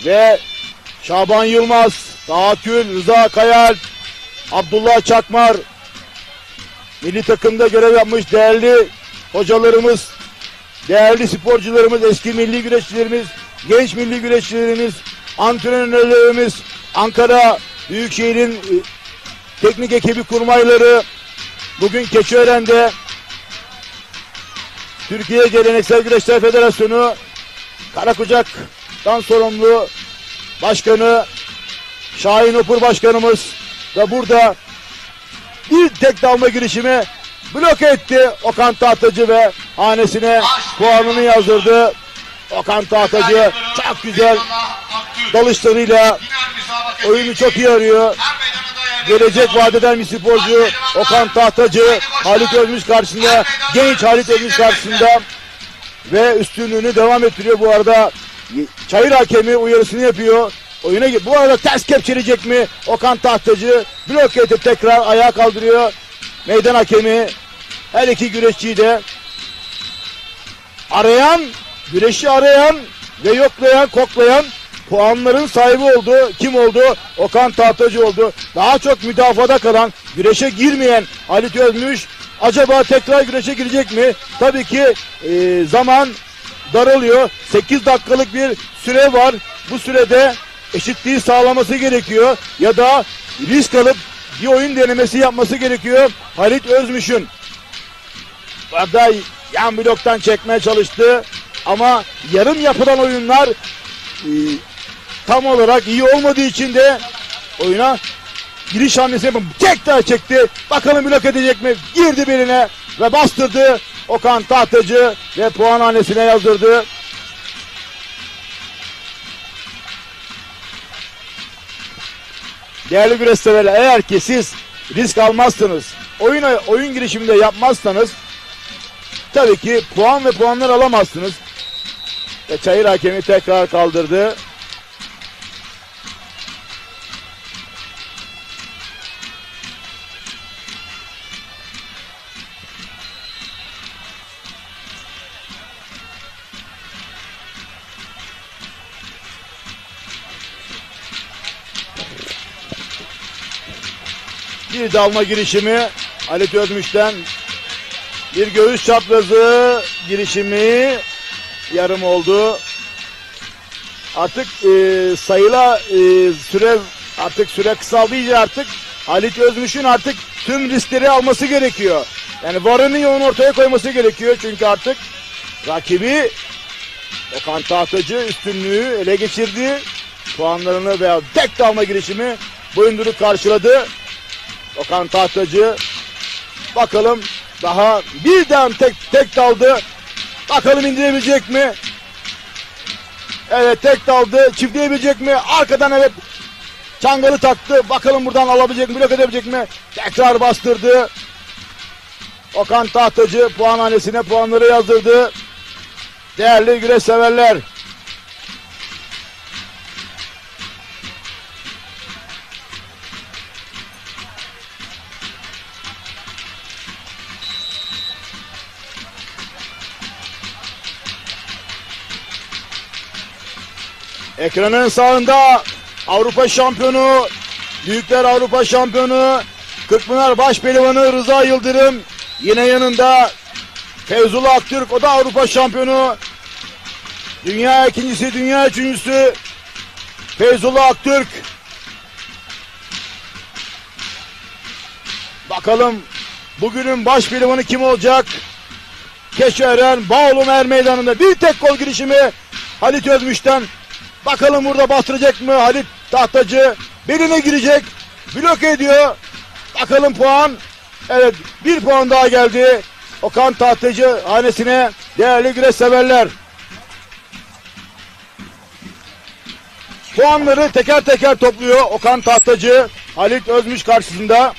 Ve Şaban Yılmaz, Taha Akgül, Rıza Kayal, Abdullah Çakmar. Milli takımda görev yapmış değerli hocalarımız, değerli sporcularımız, eski milli güreşçilerimiz, genç milli güreşçilerimiz, antrenörlerimiz, Ankara Büyükşehir'in teknik ekibi kurmayları, bugün Keçiören'de Türkiye Geleneksel Güreşler Federasyonu Karakucak'tan sorumlu başkanı Şahin Opur başkanımız ve burada bir tek dalma girişimi bloke etti Okan Tahtacı ve hanesine puanını yazdırdı. Okan Tahtacı çok güzel dalışlarıyla oyunu çok iyi arıyor. Gelecek vadeden bir sporcu Okan Tahtacı, Halit Özmüş karşısında, genç Halit Özmüş karşısında ve üstünlüğünü devam ettiriyor. Bu arada çayır hakemi uyarısını yapıyor. Oyuna bu arada ters kepçeleyecek mi? Okan Tahtacı bloke edip tekrar ayağa kaldırıyor. Meydan hakemi her iki güreşçiyi de güreşi arayan ve yoklayan, koklayan puanların sahibi oldu. Kim oldu? Okan Tahtacı oldu. Daha çok müdafada kalan, güreşe girmeyen Halit Özmüş acaba tekrar güreşe girecek mi? Tabii ki zaman daralıyor. 8 dakikalık bir süre var. Bu sürede eşitliği sağlaması gerekiyor. Ya da risk alıp bir oyun denemesi yapması gerekiyor. Halit Özmüş'ün. Burada yan bloktan çekmeye çalıştı. Ama yarım yapılan oyunlar tam olarak iyi olmadığı için de oyuna giriş hamlesi yapıp tekrar çekti. Bakalım blok edecek mi? Girdi beline ve bastırdı. Okan Tahtacı ve puan hanesine yazdırdı. Değerli güreş severler, eğer ki siz risk almazsanız, oyun girişiminde yapmazsanız tabii ki puan ve puanlar alamazsınız. Ve çayır hakemi tekrar kaldırdı. Bir dalma girişimi Halit Özmüş'ten. Bir göğüs çaprazı girişimi yarım oldu. Artık süre kısaldı iyice artık. Halit Özmüş'ün artık tüm riskleri alması gerekiyor. Yani varını yoğun ortaya koyması gerekiyor. Çünkü artık rakibi Okan Tahtacı üstünlüğü ele geçirdi. Puanlarını veya tek dalma girişimi boyunduruk karşıladı. Okan Tahtacı bakalım daha birden tek daldı. Bakalım indirebilecek mi? Evet tek daldı. Çiftleyebilecek mi? Arkadan evet çangalı taktı. Bakalım buradan alabilecek mi? Blok edebilecek mi? Tekrar bastırdı. Okan Tahtacı puanhanesine puanları yazdırdı. Değerli güreş severler. Ekranın sağında Avrupa şampiyonu, Büyükler Avrupa şampiyonu, Kırkpınar Başpehlivanı Rıza Yıldırım. Yine yanında Feyzullah Aktürk, o da Avrupa şampiyonu. Dünya ikincisi, dünya üçüncüsü Feyzullah Aktürk. Bakalım bugünün başpehlivanı kim olacak? Keçiören Bağolu Mer Meydanı'nda bir tek gol girişimi Halit Özmüş'ten. Bakalım burada bastıracak mı Halit Tahtacı? Beline girecek. Blok ediyor. Bakalım puan. Evet bir puan daha geldi. Okan Tahtacı hanesine değerli güreş severler. Puanları teker teker topluyor Okan Tahtacı Halit Özmüş karşısında.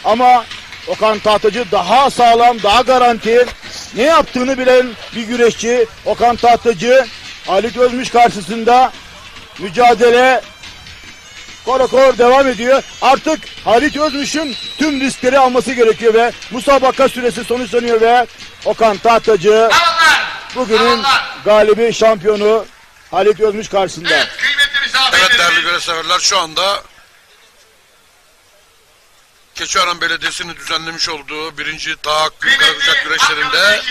Ama Okan Tahtacı daha sağlam, daha garanti, ne yaptığını bilen bir güreşçi. Okan Tahtacı Halit Özmüş karşısında mücadele korakor devam ediyor. Artık Halit Özmüş'ün tüm riskleri alması gerekiyor ve musabaka süresi sonuçlanıyor ve Okan Tahtacı bugünün galibi şampiyonu Halit Özmüş karşısında. Evet değerli güreşseverler, şu anda Keçiören Belediyesi'nin düzenlemiş olduğu 1. Tahakküm Karakucak güreşlerinde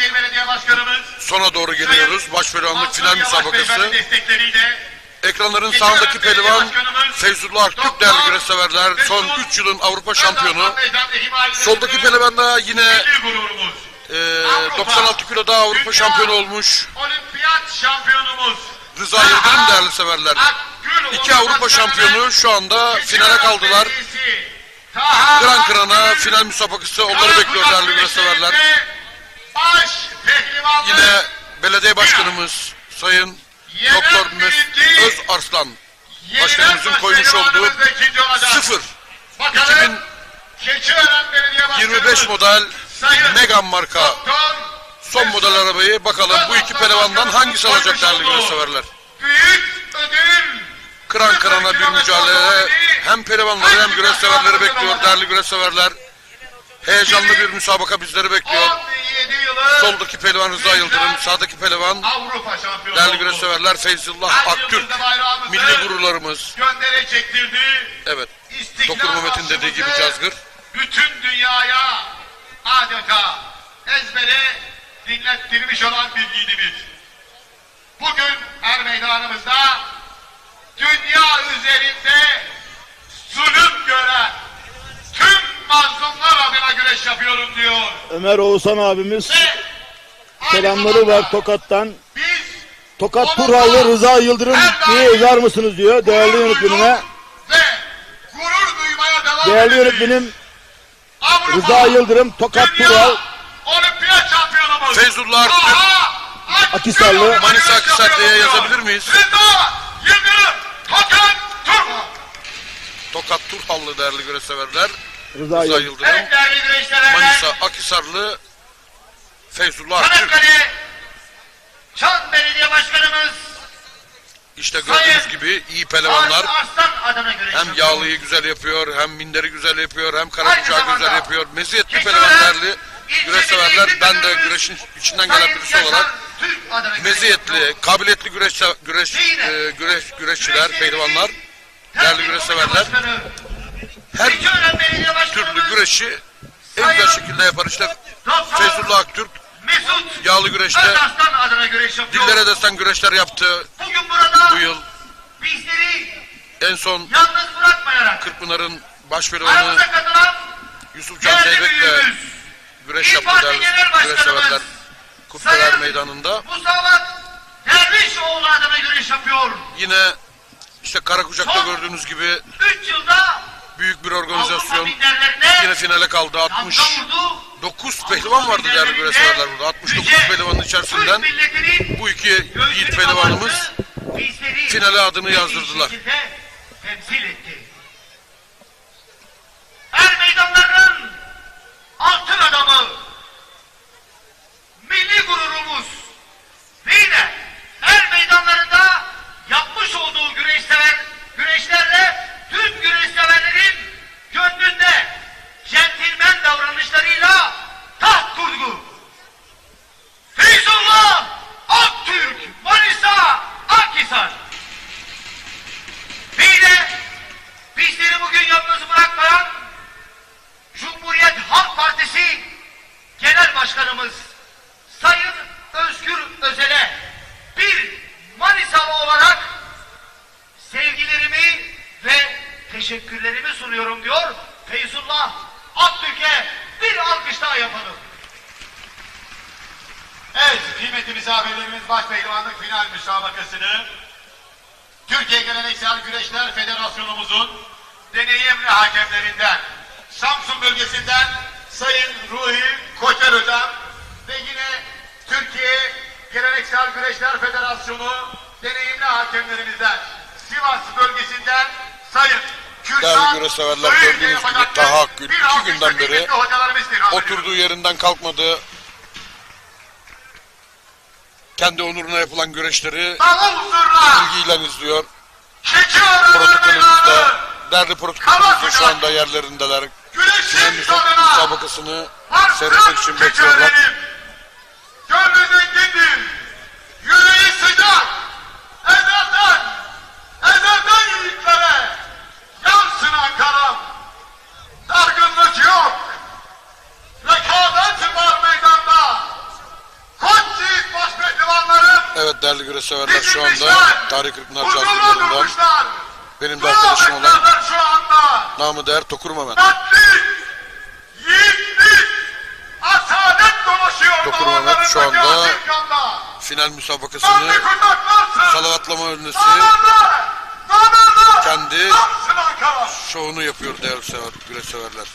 sona doğru geliyoruz. Başpehlivanlık final müsabakası. Ekranların sağındaki pehlivan Feyzullah Aktürk değerli güreşseverler. Son 3 yılın Avrupa şampiyonu. Soldaki pehlivan da yine 96 kiloda Avrupa şampiyonu olmuş Olimpiyat şampiyonumuz Rıza Yıldırım değerli severler. 2 Avrupa şampiyonu şu anda finale kaldılar. Kıran kırana final müsabakası onları bekliyor değerli güreşseverler. Yine belediye başkanımız Sayın Doktor Mesut Özarslan başkanımızın koymuş olduğu 2025 model Megane marka son model arabayı bakalım bu iki pehlivandan hangisi alacak değerli güreşseverler. Kıran kırana bir mücadele hem pehlivanları hem güreşseverleri bekliyor değerli güreşseverler. Heyecanlı bir müsabaka bizleri bekliyor. Soldaki pehlivan Rıza Yıldırım, sağdaki pehlivan değerli güreşseverler Feyzullah Aktürk. Milli gururlarımız. Evet. Doktor Mehmet'in dediği gibi cazgır. Bütün dünyaya adeta ezbere dinlettirmiş olan bir yiğidimiz. Bugün her meydanımızda dünya üzerinde zulüm gören tüm mazlumlar adına güreş yapıyorum diyor. Ömer Oğuzhan abimiz selamları var Tokat'tan. Tokat Turhallı Rıza Yıldırım diye yazar mısınız diyor değerli yönetmenime. Değerli yönetmenim Rıza Yıldırım Tokat Turhal. Olimpiyat şampiyonumuz Feyzullah Aktürk Akhisarlı. Manisa Akhisarlı'ya yazabilir miyiz? Rıza Yıldırım Tokat Turhal. Tokat Turhallı değerli güreşseverler. Rıza Yıldırım. Manisa Akhisarlı Feyzullah Aktürk. Çan Belediye Başkanımız İşte gördüğünüz gibi iyi pehlivanlar hem yağlıyı güzel yapıyor, hem minderi güzel yapıyor, hem karakucağı güzel yapıyor. Meziyetli pehlivan değerli güreşseverler. Ben de güreşin içinden gelen birisi olarak meziyetli, kabiliyetli güreşçiler, pehlivanlar, değerli güreşseverler. her türlü güreşi en güzel şekilde yapar. İşte Feyzullah Aktürk yağlı güreşte Özaslan adına güreş yapıyor. dillere destan güreşler yaptı Bugün burada bu yıl. bizleri En son yalnız bırakmayarak Kırkpınar'ın başpehlivanı aramıza katılan Yusufcan Zeybek'le güreş yaptı değerli güreş severler. Kurtlar Meydanı'nda. Musavat Dervişoğlu adına güreş yapıyor. Yine işte Karakucak'ta gördüğünüz gibi 3 yılda büyük bir organizasyon. Avrupa minderlerine Yine finale kaldı. 69 pehlivan vardı değerli güreş severler burada. 69 pehlivanın içerisinden bu iki yiğit pehlivanımız finale adını yazdırdılar. Temsil etti. Er meydanlarının altın adamı, milli gururumuz ve yine er meydanlarında yapmış olduğu güreşlerle tüm güreş severlerin gönlünde centilmen davranışlarıyla taht kurdu. Feyzullah Aktürk, Manisa, Akhisar. Ve yine bizleri bugün yalnız bırakmayan Cumhuriyet Halk Partisi Genel Başkanımız Sayın Özgür Özel'e bir Manisalı olarak sevgilerimi ve teşekkürlerimi sunuyorum diyor. Feyzullah Aktürk'e bir alkış daha yapalım. Evet, kıymetli misafirlerimiz başpehlivanlık final müsabakasını Türkiye Geleneksel Güreşler Federasyonumuzun deneyimli hakemlerinden Samsun bölgesinden Sayın Ruhi Koçer Hocam ve yine Türkiye Geleneksel Güreşler Federasyonu deneyimli hakemlerimizden Sivas bölgesinden Sayın Değerli güreş severler gördüğünüz gibi Taha Akgül 2 günden beri oturduğu yerinden kalkmadı. Kendi onuruna yapılan güreşleri ilgiyle izliyor. Protokolümüzde, değerli protokolümüzde şu anda yerlerindeler. Final müsabakasını seyretmek için bekliyorlar. Gönlü zengindir, yüreği sıcak, ezelden yiğitlere yansın Ankara'm. Dargınlık yok, rekabet var meydanda. Koç yiğit başpehlivanların Evet değerli güreş severler şu anda Tarih Kırkpınar Cazgırları'ndan benim de arkadaşım olan namı değer Tokur Mehmet. Tokur Mehmet şu anda final müsabakasını salavatlama öncesi kendi şovunu yapıyor değerli güreş severler.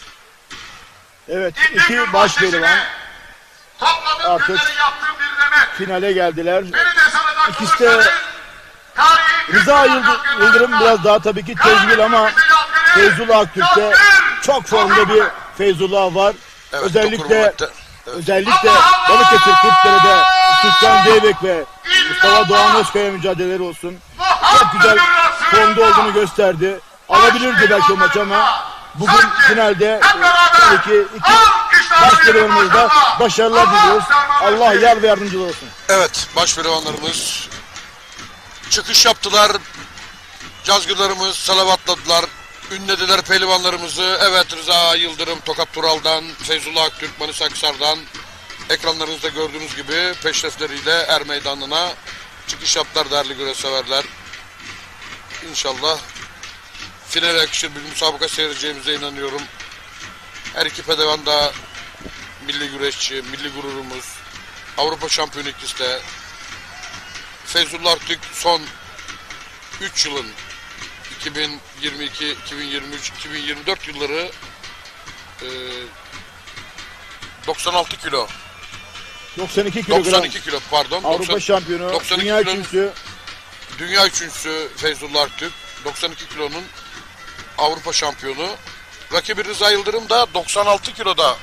Evet, iki başpehlivan artık finale geldiler. İkisi de Rıza Yıldırım biraz daha tabii ki tecrübeli ama Feyzullah Aktürk'te çok formda bir Feyzullah var. Evet, özellikle Balıkesir Kurtdere'de Türkcan Zeybek ve Mustafa Doğan Özkaya mücadeleleri olsun. Çok güzel formda olduğunu gösterdi. Alabilirdi belki o maç ama bugün finalde tabii ki iki başpehlivanımızda başarılar diliyoruz. Allah yar ve yardımcılar olsun. Evet, başpehlivanlarımız çıkış yaptılar. Cazgırlarımız salavatladılar. Ünlediler pehlivanlarımızı. Evet, Rıza Yıldırım Tokat Tural'dan, Feyzullah Aktürk Manisa Akhisar'dan ekranlarınızda gördüğünüz gibi peşrefleriyle er meydanına çıkış yaptılar değerli güreş severler. İnşallah finale yakışır bir müsabaka seyredeceğimize inanıyorum. Her iki pehlivan da milli güreşçi, milli gururumuz. Avrupa şampiyonu ikisi. Feyzullah Aktürk son 3 yılın 2022, 2023, 2024 yılları 92 kilo. 92 kilogram. 92 kilo pardon. Avrupa şampiyonu, dünya üçüncüsü. Dünya üçüncüsü Feyzullah Aktürk. 92 kilonun Avrupa şampiyonu. Rakibi Rıza Yıldırım da 96 kiloda.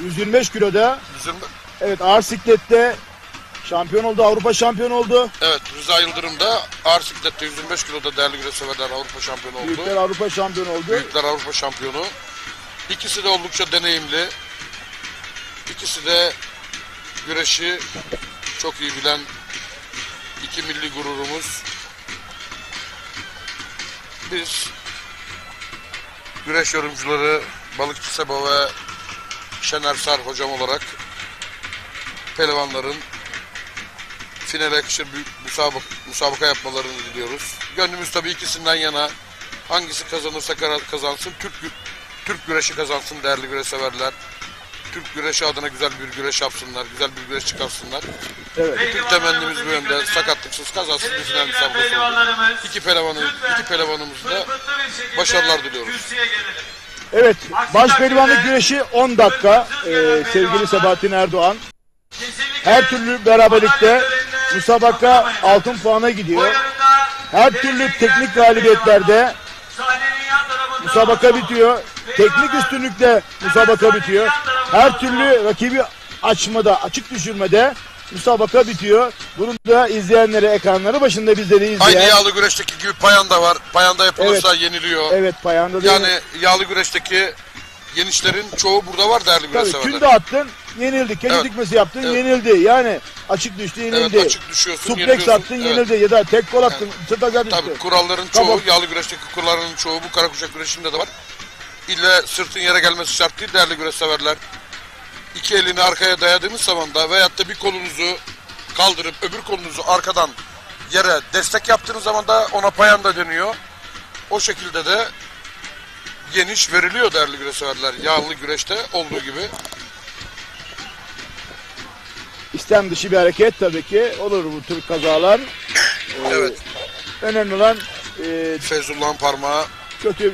125 kiloda. 125. Evet, ağır siklette şampiyon oldu, Avrupa şampiyonu oldu. Evet, Rıza Yıldırım da ağır siklette 125 kiloda değerli güreş severler Avrupa şampiyonu oldu. Büyükler Avrupa şampiyonu oldu. Büyükler Avrupa şampiyonu. İkisi de oldukça deneyimli. İkisi de güreşi çok iyi bilen iki milli gururumuz. Biz güreş yorumcuları Balıkçı Sebo ve Şener Sar hocam olarak pehlivanların finale yakışır büyük müsabaka yapmalarını diliyoruz. Gönlümüz tabii ikisinden yana. Hangisi kazanırsa kazansın. Türk güreşi kazansın değerli güreş severler. Türk güreşi adına güzel bir güreş yapsınlar. Güzel bir güreş çıkarsınlar. Evet. Bütün temennimiz bu yönde. Sakatlıksız kazansız bir final müsabakası olur. İki pehlivanımız da başarılar diliyoruz. Evet, baş pehlivanlık güreşi 10 dakika. Sevgili Sebahattin Erdoğan. Her türlü beraberlikte müsabaka altın puana gidiyor. Her türlü teknik galibiyetlerde müsabaka bitiyor. Teknik üstünlükle müsabaka bitiyor. Her türlü rakibi açmada, açık düşürmede müsabaka bitiyor. Bunu da izleyenlere, ekranları başında bizleri izleyen. Aynı yağlı güreşteki gibi payanda var. Payanda yapılırsa yeniliyor. Evet, payanda da yani yağlı güreşteki yenişlerin çoğu burada var değerli güreş severler. Künde attın, yenildi. Keçi dikmesi yaptın, yenildi. Yani açık düştü, yenildi. Evet, açık düşüyorsun, suplex attın, yenildi. Ya da tek kol attın, sırtaca düştü. Tabii kuralların çoğu, yağlı güreşteki kuralların çoğu bu karakuşak güreşinde de var. İlle sırtın yere gelmesi şart değil değerli güreş severler. İki elini arkaya dayadığınız zaman da veyahut da bir kolunuzu kaldırıp öbür kolunuzu arkadan yere destek yaptığınız zaman da ona payanda deniyor. O şekilde de geniş veriliyor değerli güreş severler. Yağlı güreşte olduğu gibi. İstem dışı bir hareket tabii ki. Olur bu tür kazalar. Evet. Önemli olan Feyzullah'ın parmağı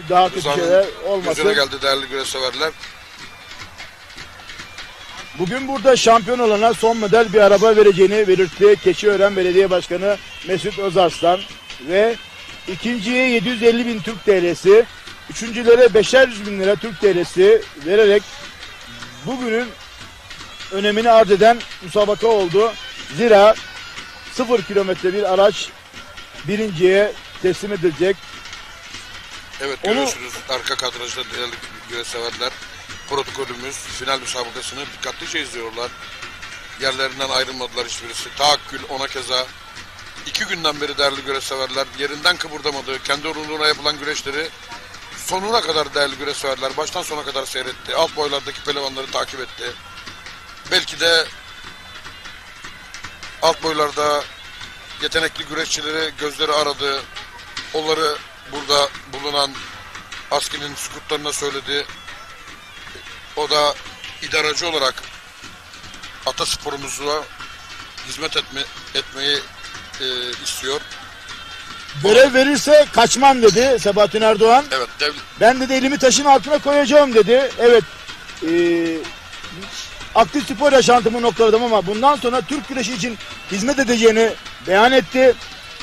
daha kötü şeyler olmasın. Gözüne geldi değerli güreş severler. Bugün burada şampiyon olana son model bir araba vereceğini belirtti Keçiören Belediye Başkanı Mesut Özarslan ve ikinciye 750.000 Türk TL'si, üçüncülere 500.000 lira Türk TL'si vererek bugünün önemini arz eden müsabaka oldu. Zira 0 kilometre bir araç birinciye teslim edilecek. Evet, görüyorsunuz arka kadrajda değerli güreş severler. Protokolümüz final müsabakasını dikkatlice izliyorlar. Yerlerinden ayrılmadılar hiçbirisi. Tahakkül ona keza 2 günden beri değerli güreş severler yerinden kıpırdamadı. Kendi uğruna yapılan güreşleri sonuna kadar değerli güreş severler baştan sona kadar seyretti. Alt boylardaki pehlivanları takip etti. Belki de alt boylarda yetenekli güreşçileri gözleri aradı. Onları burada bulunan Aski'nin skutlarına söyledi. O da idareci olarak atasporumuza hizmet etmeyi istiyor. Görev verirse kaçmam dedi Sebahattin Erdoğan. Evet. Ben dedi elimi taşın altına koyacağım dedi. Evet. Aktif spor yaşantımı noktaladım ama bundan sonra Türk güreşi için hizmet edeceğini beyan etti.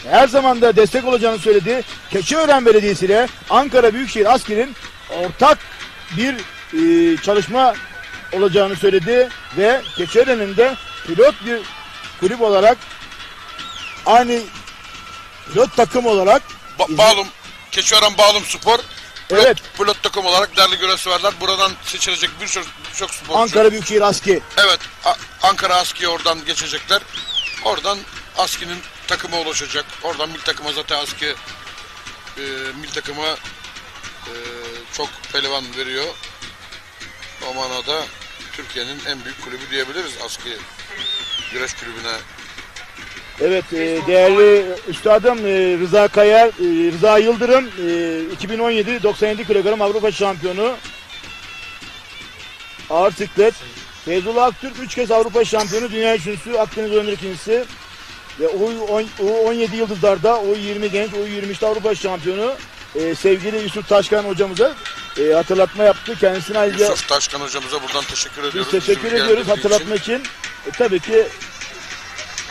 Her zaman da destek olacağını söyledi. Keçiören Belediyesi ile Ankara Büyükşehir Aski'nin ortak bir çalışma olacağını söyledi ve Keçiören'in de pilot bir kulüp olarak aynı pilot takım olarak Keçiören Bağlum Spor evet. Pilot takım olarak değerli güreş severler buradan seçilecek birçok sporcu. Ankara Büyükşehir Aski. Evet, Ankara Aski'ye oradan geçecekler. Oradan Aski'nin takıma ulaşacak. Oradan milli takıma zaten Aski milli takıma çok pehlivan veriyor. O manada Türkiye'nin en büyük kulübü diyebiliriz Aski güreş kulübüne. Evet, değerli üstadım Rıza Kayar, Rıza Yıldırım 2017 97 kilogram Avrupa şampiyonu ağır siklet. Feyzullah Aktürk 3 kez Avrupa şampiyonu, dünya üçüncüsü, Akdeniz oyunları ikincisi ve U17 yıldızlarda U20 genç, U23'te Avrupa şampiyonu. Sevgili Yusuf Taşkan hocamıza hatırlatma yaptı. Kendisine ayrıca Yusuf Taşkan hocamıza buradan teşekkür ediyoruz. Biz teşekkür ediyoruz hatırlatma için. Tabii ki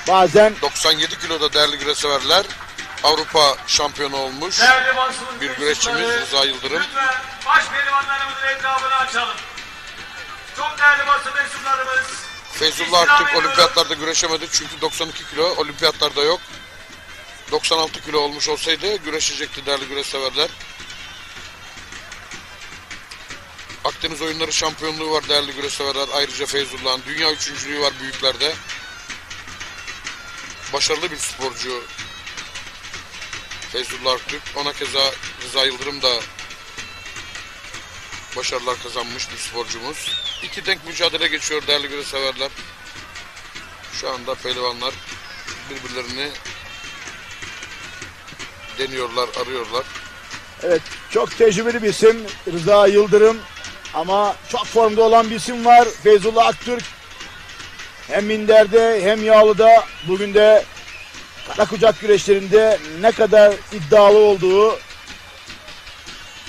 bazen 97 kiloda değerli güreş severler Avrupa şampiyonu olmuş bir güreşçimiz Rıza Yıldırım. Lütfen baş pehlivanlarımızın etrafını açalım. Çok değerli basın mensuplarımız. Feyzullah Aktürk olimpiyatlarda güreşemedi çünkü 92 kilo olimpiyatlarda yok. 96 kilo olmuş olsaydı güreşecekti değerli güreş severler. Akdeniz oyunları şampiyonluğu var değerli güreş severler. Ayrıca Feyzullah'ın dünya üçüncülüğü var büyüklerde. Başarılı bir sporcu Feyzullah Aktürk. Ona keza Rıza Yıldırım da başarılar kazanmış bir sporcumuz. İki denk mücadele geçiyor değerli güreş severler. Şu anda pehlivanlar birbirlerini deniyorlar, arıyorlar. Evet, çok tecrübeli bir isim Rıza Yıldırım ama çok formda olan bir isim var Feyzullah Aktürk. Hem minderde hem yağlıda bugün de karakucak güreşlerinde ne kadar iddialı olduğu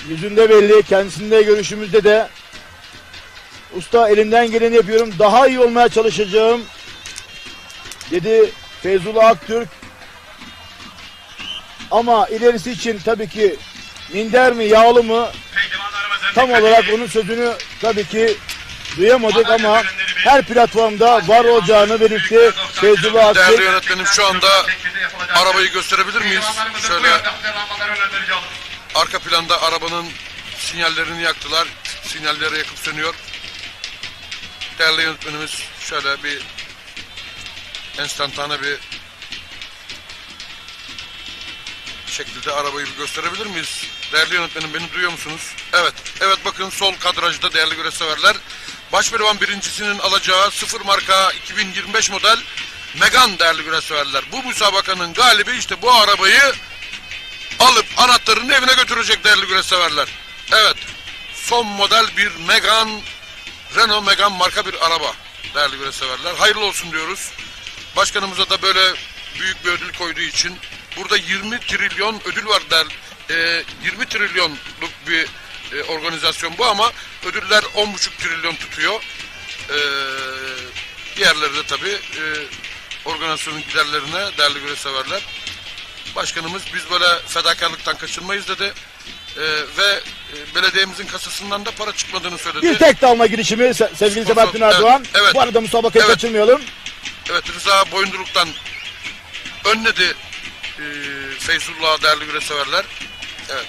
yüzünde belli, kendisinde görüşümüzde de. Usta elimden geleni yapıyorum, daha iyi olmaya çalışacağım dedi Feyzullah Aktürk. Ama ilerisi için tabii ki minder mi yağlı mı tam olarak onun sözünü tabii ki duyamadık ama her platformda var olacağını belirtti Feyzullah Aktürk. Değerli yönetmenim şu anda arabayı gösterebilir miyiz? Şöyle arka planda arabanın sinyallerini yaktılar. Sinyalleri yakıp sönüyor. Değerli yönetmenimiz şöyle bir enstantane bir şekilde arabayı bir gösterebilir miyiz? Değerli yönetmenim beni duyuyor musunuz? Evet. Evet bakın sol kadrajda değerli güreş severler. Başpehlivan birincisinin alacağı 0 marka 2025 model Megane değerli güreş severler. Bu müsabakanın galibi işte bu arabayı alıp anahtarını evine götürecek değerli güreş severler. Evet. Son model bir Megane, Renault Megane marka bir araba değerli güreş severler. Hayırlı olsun diyoruz. Başkanımıza da böyle büyük bir ödül koyduğu için burada 20 trilyon ödül var der. 20 trilyonluk bir organizasyon bu ama ödüller 10,5 trilyon tutuyor. Diğerleri de tabii organizasyonun giderlerine değerli güreş severler. Başkanımız biz böyle fedakarlıktan kaçınmayız dedi. Ve belediyemizin kasasından da para çıkmadığını söyledi. Bir tek dalma girişimi sevgili Sebahattin Erdoğan. Evet. Bu arada musabakayı kaçırmayalım. Evet Rıza Boyunduruk'tan önledi Feyzullah değerli güreş severler. Evet.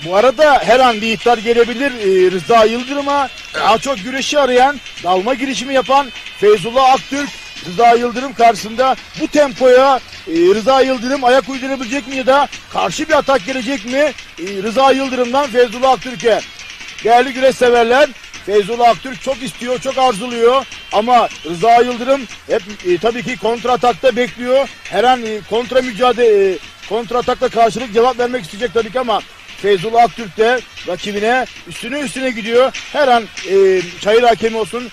Bu arada her an bir ihtar gelebilir Rıza Yıldırım'a. Evet. Daha çok güreşi arayan, dalma girişimi yapan Feyzullah Aktürk, Rıza Yıldırım karşısında bu tempoya Rıza Yıldırım ayak uydurabilecek mi ya da karşı bir atak gelecek mi Rıza Yıldırım'dan Feyzullah Aktürk'e? Değerli güreş severler, Feyzullah Aktürk çok istiyor, çok arzuluyor ama Rıza Yıldırım hep tabii ki kontra atakta bekliyor. Her an kontra atakla karşılık cevap vermek isteyecek tabii ki ama Feyzullah Aktürk de rakibine üstüne gidiyor. Her an çayır hakemi olsun,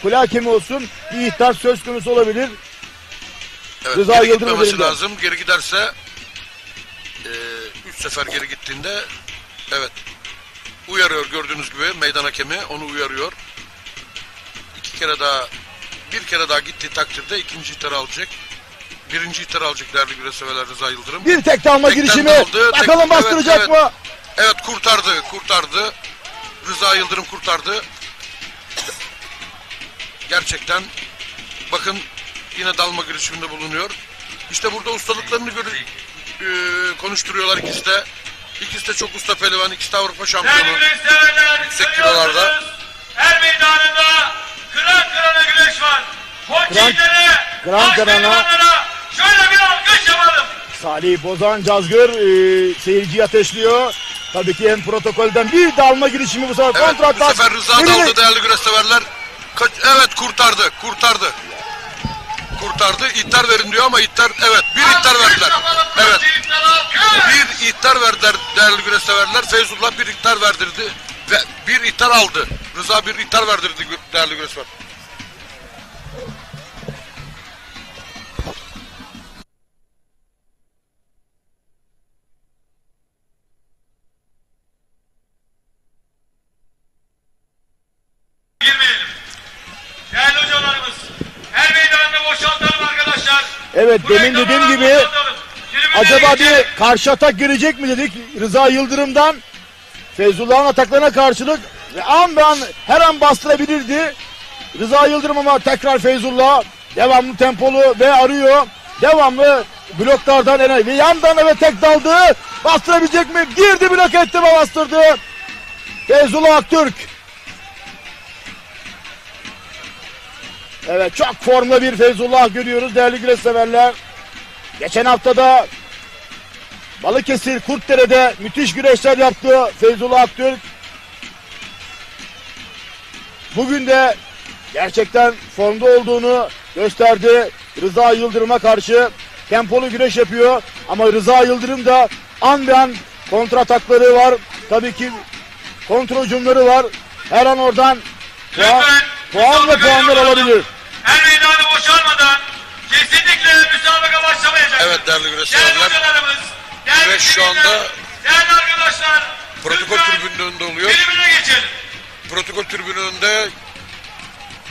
kule hakemi olsun bir ihtar söz konusu olabilir. Evet, Rıza geri Yıldırım gitmemesi üzerinde. lazım. Geri giderse 3 sefer geri gittiğinde evet uyarıyor gördüğünüz gibi meydan hakemi onu uyarıyor. Bir kere daha gittiği takdirde ikinci ihtarı alacak. Birinci ihtarı alacak değerli güreş severler Rıza Yıldırım. Bir tek dalma girişimi. Bakalım bastıracak mı? Evet kurtardı. Rıza Yıldırım kurtardı. Gerçekten bakın yine dalma girişiminde bulunuyor. İşte burada ustalıklarını konuşturuyorlar ikisi de. İkisi de çok usta pehlivan, ikisi de Avrupa şampiyonu. Yüksek kilolarda. Her meydanında kıran kırana güreş var. Kıran kırana. Şöyle bir alkış yapalım. Salih Bozan Cazgır seyirciyi ateşliyor. Tabii ki en protokolden bir dalma girişimi bu sefer Evet, kontra atak. bu sefer Rıza daldı değerli güreş severler. Evet kurtardı. İhtar verin diyor ama ihtar bir ihtar verdiler. Evet. Bir ihtar verdiler değerli güreş severler. Feyzullah bir ihtar verdirdi ve bir ihtar aldı. Rıza bir ihtar verdirdi değerli güreş severler. Değerli hocalarımız, her meydanında boşaltalım arkadaşlar. Evet demin dediğim gibi acaba bir karşı atak girecek mi dedik Rıza Yıldırım'dan. Feyzullah'ın ataklarına karşılık ve her an bastırabilirdi Rıza Yıldırım ama tekrar Feyzullah devamlı tempolu ve arıyor. Devamlı bloklardan ve yandan evet tek daldı. Bastırabilecek mi? Girdi blok etti ve bastırdı. Feyzullah Aktürk. Evet çok formda bir Feyzullah görüyoruz değerli güreş severler. Geçen haftada Balıkesir Kurtdere'de müthiş güreşler yaptı Feyzullah Aktürk. bugün de gerçekten formda olduğunu gösterdi. Rıza Yıldırım'a karşı tempolu güreş yapıyor. Ama Rıza Yıldırım da an be an kontratakları var. Tabii ki kontrol hücumları var. Her an oradan puan ve puanlar alabilir. Her meydanı boşalmadan kesinlikle müsabaka başlamayacak. Evet değerli güreşçiler. Güreş şu anda değerli arkadaşlar, protokol tribününün önünde oluyor. tribüne geçelim. Protokol tribününün önünde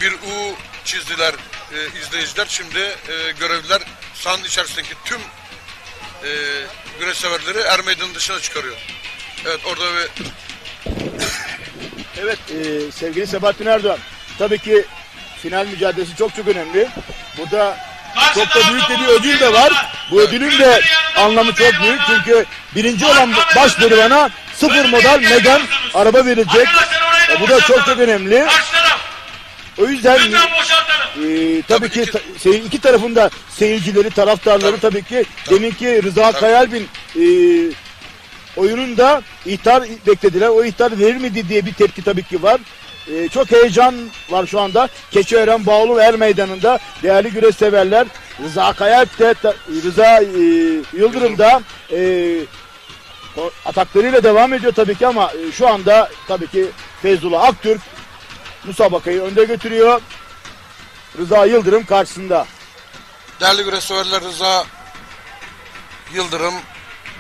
bir U çizdiler izleyiciler. Şimdi görevliler sahanın içerisindeki tüm güreş severleri er meydanın dışına çıkarıyor. Evet orada bir... Evet sevgili Sebahattin Erdoğan. Tabii ki final mücadelesi çok önemli. Burada çok da büyük de bir ödül de var. Bu ödülün de anlamı çok büyük. Çünkü birinci olan baş perivana 0 model Megane araba verilecek. Bu da çok önemli. O yüzden tabii ki iki tarafında seyircileri, taraftarları tabii ki deminki Rıza Kayalp'in oyununda ihtar beklediler. O ihtar verilmedi diye bir tepki tabii ki var. Çok heyecan var şu anda. Keçiören Bağlı Er Meydanı'nda değerli güreş severler. Rıza Kayalp de Rıza Yıldırım da ataklarıyla devam ediyor tabii ki ama şu anda tabii ki Feyzullah Aktürk müsabakayı önde götürüyor. Rıza Yıldırım karşısında. Değerli güreş severler, Rıza Yıldırım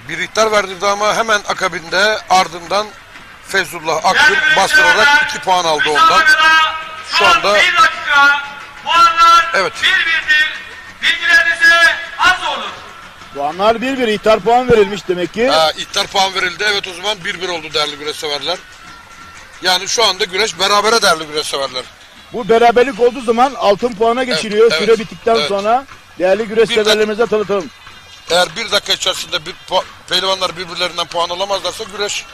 bir ihtar verdirdi ama hemen akabinde ardından Feyzullah Aktürk bastırarak 2 puan aldı ondan. Şu anda 1 dakika puanlar evet. 1-1'dir. Bilgilerinize az olur. Puanlar 1-1, ihtar puan verilmiş demek ki. İhtar puan verildi. Evet o zaman 1-1 oldu değerli güreş severler. Yani şu anda güreş berabere değerli güreş severler. Bu beraberlik olduğu zaman altın puana geçiliyor. Evet, süre bittikten evet. sonra değerli güreş severlerimize tanıtalım. Eğer 1 dakika içerisinde pehlivanlar birbirlerinden puan alamazlarsa güreş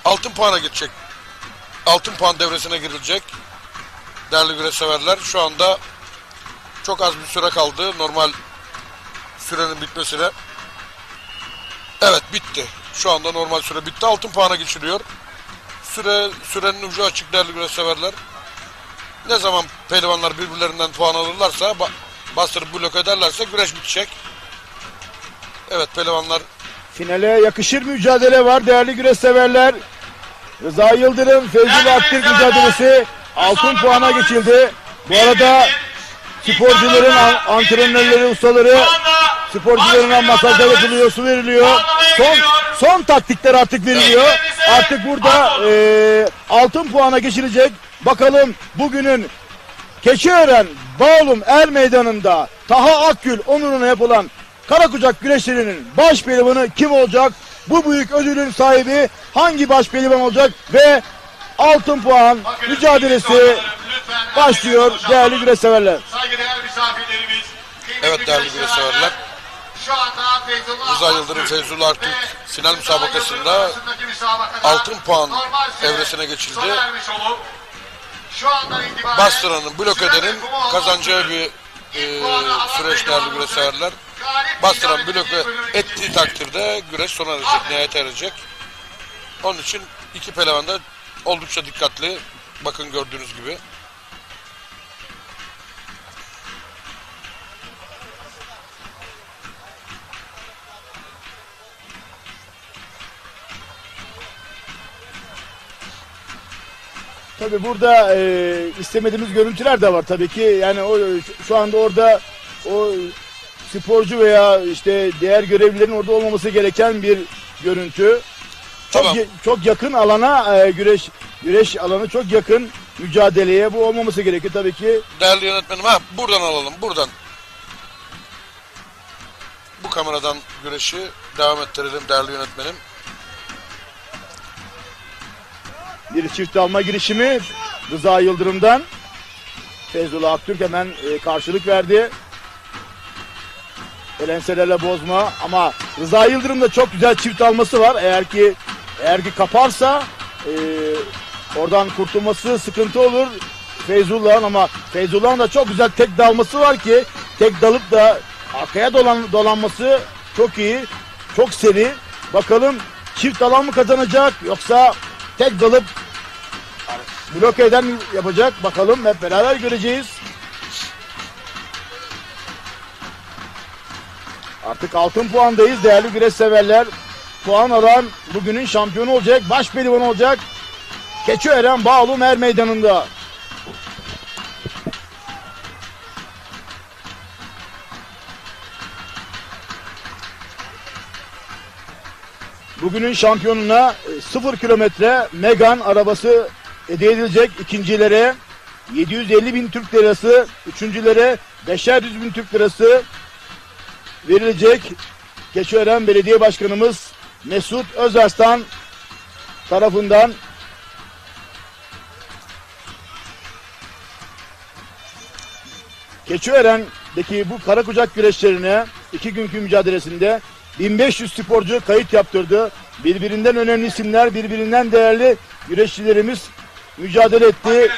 altın puana geçecek. Altın puan devresine girilecek. Değerli güreş severler, şu anda çok az bir süre kaldı normal sürenin bitmesine. Evet bitti. Şu anda normal süre bitti. Altın puana geçiliyor. Sürenin ucu açık değerli güreş severler. Ne zaman pehlivanlar birbirlerinden puan alırlarsa, bastırıp blok ederlerse güreş bitecek. Evet pehlivanlar. Finale yakışır mücadele var değerli güreş severler. Rıza Yıldırım, Feyzullah Aktürk mücadelesi altın puana geçildi. Bu arada sporcuların antrenörleri, ustaları, sporcularına masajlar yapılıyor, su veriliyor. Son taktikler artık veriliyor. Artık burada altın puana geçilecek. Bakalım bugünün Keçiören Bağlum Er Meydanı'nda Taha Akgül onuruna yapılan Karakucak güreşlerinin baş pehlivanı kim olacak? Bu büyük ödülün sahibi hangi baş pehlivan olacak? Ve altın puan mücadelesi başlıyor değerli güreş severler. Saygıdeğer misafirlerimiz. Evet değerli güreş severler. Şu anda Feyzullah Rıza Yıldırım, Feyzullah Aktürk final müsabakasında altın puan evresine geçildi. Bastıranın, blok edenin kazanacağı bir süreç değerli güreş severler. Bastıran blok ettiği takdirde güreş sona erecek, nihayete erecek. Onun için iki pehlivan da oldukça dikkatli. Bakın gördüğünüz gibi. Tabii burada istemediğimiz görüntüler de var tabii ki. Yani şu anda orada o sporcu veya işte diğer görevlilerin orada olmaması gereken bir görüntü. Çok yakın alana güreş alanı çok yakın mücadeleye bu olmaması gerekiyor tabii ki. Değerli yönetmenim buradan alalım buradan. Bu kameradan güreşi devam ettirelim değerli yönetmenim. Bir çift alma girişimi Rıza Yıldırım'dan. Feyzullah Aktürk hemen karşılık verdi. Elenselerle bozma ama Rıza Yıldırım'da çok güzel çift alması var. Eğer ki kaparsa oradan kurtulması sıkıntı olur Feyzullah'ın ama Feyzullah'ın da çok güzel tek dalması var ki tek dalıp da arkaya dolanması çok iyi. Çok seri. Bakalım çift dalan mı kazanacak yoksa tek dalıp bloke eden mi yapacak? Bakalım, hep beraber göreceğiz. Artık altın puandayız değerli güreş severler. Puan alan bugünün şampiyonu olacak, baş pehlivan olacak. Keçiören Bağlum Er Meydanı'nda. Bugünün şampiyonuna 0 kilometre Megane arabası hediye edilecek. İkincilere 750.000 Türk lirası, üçüncülere 500.000 Türk lirası verilecek. Keçiören Belediye Başkanımız Mesut Özarslan tarafından Keçiören'deki bu kara kucak güreşlerine 2 günkü mücadelesinde 1500 sporcu kayıt yaptırdı. Birbirinden önemli isimler, birbirinden değerli güreşçilerimiz mücadele etti.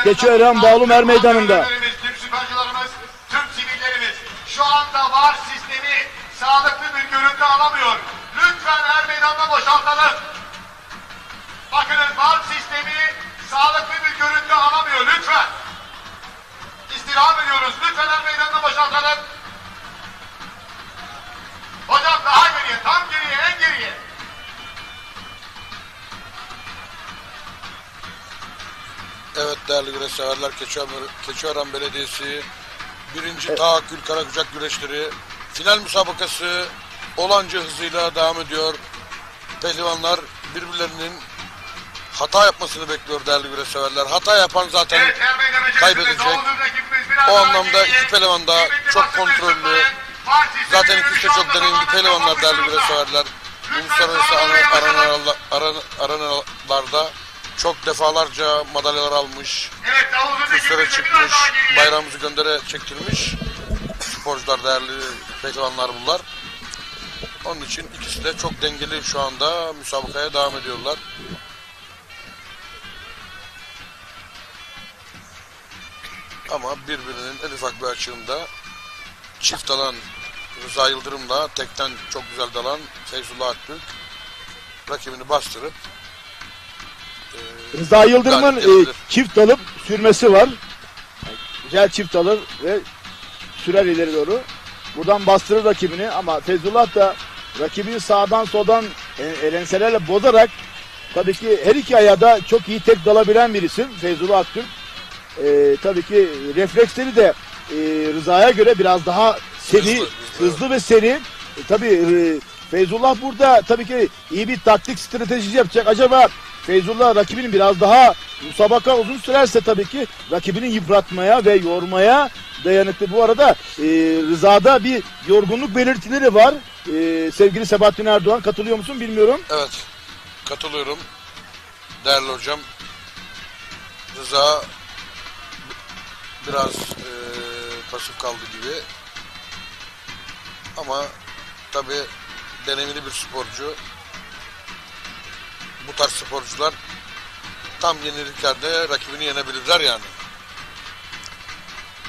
Keçiören Bağlum Er Meydanı'nda. Tüm sporcularımız, tüm sivillerimiz şu anda VAR sistemi sağlıklı bir görüntü alamıyor. Lütfen Er Meydanı'na boşaltalım. Bakınız, VAR sistemi sağlıklı bir görüntü alamıyor. Lütfen. İstirham ediyoruz. Lütfen Er Meydanı'na boşaltalım. Hocam daha geriye, tam geriye, en geriye. Evet değerli güreş severler, Keçiören Belediyesi 1. Tahakkül Karakucak Güreşleri final müsabakası olanca hızıyla devam ediyor. Pehlivanlar birbirlerinin hata yapmasını bekliyor değerli güreş severler. Hata yapan zaten kaybedecek. O anlamda iki pehlivan da çok kontrollü. Zaten ikisi de çok deneyimli pehlivanlar değerli güreş severler. Uluslararası arenalarda çok defalarca madalyalar almış, kürsülere çıkmış, bayrağımızı göndere çektirmiş sporcular, değerli pehlivanlar bunlar. Onun için ikisi de çok dengeli şu anda müsabakaya devam ediyorlar. Ama birbirinin en ufak bir açığında çift dalan Rıza Yıldırım'la tekten çok güzel dalan Feyzullah Akbük rakibini bastırıp Rıza Yıldırım'ın çift dalıp sürmesi var. Güzel çift alır ve sürer ileri doğru. Buradan bastırır rakibini ama Feyzullah da rakibini sağdan soldan elenselerle bozarak, tabii ki her iki ayağa da çok iyi tek dalabilen bir isim Feyzullah Aktürk. Tabii ki refleksleri de Rıza'ya göre biraz daha seri, hızlı ve seri. Tabii Feyzullah burada tabii ki iyi bir taktik stratejisi yapacak. Acaba Feyzullah rakibinin biraz daha müsabaka uzun sürerse tabii ki rakibini yıpratmaya ve yormaya dayanıklı. Bu arada Rıza'da bir yorgunluk belirtileri var. Sevgili Sebahattin Erdoğan, katılıyor musun bilmiyorum. Evet, katılıyorum değerli hocam. Rıza biraz pasif kaldı gibi. Ama tabii deneyimli bir sporcu. Bu tarz sporcular tam yenilirken de rakibini yenebilirler yani.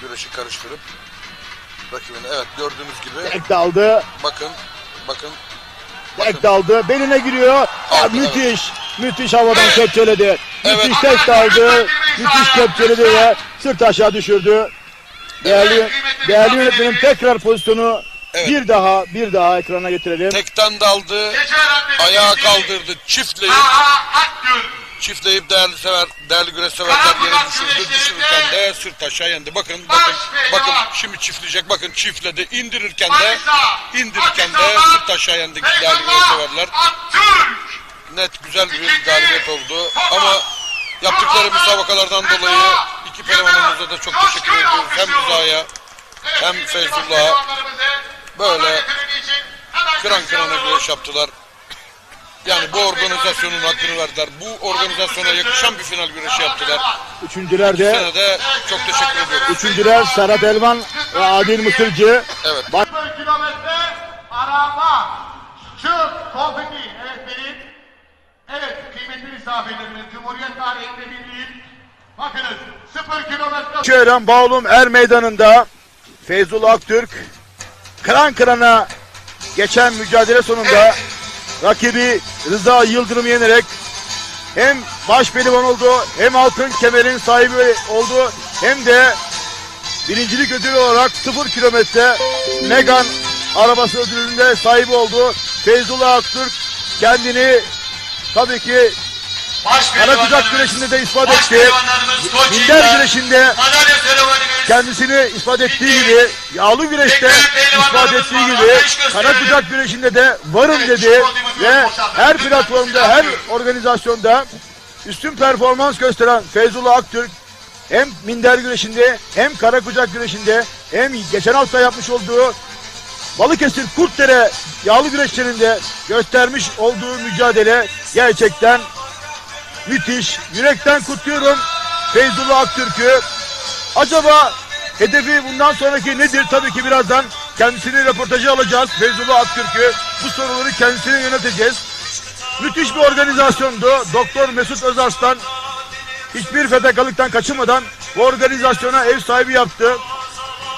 Güreşi karıştırıp rakibini, evet gördüğünüz gibi. Tek daldı. Bakın. Tek daldı. Beline giriyor. Müthiş. Müthiş havadan kepçeledi. Müthiş tek daldı. Müthiş kepçeledi ve sırt aşağı düşürdü. Değerli yönetmenim, tekrar pozisyonu bir daha ekrana getirelim. Tekten daldı. Ayağa kaldırdı. Çiftleyip değerli güreş severler yere düşürdü. Düşürürken de sırt aşağı yendi. Bakın şimdi çiftleyecek. Bakın çiftledi. İndirirken de sırt aşağı yendi değerli güreş severler. Net güzel bir galibiyet oldu. Ama yaptıkları müsabakalardan dolayı iki pehlivanımıza da çok teşekkür ediyoruz. Hem Rıza'ya hem Feyzullah'a böyle kıran kırana güreş yaptılar. Yani bu organizasyonun hakkını verdiler. Bu organizasyona yakışan bir final güreşi yaptılar. Üçüncüler de çok teşekkür ediyorum. Üçüncüler Serhat Elvan ve Adil Mısırcı. Evet. 0 kilometre arama. Çık konfeti. Evet kıymetli misafirlerimiz, Cumhuriyet tarihinde bir değil. Bakınız 0 kilometre. Keçiören Bağlum Er Meydanı'nda Feyzullah Aktürk kıran kırana geçen mücadele sonunda rakibi Rıza Yıldırım'ı yenerek hem baş pehlivan oldu, hem altın kemerin sahibi oldu, hem de birincilik ödülü olarak 0 kilometre Megan arabası ödülünde sahibi oldu. Feyzullah Aktürk kendini tabii ki Karakucak güreşinde de ispat etti. Minder güreşinde kendisini ispat ettiği gibi, yağlı güreşte ispat ettiği gibi, Karakucak güreşinde de varım dedi ve her platformda, her organizasyonda üstün performans gösteren Feyzullah Aktürk hem minder güreşinde, hem Karakucak güreşinde, hem geçen hafta yapmış olduğu Balıkesir Kurtdere yağlı güreşlerinde göstermiş olduğu mücadele gerçekten müthiş. Yürekten kutluyorum Feyzullah Aktürk'ü. Acaba hedefi bundan sonraki nedir? Tabii ki birazdan kendisini röportajı alacağız. Feyzullah Aktürk'ü, bu soruları kendisine yöneteceğiz. Müthiş bir organizasyondu. Doktor Mesut Özarslan hiçbir fedakarlıktan kaçınmadan bu organizasyona ev sahibi yaptı.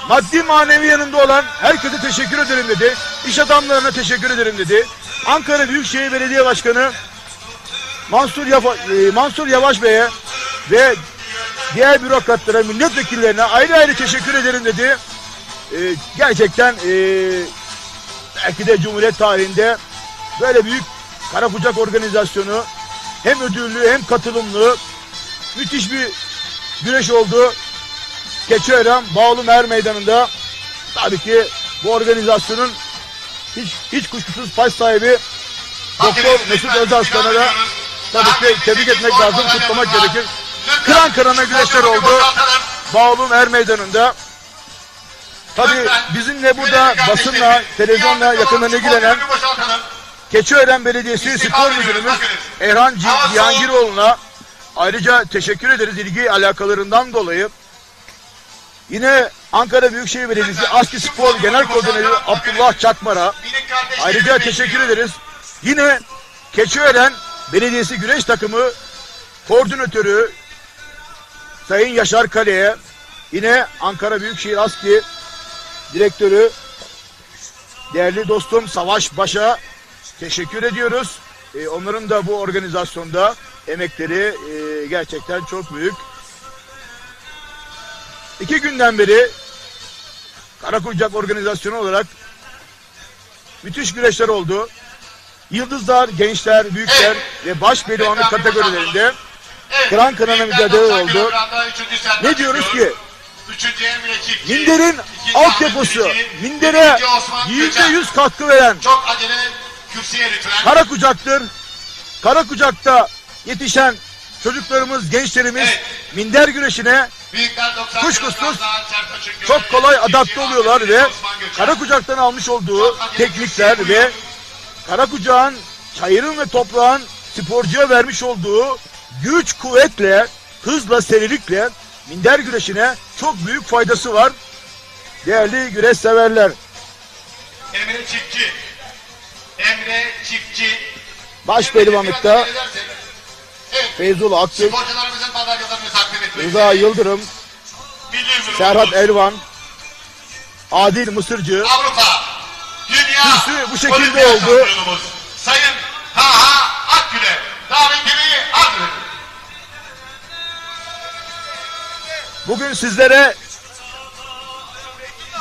Maddi manevi yanında olan herkese teşekkür ederim dedi. İş adamlarına teşekkür ederim dedi. Ankara Büyükşehir Belediye Başkanı Mansur Yavaş Bey'e ve diğer bürokratlara, milletvekillerine ayrı ayrı teşekkür ederim dedi. Gerçekten belki de Cumhuriyet tarihinde böyle büyük Karakucak organizasyonu, hem ödüllü hem katılımlı müthiş bir güreş oldu. Keçiören Bağlı Mer Meydanı'nda. Tabii ki bu organizasyonun hiç kuşkusuz baş sahibi Doktor Mesut Özarslan'a da tabii ki tebrik etmek lazım, kutlamak gerekir. Kıran kırana güreşler oldu Bağlı Mer Meydanı'nda. Tabii bizimle burada basınla, televizyonla yakından ilgilenen Keçiören Belediyesi Spor Müdürümüz Erhan Cihangiroğlu'na ayrıca teşekkür ederiz ilgi alakalarından dolayı. Yine Ankara Büyükşehir Belediyesi Aski Spor Genel Koordinatörü Abdullah Çakmar'a ayrıca teşekkür ederiz. Yine Keçiören Belediyesi Güreş Takımı Koordinatörü Sayın Yaşar Kale'ye, yine Ankara Büyükşehir Aski Direktörü değerli dostum Savaş Baş'a teşekkür ediyoruz. Onların da bu organizasyonda emekleri gerçekten çok büyük. 2 günden beri Karakucak organizasyonu olarak müthiş güreşler oldu. Yıldızlar, gençler, büyükler ve baş pehlivanlık kategorilerinde kıran kırana mücadele oldu. Ne diyoruz ki? Minder'in altyapısı, Minder'e %100 katkı veren Karakucak'tır. Karakucak'ta yetişen çocuklarımız, gençlerimiz minder güreşine kuşkusuz çok kolay adapte oluyorlar ve Karakucak'tan almış olduğu teknikler ve Karakucak'ın çayırın ve toprağın sporcuya vermiş olduğu güç, kuvvetle, hızla, serilikle minder güreşine çok büyük faydası var. Değerli güreş severler. Emre Çiftçi. Baş pehlivanlıkta Feyzullah Aktürk, Rıza Yıldırım, Serhat Elvan, Adil Mısırcı. Avrupa, Dünya, bu şekilde oldu. Sayın Taha Akgül'e davetini arz. Bugün sizlere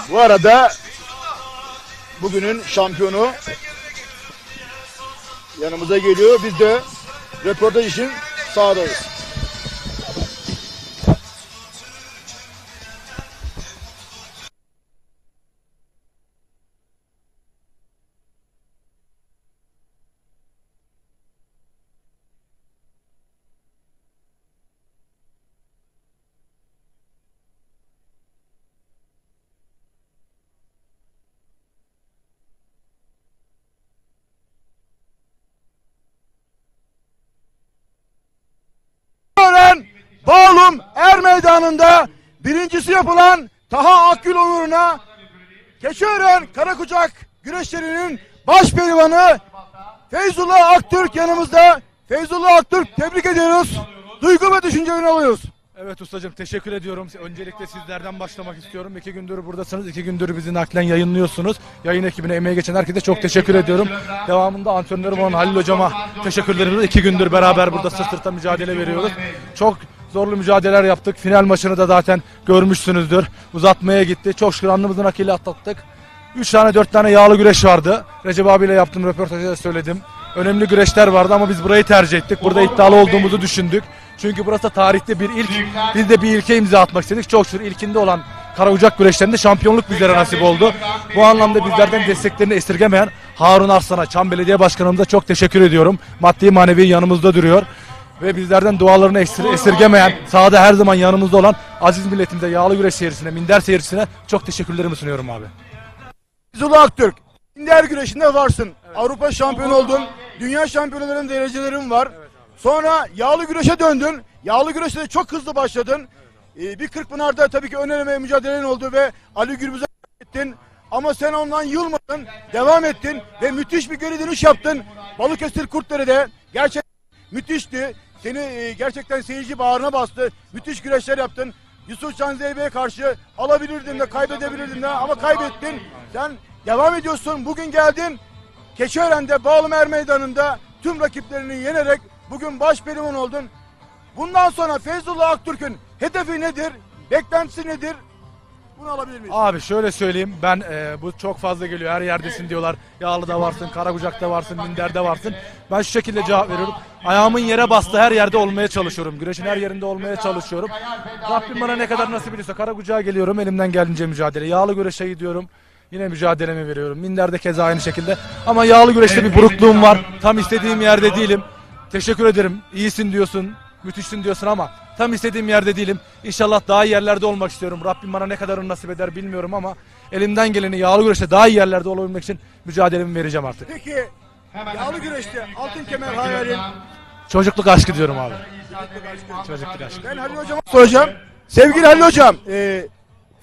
bu arada bugünün şampiyonu yanımıza geliyor. Biz de röportaj için sahadayız. Bağlum Er Meydanı'nda birincisi yapılan Taha Akgül onuruna Keçiören Karakucak güreşlerinin baş pehlivanı Feyzullah Aktürk yanımızda. Feyzullah Aktürk, tebrik ediyoruz. Duygu ve düşüncelerini alıyoruz. Evet ustacığım, teşekkür ediyorum. Öncelikle sizlerden başlamak istiyorum. 2 gündür buradasınız. 2 gündür bizi naklen yayınlıyorsunuz. Yayın ekibine emeği geçen herkese çok teşekkür ediyorum. Devamında antrenörüm olan Halil hocama teşekkürlerimiz. 2 gündür beraber burada sırt sırta mücadele veriyoruz. Çok zorlu mücadeleler yaptık. Final maçını da zaten görmüşsünüzdür. Uzatmaya gitti. Çok şükür alnımızın akıyla atlattık. 3 tane 4 tane yağlı güreş vardı. Recep abiyle yaptığım röportajda da söyledim. Önemli güreşler vardı ama biz burayı tercih ettik. Burada iddialı olduğumuzu düşündük. Çünkü burası tarihte bir ilk. Biz de bir ilke imza atmak istedik. Çok şükür ilkinde olan Karakucak güreşlerinde şampiyonluk bizlere nasip oldu. Bu anlamda bizlerden desteklerini esirgemeyen Harun Arslan'a, Çam Belediye Başkanımıza çok teşekkür ediyorum. Maddi manevi yanımızda duruyor. Ve bizlerden dualarını esirgemeyen, sahada her zaman yanımızda olan aziz milletimize, yağlı güreş seyircisine, minder seyircisine çok teşekkürlerimi sunuyorum abi. Feyzullah Aktürk, minder güreşinde varsın. Evet. Avrupa şampiyonu oldun. Dünya şampiyonlarının derecelerin var. Evet. Sonra yağlı güreşe döndün. Yağlı güreşte de çok hızlı başladın. Bir Kırkpınar'da tabii ki önemli mücadelen oldu ve Ali Gürbüz'e ettin. Ama sen ondan yılmadın, devam ettin ve müthiş bir geri dönüş yaptın. Balıkesir Kurtdere'de gerçekten müthişti. Seni gerçekten seyirci bağrına bastı. Müthiş güreşler yaptın. Yusuf Can Zeybe'ye karşı alabilirdin de kaybedebilirdin de ama kaybettin. Sen devam ediyorsun. Bugün geldin. Keçiören'de Bağlımer Meydanı'nda tüm rakiplerini yenerek bugün baş pehlivan oldun. Bundan sonra Feyzullah Aktürk'ün hedefi nedir? Beklentisi nedir? Bunu alabilir miyiz? Abi şöyle söyleyeyim, ben bu çok fazla geliyor, her yerdesin diyorlar. Yağlı'da varsın, Karakucak'ta varsın, Minder'de varsın. Ben şu şekilde cevap veriyorum. Ayağımın yere bastığı her yerde olmaya çalışıyorum. Güreşin her yerinde olmaya çalışıyorum. Rabbim bana ne kadar nasip ediyorsa Karakucak'a geliyorum, elimden geldiğince mücadele. Yağlı güreşe gidiyorum, yine mücadelemi veriyorum. Minder'de keza aynı şekilde. Ama yağlı güreşte bir burukluğum var. Tam istediğim yerde değilim. Teşekkür ederim. İyisin diyorsun, müthişsin diyorsun ama tam istediğim yerde değilim. İnşallah daha iyi yerlerde olmak istiyorum. Rabbim bana ne kadarını nasip eder bilmiyorum ama elimden geleni yağlı güreşte daha iyi yerlerde olabilmek için mücadelemi vereceğim artık. Peki yağlı güreşte altın kemer hayalin? Çocukluk aşkı diyorum abi. Çocukluk aşkı. Ben Halil Hocam'a soracağım. Sevgili Halil Hocam,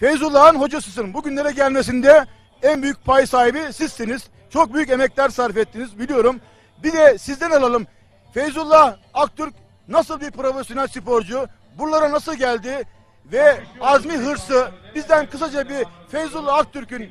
Feyzullah'ın hocasısın. Bugünlere gelmesinde en büyük pay sahibi sizsiniz. Çok büyük emekler sarf ettiniz biliyorum. Bir de sizden alalım. Feyzullah Aktürk nasıl bir profesyonel sporcu? Buralara nasıl geldi? Ve azmi hırsı, bizden kısaca bir Feyzullah Aktürk'ün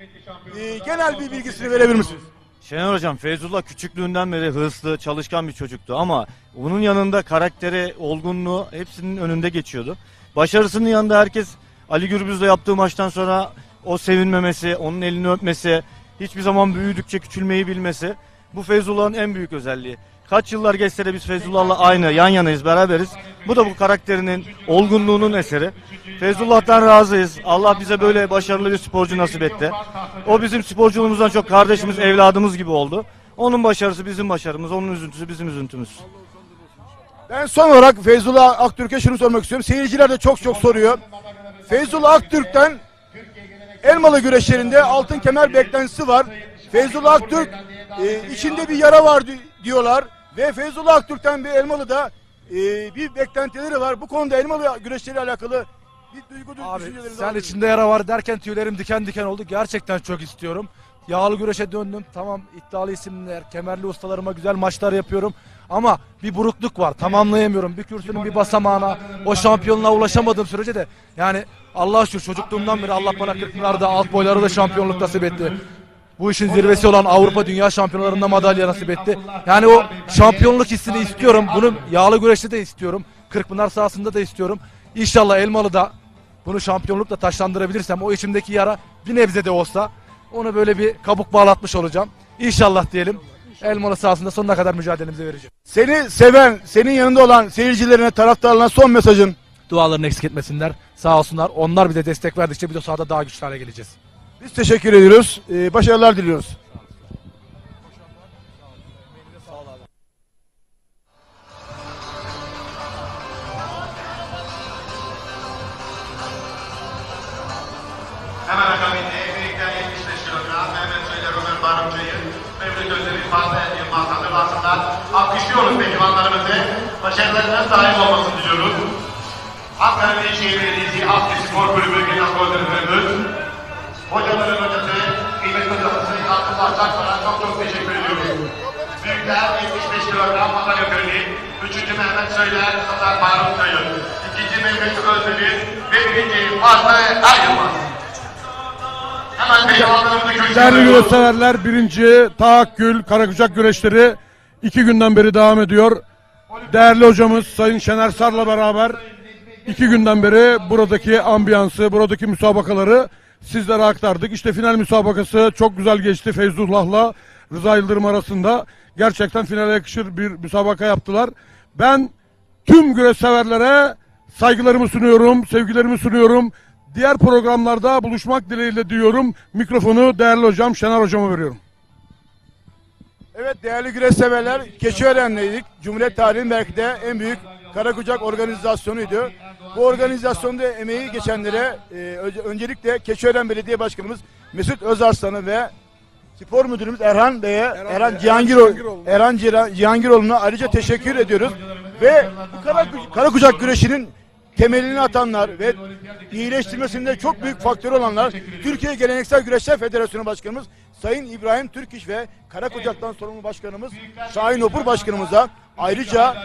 genel bir bilgisini verebilir misiniz? Şener Hocam, Feyzullah küçüklüğünden beri hırslı, çalışkan bir çocuktu ama bunun yanında karakteri, olgunluğu hepsinin önünde geçiyordu. Başarısının yanında herkes Ali Gürbüz'le yaptığı maçtan sonra o sevinmemesi, onun elini öpmesi, hiçbir zaman büyüdükçe küçülmeyi bilmesi bu Feyzullah'ın en büyük özelliği. Kaç yıllar geçse de biz Feyzullah'la aynı, yan yanayız, beraberiz. Bu da bu karakterinin, olgunluğunun eseri. Feyzullah'tan razıyız. Allah bize böyle başarılı bir sporcu nasip etti. O bizim sporculuğumuzdan çok kardeşimiz, evladımız gibi oldu. Onun başarısı bizim başarımız, onun üzüntüsü bizim üzüntümüz. Ben son olarak Feyzullah Aktürk'e şunu sormak istiyorum. Seyirciler de çok soruyor. Feyzullah Aktürk'ten Elmalı güreşlerinde altın kemer beklentisi var. Feyzullah Aktürk içinde bir yara var diyorlar. Ve Feyzullah Aktürk'ten bir Elmalı'da bir beklentileri var. Bu konuda Elmalı güreşleriyle alakalı bir duygu düşünceleriniz sen içinde yara var derken tüylerim diken diken oldu. Gerçekten çok istiyorum. Yağlı güreşe döndüm. Tamam, iddialı isimler, kemerli ustalarıma güzel maçlar yapıyorum. Ama bir burukluk var. Tamamlayamıyorum. Bir kürsünün bir basamağına, o şampiyonluğa ulaşamadığım sürece de yani Allah'a şükür çocukluğumdan beri Allah bana Kırkpınar'da alt boyları da şampiyonluk nasip etti. Bu işin zirvesi olan Avrupa Dünya Şampiyonlarında madalya nasip etti. Yani o şampiyonluk hissini istiyorum. Bunu yağlı güreşte de istiyorum. Kırkpınar sahasında da istiyorum. İnşallah Elmalı'da bunu şampiyonlukla taşlandırabilirsem o içimdeki yara bir nebze de olsa onu böyle bir kabuk bağlatmış olacağım. İnşallah diyelim. Elmalı sahasında sonuna kadar mücadelemizi vereceğim. Seni seven, senin yanında olan seyircilerine, taraftarlarına son mesajın? Dualarını eksik etmesinler. Sağ olsunlar. Onlar bize destek verdikçe biz o sahada daha güçlü hale geleceğiz. Biz teşekkür ediyoruz. Başarılar diliyoruz. Hemen akabinde birlikten 75 kilogram Mehmet Söyle Ömer Barımcı'yı Mevlüt Özdemir Fazla Yılmaz hazırlansınlar. Alkışlıyoruz pehlivanlarımızı. Başarılarına sahip olmasını diliyoruz. Ankara Büyükşehir Belediyesi Halk Spor Kulübü Genel Koordinatörümüz, hocaların hocası, kıymetli hocası Abdullah Çakmar'a çok teşekkür ediyoruz. Büyükler 75 kilogram madalya töreni 3. Mehmet Söyler, Hasan Faruk Sayın, 2. Mehmet Özdemir ve 1. Fazlı Ayrılmaz. Hemen pehlivanlarımızı Değerli görüşürüz. güreş severler, birinci Tahakkül Karakucak güreşleri 2 günden beri devam ediyor. Değerli hocamız Sayın Şener Sar'la beraber 2 günden beri buradaki ambiyansı, buradaki müsabakaları sizlere aktardık. İşte final müsabakası çok güzel geçti Feyzullah'la Rıza Yıldırım arasında. Gerçekten finale yakışır bir müsabaka yaptılar. Ben tüm güreş severlere saygılarımı sunuyorum, sevgilerimi sunuyorum. Diğer programlarda buluşmak dileğiyle diyorum. Mikrofonu değerli hocam Şener hocama veriyorum. Evet değerli güreş severler, Keçiören'deydik. Cumhuriyet tarihinin belki de en büyük Karakucak organizasyonuydu. Bu organizasyonda emeği geçenlere öncelikle Keçiören Belediye Başkanımız Mesut Özarslan'ı ve Spor Müdürümüz Erhan Bey'e, Erhan Cihangiroğlu'na ayrıca teşekkür ediyoruz. Ve bu Karakucak güreşinin temelini atanlar ve iyileştirmesinde çok büyük faktör olanlar Türkiye Geleneksel Güreşler Federasyonu Başkanımız Sayın İbrahim Türkiş ve Karakucak'tan sorumlu başkanımız Şahin Opur Başkanımıza ayrıca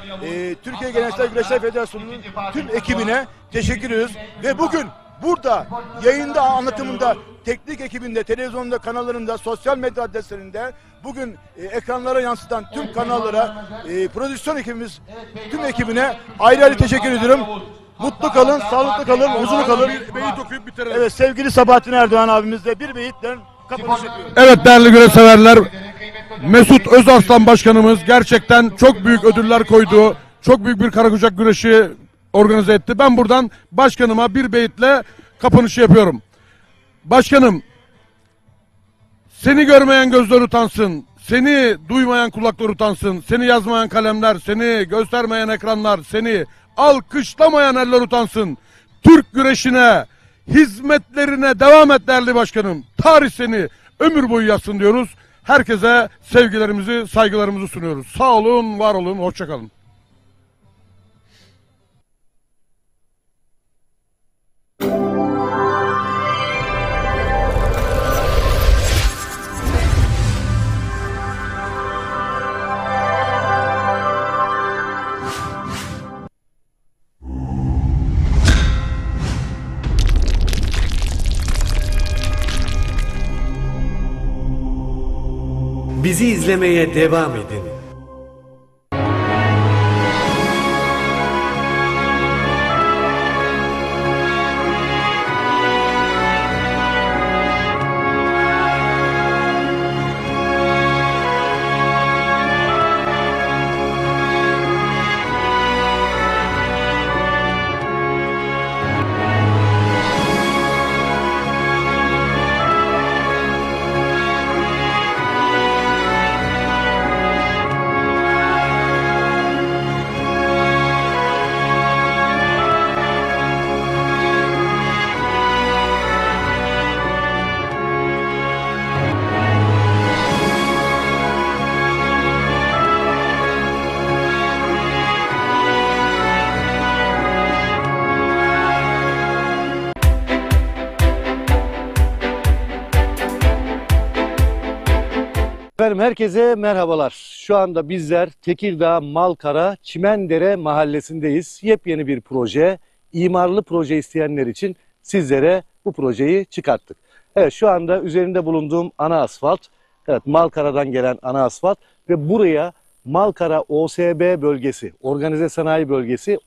Türkiye Geleneksel Güreşler Federasyonu'nun tüm ekibine teşekkür ediyoruz. Ve bugün burada yayında anlatımında teknik ekibinde, televizyonda, kanallarında, sosyal medya adreslerinde bugün ekranlara yansıtan tüm kanallara, prodüksiyon ekibimiz, tüm ekibine ayrı ayrı teşekkür ediyorum. Mutlu kalın, sağlıklı kalın, huzurlu kalın. Beyit okuyup bitirelim. Evet sevgili Sabahattin Erdoğan abimizle bir beyitle kapanış yapıyoruz. Evet değerli güreş severler, Mesut Özarslan Başkanımız gerçekten çok büyük ödüller koydu. Çok büyük bir Karakucak güreşi organize etti. Ben buradan başkanıma bir beyitle kapanışı yapıyorum. Başkanım, seni görmeyen gözler utansın, seni duymayan kulaklar utansın, seni yazmayan kalemler, seni göstermeyen ekranlar, seni alkışlamayan eller utansın. Türk güreşine, hizmetlerine devam et değerli başkanım. Tarih seni ömür boyu yazsın diyoruz. Herkese sevgilerimizi, saygılarımızı sunuyoruz. Sağ olun, var olun, hoşça kalın. Bizi izlemeye devam edin. Efendim herkese merhabalar. Şu anda bizler Tekirdağ Malkara Çimendere mahallesindeyiz. Yepyeni bir proje, imarlı proje isteyenler için sizlere bu projeyi çıkarttık. Evet şu anda üzerinde bulunduğum ana asfalt, evet Malkara'dan gelen ana asfalt ve buraya Malkara OSB bölgesi, organize sanayi bölgesi